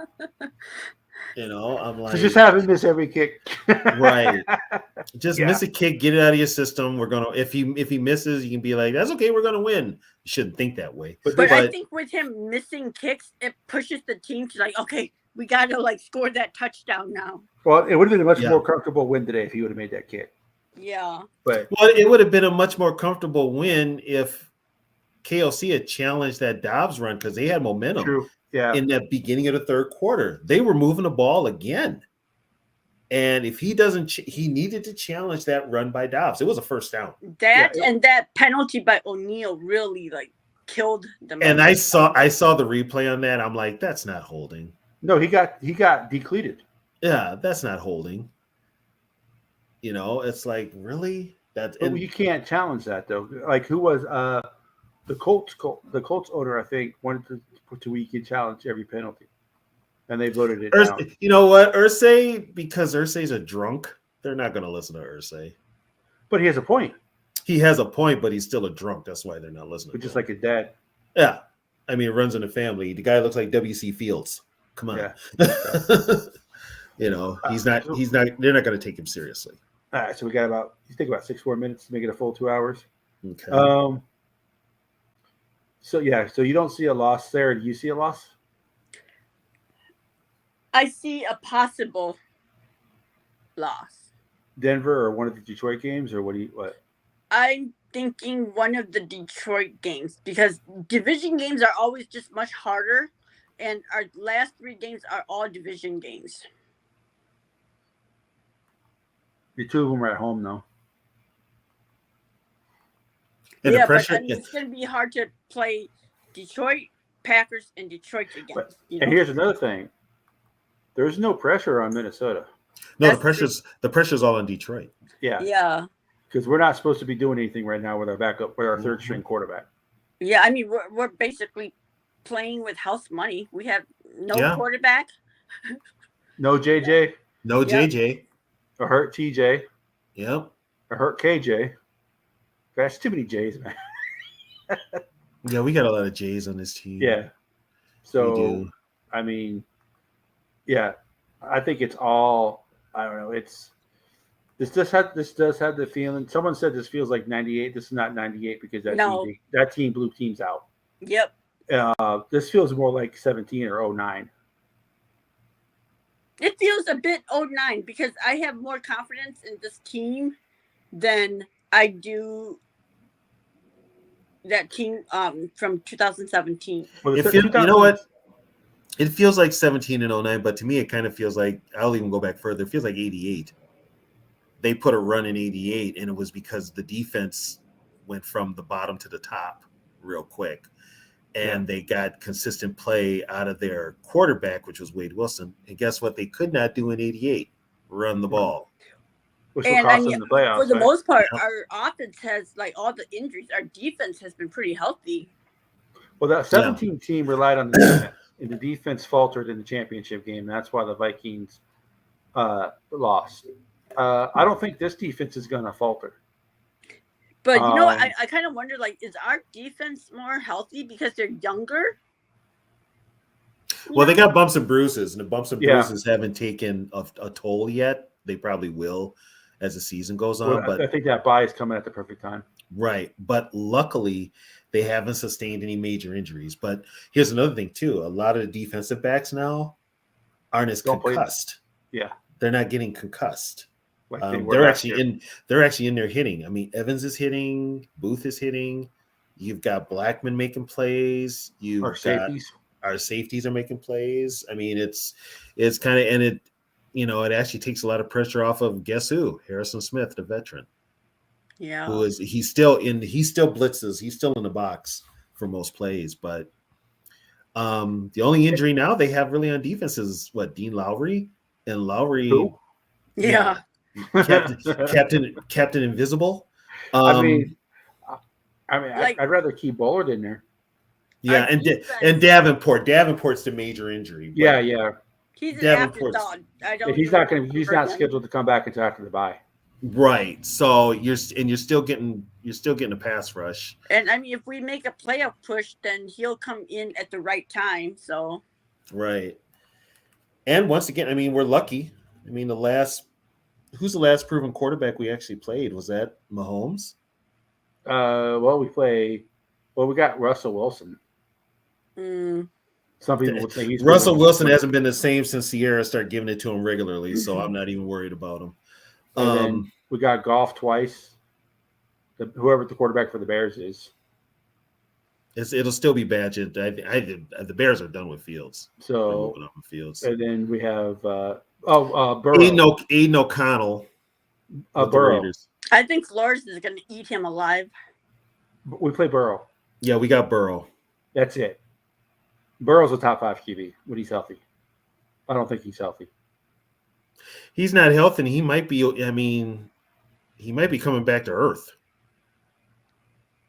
Speaker 1: I'm like,
Speaker 4: so just have him miss every kick.
Speaker 1: Right. Just miss a kick, get it out of your system. We're gonna if he misses, you can be like, that's okay, we're gonna win. You shouldn't think that way.
Speaker 6: But I think with him missing kicks, it pushes the team to like, okay, we gotta score that touchdown now.
Speaker 4: Well, it would have been a much more comfortable win today if he would have made that kick.
Speaker 6: Yeah.
Speaker 4: But
Speaker 1: it would have been a much more comfortable win if KOC had challenged that Dobbs run because they had momentum.
Speaker 4: True. Yeah.
Speaker 1: In that beginning of the third quarter, they were moving the ball again. And if he doesn't, he needed to challenge that run by Dobbs. It was a first down.
Speaker 6: And that penalty by O'Neal really killed them.
Speaker 1: And I saw the replay on that. I'm like, that's not holding.
Speaker 4: No, he got decleated.
Speaker 1: Yeah, that's not holding. It's like, really?
Speaker 4: You can't challenge that though. Who was the Colts owner? I think wanted to we can challenge every penalty, and they voted it down.
Speaker 1: You know what, Irsay? Because Irsay's a drunk, they're not going to listen to Irsay.
Speaker 4: But he has a point.
Speaker 1: He has a point, but he's still a drunk. That's why they're not listening.
Speaker 4: But just like his dad.
Speaker 1: Yeah, it runs in the family. The guy looks like W.C. Fields. Come on.
Speaker 4: Yeah.
Speaker 1: You know, he's not. They're not going to take him seriously.
Speaker 4: All right, so we got about 6 more minutes to make it a full 2 hours.
Speaker 1: Okay.
Speaker 4: So you don't see a loss there. Do you see a loss?
Speaker 6: I see a possible loss.
Speaker 4: Denver or one of the Detroit games, or what?
Speaker 6: I'm thinking one of the Detroit games because division games are always just much harder, and our last 3 games are all division games.
Speaker 4: The 2 of them are at home, though.
Speaker 1: And
Speaker 6: yeah,
Speaker 1: the pressure,
Speaker 6: but it's going to be hard to play Detroit, Packers, and Detroit again.
Speaker 4: And here's another thing: there's no pressure on Minnesota.
Speaker 1: No, the pressure's all on Detroit.
Speaker 4: Yeah.
Speaker 6: Yeah.
Speaker 4: Because we're not supposed to be doing anything right now with our third string quarterback.
Speaker 6: Yeah, I mean we're basically playing with house money. We have no quarterback.
Speaker 4: No JJ.
Speaker 1: No JJ.
Speaker 4: A hurt TJ.
Speaker 1: Yep.
Speaker 4: A hurt KJ. That's too many J's, man.
Speaker 1: Yeah, we got a lot of J's on this team.
Speaker 4: Yeah. So I mean, yeah, I think it's all. I don't know. This does have the feeling. Someone said this feels like '98. This is not '98 because that team blew teams out.
Speaker 6: Yep.
Speaker 4: This feels more like 17 or 09.
Speaker 6: It feels a bit 09 because I have more confidence in this team than I do that team from 2017.
Speaker 1: You know what? It feels like 17 and 09, but to me, it kind of feels like, I'll even go back further. It feels like 88. They put a run in 88, and it was because the defense went from the bottom to the top real quick. And they got consistent play out of their quarterback, which was Wade Wilson. And guess what? They could not do in 88, run the ball.
Speaker 4: Which will cost them the playoffs,
Speaker 6: for the most part, our offense has, like, all the injuries. Our defense has been pretty healthy.
Speaker 4: Well, that 17 team relied on the defense, and the defense faltered in the championship game. That's why the Vikings lost. I don't think this defense is going to falter.
Speaker 6: But, you know, I kind of wonder, like, is our defense more healthy because they're younger?
Speaker 1: Well, they got bumps and bruises, and the bumps and bruises haven't taken a toll yet. They probably will as the season goes on.
Speaker 4: Well, I think that bye is coming at the perfect time.
Speaker 1: Right. But luckily, they haven't sustained any major injuries. But here's another thing, too. A lot of the defensive backs now aren't as concussed.
Speaker 4: Yeah.
Speaker 1: They're not getting concussed.
Speaker 4: Like
Speaker 1: they're actually in there hitting. I mean, Evans is hitting, Booth is hitting. You've got Blackman making plays. Our safeties are making plays. I mean, it's kind of, and it actually takes a lot of pressure off of, guess who? Harrison Smith, the veteran.
Speaker 6: Yeah.
Speaker 1: He still blitzes. He's still in the box for most plays, but the only injury now they have really on defense is Dean Lowry, and Lowry.
Speaker 4: Who?
Speaker 6: Yeah.
Speaker 1: Captain Invisible.
Speaker 4: I'd rather keep Bullard in there.
Speaker 1: Yeah, and Davenport. Davenport's the major injury.
Speaker 4: Yeah.
Speaker 6: He's an afterthought.
Speaker 4: He's not scheduled to come back until after the bye.
Speaker 1: Right. So you're still getting a pass rush.
Speaker 6: And I mean, if we make a playoff push, then he'll come in at the right time. So.
Speaker 1: Right. And once again, I mean, we're lucky. I mean, who's the last proven quarterback we actually played? Was that Mahomes?
Speaker 4: We got Russell Wilson. Some people would say
Speaker 1: Russell Wilson hasn't been the same since Sierra started giving it to him regularly, so I'm not even worried about him.
Speaker 4: And then we got Goff twice. Whoever the quarterback for the Bears is.
Speaker 1: It'll still be Badgett. The Bears are done with Fields.
Speaker 4: So
Speaker 1: Fields.
Speaker 4: And then we have Burrow.
Speaker 1: Aiden O'Connell.
Speaker 4: Burrow.
Speaker 6: I think Flores is going to eat him alive.
Speaker 4: We play Burrow.
Speaker 1: Yeah, we got Burrow.
Speaker 4: That's it. Burrow's a top 5 QB when he's healthy. I don't think he's healthy.
Speaker 1: He's not healthy. And he might be. I mean, he might be coming back to earth.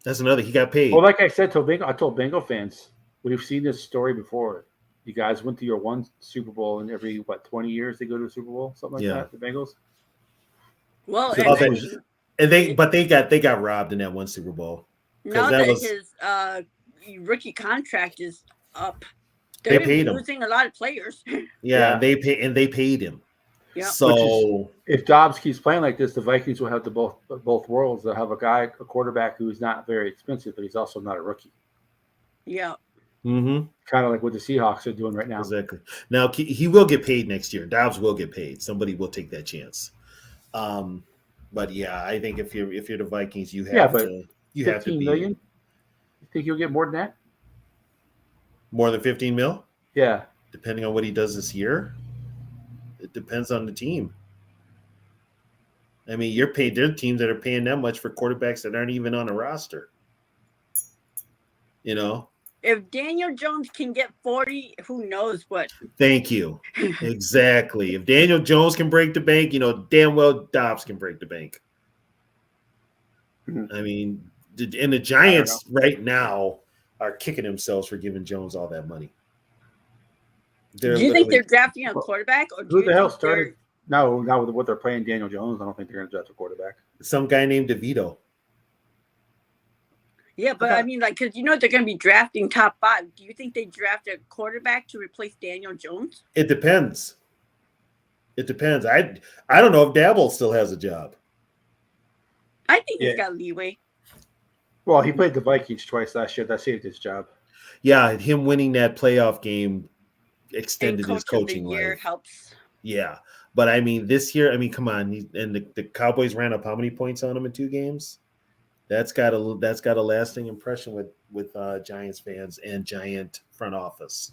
Speaker 1: That's another. He got paid.
Speaker 4: Well, like I said, I told Bengal fans, we've seen this story before. You guys went to your one Super Bowl, and every 20 years they go to a Super Bowl, something like that. The Bengals.
Speaker 6: Well,
Speaker 1: they got robbed in that one Super Bowl.
Speaker 6: Now that his rookie contract is up.
Speaker 1: They paid him.
Speaker 6: losing a lot of players.
Speaker 1: Yeah, they paid him.
Speaker 6: Yeah.
Speaker 1: So
Speaker 4: if Dobbs keeps playing like this, the Vikings will have the both worlds. They'll have a quarterback who's not very expensive, but he's also not a rookie.
Speaker 6: Yeah.
Speaker 1: mm-hmm.
Speaker 4: Kind of like what the Seahawks are doing right now.
Speaker 1: Exactly. Now he will get paid next year. Dobbs will get paid. Somebody will take that chance. But yeah, I think if you're the Vikings, you have to be
Speaker 4: $15 million. You think he'll get more than that?
Speaker 1: More than 15 mil?
Speaker 4: Yeah.
Speaker 1: Depending on what he does this year. It depends on the team. I mean, there are teams that are paying that much for quarterbacks that aren't even on a roster. You know?
Speaker 6: If Daniel Jones can get 40, who knows what?
Speaker 1: Thank you. Exactly. If Daniel Jones can break the bank, damn well Dobbs can break the bank. I mean, and the Giants right now are kicking themselves for giving Jones all that money.
Speaker 6: Do you think they're drafting a quarterback? Or
Speaker 4: who the hell started? No, not with what they're playing Daniel Jones. I don't think they're going to draft a quarterback.
Speaker 1: Some guy named DeVito.
Speaker 6: Yeah, but I mean, because they're going to be drafting top 5. Do you think they draft a quarterback to replace Daniel Jones?
Speaker 1: It depends. I don't know if Dabble still has a job.
Speaker 6: I think he's got leeway.
Speaker 4: Well, he played the Vikings twice last year. That saved his job.
Speaker 1: Yeah, him winning that playoff game extended his coaching life.
Speaker 6: Helps.
Speaker 1: Yeah, but I mean, this year, come on, the Cowboys ran up how many points on him in 2 games? That's got a lasting impression with Giants fans and Giant front office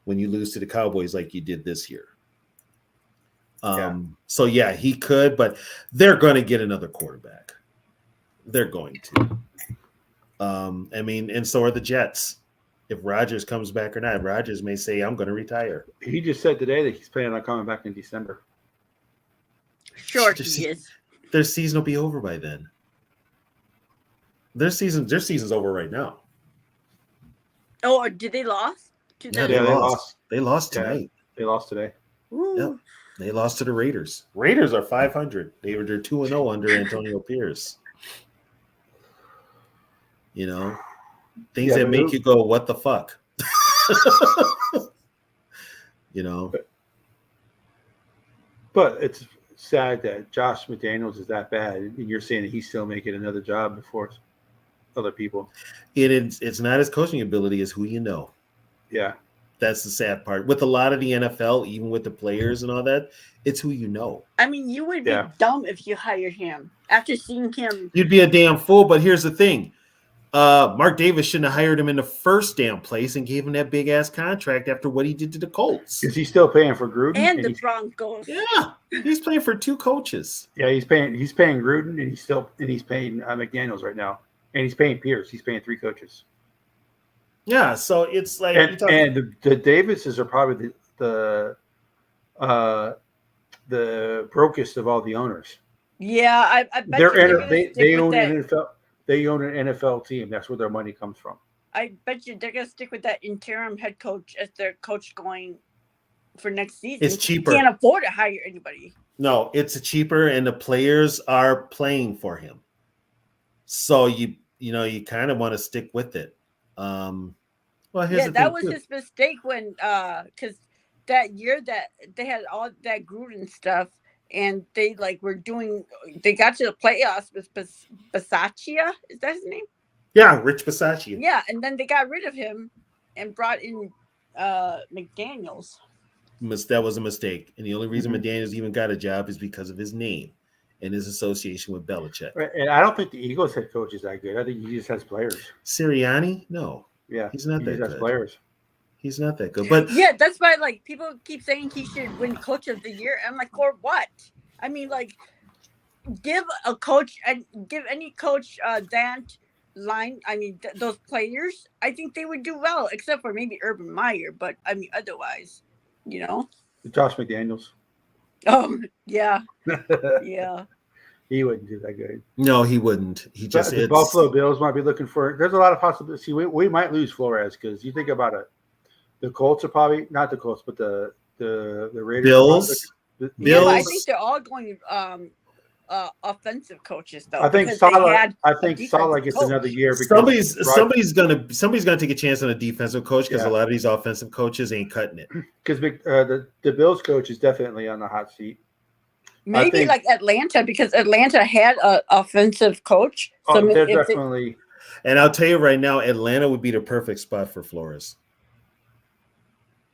Speaker 1: when you lose to the Cowboys like you did this year. So yeah, he could, but they're going to get another quarterback. They're going to. And so are the Jets. If Rodgers comes back or not, Rodgers may say, "I'm going to retire."
Speaker 4: He just said today that he's planning on coming back in December.
Speaker 6: Sure, he is.
Speaker 1: Their season will be over by then. Their season's over right now.
Speaker 6: Oh, or did they lose?
Speaker 1: Yeah, they lost. They lost tonight.
Speaker 4: They lost today.
Speaker 1: Yep. They lost to the Raiders. Raiders are 500. They're 2-0 under Antonio Pierce. Things that make you go, "What the fuck?"
Speaker 4: But it's sad that Josh McDaniels is that bad, and you're saying that he's still making another job before other people.
Speaker 1: It's not his coaching ability, it's who you know.
Speaker 4: Yeah.
Speaker 1: That's the sad part. With a lot of the NFL, even with the players and all that, it's who you know.
Speaker 6: I mean, you would be dumb if you hired him. After seeing him.
Speaker 1: You'd be a damn fool, but here's the thing. Mark Davis shouldn't have hired him in the first damn place and gave him that big-ass contract after what he did to the Colts.
Speaker 4: Is he still paying for Gruden?
Speaker 6: And the Broncos.
Speaker 1: Yeah. He's playing for 2 coaches.
Speaker 4: Yeah, he's paying Gruden, and he's paying McDaniels right now. And he's paying Pierce. He's paying 3 coaches.
Speaker 1: Yeah, so it's like,
Speaker 4: and the Davises are probably the brokest of all the owners.
Speaker 6: Yeah, I bet
Speaker 4: they own an NFL. They own an NFL team. That's where their money comes from.
Speaker 6: I bet you they're gonna stick with that interim head coach as their coach going for next season.
Speaker 1: It's cheaper.
Speaker 6: They can't afford to hire anybody.
Speaker 1: No, it's cheaper, and the players are playing for him. So you kind of want to stick with it.
Speaker 6: That was his mistake when because that year that they had all that Gruden stuff and they they got to the playoffs with Bisaccia. Is that his name?
Speaker 1: Yeah, Rich Bisaccia.
Speaker 6: Yeah, and then they got rid of him and brought in McDaniels.
Speaker 1: That was a mistake. And the only reason McDaniels even got a job is because of his name and his association with Belichick.
Speaker 4: Right. And I don't think the Eagles head coach is that good. I think he just has players.
Speaker 1: Sirianni? No.
Speaker 4: Yeah.
Speaker 1: He's not that good.
Speaker 4: He has players.
Speaker 1: He's not that good. But
Speaker 6: yeah, that's why people keep saying he should win coach of the year. I'm like, for what? I mean, give any coach that line. I mean, those players, I think they would do well, except for maybe Urban Meyer. But I mean, otherwise,
Speaker 4: Josh McDaniels.
Speaker 6: Oh yeah, yeah.
Speaker 4: He wouldn't do that good.
Speaker 1: No, he wouldn't.
Speaker 4: The Buffalo Bills might be looking for. There's a lot of possibilities. See, we might lose Flores because you think about it. The Colts are probably not the Colts, but the Raiders.
Speaker 1: Bills.
Speaker 6: Yeah, I think they're all going. offensive coaches though.
Speaker 4: I think
Speaker 6: because they
Speaker 4: Salah.
Speaker 6: had
Speaker 4: I
Speaker 6: a
Speaker 4: think
Speaker 6: defensive
Speaker 4: Salah gets
Speaker 6: coach.
Speaker 4: another year because
Speaker 1: Somebody's gonna take a chance on a defensive coach because
Speaker 4: Yeah.
Speaker 1: a lot of these offensive coaches ain't cutting it.
Speaker 4: because the Bills coach is definitely on the hot seat.
Speaker 6: Maybe
Speaker 4: think-
Speaker 6: like Atlanta, because Atlanta had an offensive coach. So
Speaker 4: They're
Speaker 6: if they-
Speaker 4: definitely.
Speaker 1: And I'll tell you right now, Atlanta would be the perfect spot for Flores.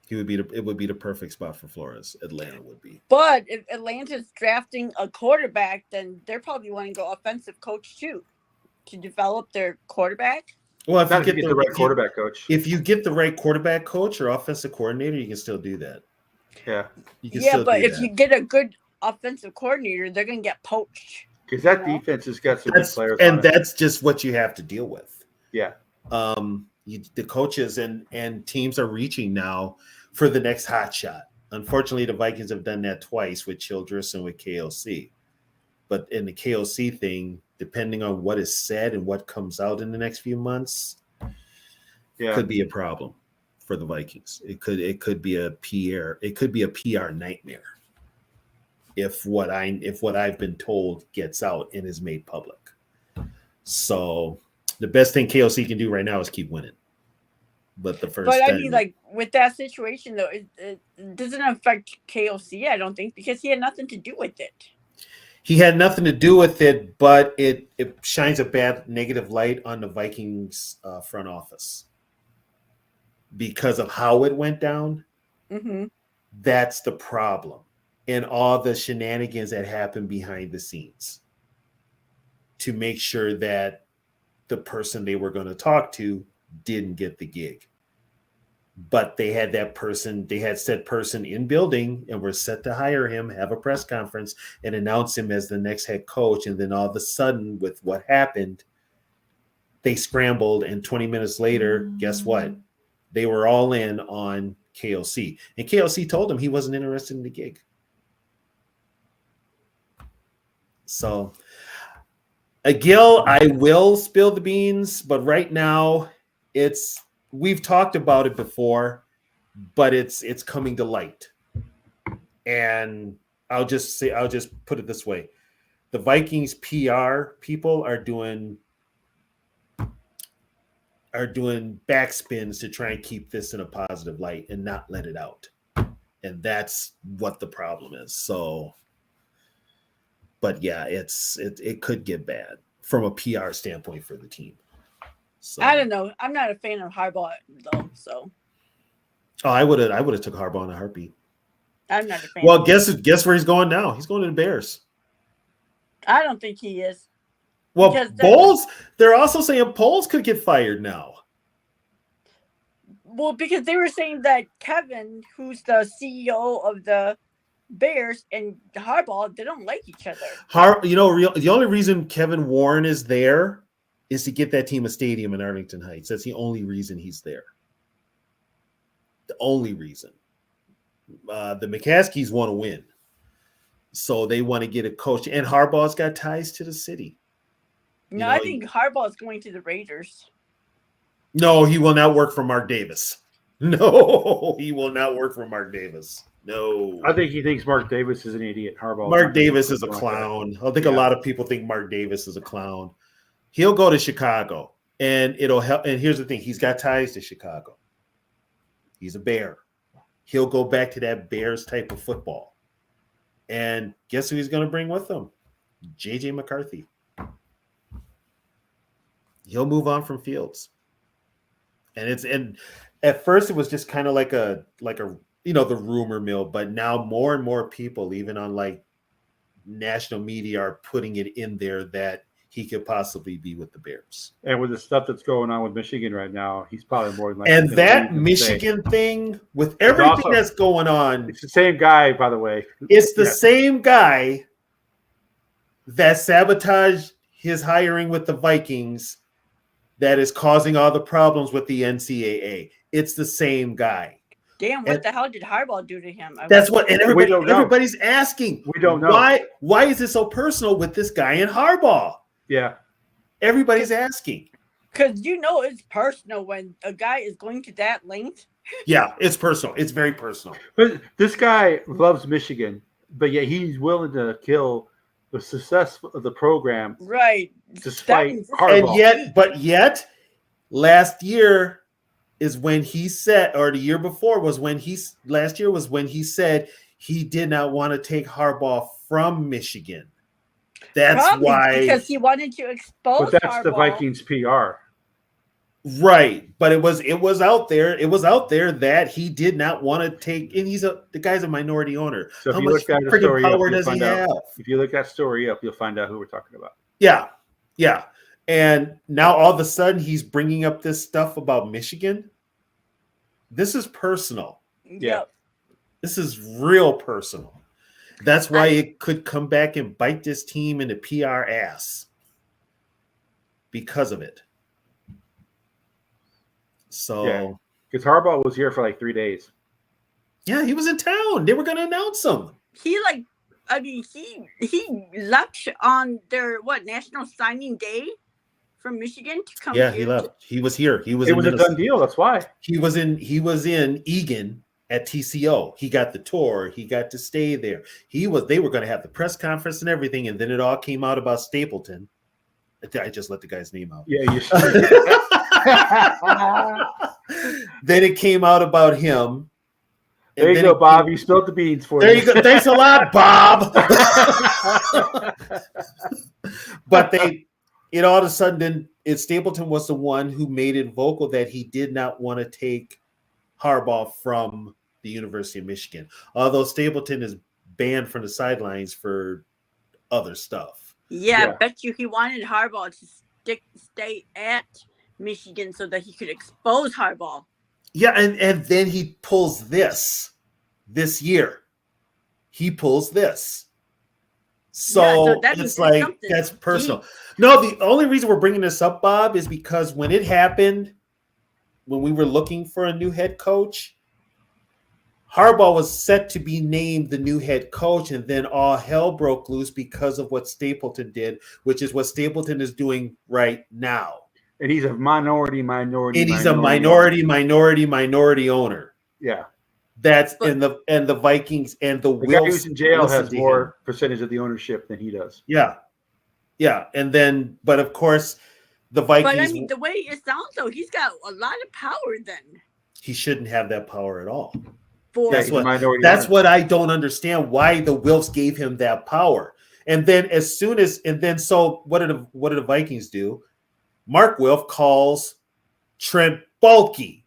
Speaker 1: It would be the perfect spot for Flores. Atlanta would be.
Speaker 6: but if Atlanta's drafting a quarterback, then they're probably wanting to go offensive coach too to develop their quarterback.
Speaker 1: Well, if
Speaker 4: Not
Speaker 1: you
Speaker 4: to get the right quarterback coach.
Speaker 1: if you get the right quarterback coach or offensive coordinator, you can still do that.
Speaker 4: Yeah,
Speaker 1: You can
Speaker 6: Yeah,
Speaker 1: still
Speaker 6: but
Speaker 1: do
Speaker 6: if
Speaker 1: that.
Speaker 6: you get a good offensive coordinator, they're going to get poached.
Speaker 4: because that
Speaker 6: No.
Speaker 4: defense has got some good
Speaker 1: That's,
Speaker 4: players.
Speaker 1: and
Speaker 4: on it.
Speaker 1: that's just what you have to deal with.
Speaker 4: Yeah,
Speaker 1: The coaches and teams are reaching now for the next hot shot. Unfortunately, the Vikings have done that twice with Childress and with KOC. But in the KOC thing, depending on what is said and what comes out in the next few months,
Speaker 4: yeah.
Speaker 1: could be a problem for the Vikings. It could be a PR nightmare if what I've been told gets out and is made public. So the best thing KOC can do right now is keep winning. But the first,
Speaker 6: But I mean, like with that situation though, it doesn't affect KOC. I don't think, because he had nothing to do with it.
Speaker 1: he had nothing to do with it, but it shines a bad negative light on the Vikings front office because of how it went down.
Speaker 6: Mm-hmm.
Speaker 1: That's the problem, and all the shenanigans that happened behind the scenes to make sure that the person they were going to talk to didn't get the gig. But they had said person in building and were set to hire him, have a press conference, and announce him as the next head coach. And then all of a sudden, with what happened, they scrambled. And 20 minutes later, guess what? They were all in on KOC. And KOC told him he wasn't interested in the gig. So, Gil, I will spill the beans, but right now we've talked about it before, but it's coming to light. And I'll just put it this way. The Vikings PR people are doing backspins to try and keep this in a positive light and not let it out. And that's what the problem is. So, but yeah, it could get bad from a PR standpoint for the team. So,
Speaker 6: I don't know. I'm not a fan of Harbaugh though, so
Speaker 1: I would have took Harbaugh in a heartbeat.
Speaker 6: I'm not a fan.
Speaker 1: Well, guess where he's going now? He's going to the Bears.
Speaker 6: I don't think he is.
Speaker 1: Well,
Speaker 6: Because
Speaker 1: Bowles, they're also saying Bowles could get fired now.
Speaker 6: Well, because they were saying that Kevin, who's the CEO of the Bears, and Harbaugh, they don't like each other.
Speaker 1: The only reason Kevin Warren is there is to get that team a stadium in Arlington Heights. That's the only reason he's there. The only reason. The McCaskies want to win. So they want to get a coach. And Harbaugh's got ties to the city.
Speaker 6: No, I think Harbaugh is going to the Raiders.
Speaker 1: No, he will not work for Mark Davis. No, he will not work for Mark Davis. No.
Speaker 4: I think he thinks Mark Davis is an idiot. Harbaugh.
Speaker 1: Mark Davis is a clown. I think a lot of people think Mark Davis is a clown. He'll go to Chicago, and it'll help. And here's the thing: he's got ties to Chicago. He's a Bear. He'll go back to that Bears type of football. And guess who he's going to bring with him? J.J. McCarthy. He'll move on from Fields. And at first it was just kind of like a the rumor mill, but now more and more people, even on like national media, are putting it in there that he could possibly be with the Bears.
Speaker 4: And with the stuff that's going on with Michigan right now, he's probably more than likely.
Speaker 1: And that Michigan thing, with everything that's going on,
Speaker 4: it's the same guy, by the way.
Speaker 1: It's the same guy that sabotaged his hiring with the Vikings that is causing all the problems with the NCAA. It's the same guy.
Speaker 6: Damn, what the hell did Harbaugh do to him?
Speaker 1: That's what, and everybody's asking.
Speaker 4: We don't know.
Speaker 1: Why is it so personal with this guy in Harbaugh?
Speaker 4: Yeah.
Speaker 1: Everybody's asking.
Speaker 6: Because it's personal when a guy is going to that length.
Speaker 1: Yeah, it's personal. It's very personal.
Speaker 4: But this guy loves Michigan, but yet he's willing to kill the success of the program,
Speaker 6: Right.
Speaker 4: despite
Speaker 6: That-
Speaker 4: Harbaugh.
Speaker 1: But yet, last year is when he said, or the year before was when last year was when he said he did not want to take Harbaugh from Michigan. That's
Speaker 6: Probably
Speaker 1: why,
Speaker 6: because he wanted to expose
Speaker 4: But that's
Speaker 6: Harbaugh.
Speaker 4: the Vikings PR.
Speaker 1: right? But it was out there. It was out there that he did not want to take, and the guy's a minority owner.
Speaker 4: So if
Speaker 1: How
Speaker 4: you
Speaker 1: much
Speaker 4: look that
Speaker 1: freaking
Speaker 4: story up,
Speaker 1: power
Speaker 4: you'll
Speaker 1: does he
Speaker 4: find out.
Speaker 1: have?
Speaker 4: If you look that story up, you'll find out who we're talking about.
Speaker 1: Yeah, yeah. And now all of a sudden he's bringing up this stuff about Michigan. This is personal.
Speaker 6: Yep.
Speaker 1: This is real personal. That's why it could come back and bite this team in the PR ass because of it. So,
Speaker 4: because Harbaugh was here for like 3 days.
Speaker 1: Yeah, he was in town. They were going to announce him.
Speaker 6: He left on their National Signing Day from Michigan to come.
Speaker 1: Yeah,
Speaker 6: here
Speaker 1: he left. He was here. It was
Speaker 4: a done deal. That's why
Speaker 1: he was in Egan at TCO. He got the tour. He got to stay there. They were going to have the press conference and everything, and then it all came out about Stapleton. I just let the guy's name out.
Speaker 4: Yeah, you should.
Speaker 1: Then it came out about him.
Speaker 4: There you go, Bob. You spilled the beans for
Speaker 1: There you go. Thanks a lot, Bob. But all of a sudden, Stapleton was the one who made it vocal that he did not want to take Harbaugh from the University of Michigan, although Stapleton is banned from the sidelines for other stuff.
Speaker 6: Yeah, I bet you he wanted Harbaugh to stay at Michigan so that he could expose Harbaugh.
Speaker 1: Yeah, and then he pulls this year. He pulls this. So it's like, that's personal.
Speaker 6: Deep.
Speaker 1: No, the only reason we're bringing this up, Bob, is because when it happened, when we were looking for a new head coach, Harbaugh was set to be named the new head coach, and then all hell broke loose because of what Stapleton did, which is what Stapleton is doing right now.
Speaker 4: And he's a minority.
Speaker 1: And he's a minority owner.
Speaker 4: Yeah.
Speaker 1: And the Vikings and the
Speaker 4: guy who's in jail has more percentage of the ownership than he does.
Speaker 1: Yeah. Yeah. And then, but of course, the Vikings.
Speaker 6: But I mean, the way it sounds, though, he's got a lot of power then. What
Speaker 1: shouldn't have that power at all.
Speaker 6: That's
Speaker 1: what I don't understand, why the Wilfs gave him that power. And then so what did the Vikings do? Mark Wilf calls Trent Baalke,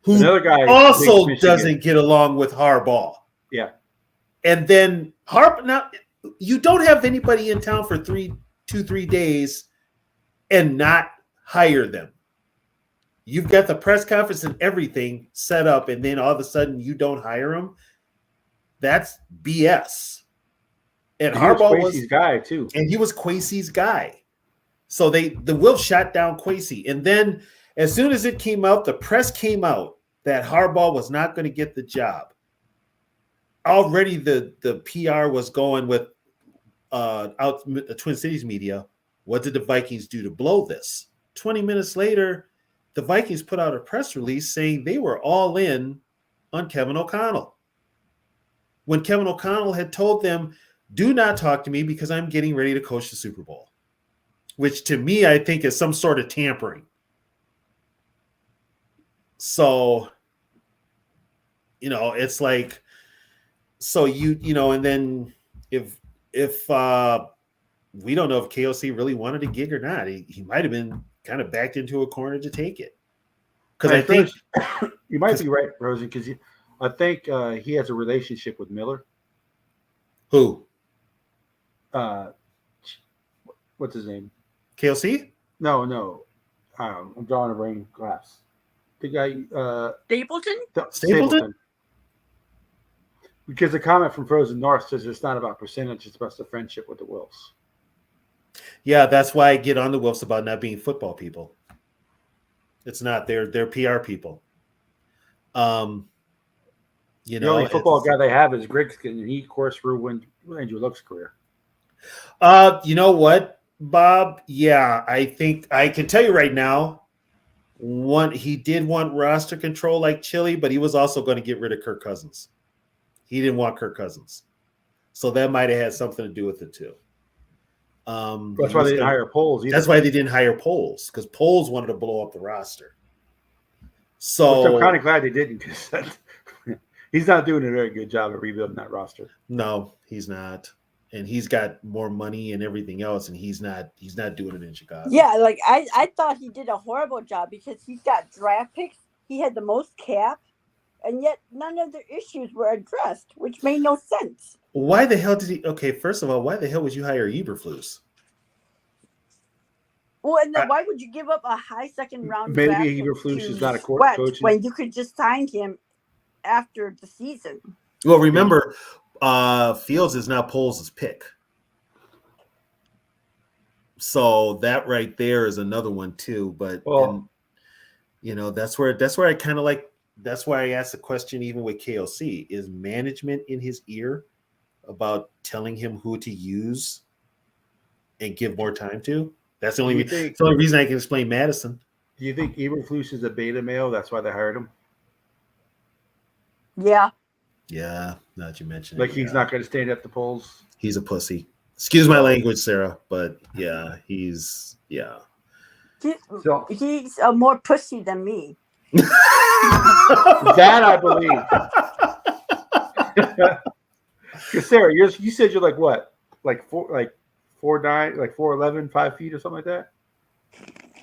Speaker 1: who
Speaker 4: another guy
Speaker 1: also doesn't get along with Harbaugh.
Speaker 4: Yeah.
Speaker 1: And then now you don't have anybody in town for 3 days and not hire them. You've got the press conference and everything set up, and then all of a sudden you don't hire him. That's BS. And Harbaugh was
Speaker 4: Kwesi's guy too,
Speaker 1: and he was Kwesi's guy. So the Wilfs shot down Kwesi, and then as soon as it came out, the press came out that Harbaugh was not going to get the job. Already the PR was going with the Twin Cities media. What did the Vikings do to blow this? 20 minutes later, the Vikings put out a press release saying they were all in on Kevin O'Connell. When Kevin O'Connell had told them, do not talk to me because I'm getting ready to coach the Super Bowl, which to me, I think is some sort of tampering. So, it's like, so and then if we don't know if KOC really wanted a gig or not, he might have been kind of backed into a corner to take it. Because I think
Speaker 4: you might be right, Rosie, because I think he has a relationship with Miller.
Speaker 1: Who?
Speaker 4: What's his name?
Speaker 1: KOC?
Speaker 4: No. I'm drawing a brain glass. The guy
Speaker 6: Stapleton?
Speaker 1: Stapleton?
Speaker 4: Because the comment from Frozen North says it's not about percentage, it's about the friendship with the Wilfs.
Speaker 1: Yeah, that's why I get on the Wilfs about not being football people. It's not. They're PR people.
Speaker 4: The only football guy they have is Grigskin, and he, of course, ruined Andrew Luck's career.
Speaker 1: You know what, Bob? Yeah, I think I can tell you right now, he did want roster control like Chili, but he was also going to get rid of Kirk Cousins. He didn't want Kirk Cousins. So that might have had something to do with it too.
Speaker 4: That's why they didn't hire Poles either.
Speaker 1: That's why they didn't hire Poles, because Poles wanted to blow up the roster. So
Speaker 4: which I'm kind of glad they didn't, because he's not doing a very good job of rebuilding that roster.
Speaker 1: No, he's not. And he's got more money and everything else, and he's not doing it in Chicago.
Speaker 6: Yeah, like I thought he did a horrible job because he's got draft picks. He had the most cap, and yet none of the issues were addressed, which made no sense.
Speaker 1: Why the hell did he? Okay, first of all, why the hell would you hire Eberflus?
Speaker 6: Well, and then why would you give up a high second round?
Speaker 4: Maybe Eberflus is not a coach
Speaker 6: when you could just sign him after the season.
Speaker 1: Well, remember, Fields is now Poles' pick, so that right there is another one too. But that's where I kind of like. That's why I asked the question. Even with KOC, is management in his ear about telling him who to use and give more time to? That's the only reason I can explain Madison.
Speaker 4: Do you think Eberflus is a beta male? That's why they hired him.
Speaker 6: Yeah.
Speaker 1: Yeah, now that you mention
Speaker 4: it. He's not going to stand up to Poles.
Speaker 1: He's a pussy. Excuse my language, Sarah, but yeah, he's
Speaker 6: he's more pussy than me.
Speaker 4: That I believe. Because Sarah, you said you're like what? Like 4'9", like 4'11", 5 feet or something like that?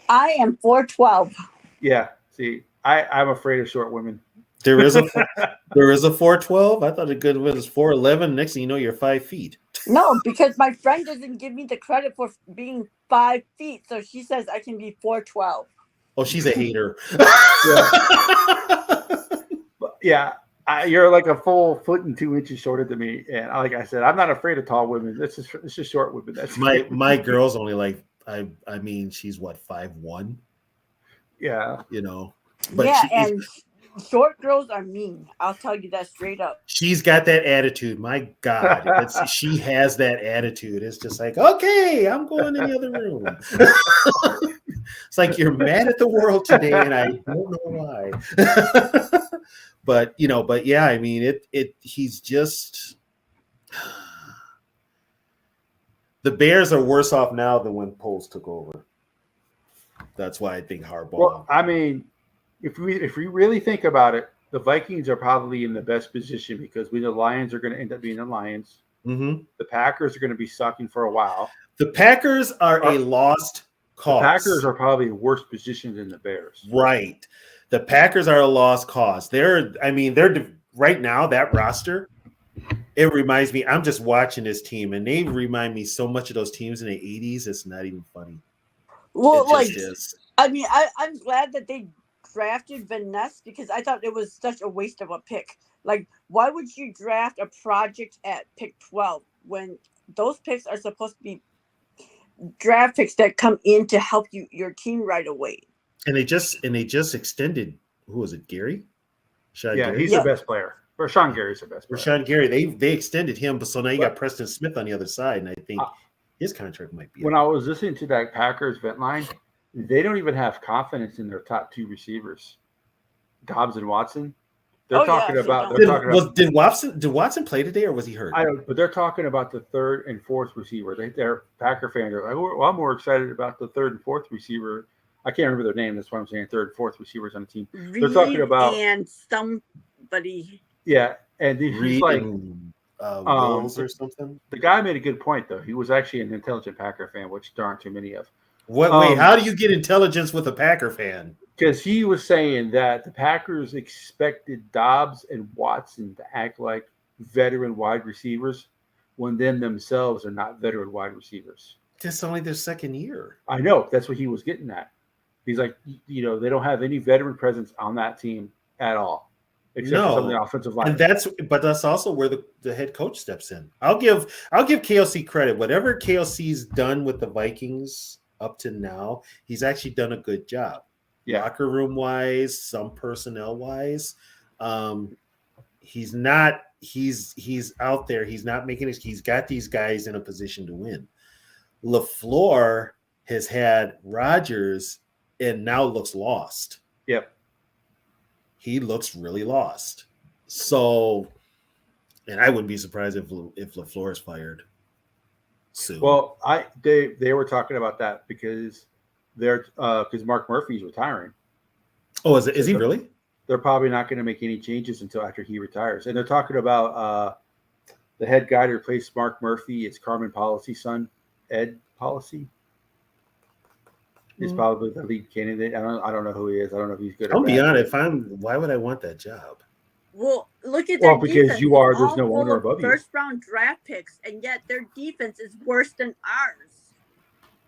Speaker 6: I am 4'12".
Speaker 4: Yeah. See, I'm afraid of short women.
Speaker 1: There is a 4'12". I thought a good one is 4'11". Next thing you know, you're 5 feet.
Speaker 6: No, because my friend doesn't give me the credit for being 5 feet, so she says I can be 4'12".
Speaker 1: Oh, she's a hater.
Speaker 4: Yeah. You're like a full foot and 2 inches shorter than me, and like I said, I'm not afraid of tall women. It's just short women. That's
Speaker 1: my girl's only like I mean, she's what, 5'1".
Speaker 4: Yeah,
Speaker 1: But
Speaker 6: and short girls are mean. I'll tell you that straight up.
Speaker 1: She's got that attitude. My God, she has that attitude. It's just like, okay, I'm going in the other room. It's like you're mad at the world today, and I don't know why. But yeah, I mean, he's just. The Bears are worse off now than when Poles took over. That's why I think Harbaugh.
Speaker 4: Well, I mean, if we really think about it, the Vikings are probably in the best position because the Lions are going to end up being the Lions.
Speaker 1: Mm-hmm.
Speaker 4: The Packers are going to be sucking for a while.
Speaker 1: The Packers are a lost cause.
Speaker 4: The Packers are probably worse positioned than the Bears.
Speaker 1: Right. The Packers are a lost cause. They're right now, that roster, it reminds me, I'm just watching this team, and they remind me so much of those teams in the 80s. It's not even funny.
Speaker 6: Well, I mean, I'm glad that they drafted Van Ness because I thought it was such a waste of a pick. Like, why would you draft a project at pick 12 when those picks are supposed to be draft picks that come in to help your team right away?
Speaker 1: And they just extended, who was it, Gary?
Speaker 4: Gary? He's the best player. Rashawn Gary's the best player.
Speaker 1: Rashawn Gary, they extended him, but so now you got Preston Smith on the other side, and I think his contract might be.
Speaker 4: When I was listening to that Packers vent line, they don't even have confidence in their top 2 receivers, Dobbs and Watson. Did
Speaker 1: Watson play today, or was he hurt?
Speaker 4: I don't. But they're talking about the 3rd and 4th receiver. They're Packer fans. They're like, well, I'm more excited about the 3rd and 4th receiver. I can't remember their name. That's why I'm saying 3rd, 4th receivers on the team. They're talking about
Speaker 6: and somebody.
Speaker 4: Yeah, and he's like
Speaker 1: Wills or something.
Speaker 4: The guy made a good point though. He was actually an intelligent Packer fan, which there aren't too many of.
Speaker 1: Wait, how do you get intelligence with a Packer fan?
Speaker 4: Because he was saying that the Packers expected Dobbs and Watson to act like veteran wide receivers when them themselves are not veteran wide receivers.
Speaker 1: That's only their second year.
Speaker 4: I know. That's what he was getting at. He's like, they don't have any veteran presence on that team at all. Except for some of the offensive line.
Speaker 1: And that's also where the head coach steps in. I'll give KOC credit. Whatever KOC's done with the Vikings up to now, he's actually done a good job.
Speaker 4: Yeah.
Speaker 1: Locker room wise, some personnel wise. He's out there. He's not making it. He's got these guys in a position to win. LaFleur has had Rodgers and now looks lost.
Speaker 4: Yep.
Speaker 1: He looks really lost. So, and I wouldn't be surprised if LaFleur is fired. soon.
Speaker 4: Well, they were talking about that because Mark Murphy's retiring.
Speaker 1: Oh, is he really?
Speaker 4: They're probably not going to make any changes until after he retires. And they're talking about the head guy to replace Mark Murphy. It's Carmen Policy's son, Ed Policy. He's probably the lead candidate. I don't know who he is. I don't know if he's good or
Speaker 1: I'll
Speaker 4: bad.
Speaker 1: be honest. Why would I want that job?
Speaker 6: Well, look at
Speaker 4: Well,
Speaker 6: their
Speaker 4: because
Speaker 6: defense.
Speaker 4: you are,
Speaker 6: It's
Speaker 4: there's
Speaker 6: all
Speaker 4: no
Speaker 6: full
Speaker 4: owner
Speaker 6: of
Speaker 4: above you.
Speaker 6: first-round draft picks, and yet their defense is worse than ours.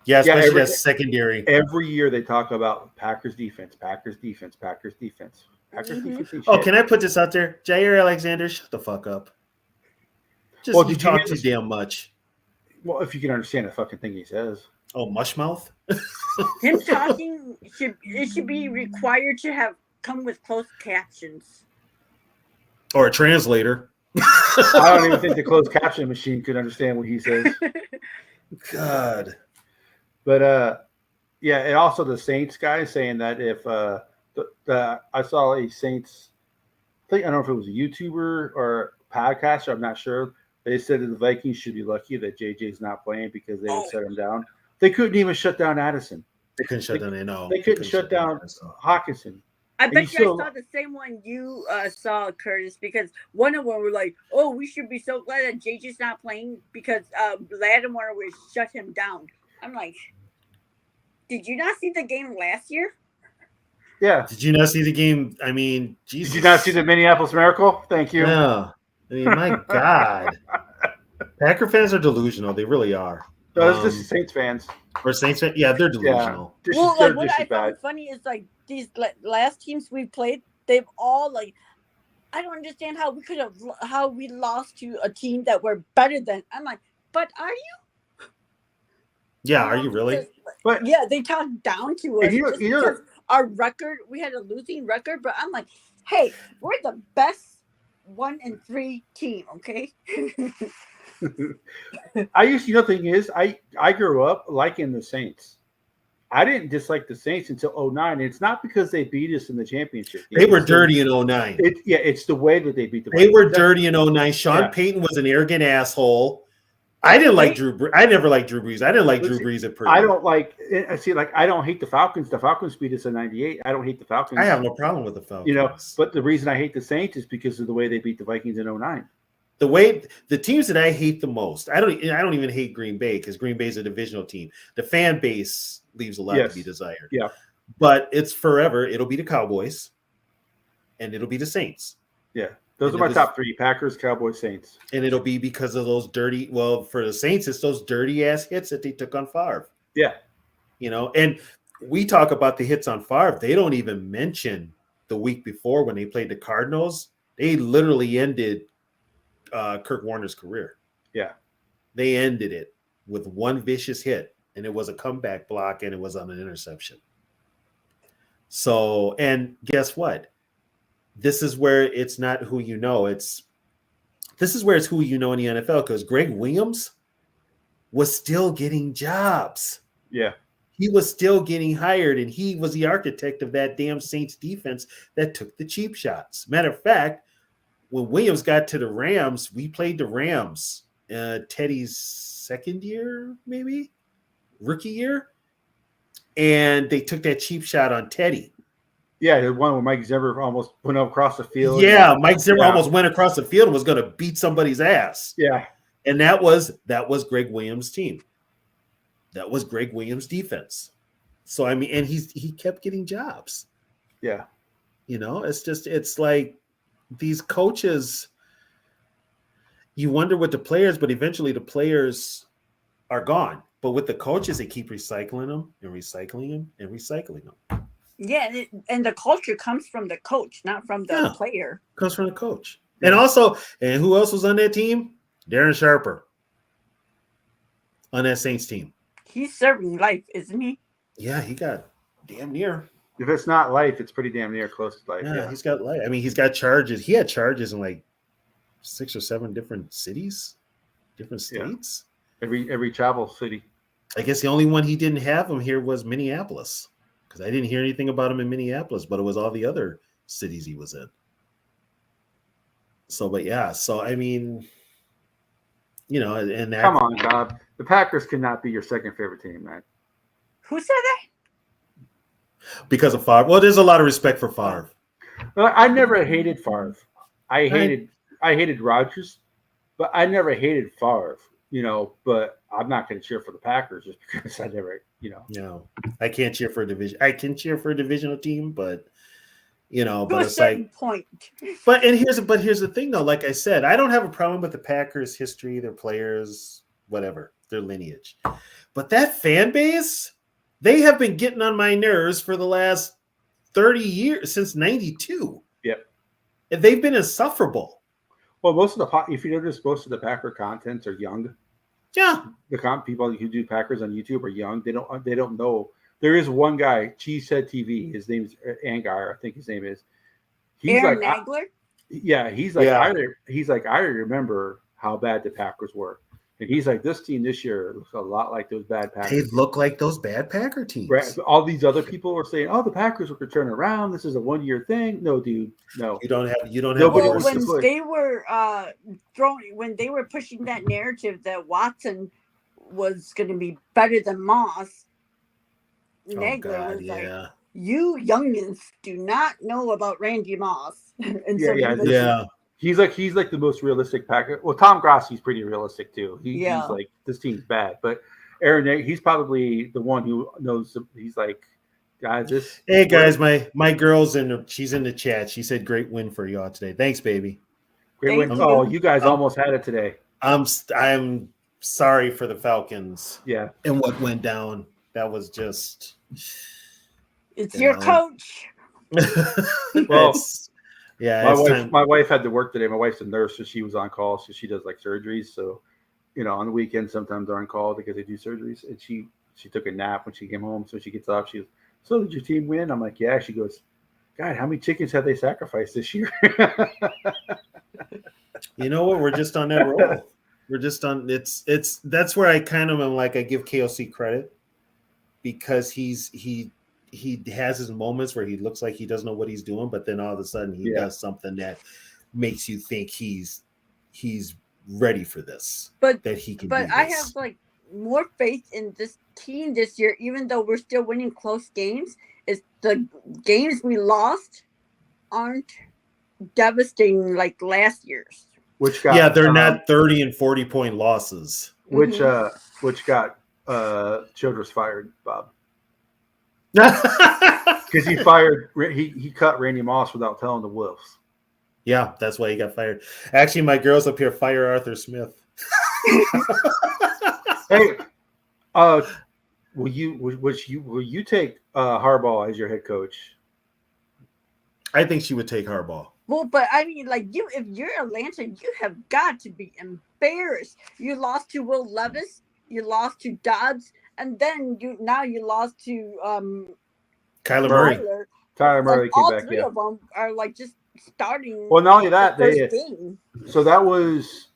Speaker 1: Yeah, especially that secondary.
Speaker 4: Every year they talk about Packers defense.
Speaker 1: Oh, can I put this out there? Jair Alexander, shut the fuck up. You talk too damn much.
Speaker 4: Well, if you can understand the fucking thing he says.
Speaker 1: Oh, mushmouth?
Speaker 6: Him talking should be required to come with closed captions.
Speaker 1: Or a translator.
Speaker 4: I don't even think the closed caption machine could understand what he says.
Speaker 1: God.
Speaker 4: But yeah, and also the Saints guy saying that if I saw a Saints, I don't know if it was a YouTuber or podcaster, I'm not sure. They said that the Vikings should be lucky that JJ's not playing because they would shut him down. They couldn't even shut down Addison.
Speaker 1: They couldn't shut down. No,
Speaker 4: they couldn't shut down Hawkinson.
Speaker 6: I bet you I saw the same one you saw, Curtis, because one of them were like, "Oh, we should be so glad that JJ's not playing because Lattimore would shut him down." I'm like, did you not see the game last year?
Speaker 4: Yeah.
Speaker 1: Did you not see the game? I mean, Jesus.
Speaker 4: Did you not see the Minneapolis Miracle? Thank you.
Speaker 1: No. I mean, my God. Packer fans are delusional. They really are.
Speaker 4: No, it's just Saints fans.
Speaker 1: Or Saints fans? Yeah, they're delusional.
Speaker 6: Yeah. Well, like what I found funny is like these last teams we played, they've all like, I don't understand how we lost to a team that were better than. I'm like, but are you?
Speaker 1: Yeah, are you really?
Speaker 4: But
Speaker 6: yeah, they talked down to us. Because our record, we had a losing record, but I'm like, hey, we're the best 1-3 team, okay?
Speaker 4: The thing is, I grew up liking the Saints. I didn't dislike the Saints until 2009. It's not because they beat us in the championship.
Speaker 1: They were dirty in 2009.
Speaker 4: It's the way that they beat the
Speaker 1: Vikings. They were dirty in 2009. Sean Payton was an arrogant asshole. I didn't like Drew Brees. I never liked Drew Brees. I didn't like Drew Brees at Purdue.
Speaker 4: I don't hate the Falcons. The Falcons beat us in 98. I don't hate the Falcons.
Speaker 1: I have no problem with the Falcons.
Speaker 4: But the reason I hate the Saints is because of the way they beat the Vikings in 2009.
Speaker 1: The way the teams that I hate the most, I don't even hate Green Bay because Green Bay is a divisional team. The fan base leaves a lot to be desired.
Speaker 4: Yeah.
Speaker 1: But it's forever. It'll be the Cowboys and it'll be the Saints.
Speaker 4: Yeah. Those are my top three: Packers, Cowboys, Saints.
Speaker 1: And it'll be because of those dirty. Well, for the Saints, it's those dirty ass hits that they took on Favre.
Speaker 4: Yeah,
Speaker 1: and we talk about the hits on Favre. They don't even mention the week before when they played the Cardinals. They literally ended Kurt Warner's career.
Speaker 4: Yeah,
Speaker 1: they ended it with one vicious hit, and it was a comeback block, and it was on an interception. So, and guess what? This is where it's not who you know. This is where it's who you know in the NFL because Greg Williams was still getting jobs.
Speaker 4: Yeah.
Speaker 1: He was still getting hired, and he was the architect of that damn Saints defense that took the cheap shots. Matter of fact, when Williams got to the Rams, we played the Rams Teddy's second year, maybe rookie year, and they took that cheap shot on Teddy.
Speaker 4: Yeah, the one where Mike Zimmer almost went across the field.
Speaker 1: Yeah, Mike Zimmer almost went across the field and was going to beat somebody's ass.
Speaker 4: Yeah,
Speaker 1: and that was Greg Williams' team. That was Greg Williams' defense. So I mean, and he kept getting jobs.
Speaker 4: Yeah,
Speaker 1: it's like these coaches. You wonder with the players, but eventually the players are gone. But with the coaches, they keep recycling them and recycling them and recycling them.
Speaker 6: Yeah, and the culture comes from the coach, not from the player.
Speaker 1: Comes from the coach. And also, and who else was on that team? Darren Sharper. On that Saints team.
Speaker 6: He's serving life, isn't he?
Speaker 1: Yeah, he got damn near.
Speaker 4: If it's not life, it's pretty damn near close to life.
Speaker 1: Yeah, he's got life. I mean, he's got charges. He had charges in like 6 or 7 different cities, different states.
Speaker 4: Yeah. Every travel city.
Speaker 1: I guess the only one he didn't have him here was Minneapolis. Because I didn't hear anything about him in Minneapolis, but it was all the other cities he was in. So, but yeah, so I mean, you know, and that,
Speaker 4: Come on, Bob. The Packers cannot be your second favorite team, man.
Speaker 6: Who said that?
Speaker 1: because of Favre. Well, there's a lot of respect for Favre.
Speaker 4: I never hated Favre. I hated Rodgers, but I never hated Favre. You know, but I'm not going to cheer for the Packers just because I never, you know.
Speaker 1: No, I can't cheer for a division. I can cheer for a divisional team, but you know,
Speaker 6: To
Speaker 1: but
Speaker 6: a
Speaker 1: it's
Speaker 6: certain
Speaker 1: like,
Speaker 6: point.
Speaker 1: but here's the thing though. Like I said, I don't have a problem with the Packers' history, their players, whatever, their lineage. But that fan base, they have been getting on my nerves for the last 30 years, since 92.
Speaker 4: Yep.
Speaker 1: And they've been insufferable.
Speaker 4: Well, if you notice, most of the Packer contents are young.
Speaker 1: Yeah.
Speaker 4: The people who do Packers on YouTube are young. They don't know. There is one guy, Cheesehead TV. His name is Angar, I think his name is. He's
Speaker 6: Aaron
Speaker 4: like,
Speaker 6: Nagler?
Speaker 4: he's like, I remember how bad the Packers were. And he's like, this team this year looks a lot like those bad Packers.
Speaker 1: They look like those bad Packer teams.
Speaker 4: Right. All these other people are saying, "Oh, the Packers will turn around. This is a 1-year thing." No, dude. No.
Speaker 1: You don't have.
Speaker 4: Nobody
Speaker 6: Well,
Speaker 4: was
Speaker 6: when
Speaker 4: supposed-
Speaker 6: they were when they were pushing that narrative that Watson was going to be better than Moss, Nagler was like, "You youngins do not know about Randy Moss." And
Speaker 4: yeah. He's like the most realistic Packer. Well, Tom Grossi's pretty realistic too. He's like, this team's bad, but Aaron, he's probably the one who knows. He's like, guys, this.
Speaker 1: Hey guys, my girl's she's in the chat. She said, "Great win for y'all today." Thanks, baby.
Speaker 4: Great win. Oh, you guys almost had it today.
Speaker 1: I'm sorry for the Falcons.
Speaker 4: Yeah,
Speaker 1: and what went down. That was just.
Speaker 6: It's your coach.
Speaker 4: Well.
Speaker 1: Yeah,
Speaker 4: my wife had to work today. My wife's a nurse, so she was on call. So she does like surgeries. So, you know, on the weekend sometimes they're on call because they do surgeries. And she took a nap when she came home. So she gets up. She goes, "So did your team win?" I'm like, "Yeah." She goes, "God, how many chickens have they sacrificed this year?"
Speaker 1: You know what? We're just on that roll. We're just on. That's where I kind of am like, I give KOC credit because he has his moments where he looks like he doesn't know what he's doing, but then all of a sudden he does something that makes you think he's ready for this.
Speaker 6: But
Speaker 1: that he can.
Speaker 6: But I have like more faith in this team this year, even though we're still winning close games. Is the games we lost aren't devastating like last year's.
Speaker 1: They're not 30 and 40 point losses.
Speaker 4: Which got Childress fired, Bob. Because he cut Randy Moss without telling the Wolves.
Speaker 1: Yeah, that's why he got fired. Actually, my girls up here fire Arthur Smith.
Speaker 4: Hey, will you take Harbaugh as your head coach?
Speaker 1: I think she would take Harbaugh.
Speaker 6: Well, but I mean, like if you're Atlanta, you have got to be embarrassed. You lost to Will Levis, you lost to Dobbs, and then you lost to
Speaker 1: Kyler Murray.
Speaker 4: Tyler Murray came
Speaker 6: all
Speaker 4: back.
Speaker 6: Three of them are like just starting.
Speaker 4: Well, not only that,
Speaker 6: so
Speaker 4: that was.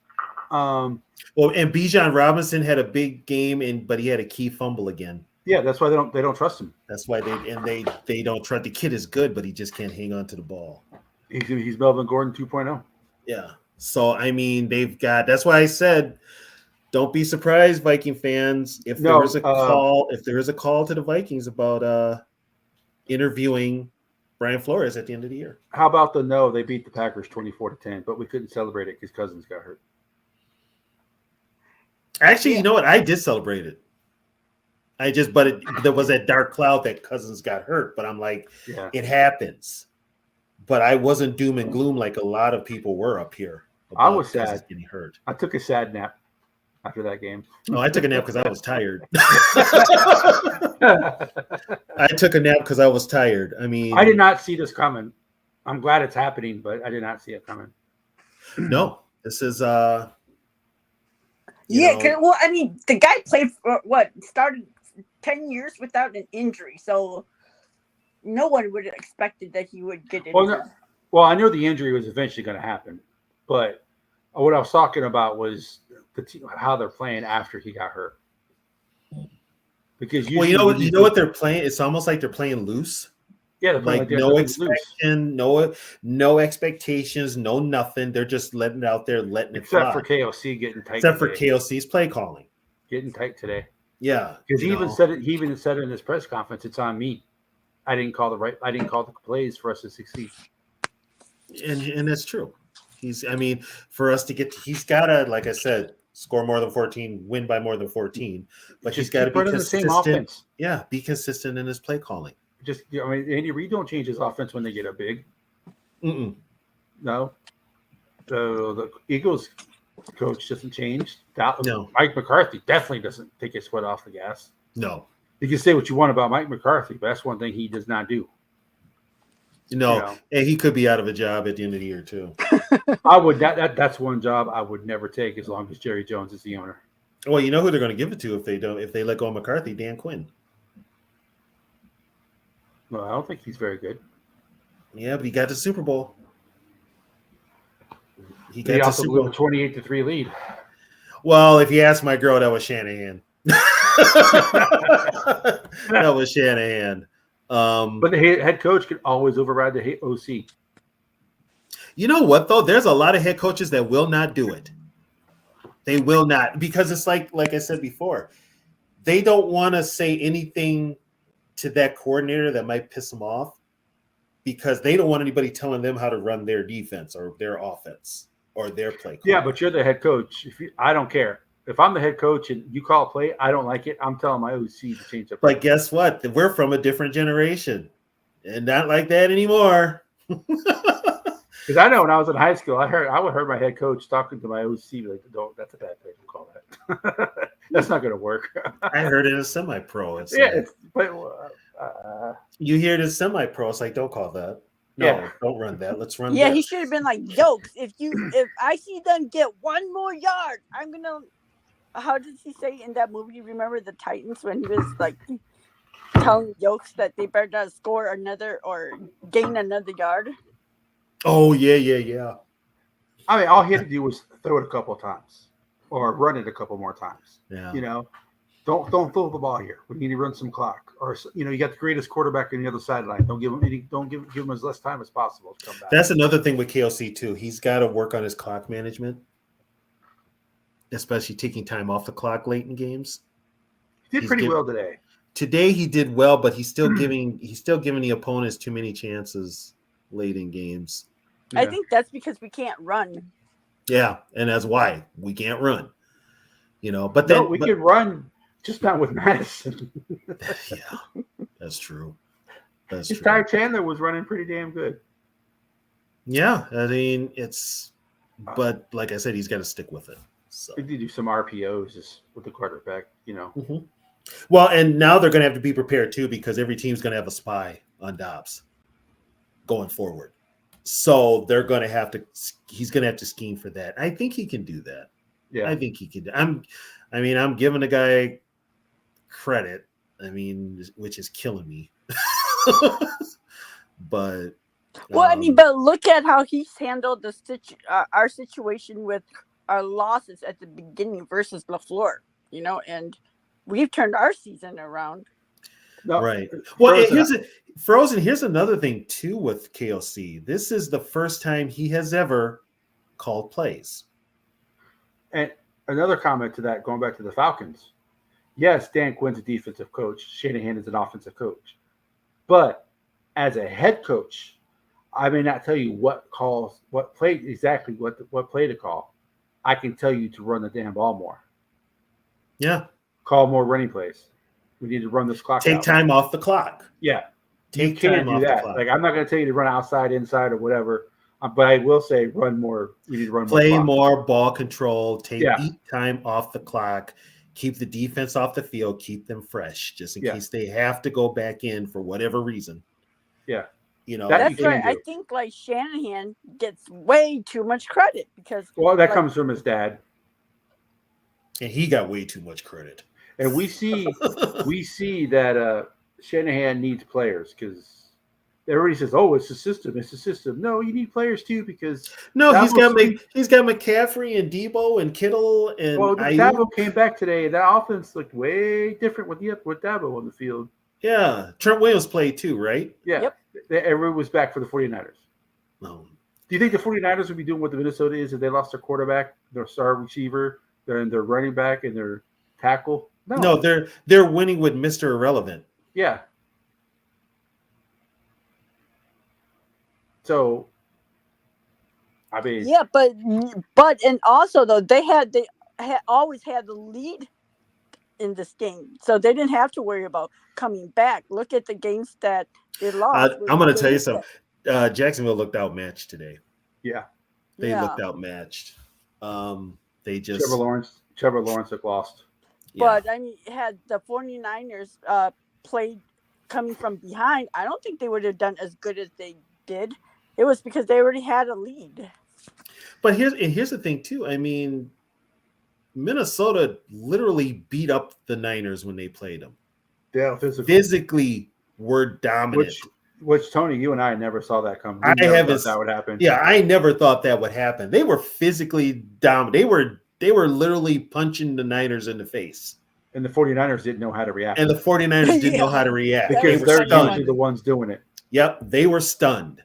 Speaker 1: And Bijan Robinson had a big game, but he had a key fumble again.
Speaker 4: Yeah, that's why they don't trust him.
Speaker 1: That's why they don't trust. The kid is good, but he just can't hang on to the ball.
Speaker 4: He's Melvin Gordon 2.0.
Speaker 1: Yeah. So I mean, that's why I said, don't be surprised, Viking fans, if there is a call. If there is a call to the Vikings about interviewing Brian Flores at the end of the year.
Speaker 4: How about they beat the Packers 24-10, but we couldn't celebrate it because Cousins got hurt.
Speaker 1: Actually, you know what? I did celebrate it. There was that dark cloud that Cousins got hurt, but I'm like, it happens. But I wasn't doom and gloom like a lot of people were up here.
Speaker 4: I was sad
Speaker 1: getting hurt.
Speaker 4: I took a sad nap after that game.
Speaker 1: No, I took a nap because I was tired. I took a nap because I was tired. I mean,
Speaker 4: I did not see this coming. I'm glad it's happening, but I did not see it coming.
Speaker 1: No, this is
Speaker 6: well, I mean, the guy played for started 10 years without an injury, so no one would have expected that he would get injured.
Speaker 4: Well, I knew the injury was eventually going to happen, but what I was talking about was how they're playing after he got hurt. Because
Speaker 1: you know what they're playing. It's almost like they're playing loose,
Speaker 4: Yeah, they're playing
Speaker 1: like
Speaker 4: they
Speaker 1: no
Speaker 4: have nothing to lose.
Speaker 1: expectation, no expectations, no nothing. They're just letting it out there, letting it
Speaker 4: Except
Speaker 1: fly.
Speaker 4: for KOC getting tight.
Speaker 1: Except for
Speaker 4: today.
Speaker 1: KOC's play calling.
Speaker 4: Getting tight today.
Speaker 1: Yeah,
Speaker 4: Because he even said it. He even said it in his press conference. It's on me. I didn't call the plays for us to succeed.
Speaker 1: and that's true. For us to get, he's got to, like I said, score more than 14, win by more than 14. But he's got to be
Speaker 4: running the same
Speaker 1: consistent.
Speaker 4: offense.
Speaker 1: Yeah, be consistent in his play calling.
Speaker 4: Andy Reid don't change his offense when they get up big.
Speaker 1: Mm-mm.
Speaker 4: No. The Eagles coach doesn't change.
Speaker 1: No.
Speaker 4: Mike McCarthy definitely doesn't take his foot off the gas.
Speaker 1: No.
Speaker 4: You can say what you want about Mike McCarthy, but that's one thing he does not do.
Speaker 1: No, and he could be out of a job at the end of the year too.
Speaker 4: I would that's one job I would never take as long as Jerry Jones is the owner.
Speaker 1: Well, you know who they're going to give it to if they let go of McCarthy? Dan Quinn.
Speaker 4: No, I don't think he's very good.
Speaker 1: Yeah, but he got the Super Bowl.
Speaker 4: He also blew a 28-3 lead.
Speaker 1: Well, if you ask my girl, that was Shanahan. That was Shanahan.
Speaker 4: But the head coach could always override the OC.
Speaker 1: You know what, though? There's a lot of head coaches that will not do it. They will not, because it's like I said before, they don't want to say anything to that coordinator that might piss them off because they don't want anybody telling them how to run their defense or their offense or their play.
Speaker 4: Yeah, but you're the head coach. I don't care. If I'm the head coach and you call a play, I don't like it. I'm telling my OC to change the play.
Speaker 1: But guess what? We're from a different generation and not like that anymore.
Speaker 4: Because I know when I was in high school, I would heard my head coach talking to my OC like, "No, that's a bad thing. Don't call that. That's not going to work."
Speaker 1: I heard it as semi-pro. You hear it as semi-pro. It's like, don't call that. No, don't run that. Let's run.
Speaker 6: Yeah,
Speaker 1: this.
Speaker 6: he should have been like, "Jokes. If I see them get one more yard, I'm gonna." How did he say in that movie? Remember the Titans when he was like telling jokes that they better not score another or gain another yard?
Speaker 1: Oh yeah.
Speaker 4: I mean, all he had to do was throw it a couple of times or run it a couple more times.
Speaker 1: Yeah.
Speaker 4: You know, don't throw the ball here. We need to run some clock. Or you got the greatest quarterback on the other sideline. Don't give him as less time as possible to come back.
Speaker 1: That's another thing with KOC too. He's got to work on his clock management, especially taking time off the clock late in games.
Speaker 4: He did pretty well today.
Speaker 1: Today he did well, but he's still giving the opponents too many chances late in games.
Speaker 6: I think that's because we can't run.
Speaker 1: Yeah, and that's why we can't run. But then
Speaker 4: we can run, just not with Madison.
Speaker 1: Yeah, that's true.
Speaker 4: Ty Chandler was running pretty damn good.
Speaker 1: Yeah, I mean but like I said, he's got to stick with it. So
Speaker 4: we did do some RPOs just with the quarterback,
Speaker 1: Mm-hmm. Well, and now they're going to have to be prepared too because every team's going to have a spy on Dobbs going forward. So they're going to have to. He's going to have to scheme for that. I think he can do that.
Speaker 4: Yeah,
Speaker 1: I think he can. I'm giving the guy credit. Which is killing me. But
Speaker 6: but look at how he's handled our situation with our losses at the beginning versus LaFleur. And we've turned our season around.
Speaker 4: No,
Speaker 1: right. Well, here's another thing too with KOC. This is the first time he has ever called plays.
Speaker 4: And another comment to that, going back to the Falcons. Yes, Dan Quinn's a defensive coach. Shanahan is an offensive coach. But as a head coach, I may not tell you what play to call. I can tell you to run the damn ball more.
Speaker 1: Yeah.
Speaker 4: Call more running plays. We need to run this clock.
Speaker 1: Take time off the clock.
Speaker 4: Yeah.
Speaker 1: You can't
Speaker 4: do that. Like, I'm not going to tell you to run outside, inside, or whatever. But I will say run more. We need to run
Speaker 1: more. Play
Speaker 4: clock.
Speaker 1: more ball control. Take time off the clock. Keep the defense off the field. Keep them fresh, just in case they have to go back in for whatever reason.
Speaker 4: Yeah.
Speaker 6: That's right. I think Shanahan gets way too much credit because
Speaker 4: that comes from his dad.
Speaker 1: And he got way too much credit.
Speaker 4: And we see that Shanahan needs players because everybody says, "Oh, it's a system. It's a system." No, you need players too because
Speaker 1: he's got McCaffrey and Debo and Kittle and.
Speaker 4: Well, Dabo came back today. That offense looked way different with Dabo on the field.
Speaker 1: Yeah, Trent Williams played too, right?
Speaker 4: Yeah.
Speaker 6: Yep.
Speaker 4: Everyone was back for the 49ers.
Speaker 1: No.
Speaker 4: Do you think the 49ers would be doing what the Minnesota is if they lost their quarterback, their star receiver, their running back, and their tackle?
Speaker 1: No, they're winning with Mr. Irrelevant.
Speaker 4: Yeah. So, I mean,
Speaker 6: Yeah, but and also though they had always had the lead in this game, so they didn't have to worry about coming back. Look at the games that they lost.
Speaker 1: I'm going to tell you something. Jacksonville looked outmatched today.
Speaker 4: yeah.
Speaker 1: They looked outmatched. They just
Speaker 4: Trevor Lawrence had lost.
Speaker 1: Yeah.
Speaker 6: But I mean, had the 49ers played coming from behind, I don't think they would have done as good as they did. It was because they already had a lead.
Speaker 1: But here's the thing too. I mean, Minnesota literally beat up the Niners when they played them.
Speaker 4: Yeah,
Speaker 1: physically were dominant.
Speaker 4: Which Tony, you and I never saw that coming.
Speaker 1: I never thought
Speaker 4: that would happen.
Speaker 1: Yeah, I never thought that would happen. They were physically dominant. They were literally punching the Niners in the face.
Speaker 4: And the 49ers didn't know how to react.
Speaker 1: And the 49ers didn't know how to react.
Speaker 4: Because they're usually the ones doing it.
Speaker 1: Yep, they were stunned.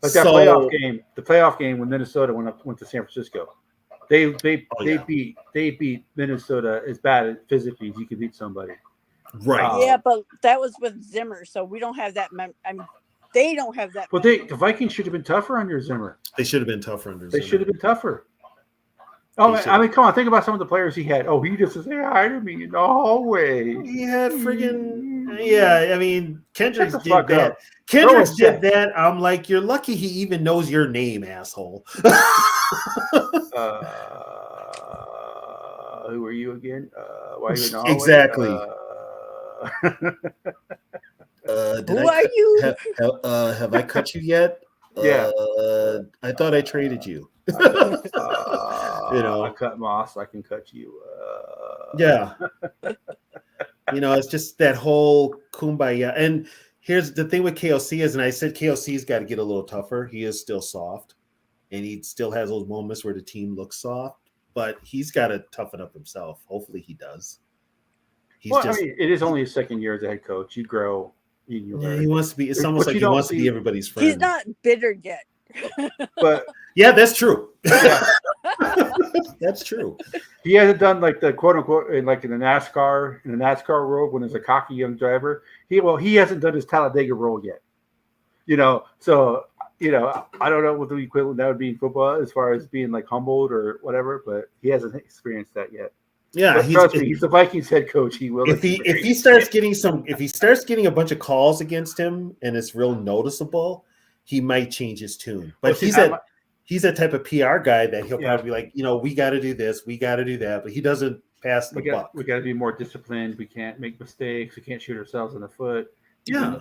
Speaker 4: Like that playoff game when Minnesota went to San Francisco. They beat Minnesota as bad physically as you could beat somebody.
Speaker 1: Right.
Speaker 6: Yeah, but that was with Zimmer, so we don't have that. I mean, they don't have that.
Speaker 4: But the Vikings should have been tougher under Zimmer.
Speaker 1: They should have been tougher under Zimmer.
Speaker 4: They should have been tougher. Oh, I mean, come on, think about some of the players he had. Oh, he just says, "Hey, hi to me in the hallway."
Speaker 1: He had friggin' I mean, Kendricks did that.
Speaker 4: Up.
Speaker 1: Kendricks did that. I'm like, you're lucky he even knows your name, asshole.
Speaker 4: Who are you again? Why are you in the hallway?
Speaker 1: Exactly.
Speaker 6: Who are you?
Speaker 1: Have I cut you yet?
Speaker 4: Yeah.
Speaker 1: I thought I traded you.
Speaker 4: I cut Moss. I can cut you.
Speaker 1: Yeah. It's just that whole kumbaya. And here's the thing with KOC is, and I said KOC's got to get a little tougher. He is still soft, and he still has those moments where the team looks soft, but he's got to toughen up himself. Hopefully he does.
Speaker 4: I mean, it is only his second year as a head coach. You grow.
Speaker 1: He wants to be. It's almost like he wants to be everybody's friend.
Speaker 6: He's not bitter yet.
Speaker 4: But
Speaker 1: yeah, that's true.
Speaker 4: Yeah.
Speaker 1: That's true.
Speaker 4: He hasn't done like the quote unquote like in the NASCAR world when there's a cocky young driver. He hasn't done his Talladega role yet. So I don't know what the equivalent that would be in football as far as being like humbled or whatever, but he hasn't experienced that yet.
Speaker 1: Yeah,
Speaker 4: trust me, he's the Vikings head coach. He will.
Speaker 1: If he starts getting a bunch of calls against him and it's real noticeable, he might change his tune. But he's that type of PR guy that he'll probably be like, we got to do this, we got to do that, but he doesn't pass the buck.
Speaker 4: We got to be more disciplined. We can't make mistakes. We can't shoot ourselves in the foot.
Speaker 1: Yeah.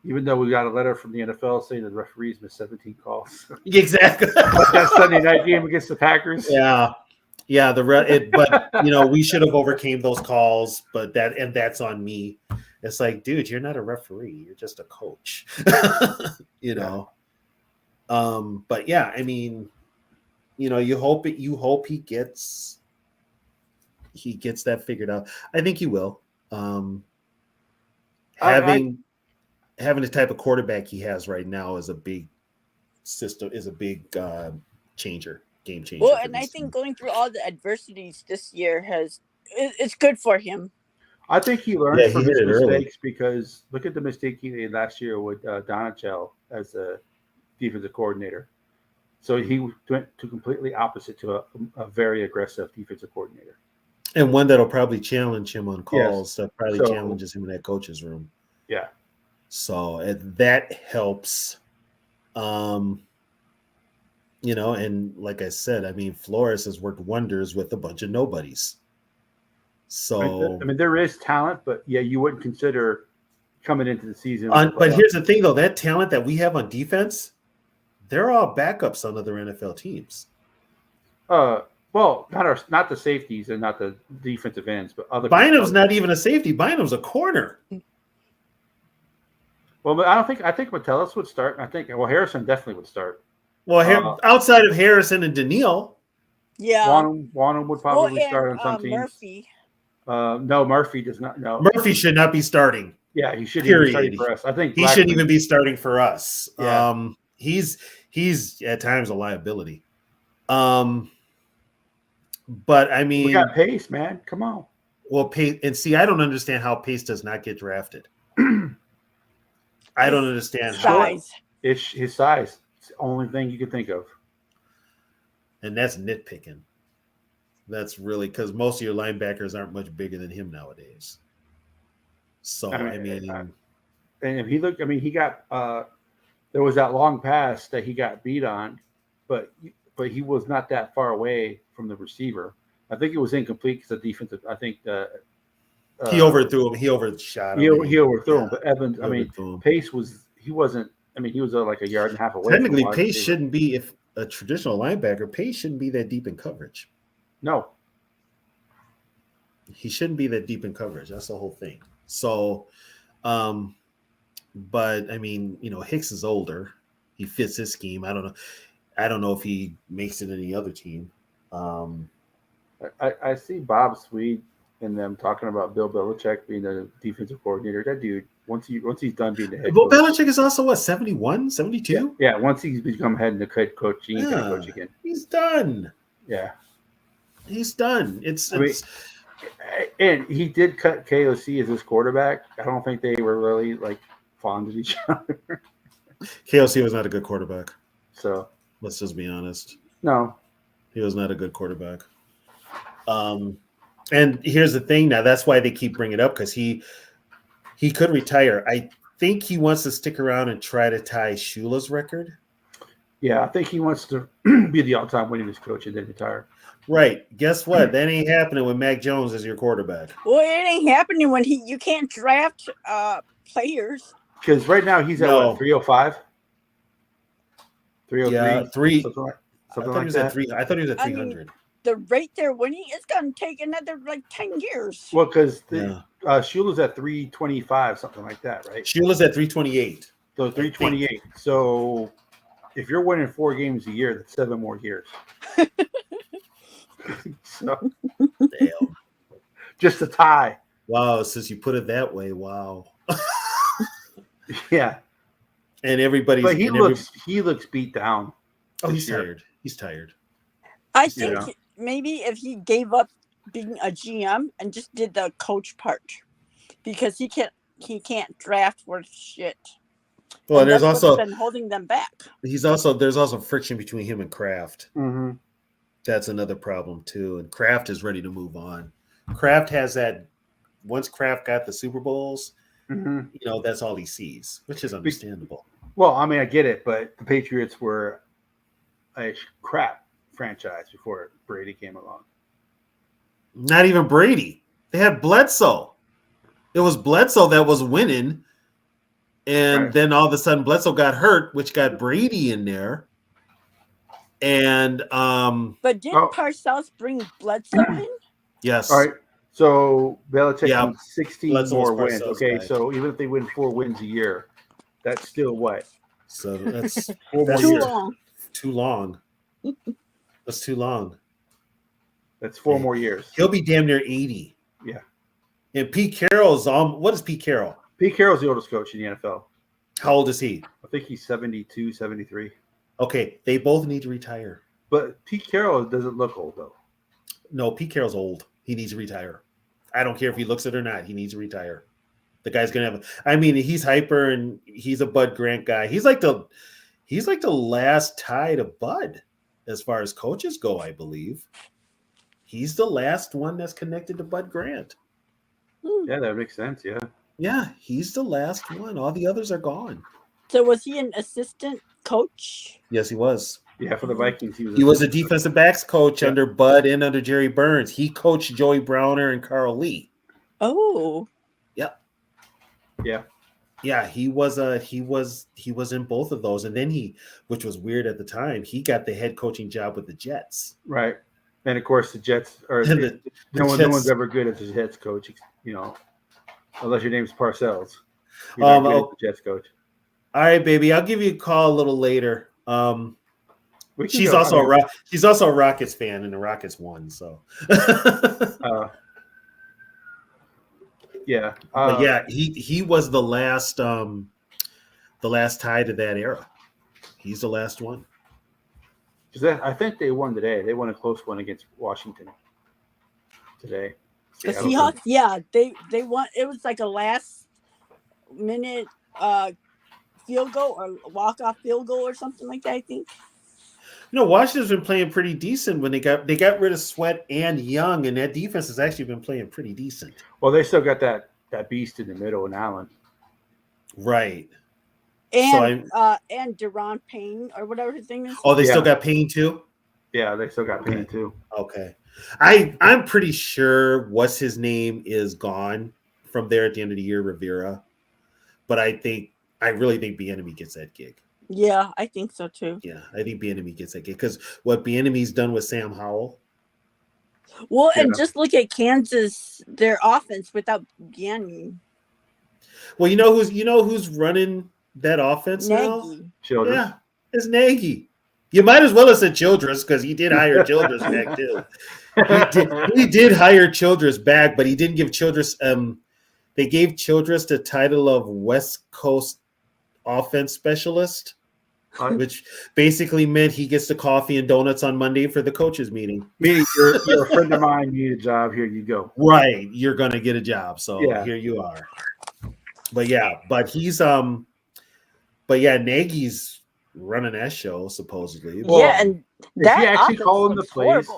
Speaker 4: Even though we got a letter from the NFL saying that the referees missed 17 calls.
Speaker 1: Exactly.
Speaker 4: Like that Sunday night game against the Packers.
Speaker 1: Yeah. Yeah, but we should have overcame those calls, but that's on me. It's like, dude, you're not a referee, you're just a coach. But yeah, I mean, you hope he gets that figured out. I think he will. Having the type of quarterback he has right now is a big game changer.
Speaker 6: Well, and I think going through all the adversities this year it's good for him.
Speaker 4: I think he learned from his mistakes because look at the mistake he made last year with Donachel as a defensive coordinator. So he went to completely opposite to a very aggressive defensive coordinator.
Speaker 1: And one that'll probably challenge him on calls, that probably challenges him in that coach's room.
Speaker 4: Yeah.
Speaker 1: So that helps. And like I said, I mean, Flores has worked wonders with a bunch of nobodies. So
Speaker 4: I mean, there is talent, but yeah, you wouldn't consider coming into the season.
Speaker 1: But here's the thing, though: that talent that we have on defense, they're all backups on other NFL teams.
Speaker 4: Well, not the safeties and not the defensive ends, but other.
Speaker 1: Bynum's not even a safety. Bynum's a corner.
Speaker 4: Well, but I think Metellus would start. Harrison definitely would start.
Speaker 1: Well, outside of Harrison and Daniil.
Speaker 6: Yeah.
Speaker 4: Wanham would probably start on some teams.
Speaker 6: Murphy.
Speaker 4: No, Murphy does not. No,
Speaker 1: Murphy should not be starting.
Speaker 4: Yeah, he shouldn't even be starting
Speaker 1: Period.
Speaker 4: for us. I think
Speaker 1: He shouldn't even be starting for us.
Speaker 4: Yeah.
Speaker 1: He's at times a liability. But I mean,
Speaker 4: we got Pace, man. Come on.
Speaker 1: well, Pace, and see, I don't understand how Pace does not get drafted. I don't understand how,
Speaker 6: Size.
Speaker 4: It's his size. It's the only thing you can think of.
Speaker 1: and that's nitpicking. That's really because most of your linebackers aren't much bigger than him nowadays. So I mean,
Speaker 4: and if he looked, I mean, he got there was that long pass that he got beat on, but he was not that far away from the receiver. I think it was incomplete because the defensive. I think
Speaker 1: he overthrew him. He overshot him.
Speaker 4: He overthrew him. But Evans, I mean, Pace was. He wasn't. I mean, he was like a yard and a half away.
Speaker 1: Technically, Pace shouldn't be, if a traditional linebacker, Pace shouldn't be that deep in coverage.
Speaker 4: No,
Speaker 1: he shouldn't be that deep in coverage. That's the whole thing. So, but I mean, you know, Hicks is older. He fits his scheme. I don't know if he makes it any other team.
Speaker 4: I see Bob Swede and them talking about Bill Belichick being the defensive coordinator. That dude, once he's done being the head
Speaker 1: coach.
Speaker 4: Well,
Speaker 1: Belichick is also what, 71, 72?
Speaker 4: Yeah, once he's become head coach, he ain't gonna coach again.
Speaker 1: He's done.
Speaker 4: Yeah.
Speaker 1: He's done.
Speaker 4: And he did cut KOC as his quarterback. I don't think they were really like fond of each other.
Speaker 1: KOC was not a good quarterback.
Speaker 4: So
Speaker 1: let's just be honest.
Speaker 4: No.
Speaker 1: He was not a good quarterback. And here's the thing now, that's why they keep bringing it up, because he could retire. I think he wants to stick around and try to tie Shula's record.
Speaker 4: Yeah, I think he wants to be the all-time winningest coach and then retire.
Speaker 1: Right. Guess what? That ain't happening when Mac Jones is your quarterback.
Speaker 6: Well, it ain't happening when you can't draft players.
Speaker 4: Because right now he's at what, 305? 303?
Speaker 1: Yeah,
Speaker 4: something like that.
Speaker 1: I thought he was at 300.
Speaker 6: I mean, the rate they're winning is going to take another like 10 years.
Speaker 4: Well, because Shula's at 325, something like that, right?
Speaker 1: Shula's at 328.
Speaker 4: So 328. So if you're winning 4 games a year, that's 7 more years. So,
Speaker 1: damn.
Speaker 4: Just a tie.
Speaker 1: Wow, since you put it that way, wow.
Speaker 4: Yeah.
Speaker 1: And everybody's.
Speaker 4: But he looks beat down.
Speaker 1: Oh, he's tired. He's tired.
Speaker 6: I think maybe if he gave up being a GM and just did the coach part, because he can't draft worth shit.
Speaker 1: Well, and there's also
Speaker 6: been holding them back.
Speaker 1: There's also friction between him and Kraft.
Speaker 4: Mm-hmm.
Speaker 1: That's another problem too. And Kraft is ready to move on. Kraft has that. Once Kraft got the Super Bowls, you know, that's all he sees, which is understandable.
Speaker 4: Well, I mean, I get it, but the Patriots were a crap franchise before Brady came along.
Speaker 1: Not even Brady. They had Bledsoe. It was Bledsoe that was winning. And then all of a sudden Bledsoe got hurt, which got Brady in there. And
Speaker 6: but did Parcells bring Bledsoe in?
Speaker 1: Yes.
Speaker 4: All right. So Belichick needs 16
Speaker 1: Bledsoe
Speaker 4: more
Speaker 1: was
Speaker 4: wins.
Speaker 1: Parcells'
Speaker 4: Okay,
Speaker 1: guy.
Speaker 4: so even if they win 4 wins a year, that's still what?
Speaker 1: So that's
Speaker 4: 4 more
Speaker 6: Too
Speaker 4: years.
Speaker 6: long.
Speaker 1: Too long. That's too long.
Speaker 4: That's 4 more years.
Speaker 1: He'll be damn near 80.
Speaker 4: Yeah.
Speaker 1: And Pete Carroll's what is Pete Carroll?
Speaker 4: Pete Carroll's the oldest coach in the NFL.
Speaker 1: How old is he?
Speaker 4: I think he's 72, 73.
Speaker 1: Okay, they both need to retire.
Speaker 4: But Pete Carroll doesn't look old, though.
Speaker 1: No, Pete Carroll's old. He needs to retire. I don't care if he looks it or not. He needs to retire. The guy's gonna have. I mean, he's hyper and he's a Bud Grant guy. He's like the last tie to Bud as far as coaches go. I believe he's the last one that's connected to Bud Grant.
Speaker 4: Yeah, that makes sense. Yeah.
Speaker 1: Yeah, he's the last one. All the others are gone.
Speaker 6: So was he an assistant coach?
Speaker 1: Yes, he was.
Speaker 4: Yeah, for the Vikings,
Speaker 1: He was a defensive backs coach under Bud and under Jerry Burns. He coached Joey Browner and Carl Lee.
Speaker 6: Oh.
Speaker 1: Yep.
Speaker 4: Yeah.
Speaker 1: Yeah, he was in both of those. And then which was weird at the time, he got the head coaching job with the Jets.
Speaker 4: Right. And of course the Jets are no one's ever good as a Jets coach, you know, unless your name's Parcells. You're not good as the Jets coach.
Speaker 1: All right, baby. I'll give you a call a little later. She's also a Rockets fan, and the Rockets won. So,
Speaker 4: Yeah.
Speaker 1: But yeah, he was the last tie to that era. He's the last one.
Speaker 4: I think they won today. They won a close one against Washington today.
Speaker 6: The
Speaker 4: Seattle.
Speaker 6: Seahawks, yeah, they won. It was like a last minute field goal or walk off field goal or something like that. I think.
Speaker 1: Washington's been playing pretty decent when they got rid of Sweat and Young, and that defense has actually been playing pretty decent.
Speaker 4: Well, they still got that beast in the middle in Allen.
Speaker 1: Right.
Speaker 6: And and Deron Payne or whatever his name is.
Speaker 1: Oh, they still got Payne too?
Speaker 4: Yeah, they still got Payne too.
Speaker 1: Okay. I'm pretty sure what's his name is gone from there at the end of the year, Rivera. But I really think Bieniemy gets that gig.
Speaker 6: Yeah, I think so too.
Speaker 1: Yeah, I think Bieniemy gets that gig because what Bieniemy's done with Sam Howell.
Speaker 6: Well, and just look at Kansas, their offense without Bieniemy.
Speaker 1: Well, you know who's running that offense now?
Speaker 4: Childress.
Speaker 1: Yeah, it's Nagy. You might as well have said Childress because he did hire Childress back too. He did hire Childress back, but he didn't give Childress. They gave Childress the title of West Coast offense specialist, which basically meant he gets the coffee and donuts on Monday for the coaches meeting.
Speaker 4: Meaning you're a friend of mine, you need a job, here you go.
Speaker 1: Right, you're gonna get a job, so here you are. But Nagy's running that show supposedly.
Speaker 6: Yeah, and that
Speaker 4: he actually calling the plays.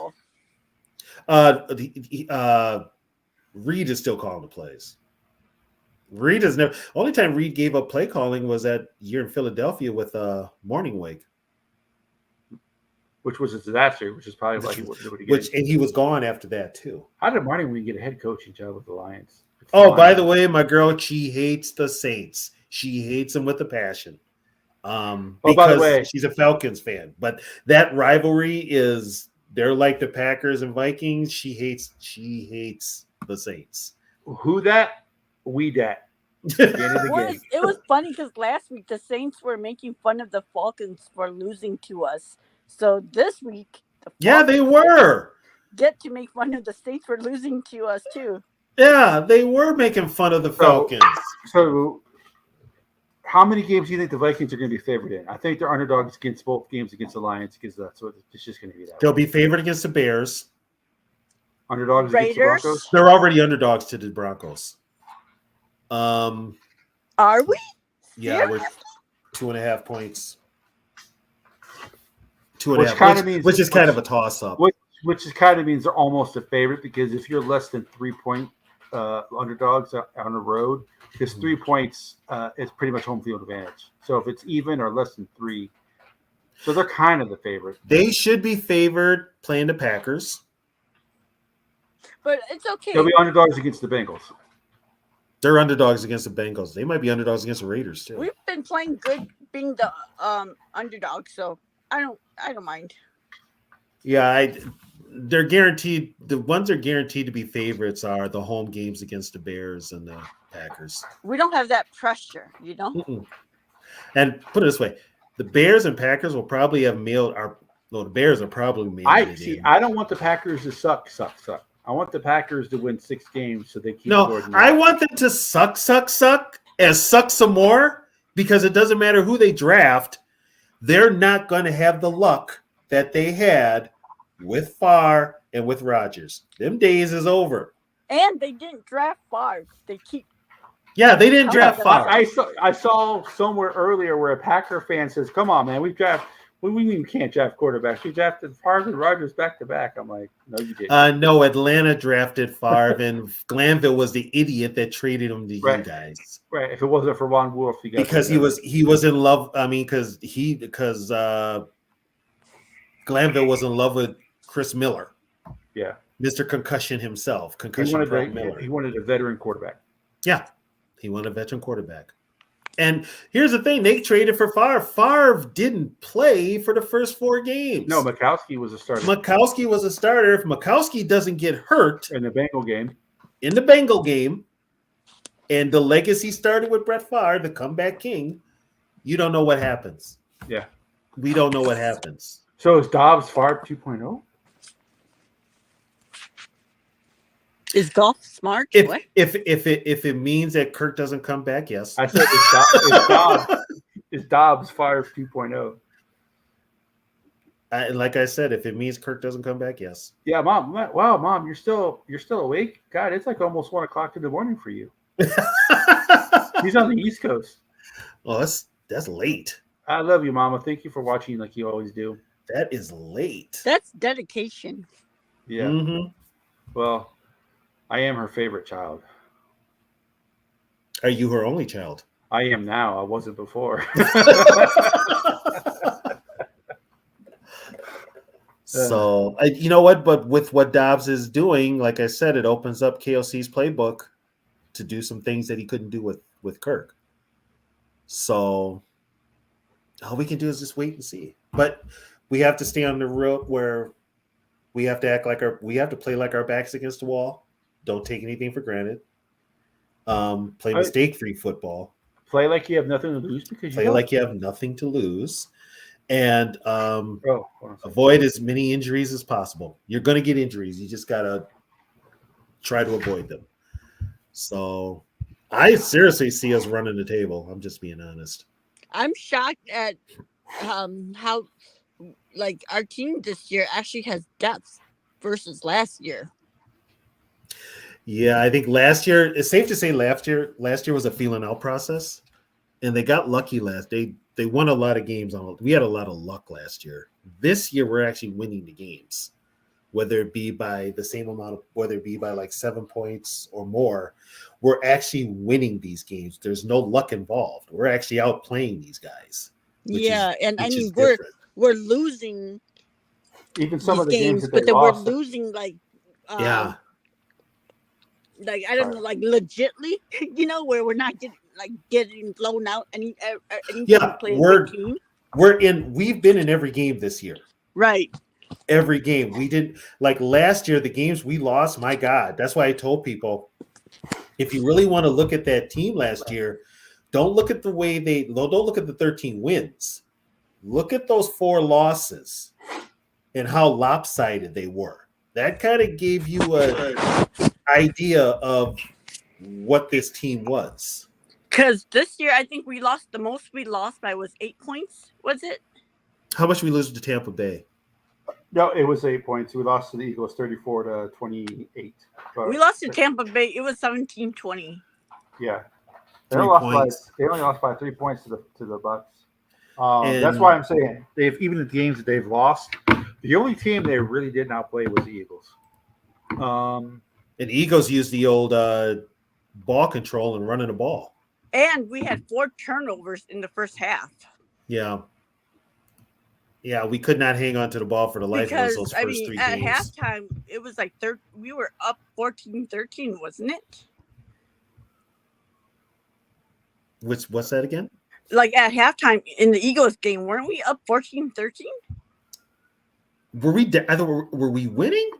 Speaker 1: Reed is still calling the plays. Reed has never. Only time Reed gave up play calling was that year in Philadelphia with Morning Wake,
Speaker 4: which was a disaster. Which is probably why he wouldn't do it again.
Speaker 1: And he was gone after that too.
Speaker 4: How did Morning Wake get a head coaching job with the Lions?
Speaker 1: By the way, my girl, she hates the Saints. She hates them with a passion. Because
Speaker 4: by the way,
Speaker 1: she's a Falcons fan. But that rivalry they're like the Packers and Vikings. She hates the Saints.
Speaker 4: Who that? We that.
Speaker 6: It was funny because last week the Saints were making fun of the Falcons for losing to us. So this week,
Speaker 1: they were
Speaker 6: get to make fun of the Saints for losing to us too.
Speaker 1: Yeah, they were making fun of the Falcons.
Speaker 4: So how many games do you think the Vikings are going to be favored in? I think they're underdogs against both games against the Lions because that's what it's just going to be.
Speaker 1: They'll be favored against the Bears.
Speaker 4: Underdogs
Speaker 6: Raiders.
Speaker 4: against the Broncos.
Speaker 1: They're already underdogs to the Broncos.
Speaker 6: Are we?
Speaker 1: Yeah, we're 2.5 points. Which is kind of a toss-up.
Speaker 4: Which is kind of means they're almost a favorite because if you're less than 3 point underdogs on the road, because 3 points is pretty much home field advantage. So if it's even or less than 3, so they're kind of the favorite.
Speaker 1: They should be favored playing the Packers.
Speaker 6: But it's okay.
Speaker 4: They'll be underdogs against the Bengals.
Speaker 1: They're underdogs against the Bengals. They might be underdogs against the Raiders too.
Speaker 6: We've been playing good being the underdog, so I don't mind.
Speaker 1: Yeah, they're guaranteed. The ones that are guaranteed to be favorites are the home games against the Bears and the Packers.
Speaker 6: We don't have that pressure, you know.
Speaker 1: Mm-mm. And put it this way: the Bears and Packers will probably have mailed. The Bears are probably mailed.
Speaker 4: I don't want the Packers to suck. I want the Packers to win 6 games so they keep.
Speaker 1: I want them to suck, and suck some more because it doesn't matter who they draft. They're not going to have the luck that they had with Favre and with Rodgers. Them days is over.
Speaker 6: And they didn't draft Favre. They
Speaker 1: didn't draft Favre.
Speaker 4: I saw somewhere earlier where a Packer fan says, "Come on, man, we can't draft quarterbacks. We drafted Favre and Rodgers back to back." I'm like, "No, you didn't."
Speaker 1: No, Atlanta drafted Favre, and Glanville was the idiot that traded him to you guys.
Speaker 4: Right. If it wasn't for Ron Wolf,
Speaker 1: because he was in love. I mean, because Glanville was in love with Chris Miller.
Speaker 4: Yeah,
Speaker 1: Mr. Concussion himself.
Speaker 4: He wanted a veteran quarterback.
Speaker 1: Yeah, he wanted a veteran quarterback. And here's the thing: they traded for Favre. Favre didn't play for the first 4 games.
Speaker 4: No, Mikowski was a starter.
Speaker 1: If Mikowski doesn't get hurt
Speaker 4: in the Bengal
Speaker 1: game, and the legacy started with Brett Favre, the comeback king, you don't know what happens.
Speaker 4: Yeah,
Speaker 1: we don't know what happens.
Speaker 4: So is Dobbs Favre 2.0?
Speaker 6: Is golf smart? What?
Speaker 1: If it means that Kirk doesn't come back, yes.
Speaker 4: I said it's Dobbs fires 2.0.
Speaker 1: Like I said, if it means Kirk doesn't come back, yes.
Speaker 4: Yeah, Mom. Wow, Mom, you're still awake? God, it's like almost 1:00 in the morning for you. He's on the East Coast.
Speaker 1: Oh, that's late.
Speaker 4: I love you, Mama. Thank you for watching like you always do.
Speaker 1: That is late.
Speaker 6: That's dedication.
Speaker 4: Yeah.
Speaker 1: Mm-hmm.
Speaker 4: Well, I am her favorite child.
Speaker 1: Are you her only child?
Speaker 4: I am now. I wasn't before.
Speaker 1: So, you know what? But with what Dobbs is doing, like I said, it opens up KOC's playbook to do some things that he couldn't do with Kirk. So, all we can do is just wait and see. But we have to stay on the road where we have to we have to play like our backs against the wall. Don't take anything for granted. Play mistake-free football.
Speaker 4: Play like you have nothing to lose because
Speaker 1: Play like you have nothing to lose. And avoid as many injuries as possible. You're going to get injuries. You just got to try to avoid them. So I seriously see us running the table. I'm just being honest.
Speaker 6: I'm shocked at how like our team this year actually has depth versus last year.
Speaker 1: Yeah, I think last year, it's safe to say last year was a feeling out process. And they got lucky They won a lot of games we had a lot of luck last year. This year, we're actually winning the games, whether it be by the same amount whether it be by like 7 points or more. We're actually winning these games. There's no luck involved. We're actually outplaying these guys.
Speaker 6: And I mean we're losing
Speaker 4: even some of the games that
Speaker 6: but
Speaker 4: they
Speaker 6: then we're
Speaker 4: lost.
Speaker 6: losing like like I don't know, like legitly, where we're not getting blown out any
Speaker 1: we've been in every game this year.
Speaker 6: Right.
Speaker 1: Every game. We did like last year, the games we lost, my God. That's why I told people, if you really want to look at that team last year, don't look at the 13 wins. Look at those 4 losses and how lopsided they were. That kind of gave you an idea of what this team was.
Speaker 6: Because this year, I think the most we lost by was 8 points. Was it?
Speaker 1: How much we lose to Tampa Bay?
Speaker 4: No, it was 8 points. We lost to the Eagles 34-28.
Speaker 6: We lost to Tampa Bay. It was 17-20.
Speaker 4: Yeah. They
Speaker 1: 3
Speaker 4: only
Speaker 1: points.
Speaker 4: lost by 3 points to the Bucks. That's why I'm saying even the games that they've lost, the only team they really did not play was the Eagles.
Speaker 1: And the Eagles used the old ball control and running the ball.
Speaker 6: And we had 4 turnovers in the first half.
Speaker 1: Yeah. Yeah, we could not hang on to the ball for the life of us those first 3
Speaker 6: at
Speaker 1: games.
Speaker 6: halftime, it was like we were up 14-13, wasn't it?
Speaker 1: What's that again?
Speaker 6: Like at halftime in the Eagles game, weren't we up 14-13?
Speaker 1: Were we winning?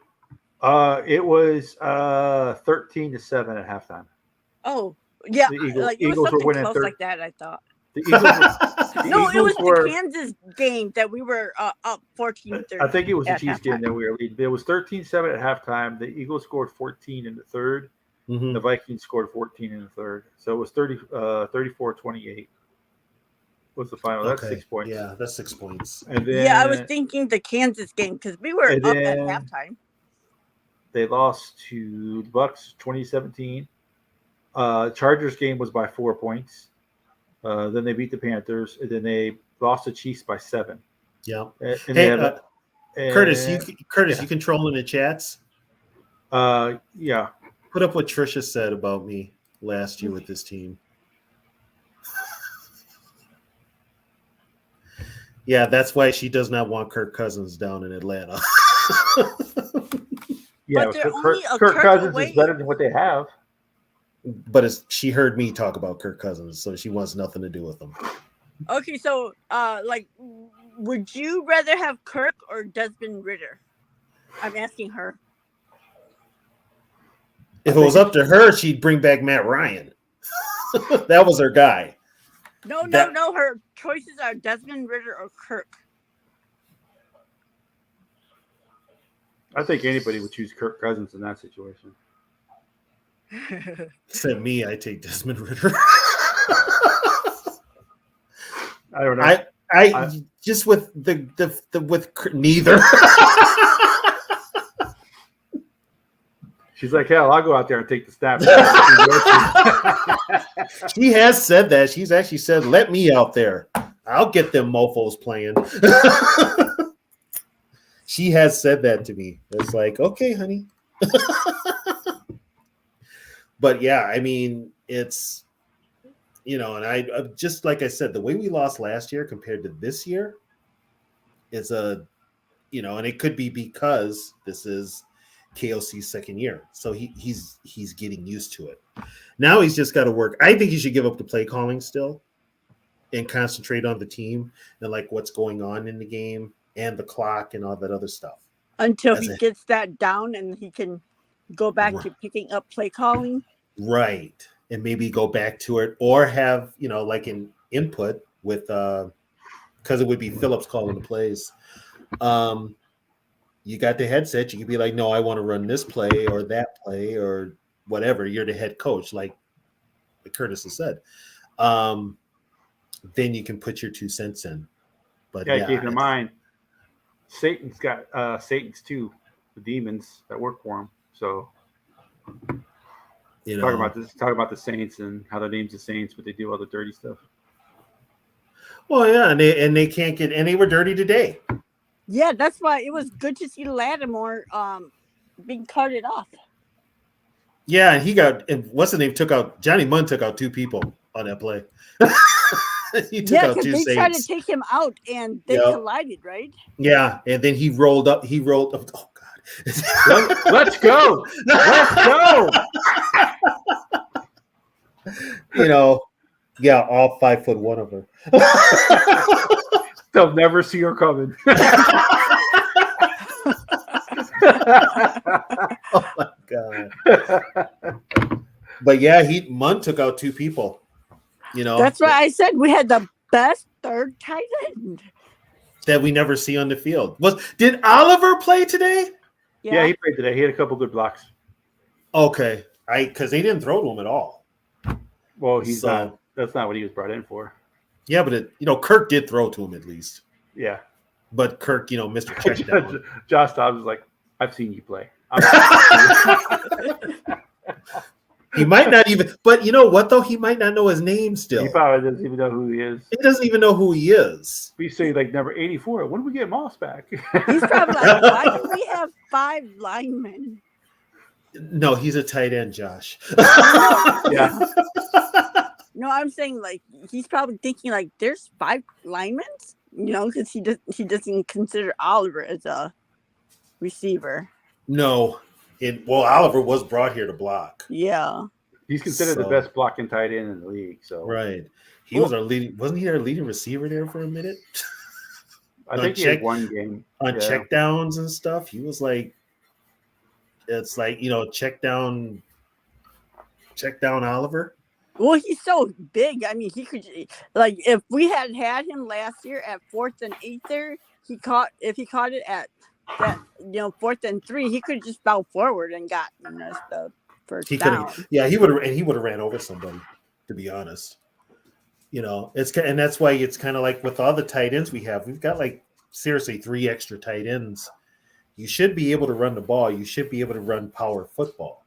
Speaker 4: It was 13-7 at halftime.
Speaker 6: Oh, yeah.
Speaker 4: The
Speaker 6: it
Speaker 4: Eagles
Speaker 6: was something
Speaker 4: were winning
Speaker 6: close like that, I thought.
Speaker 4: The Eagles
Speaker 6: it was the Kansas game that we were up 14-13.
Speaker 4: I think it was the Chiefs game that we were leading. It was 13-7 at halftime. The Eagles scored 14 in the third.
Speaker 1: Mm-hmm.
Speaker 4: The Vikings scored 14 in the third. So it was 34-28. What's the final? That's 6 points.
Speaker 1: Yeah, that's 6 points.
Speaker 4: And then,
Speaker 6: I was thinking the Kansas game because we were up at halftime.
Speaker 4: They lost to the Bucks 2017. Chargers game was by 4 points. Then they beat the Panthers, and then they lost the Chiefs by 7.
Speaker 1: Yeah.
Speaker 4: Curtis,
Speaker 1: you controlling the chats?
Speaker 4: Yeah.
Speaker 1: Put up what Trisha said about me last year with this team. Yeah, that's why she does not want Kirk Cousins down in Atlanta.
Speaker 4: Yeah, Kirk Cousins is better than what they have.
Speaker 1: But she heard me talk about Kirk Cousins, so she wants nothing to do with him.
Speaker 6: Okay, so would you rather have Kirk or Desmond Ridder? I'm asking her.
Speaker 1: If it was up to her, she'd bring back Matt Ryan. That was her guy.
Speaker 6: No. Her choices are Desmond Ridder or Kirk.
Speaker 4: I think anybody would choose Kirk Cousins in that situation.
Speaker 1: Except me, I take Desmond Ritter.
Speaker 4: I don't know.
Speaker 1: I just with the with neither.
Speaker 4: She's like, hell, I'll go out there and take the snap.
Speaker 1: She has said that. She's actually said, "Let me out there. I'll get them mofos playing." She has said that to me. It's like, okay, honey. But yeah, I mean, it's and I just like I said, the way we lost last year compared to this year is and it could be because this is KOC's second year, so he's getting used to it. Now he's just got to work. I think he should give up the play calling still and concentrate on the team and like what's going on in the game and the clock and all that other stuff
Speaker 6: until he gets that down and he can go back to picking up play calling.
Speaker 1: Right. And maybe go back to it or have, like an input with because it would be Phillips calling the plays. You got the headset, you could be like, no, I want to run this play or that play or whatever. You're the head coach, like Curtis has said. Then you can put your 2 cents in. But
Speaker 4: yeah, keep in mind, Satan's got Satan's too, the demons that work for him. So talk about the Saints and how their name's the Saints, but they do all the dirty stuff.
Speaker 1: Well, yeah, and they can't get, and they were dirty today.
Speaker 6: Yeah, that's why it was good to see Lattimore being carted off.
Speaker 1: Yeah, and what's the name? Johnny Munn took out 2 people on that play. He took out 2 Saints.
Speaker 6: They tried to take him out and they collided, right?
Speaker 1: Yeah, and then he rolled up. Oh God!
Speaker 4: Let's go! Let's go!
Speaker 1: Yeah, all 5'1" of her.
Speaker 4: They'll never see her coming.
Speaker 1: Oh my God! But yeah, Munn took out 2 people.
Speaker 6: That's why I said we had the best third tight end
Speaker 1: that we never see on the field. Did Oliver play today?
Speaker 4: Yeah, he played today. He had a couple good blocks.
Speaker 1: Okay, because they didn't throw to him at all.
Speaker 4: Well, that's not what he was brought in for.
Speaker 1: Yeah, but Kirk did throw to him at least.
Speaker 4: Yeah,
Speaker 1: but Kirk, Mr. Checkdown.
Speaker 4: Josh Dobbs was like, "I've seen you play."
Speaker 1: He might not even, but you know what though? He might not know his name still.
Speaker 4: He probably doesn't even know who he is.
Speaker 1: He doesn't even know who he is.
Speaker 4: We say like number 84. When do we get Moss back?
Speaker 6: He's probably like, why do we have 5 linemen?
Speaker 1: No, he's a tight end, Josh.
Speaker 4: Yeah.
Speaker 6: No, I'm saying like he's probably thinking like there's 5 linemen, because he doesn't consider Oliver as a receiver.
Speaker 1: No. Oliver was brought here to block.
Speaker 6: Yeah.
Speaker 4: He's considered the best blocking tight end in the league. So
Speaker 1: right. He was wasn't he our leading receiver there for a minute?
Speaker 4: I think he had one game.
Speaker 1: On checkdowns and stuff. He was like, it's like, check down Oliver.
Speaker 6: Well, he's so big. I mean, he could, like, if we had him last year at 4th and 8 there, if he caught it at that, 4th and 3, he could just bow forward and got the first down.
Speaker 1: He would have ran over somebody, to be honest. And that's why it's kind of like with all the tight ends we've got like seriously 3 extra tight ends. You should be able to run the ball. You should be able to run power football.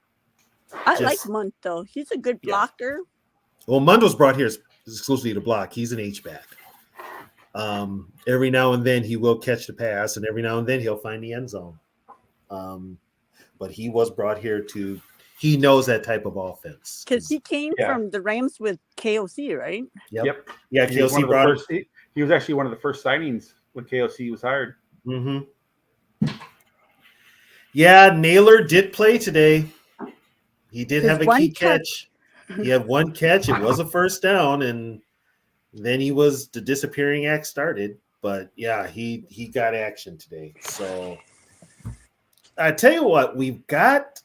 Speaker 6: I like Munt though. He's a good blocker.
Speaker 1: Well, Mundo's brought here exclusively to block. He's an H-back. Every now and then he will catch the pass, and every now and then he'll find the end zone. But he was brought here he knows that type of offense.
Speaker 6: Because he came from the Rams with KOC, right?
Speaker 1: Yep. Yeah, KOC brought him.
Speaker 4: He was actually one of the first signings when KOC was hired.
Speaker 1: Mm-hmm. Yeah, Naylor did play today. He did have a key catch. He had 1 catch. It was a first down, and then the disappearing act started. But yeah, he got action today. So I tell you what, we've got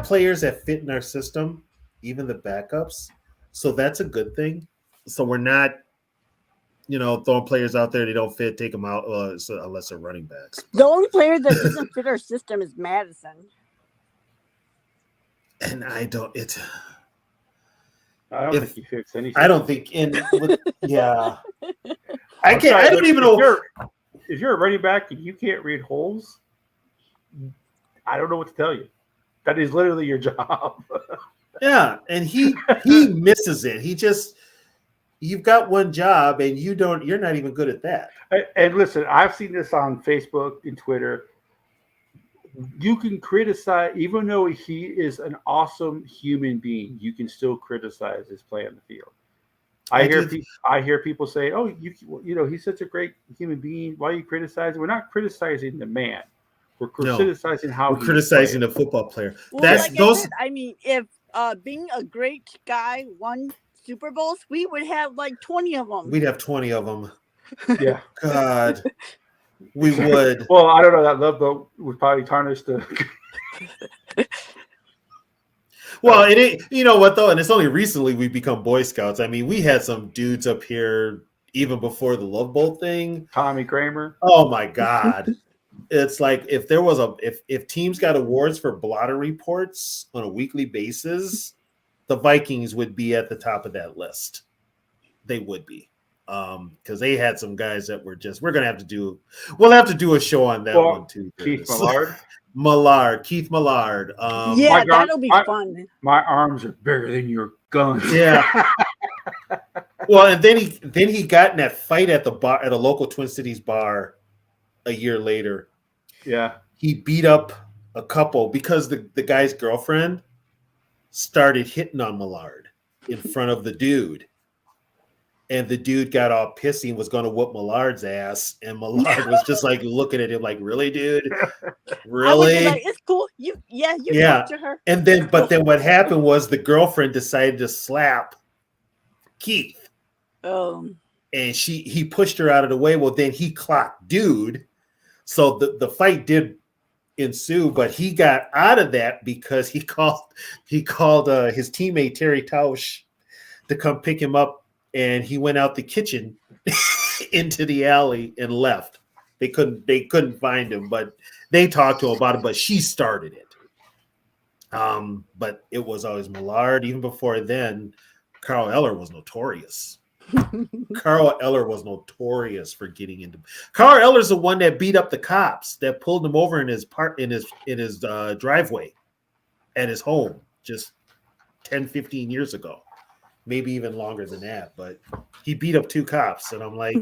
Speaker 1: players that fit in our system, even the backups. So that's a good thing. So we're not, throwing players out there they don't fit, take them out unless they're running backs.
Speaker 6: The only player that doesn't fit our system is Madison.
Speaker 1: and I don't. It's.
Speaker 4: I don't
Speaker 1: If-
Speaker 4: think he fixed anything.
Speaker 1: I don't think yeah. I
Speaker 4: I'm
Speaker 1: can't.
Speaker 4: sorry,
Speaker 1: I don't even know.
Speaker 4: If you're a running back and you can't read holes, I don't know what to tell you. That is literally your job.
Speaker 1: Yeah, and he misses it. You've got one job and you're not even good at that.
Speaker 4: And listen, I've seen this on Facebook and Twitter. You can criticize, even though he is an awesome human being, you can still criticize his play on the field. I hear people say, "Oh, you know, he's such a great human being. Why are you criticizing?" We're not criticizing the man. We're criticizing
Speaker 1: we're criticizing the football player.
Speaker 6: Well,
Speaker 1: That's
Speaker 6: like
Speaker 1: those.
Speaker 6: I said, I mean, if being a great guy won Super Bowls, we would have like 20 of them.
Speaker 1: We'd have 20 of them.
Speaker 4: Yeah.
Speaker 1: God, we would.
Speaker 4: Well, I don't know. That love boat would probably tarnish the.
Speaker 1: Well, you know what though, and it's only recently we've become Boy Scouts. I mean, we had some dudes up here even before the Love Boat thing.
Speaker 4: Tommy Kramer.
Speaker 1: Oh my God. It's like if there was if teams got awards for blotter reports on a weekly basis, the Vikings would be at the top of that list. They would be. Because they had some guys that were we'll have to do a show on that one too.
Speaker 4: Keith Millard.
Speaker 1: Keith Millard.
Speaker 6: Yeah, that'll be fun.
Speaker 4: My arms are bigger than your guns.
Speaker 1: Yeah. Well, and then he got in that fight at the bar at a local Twin Cities bar a year later.
Speaker 4: Yeah.
Speaker 1: He beat up a couple because the guy's girlfriend started hitting on Millard in front of the dude. And the dude got all pissy and was going to whoop Millard's ass. And Millard was just like looking at him like, really, dude? Really?
Speaker 6: Like, it's cool. You talk to her.
Speaker 1: And then, but then what happened was the girlfriend decided to slap Keith. And he pushed her out of the way. Well, then he clocked dude. So the fight did ensue, but he got out of that because he called his teammate Terry Tausch to come pick him up. And he went out the kitchen into the alley and left. They couldn't find him, but they talked to him about it. But she started it. But it was always Millard. Even before then, Carl Eller was notorious. Carl Eller was notorious for getting into. Carl Eller's the one that beat up the cops that pulled him over in his driveway at his home just 10, 15 years ago. Maybe even longer than that, but he beat up 2 cops. And I'm like,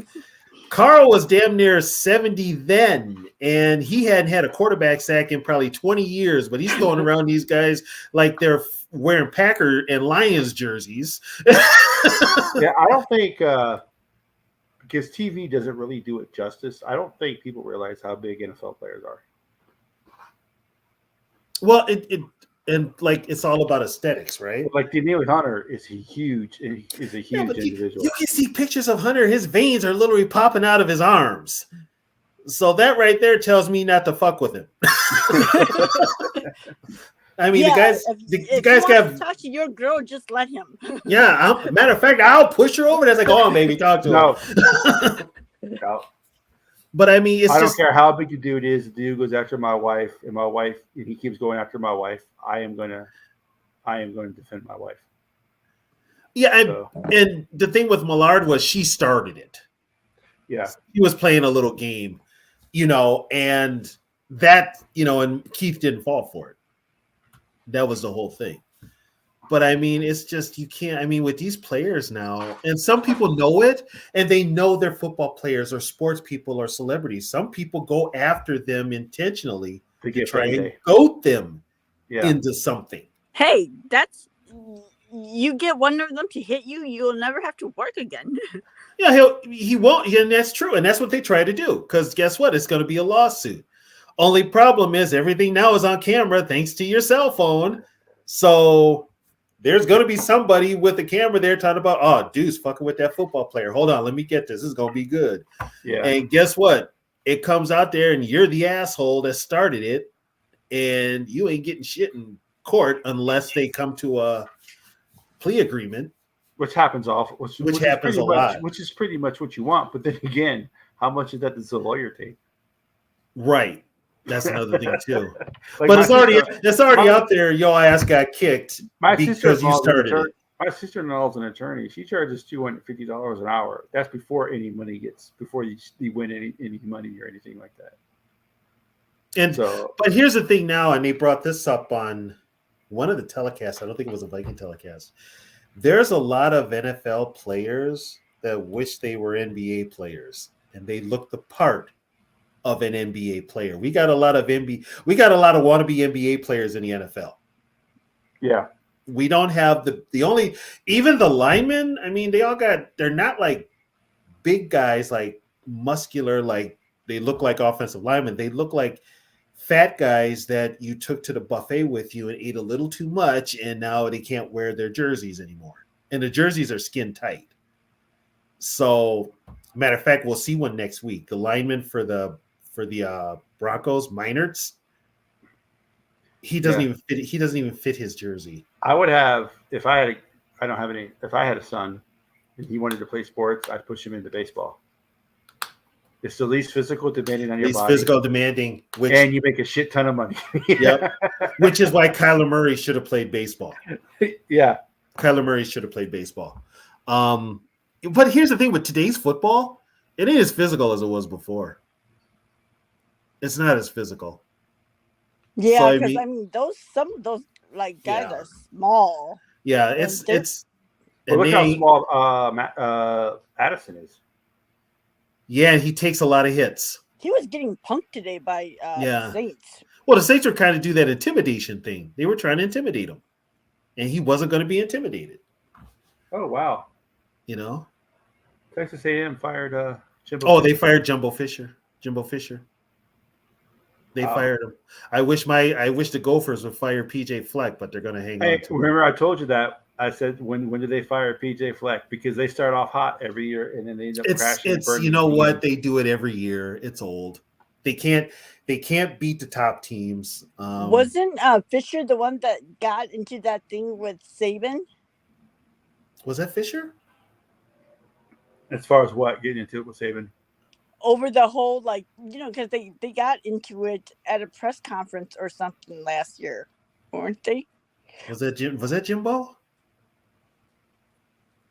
Speaker 1: Carl was damn near 70 then, and he hadn't had a quarterback sack in probably 20 years, but he's going around these guys like they're wearing Packer and Lions jerseys.
Speaker 4: Yeah, I don't think because TV doesn't really do it justice. I don't think people realize how big NFL players are.
Speaker 1: Well, and like it's all about aesthetics, right?
Speaker 4: Like Daniil Hunter is huge individual.
Speaker 1: You can see pictures of Hunter. His veins are literally popping out of his arms. So that right there tells me not to fuck with him. I mean, the guys got
Speaker 6: touch your girl. Just let him.
Speaker 1: Yeah, matter of fact, I'll push her over. That's like, oh, baby, talk to him.
Speaker 4: No.
Speaker 1: But I mean,
Speaker 4: I don't care how big the dude is. The dude goes after my wife, and he keeps going after my wife. I am going to defend my wife.
Speaker 1: Yeah, and the thing with Millard was she started it.
Speaker 4: Yeah,
Speaker 1: he was playing a little game, and that, and Keith didn't fall for it. That was the whole thing. But I mean, it's just you can't. I mean, with these players now, and some people know it, and they know they're football players or sports people or celebrities. Some people go after them intentionally to try and goat them into something.
Speaker 6: Hey, you get one of them to hit you, you'll never have to work again.
Speaker 1: Yeah, he won't, and that's true, and that's what they try to do. Because guess what? It's going to be a lawsuit. Only problem is everything now is on camera thanks to your cell phone. So there's going to be somebody with a camera there talking about, oh, dude's fucking with that football player. Hold on, let me get this. This is going to be good.
Speaker 4: Yeah.
Speaker 1: And guess what? It comes out there and you're the asshole that started it, and you ain't getting shit in court unless they come to a plea agreement.
Speaker 4: Which happens
Speaker 1: which happens a lot.
Speaker 4: Which is pretty much what you want. But then again, how much of that does the lawyer take?
Speaker 1: Right. That's another thing too.
Speaker 4: Like
Speaker 1: But
Speaker 4: my
Speaker 1: it's already out there. Your ass got kicked
Speaker 4: My
Speaker 1: because you started it.
Speaker 4: My sister-in-law is an attorney. She charges $250 an hour. That's before any money before you win any money or anything like that.
Speaker 1: And
Speaker 4: So,
Speaker 1: but here's the thing now, and they brought this up on one of the telecasts. I don't think it was a Viking telecast. There's a lot of NFL players that wish they were NBA players, and they look the part of an NBA player. We got a lot of wannabe NBA players in the NFL.
Speaker 4: yeah.
Speaker 1: We don't have even the linemen. I mean, they're not like big guys, like muscular, like they look like offensive linemen. They look like fat guys that you took to the buffet with you and ate a little too much, and now they can't wear their jerseys anymore. And the jerseys are skin tight. So, matter of fact, we'll see one next week. The lineman for the Broncos, Meinertz, he doesn't even fit his jersey.
Speaker 4: I would have if I had a son and he wanted to play sports, I'd push him into baseball. It's the least physical demanding on your body.
Speaker 1: Physical demanding,
Speaker 4: and you make a shit ton of money.
Speaker 1: Yep. Which is why Kyler Murray should have played baseball.
Speaker 4: Yeah.
Speaker 1: Kyler Murray should have played baseball. But here's the thing with today's football, it ain't as physical as it was before. It's not as physical.
Speaker 6: Yeah, because some of those like guys are small.
Speaker 1: Yeah, it's.
Speaker 4: Well, look how small Addison is.
Speaker 1: Yeah, he takes a lot of hits.
Speaker 6: He was getting punked today by Saints.
Speaker 1: Well, the Saints were kind of do that intimidation thing. They were trying to intimidate him, and he wasn't going to be intimidated.
Speaker 4: Oh wow!
Speaker 1: You know,
Speaker 4: Texas A&M fired
Speaker 1: Jimbo. Oh, they fired Jimbo Fisher. They fired him. I wish the Gophers would fire PJ Fleck, but they're going to hang on.
Speaker 4: Remember, I told you that. I said, when did they fire PJ Fleck? Because they start off hot every year and then they end up crashing.
Speaker 1: You know what? They do it every year. It's old. They can't beat the top teams.
Speaker 6: Wasn't Fisher the one that got into that thing with Saban?
Speaker 1: Was that Fisher?
Speaker 4: As far as what? Getting into it with Saban?
Speaker 6: Over the whole, because they got into it at a press conference or something last year, weren't they?
Speaker 1: Was that Jimbo?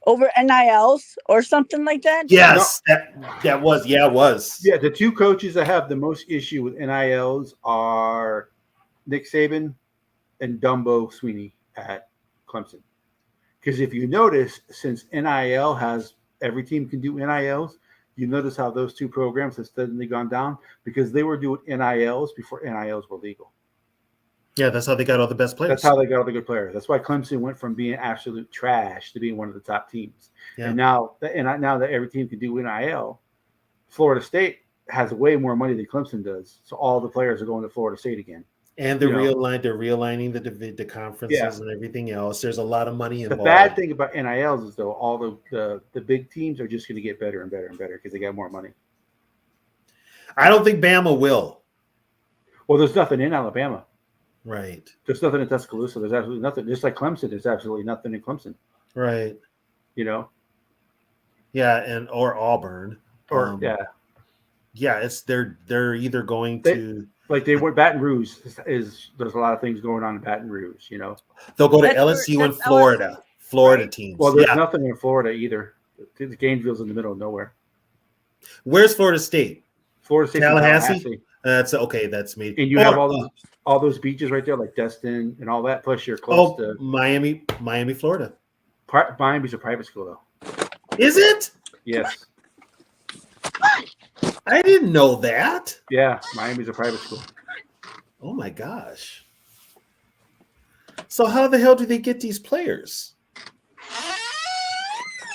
Speaker 6: Over NILs or something like that?
Speaker 1: Yes, that was. Yeah, it was.
Speaker 4: Yeah, the two coaches that have the most issue with NILs are Nick Saban and Dumbo Sweeney at Clemson. Because if you notice, since NIL has every team can do NILs, you notice how those two programs have suddenly gone down because they were doing NILs before NILs were legal.
Speaker 1: Yeah, that's how they got all the best players.
Speaker 4: That's how they got all the good players. That's why Clemson went from being absolute trash to being one of the top teams. Yeah. And now that every team can do NIL, Florida State has way more money than Clemson does. So all the players are going to Florida State again.
Speaker 1: And they're realigning the conferences and everything else. There's a lot of money involved.
Speaker 4: The bad thing about NILs is though all the big teams are just going to get better and better and better because they got more money.
Speaker 1: I don't think Bama will.
Speaker 4: Well, there's nothing in Alabama.
Speaker 1: Right.
Speaker 4: There's nothing in Tuscaloosa. There's absolutely nothing. Just like Clemson, there's absolutely nothing in Clemson.
Speaker 1: Right.
Speaker 4: You know?
Speaker 1: Yeah, or Auburn. Yeah, it's they're either going to
Speaker 4: like they went Baton Rouge is there's a lot of things going on in Baton Rouge, you know.
Speaker 1: They'll go to LSU and Florida. LSU. Florida teams.
Speaker 4: Well, there's nothing in Florida either. Gainesville's in the middle of nowhere.
Speaker 1: Where's Florida State?
Speaker 4: Florida State,
Speaker 1: Tallahassee. That's okay. That's me.
Speaker 4: And you have all those beaches right there, like Destin and all that. Plus, you're close to
Speaker 1: Miami, Florida.
Speaker 4: Miami's a private school, though.
Speaker 1: Is it?
Speaker 4: Yes.
Speaker 1: I didn't know that.
Speaker 4: Yeah, Miami's a private school.
Speaker 1: Oh my gosh. So how the hell do they get these players?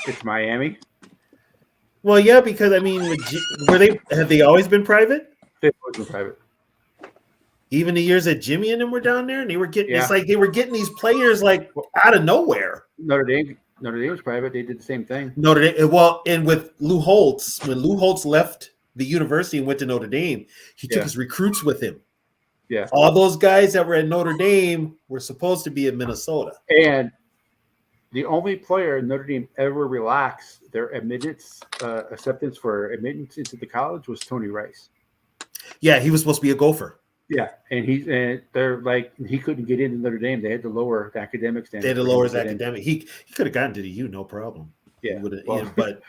Speaker 4: It's Miami.
Speaker 1: Well, yeah, because I mean, have they always been private?
Speaker 4: They've always been private.
Speaker 1: Even the years that Jimmy and them were down there, and they were getting it's like they were getting these players like out of nowhere.
Speaker 4: Notre Dame was private. They did the same thing.
Speaker 1: Notre Dame. Well, and with Lou Holtz, when Lou Holtz left the university and went to Notre Dame, he took his recruits with him.
Speaker 4: Yeah.
Speaker 1: All those guys that were at Notre Dame were supposed to be in Minnesota.
Speaker 4: And the only player Notre Dame ever relaxed their acceptance for admittance into the college was Tony Rice.
Speaker 1: Yeah, he was supposed to be a Gopher.
Speaker 4: Yeah, and they're like he couldn't get into Notre Dame. They had to lower the academic
Speaker 1: They
Speaker 4: standard.
Speaker 1: had to
Speaker 4: for him
Speaker 1: lower
Speaker 4: to
Speaker 1: his
Speaker 4: get in.
Speaker 1: academic. He could have gotten to the U, no problem. He
Speaker 4: Yeah,
Speaker 1: would have,
Speaker 4: well,
Speaker 1: but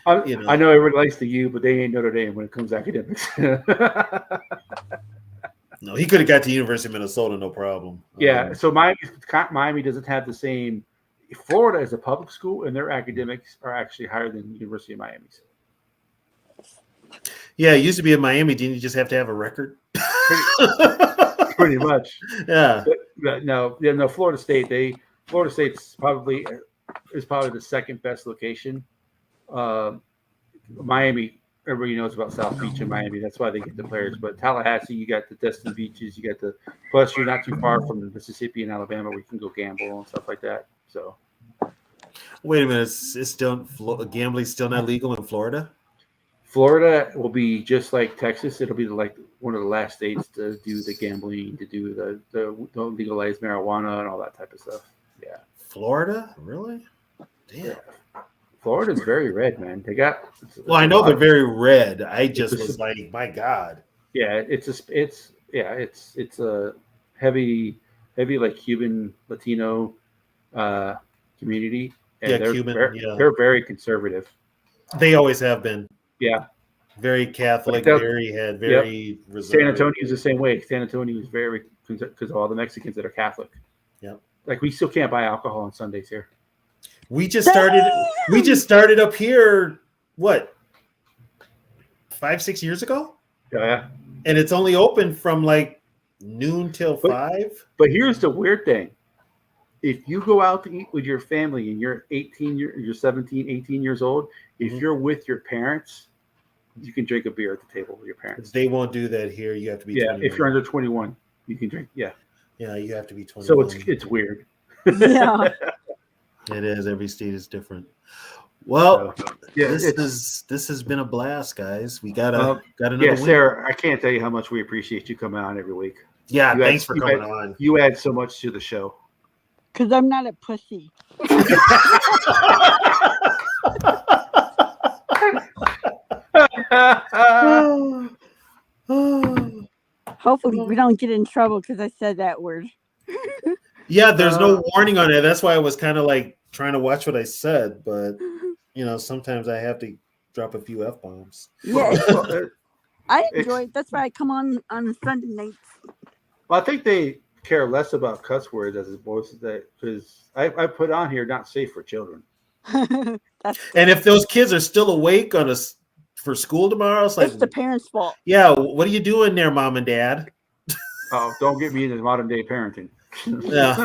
Speaker 4: I know everybody likes the U, but they ain't Notre Dame when it comes to academics.
Speaker 1: no, he could have got to University of Minnesota, no problem.
Speaker 4: Yeah, so Miami doesn't have the same. Florida is a public school, and their academics are actually higher than University of Miami's.
Speaker 1: Yeah, it used to be in Miami. Didn't you just have to have a record?
Speaker 4: Pretty much.
Speaker 1: Yeah.
Speaker 4: But no, Florida State's probably the second best location. Miami, everybody knows about South Beach in Miami. That's why they get the players. But Tallahassee, you got the Destin Beaches. You got plus you're not too far from the Mississippi and Alabama where you can go gamble and stuff like that. So.
Speaker 1: Wait a minute, it's still gambling's still not legal in Florida?
Speaker 4: Florida will be just like Texas. It'll be like one of the last states to do the gambling, to do the legalize marijuana and all that type of stuff. Yeah.
Speaker 1: Florida? Really? Damn.
Speaker 4: Yeah. Florida's very red, man. They got.
Speaker 1: Well, I know they're very red. I just was like, my God.
Speaker 4: Yeah, it's a heavy like Cuban Latino community. And
Speaker 1: Yeah,
Speaker 4: they're
Speaker 1: Cuban.
Speaker 4: They're very conservative.
Speaker 1: They always have been.
Speaker 4: Yeah.
Speaker 1: Very Catholic,
Speaker 4: Yep.
Speaker 1: very reserved.
Speaker 4: San Antonio is the same way. San Antonio is very because of all the Mexicans that are Catholic.
Speaker 1: Yep.
Speaker 4: Like we still can't buy alcohol on Sundays here.
Speaker 1: We just started up here, what, 5-6 years ago?
Speaker 4: Yeah.
Speaker 1: And it's only open from like noon till 5.
Speaker 4: But here's the weird thing. If you go out to eat with your family and you're 17, 18 years old, if you're with your parents, you can drink a beer at the table with your parents.
Speaker 1: They won't do that here. You have to be 21.
Speaker 4: If you're under 21, you can drink. Yeah.
Speaker 1: Yeah, you have to be 21.
Speaker 4: So it's weird.
Speaker 6: Yeah.
Speaker 1: It is. Every state is different. Well,
Speaker 4: yeah,
Speaker 1: this has been a blast, guys. We got another win.
Speaker 4: Sarah, I can't tell you how much we appreciate you coming on every week.
Speaker 1: Yeah, thanks for coming on.
Speaker 4: You add so much to the show.
Speaker 6: Because I'm not a pussy. Hopefully we don't get in trouble because I said that word.
Speaker 1: Yeah, there's no warning on it. That's why I was kind of like trying to watch what I said, but sometimes I have to drop a few F-bombs.
Speaker 6: Yeah, I enjoy it. That's why I come on Sunday nights.
Speaker 4: Well, I think they care less about cuss words as opposed to that because I put on here not safe for children.
Speaker 1: And if those kids are still awake for school tomorrow, it's like
Speaker 6: the parents' fault.
Speaker 1: Yeah, what are you doing there, mom and dad?
Speaker 4: Oh, don't get me into modern day parenting.
Speaker 1: Yeah.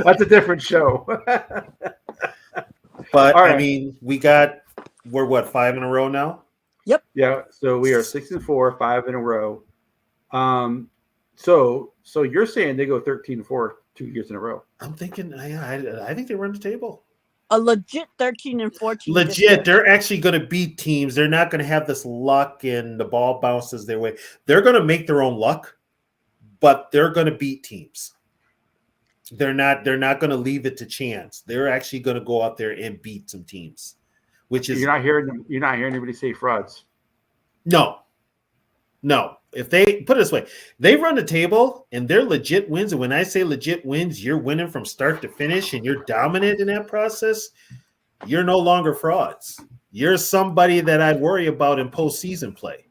Speaker 4: That's a different show.
Speaker 1: But
Speaker 4: right.
Speaker 1: I mean, we're what, 5 in a row now?
Speaker 6: Yep.
Speaker 4: Yeah, so we are 6-4, 5 in a row. So you're saying they go 13-4 2 years in a row?
Speaker 1: I'm thinking, I think they run the table.
Speaker 6: A legit 13-14.
Speaker 1: Legit, they're actually going to beat teams. They're not going to have this luck and the ball bounces their way. They're going to make their own luck, but they're going to beat teams. They're not going to leave it to chance. They're actually going to go out there and beat some teams, which is
Speaker 4: you're not hearing anybody say frauds.
Speaker 1: No. If they put it this way, they run the table and they're legit wins. And when I say legit wins, you're winning from start to finish and you're dominant in that process. You're no longer frauds. You're somebody that I worry about in postseason play.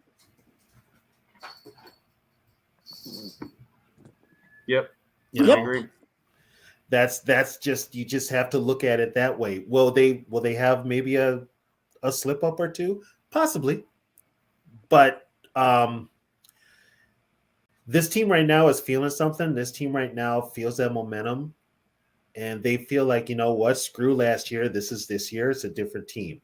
Speaker 4: Yep.
Speaker 1: I
Speaker 4: agree.
Speaker 1: That's just, you just have to look at it that way. Will they have maybe a slip up or two? Possibly. But this team right now is feeling something. This team right now feels that momentum, and they feel like, what? Screw last year. This is this year. It's a different team.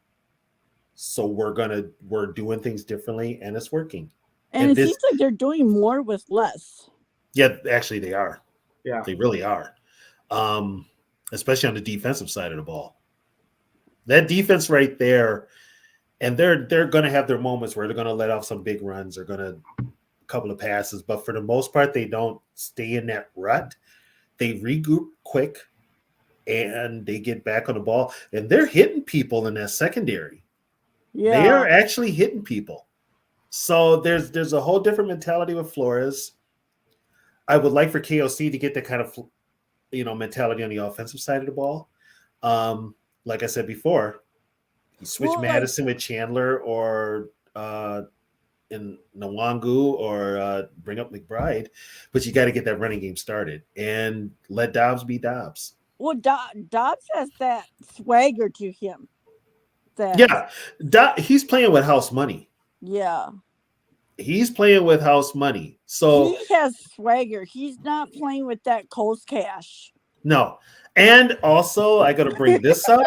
Speaker 1: So we're doing things differently, and it's working.
Speaker 6: And it seems like they're doing more with less.
Speaker 1: Yeah, actually they are.
Speaker 4: Yeah,
Speaker 1: they really are. Especially on the defensive side of the ball. That defense right there, and they're going to have their moments where they're going to let off some big runs. They're going to couple of passes, but for the most part, they don't stay in that rut. They regroup quick and they get back on the ball, and they're hitting people in that secondary.
Speaker 6: Yeah,
Speaker 1: they are actually hitting people. So there's a whole different mentality with Flores. I would like for KOC to get that kind of mentality on the offensive side of the ball. Like I said before, you switch Madison with Chandler or in Nwangu or bring up McBride, but you got to get that running game started and let Dobbs be Dobbs.
Speaker 6: Well, Dobbs has that swagger to him.
Speaker 1: He's playing with house money.
Speaker 6: Yeah.
Speaker 1: He's playing with house money. So
Speaker 6: he has swagger. He's not playing with that Coles cash.
Speaker 1: No. And also, I got to bring this up.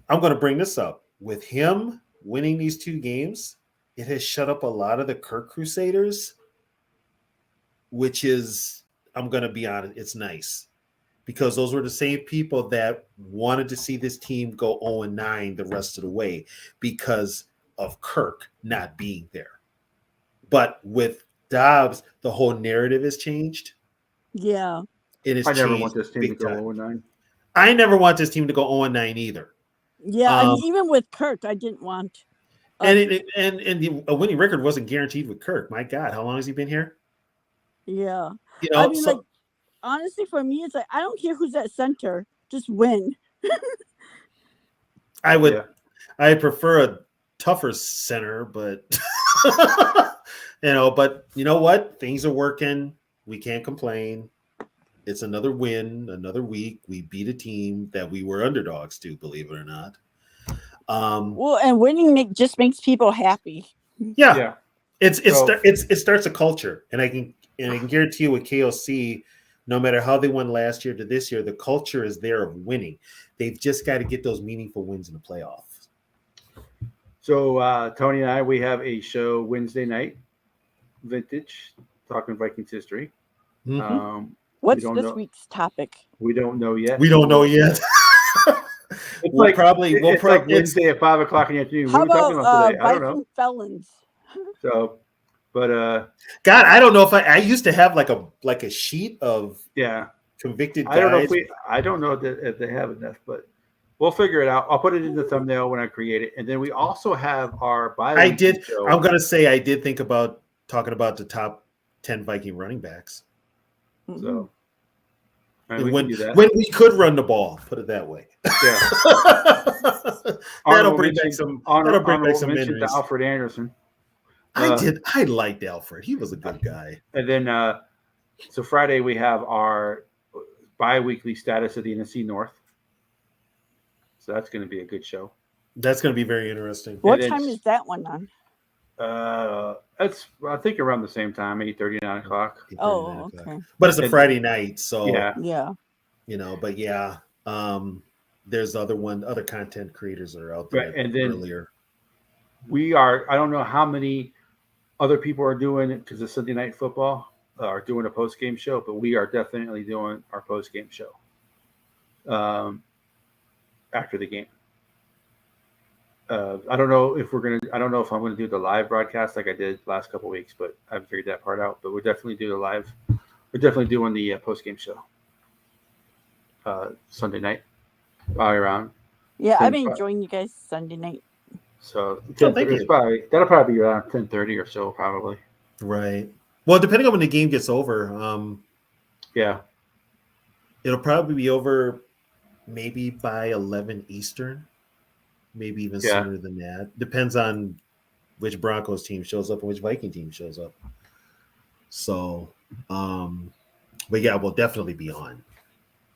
Speaker 1: I'm going to bring this up. With him winning these 2 games, it has shut up a lot of the Kirk Crusaders, which is, I'm going to be honest, it's nice. Because those were the same people that wanted to see this team go 0-9 the rest of the way because of Kirk not being there. But with Dobbs, the whole narrative has changed.
Speaker 6: Yeah.
Speaker 4: I never want this team to go 0-9.
Speaker 1: I never want this team to go 0-9 either.
Speaker 6: Yeah, and even with Kirk, I didn't want.
Speaker 1: And a winning record wasn't guaranteed with Kirk. My God, how long has he been here?
Speaker 6: Yeah. I mean, like, honestly, for me, it's like, I don't care who's at center. Just win.
Speaker 1: I prefer a tougher center, but, but you know what? Things are working. We can't complain. It's another win, another week. We beat a team that we were underdogs to, believe it or not.
Speaker 6: Well, and winning just makes people happy.
Speaker 1: Yeah. It starts a culture, and I can guarantee you with KOC, no matter how they won last year to this year, the culture is there of winning. They've just got to get those meaningful wins in the playoffs.
Speaker 4: So Tony and I, we have a show Wednesday night, Vintage, talking Vikings history.
Speaker 1: Mm-hmm.
Speaker 6: What's this week's topic?
Speaker 4: We don't know yet.
Speaker 1: We'll probably
Speaker 4: Wednesday at 5:00 in the afternoon.
Speaker 6: How
Speaker 4: what are we talking about today? I don't
Speaker 6: Viking
Speaker 4: know.
Speaker 6: felons?
Speaker 4: So, but
Speaker 1: God, I don't know if I used to have like a sheet of convicted guys.
Speaker 4: I don't know if they have enough, but we'll figure it out. I'll put it in the thumbnail when I create it, and then we also have our bi-weekly show.
Speaker 1: I'm gonna say I did think about talking about the top 10 Viking running backs.
Speaker 4: So
Speaker 1: when we could run the ball, put it that way.
Speaker 4: Yeah.
Speaker 1: that'll bring back some memories.
Speaker 4: Alfred Anderson.
Speaker 1: I liked Alfred. He was a good guy.
Speaker 4: And then so Friday we have our bi-weekly status of the NFC North. So that's going to be a good show.
Speaker 1: That's going to be very interesting.
Speaker 6: What time is that one on?
Speaker 4: That's I think around the same time, 8:30, 9 o'clock.
Speaker 6: Oh, okay.
Speaker 1: But it's a Friday night, so
Speaker 6: yeah.
Speaker 1: But there's other content creators that are out there.
Speaker 4: Right, and then
Speaker 1: earlier.
Speaker 4: I don't know how many other people are doing it because it's Sunday Night Football are doing a post game show, but we are definitely doing our post game show after the game. I don't know if I'm gonna do the live broadcast like I did last couple of weeks, but I haven't figured that part out. But we're definitely doing the live. We're definitely doing the post game show Sunday night, probably around.
Speaker 6: Yeah, I've been enjoying you guys Sunday night.
Speaker 4: So that'll probably be around 10:30 or so, probably.
Speaker 1: Right. Well, depending on when the game gets over, it'll probably be over maybe by 11 Eastern. Maybe even sooner than that. Depends on which Broncos team shows up and which Viking team shows up. So, but yeah, we'll definitely be on.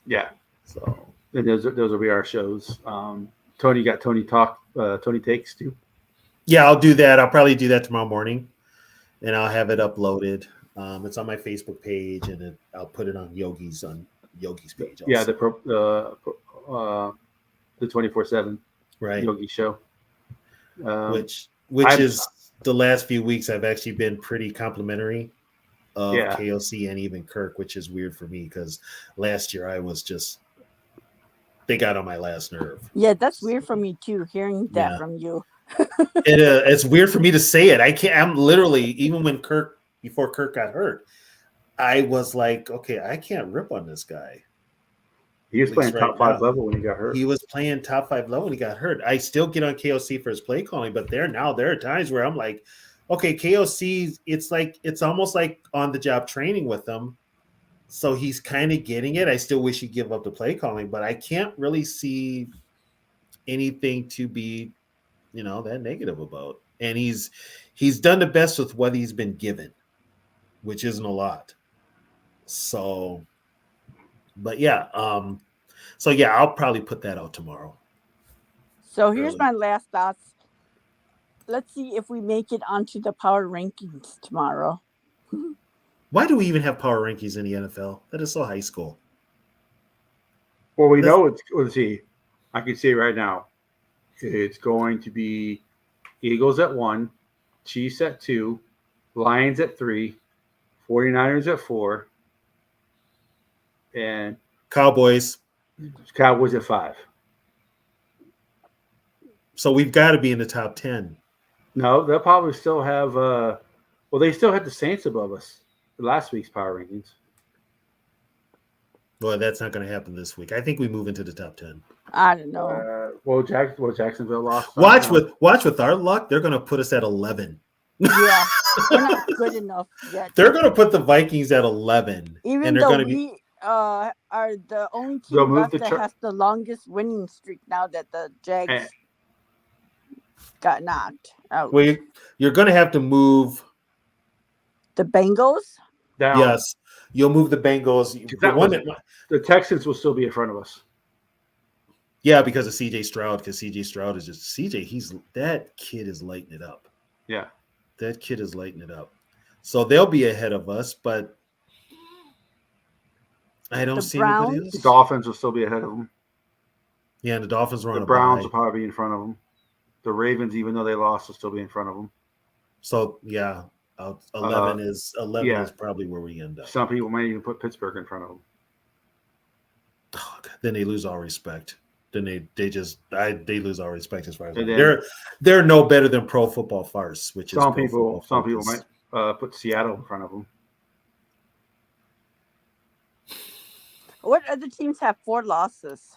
Speaker 4: Yeah.
Speaker 1: So
Speaker 4: and those will be our shows. Tony got Tony Takes too.
Speaker 1: Yeah, I'll do that. I'll probably do that tomorrow morning, and I'll have it uploaded. It's on my Facebook page, and I'll put it on Yogi's page. Also.
Speaker 4: Yeah, the 24/7.
Speaker 1: Right.
Speaker 4: Yogi show.
Speaker 1: Which is the last few weeks I've actually been pretty complimentary of KOC and even Kirk, which is weird for me because last year they got on my last nerve.
Speaker 6: Yeah, that's weird for me too, hearing that from you.
Speaker 1: It's weird for me to say it. I'm literally, even when before Kirk got hurt, I was like, okay, I can't rip on this guy.
Speaker 4: He was
Speaker 1: at
Speaker 4: playing
Speaker 1: least
Speaker 4: top
Speaker 1: right
Speaker 4: 5
Speaker 1: now.
Speaker 4: level when he got hurt.
Speaker 1: He was playing top 5 level when he got hurt. I still get on KOC for his play calling, but there are times where I'm like, okay, KOC, it's almost like on the job training with him. So he's kind of getting it. I still wish he'd give up the play calling, but I can't really see anything to be, that negative about. And he's done the best with what he's been given, which isn't a lot. So, but yeah, I'll probably put that out tomorrow.
Speaker 6: So here's my last thoughts. Let's see if we make it onto the power rankings tomorrow.
Speaker 1: Why do we even have power rankings in the NFL? That is so high school.
Speaker 4: Well, we know it's. Let's see. I can see it right now. It's going to be Eagles at 1, Chiefs at 2, Lions at 3, 49ers at 4, and
Speaker 1: Cowboys.
Speaker 4: Cowboys at 5.
Speaker 1: So we've got to be in the top 10.
Speaker 4: No, they'll probably still have. They still had the Saints above us last week's power rankings.
Speaker 1: Well, that's not going to happen this week. I think we move into the top 10.
Speaker 6: I don't know.
Speaker 4: Jacksonville lost.
Speaker 1: Watch with our luck. They're going to put us at 11.
Speaker 6: Yeah, we're not good enough yet.
Speaker 1: They're going to put the Vikings at 11.
Speaker 6: Even
Speaker 1: and they're
Speaker 6: though
Speaker 1: going to
Speaker 6: we
Speaker 1: be
Speaker 6: are the only
Speaker 4: They'll
Speaker 6: team
Speaker 4: move
Speaker 6: left
Speaker 4: the
Speaker 6: that has the longest winning streak now that the Jags got knocked out.
Speaker 1: Well, you're going to have to move
Speaker 6: The Bengals?
Speaker 4: down.
Speaker 1: Yes, you'll move the Bengals.
Speaker 4: The Texans will still be in front of us.
Speaker 1: Yeah, because of CJ Stroud. Because CJ Stroud is just that kid is lighting it up.
Speaker 4: Yeah,
Speaker 1: that kid is lighting it up. So they'll be ahead of us, but I don't see anybody else.
Speaker 4: The Dolphins will still be ahead of them.
Speaker 1: Yeah, and the Dolphins were on
Speaker 4: The
Speaker 1: a
Speaker 4: Browns
Speaker 1: bye.
Speaker 4: will probably be in front of them. The Ravens, even though they lost, will still be in front of them.
Speaker 1: So yeah, 11 is probably where we end up.
Speaker 4: Some people might even put Pittsburgh in front of them.
Speaker 1: Oh, then they lose all respect. Then they lose all respect as far as they're no better than Pro Football Farce, which is
Speaker 4: some people might put Seattle in front of them.
Speaker 6: What other teams have 4 losses?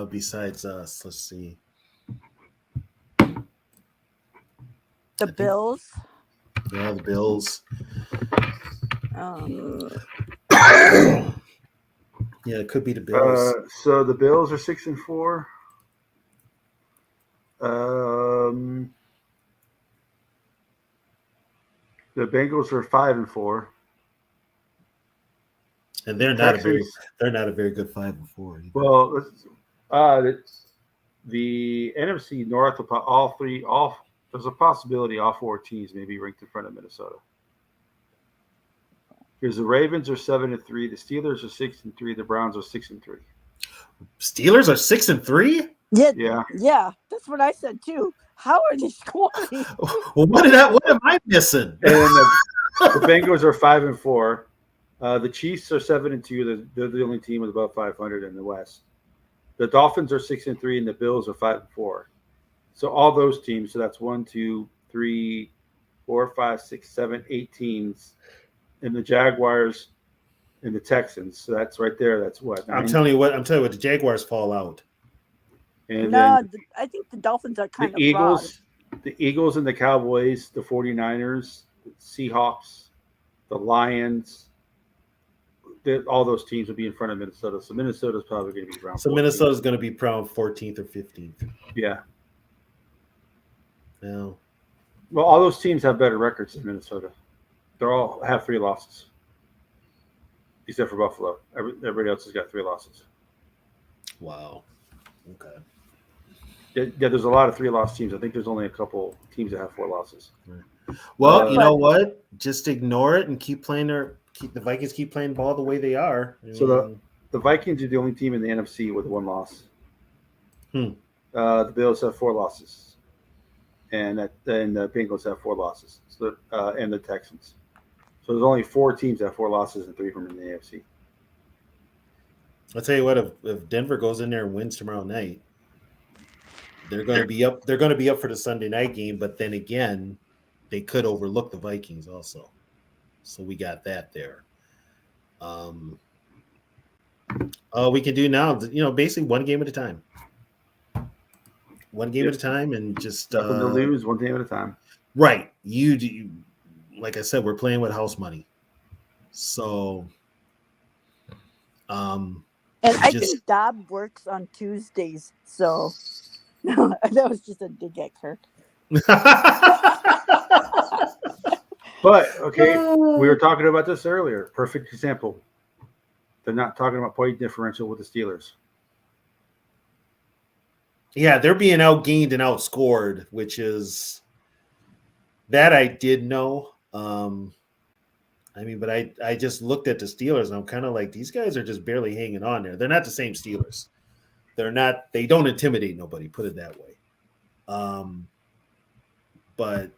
Speaker 1: Besides us, let's see.
Speaker 6: The Bills.
Speaker 1: Yeah, the Bills. Yeah, it could be the Bills.
Speaker 4: So the Bills are 6-4. The Bengals are 5-4.
Speaker 1: And they're not a very good 5-4.
Speaker 4: Well, the NFC North, there's a possibility all 4 teams may be ranked in front of Minnesota. Because the Ravens are 7-3, the Steelers are 6-3, the Browns are 6-3.
Speaker 1: Steelers are 6-3?
Speaker 4: Yeah,
Speaker 6: that's what I said too. How are they scoring?
Speaker 1: Well, what am I missing?
Speaker 4: And the Bengals are 5-4. The Chiefs are 7-2. They're the only team with above 500 in the West. The Dolphins are 6-3, and the Bills are 5-4. So all those teams. So that's 1, 2, 3, 4, 5, 6, 7, 8 teams, and the Jaguars and the Texans. So that's right there. That's what 9?
Speaker 1: I'm telling you what. The Jaguars fall out.
Speaker 4: And
Speaker 6: I think the Dolphins are kind of
Speaker 4: Eagles, the Eagles and the Cowboys, the 49ers, the Seahawks, the Lions. All those teams will be in front of Minnesota. So Minnesota's probably going to be around.
Speaker 1: So Minnesota's going to be around 14th or 15th.
Speaker 4: Yeah.
Speaker 1: No.
Speaker 4: Well, all those teams have better records than Minnesota. They all have 3 losses, except for Buffalo. Everybody else has got 3 losses.
Speaker 1: Wow. Okay.
Speaker 4: Yeah, there's a lot of 3-loss teams. I think there's only a couple teams that have 4 losses.
Speaker 1: Well, you know what? Just ignore it and keep playing the Vikings keep playing ball the way they are.
Speaker 4: So the Vikings are the only team in the NFC with 1 loss. The Bills have 4 losses, and the Bengals have 4 losses. So and the Texans. So there's only 4 teams that have 4 losses and 3 from in the AFC.
Speaker 1: I'll tell you what, if Denver goes in there and wins tomorrow night, they're going to be up. They're going to be up for the Sunday night game. But then again, they could overlook the Vikings also. So we got that there. We can do now, basically one game at a time. One game at a time, and just
Speaker 4: Nothing to lose, one game at a time.
Speaker 1: Right. You, like I said, we're playing with house money. So,
Speaker 6: and I think Dobbs works on Tuesdays, so that was just a dig at Kirk.
Speaker 4: But okay, we were talking about this earlier. Perfect example. They're not talking about point differential with the Steelers.
Speaker 1: Yeah, they're being outgained and outscored, which is that I did know. But I just looked at the Steelers and I'm kind of like, these guys are just barely hanging on there. They're not the same Steelers. They don't intimidate nobody, put it that way. But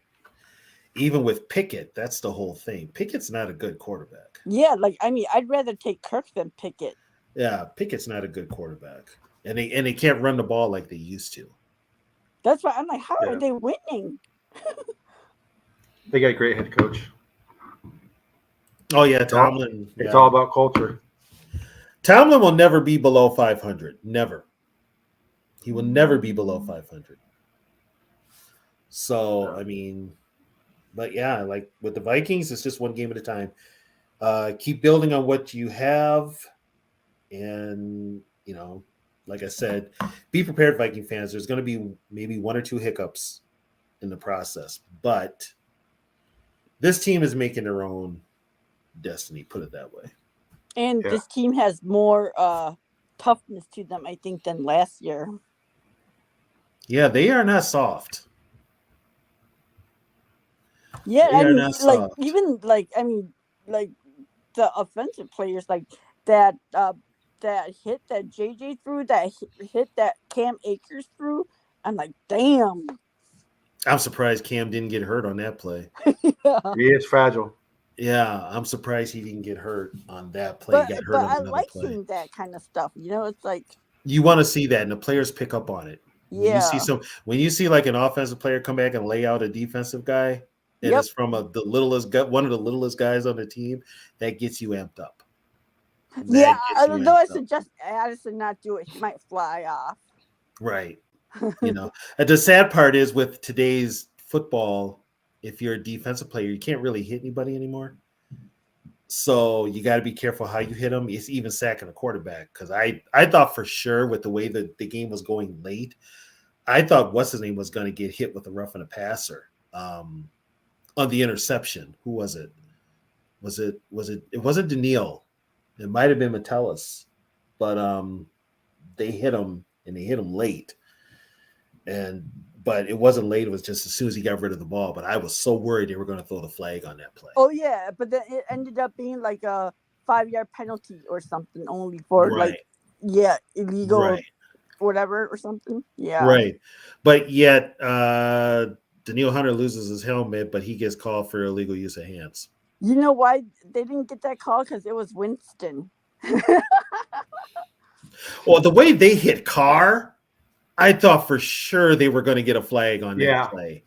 Speaker 1: even with Pickett, that's the whole thing. Pickett's not a good quarterback.
Speaker 6: Yeah, I'd rather take Kirk than Pickett.
Speaker 1: Yeah, Pickett's not a good quarterback. And they can't run the ball like they used to.
Speaker 6: That's why I'm like, how are they winning?
Speaker 4: They got a great head coach.
Speaker 1: Oh, yeah, Tomlin.
Speaker 4: It's all about culture.
Speaker 1: Tomlin will never be below 500. Never. He will never be below 500. So, but yeah, like with the Vikings, it's just one game at a time. Keep building on what you have. And, like I said, be prepared, Viking fans. There's going to be maybe one or two hiccups in the process. But this team is making their own destiny, put it that way.
Speaker 6: And this team has more toughness to them, I think, than last year.
Speaker 1: Yeah, they are not soft.
Speaker 6: Yeah,
Speaker 1: even
Speaker 6: the offensive players like that hit that JJ threw, that hit that Cam Akers threw. I'm like, damn.
Speaker 1: I'm surprised Cam didn't get hurt on that play.
Speaker 4: He is fragile.
Speaker 1: Yeah, I'm surprised he didn't get hurt on that play.
Speaker 6: But I like seeing that kind of stuff. It's like
Speaker 1: you want to see that, and the players pick up on it.
Speaker 6: Yeah.
Speaker 1: When you see like an offensive player come back and lay out a defensive guy, and it's from one of the littlest guys on the team, that gets you amped up.
Speaker 6: Although I suggest Addison not do it, he might fly off.
Speaker 1: Right. And the sad part is with today's football, if you're a defensive player, you can't really hit anybody anymore. So you got to be careful how you hit them. It's even sacking a quarterback. Because I thought for sure with the way that the game was going late, I thought what's his name was going to get hit with a roughing a passer on the interception. Who was it? It wasn't Daniil. It might have been Metellus. But they hit him, and they hit him late. But it wasn't late. It was just as soon as he got rid of the ball. But I was so worried they were going to throw the flag on that play.
Speaker 6: Oh, yeah. But then it ended up being like a 5-yard penalty or something only for illegal or whatever or something. Yeah.
Speaker 1: Right. But yet Daniil Hunter loses his helmet, but he gets called for illegal use of hands.
Speaker 6: You know why they didn't get that call? Because it was Winston.
Speaker 1: Well, the way they hit Carr, I thought for sure they were going to get a flag on that play.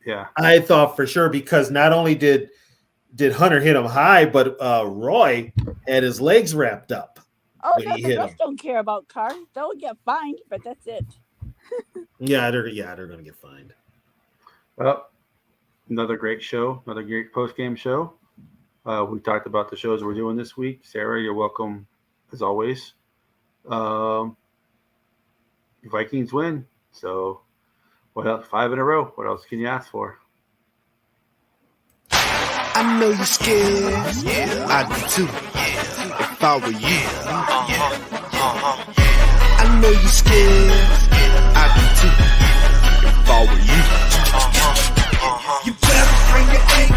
Speaker 4: Yeah.
Speaker 1: I thought for sure because not only did Hunter hit him high, but Roy had his legs wrapped up.
Speaker 6: Oh, no, the refs don't care about Carr. They'll get fined, but that's it.
Speaker 1: they're going to get fined.
Speaker 4: Well, another great show, another great post-game show. We talked about the shows we're doing this week. Sarah, you're welcome as always. Vikings win. So what else? 5 in a row. What else can you ask for?
Speaker 3: I know you're scared. I do too. If I were you. I know you're scared. I do too. If I were you. You better bring your A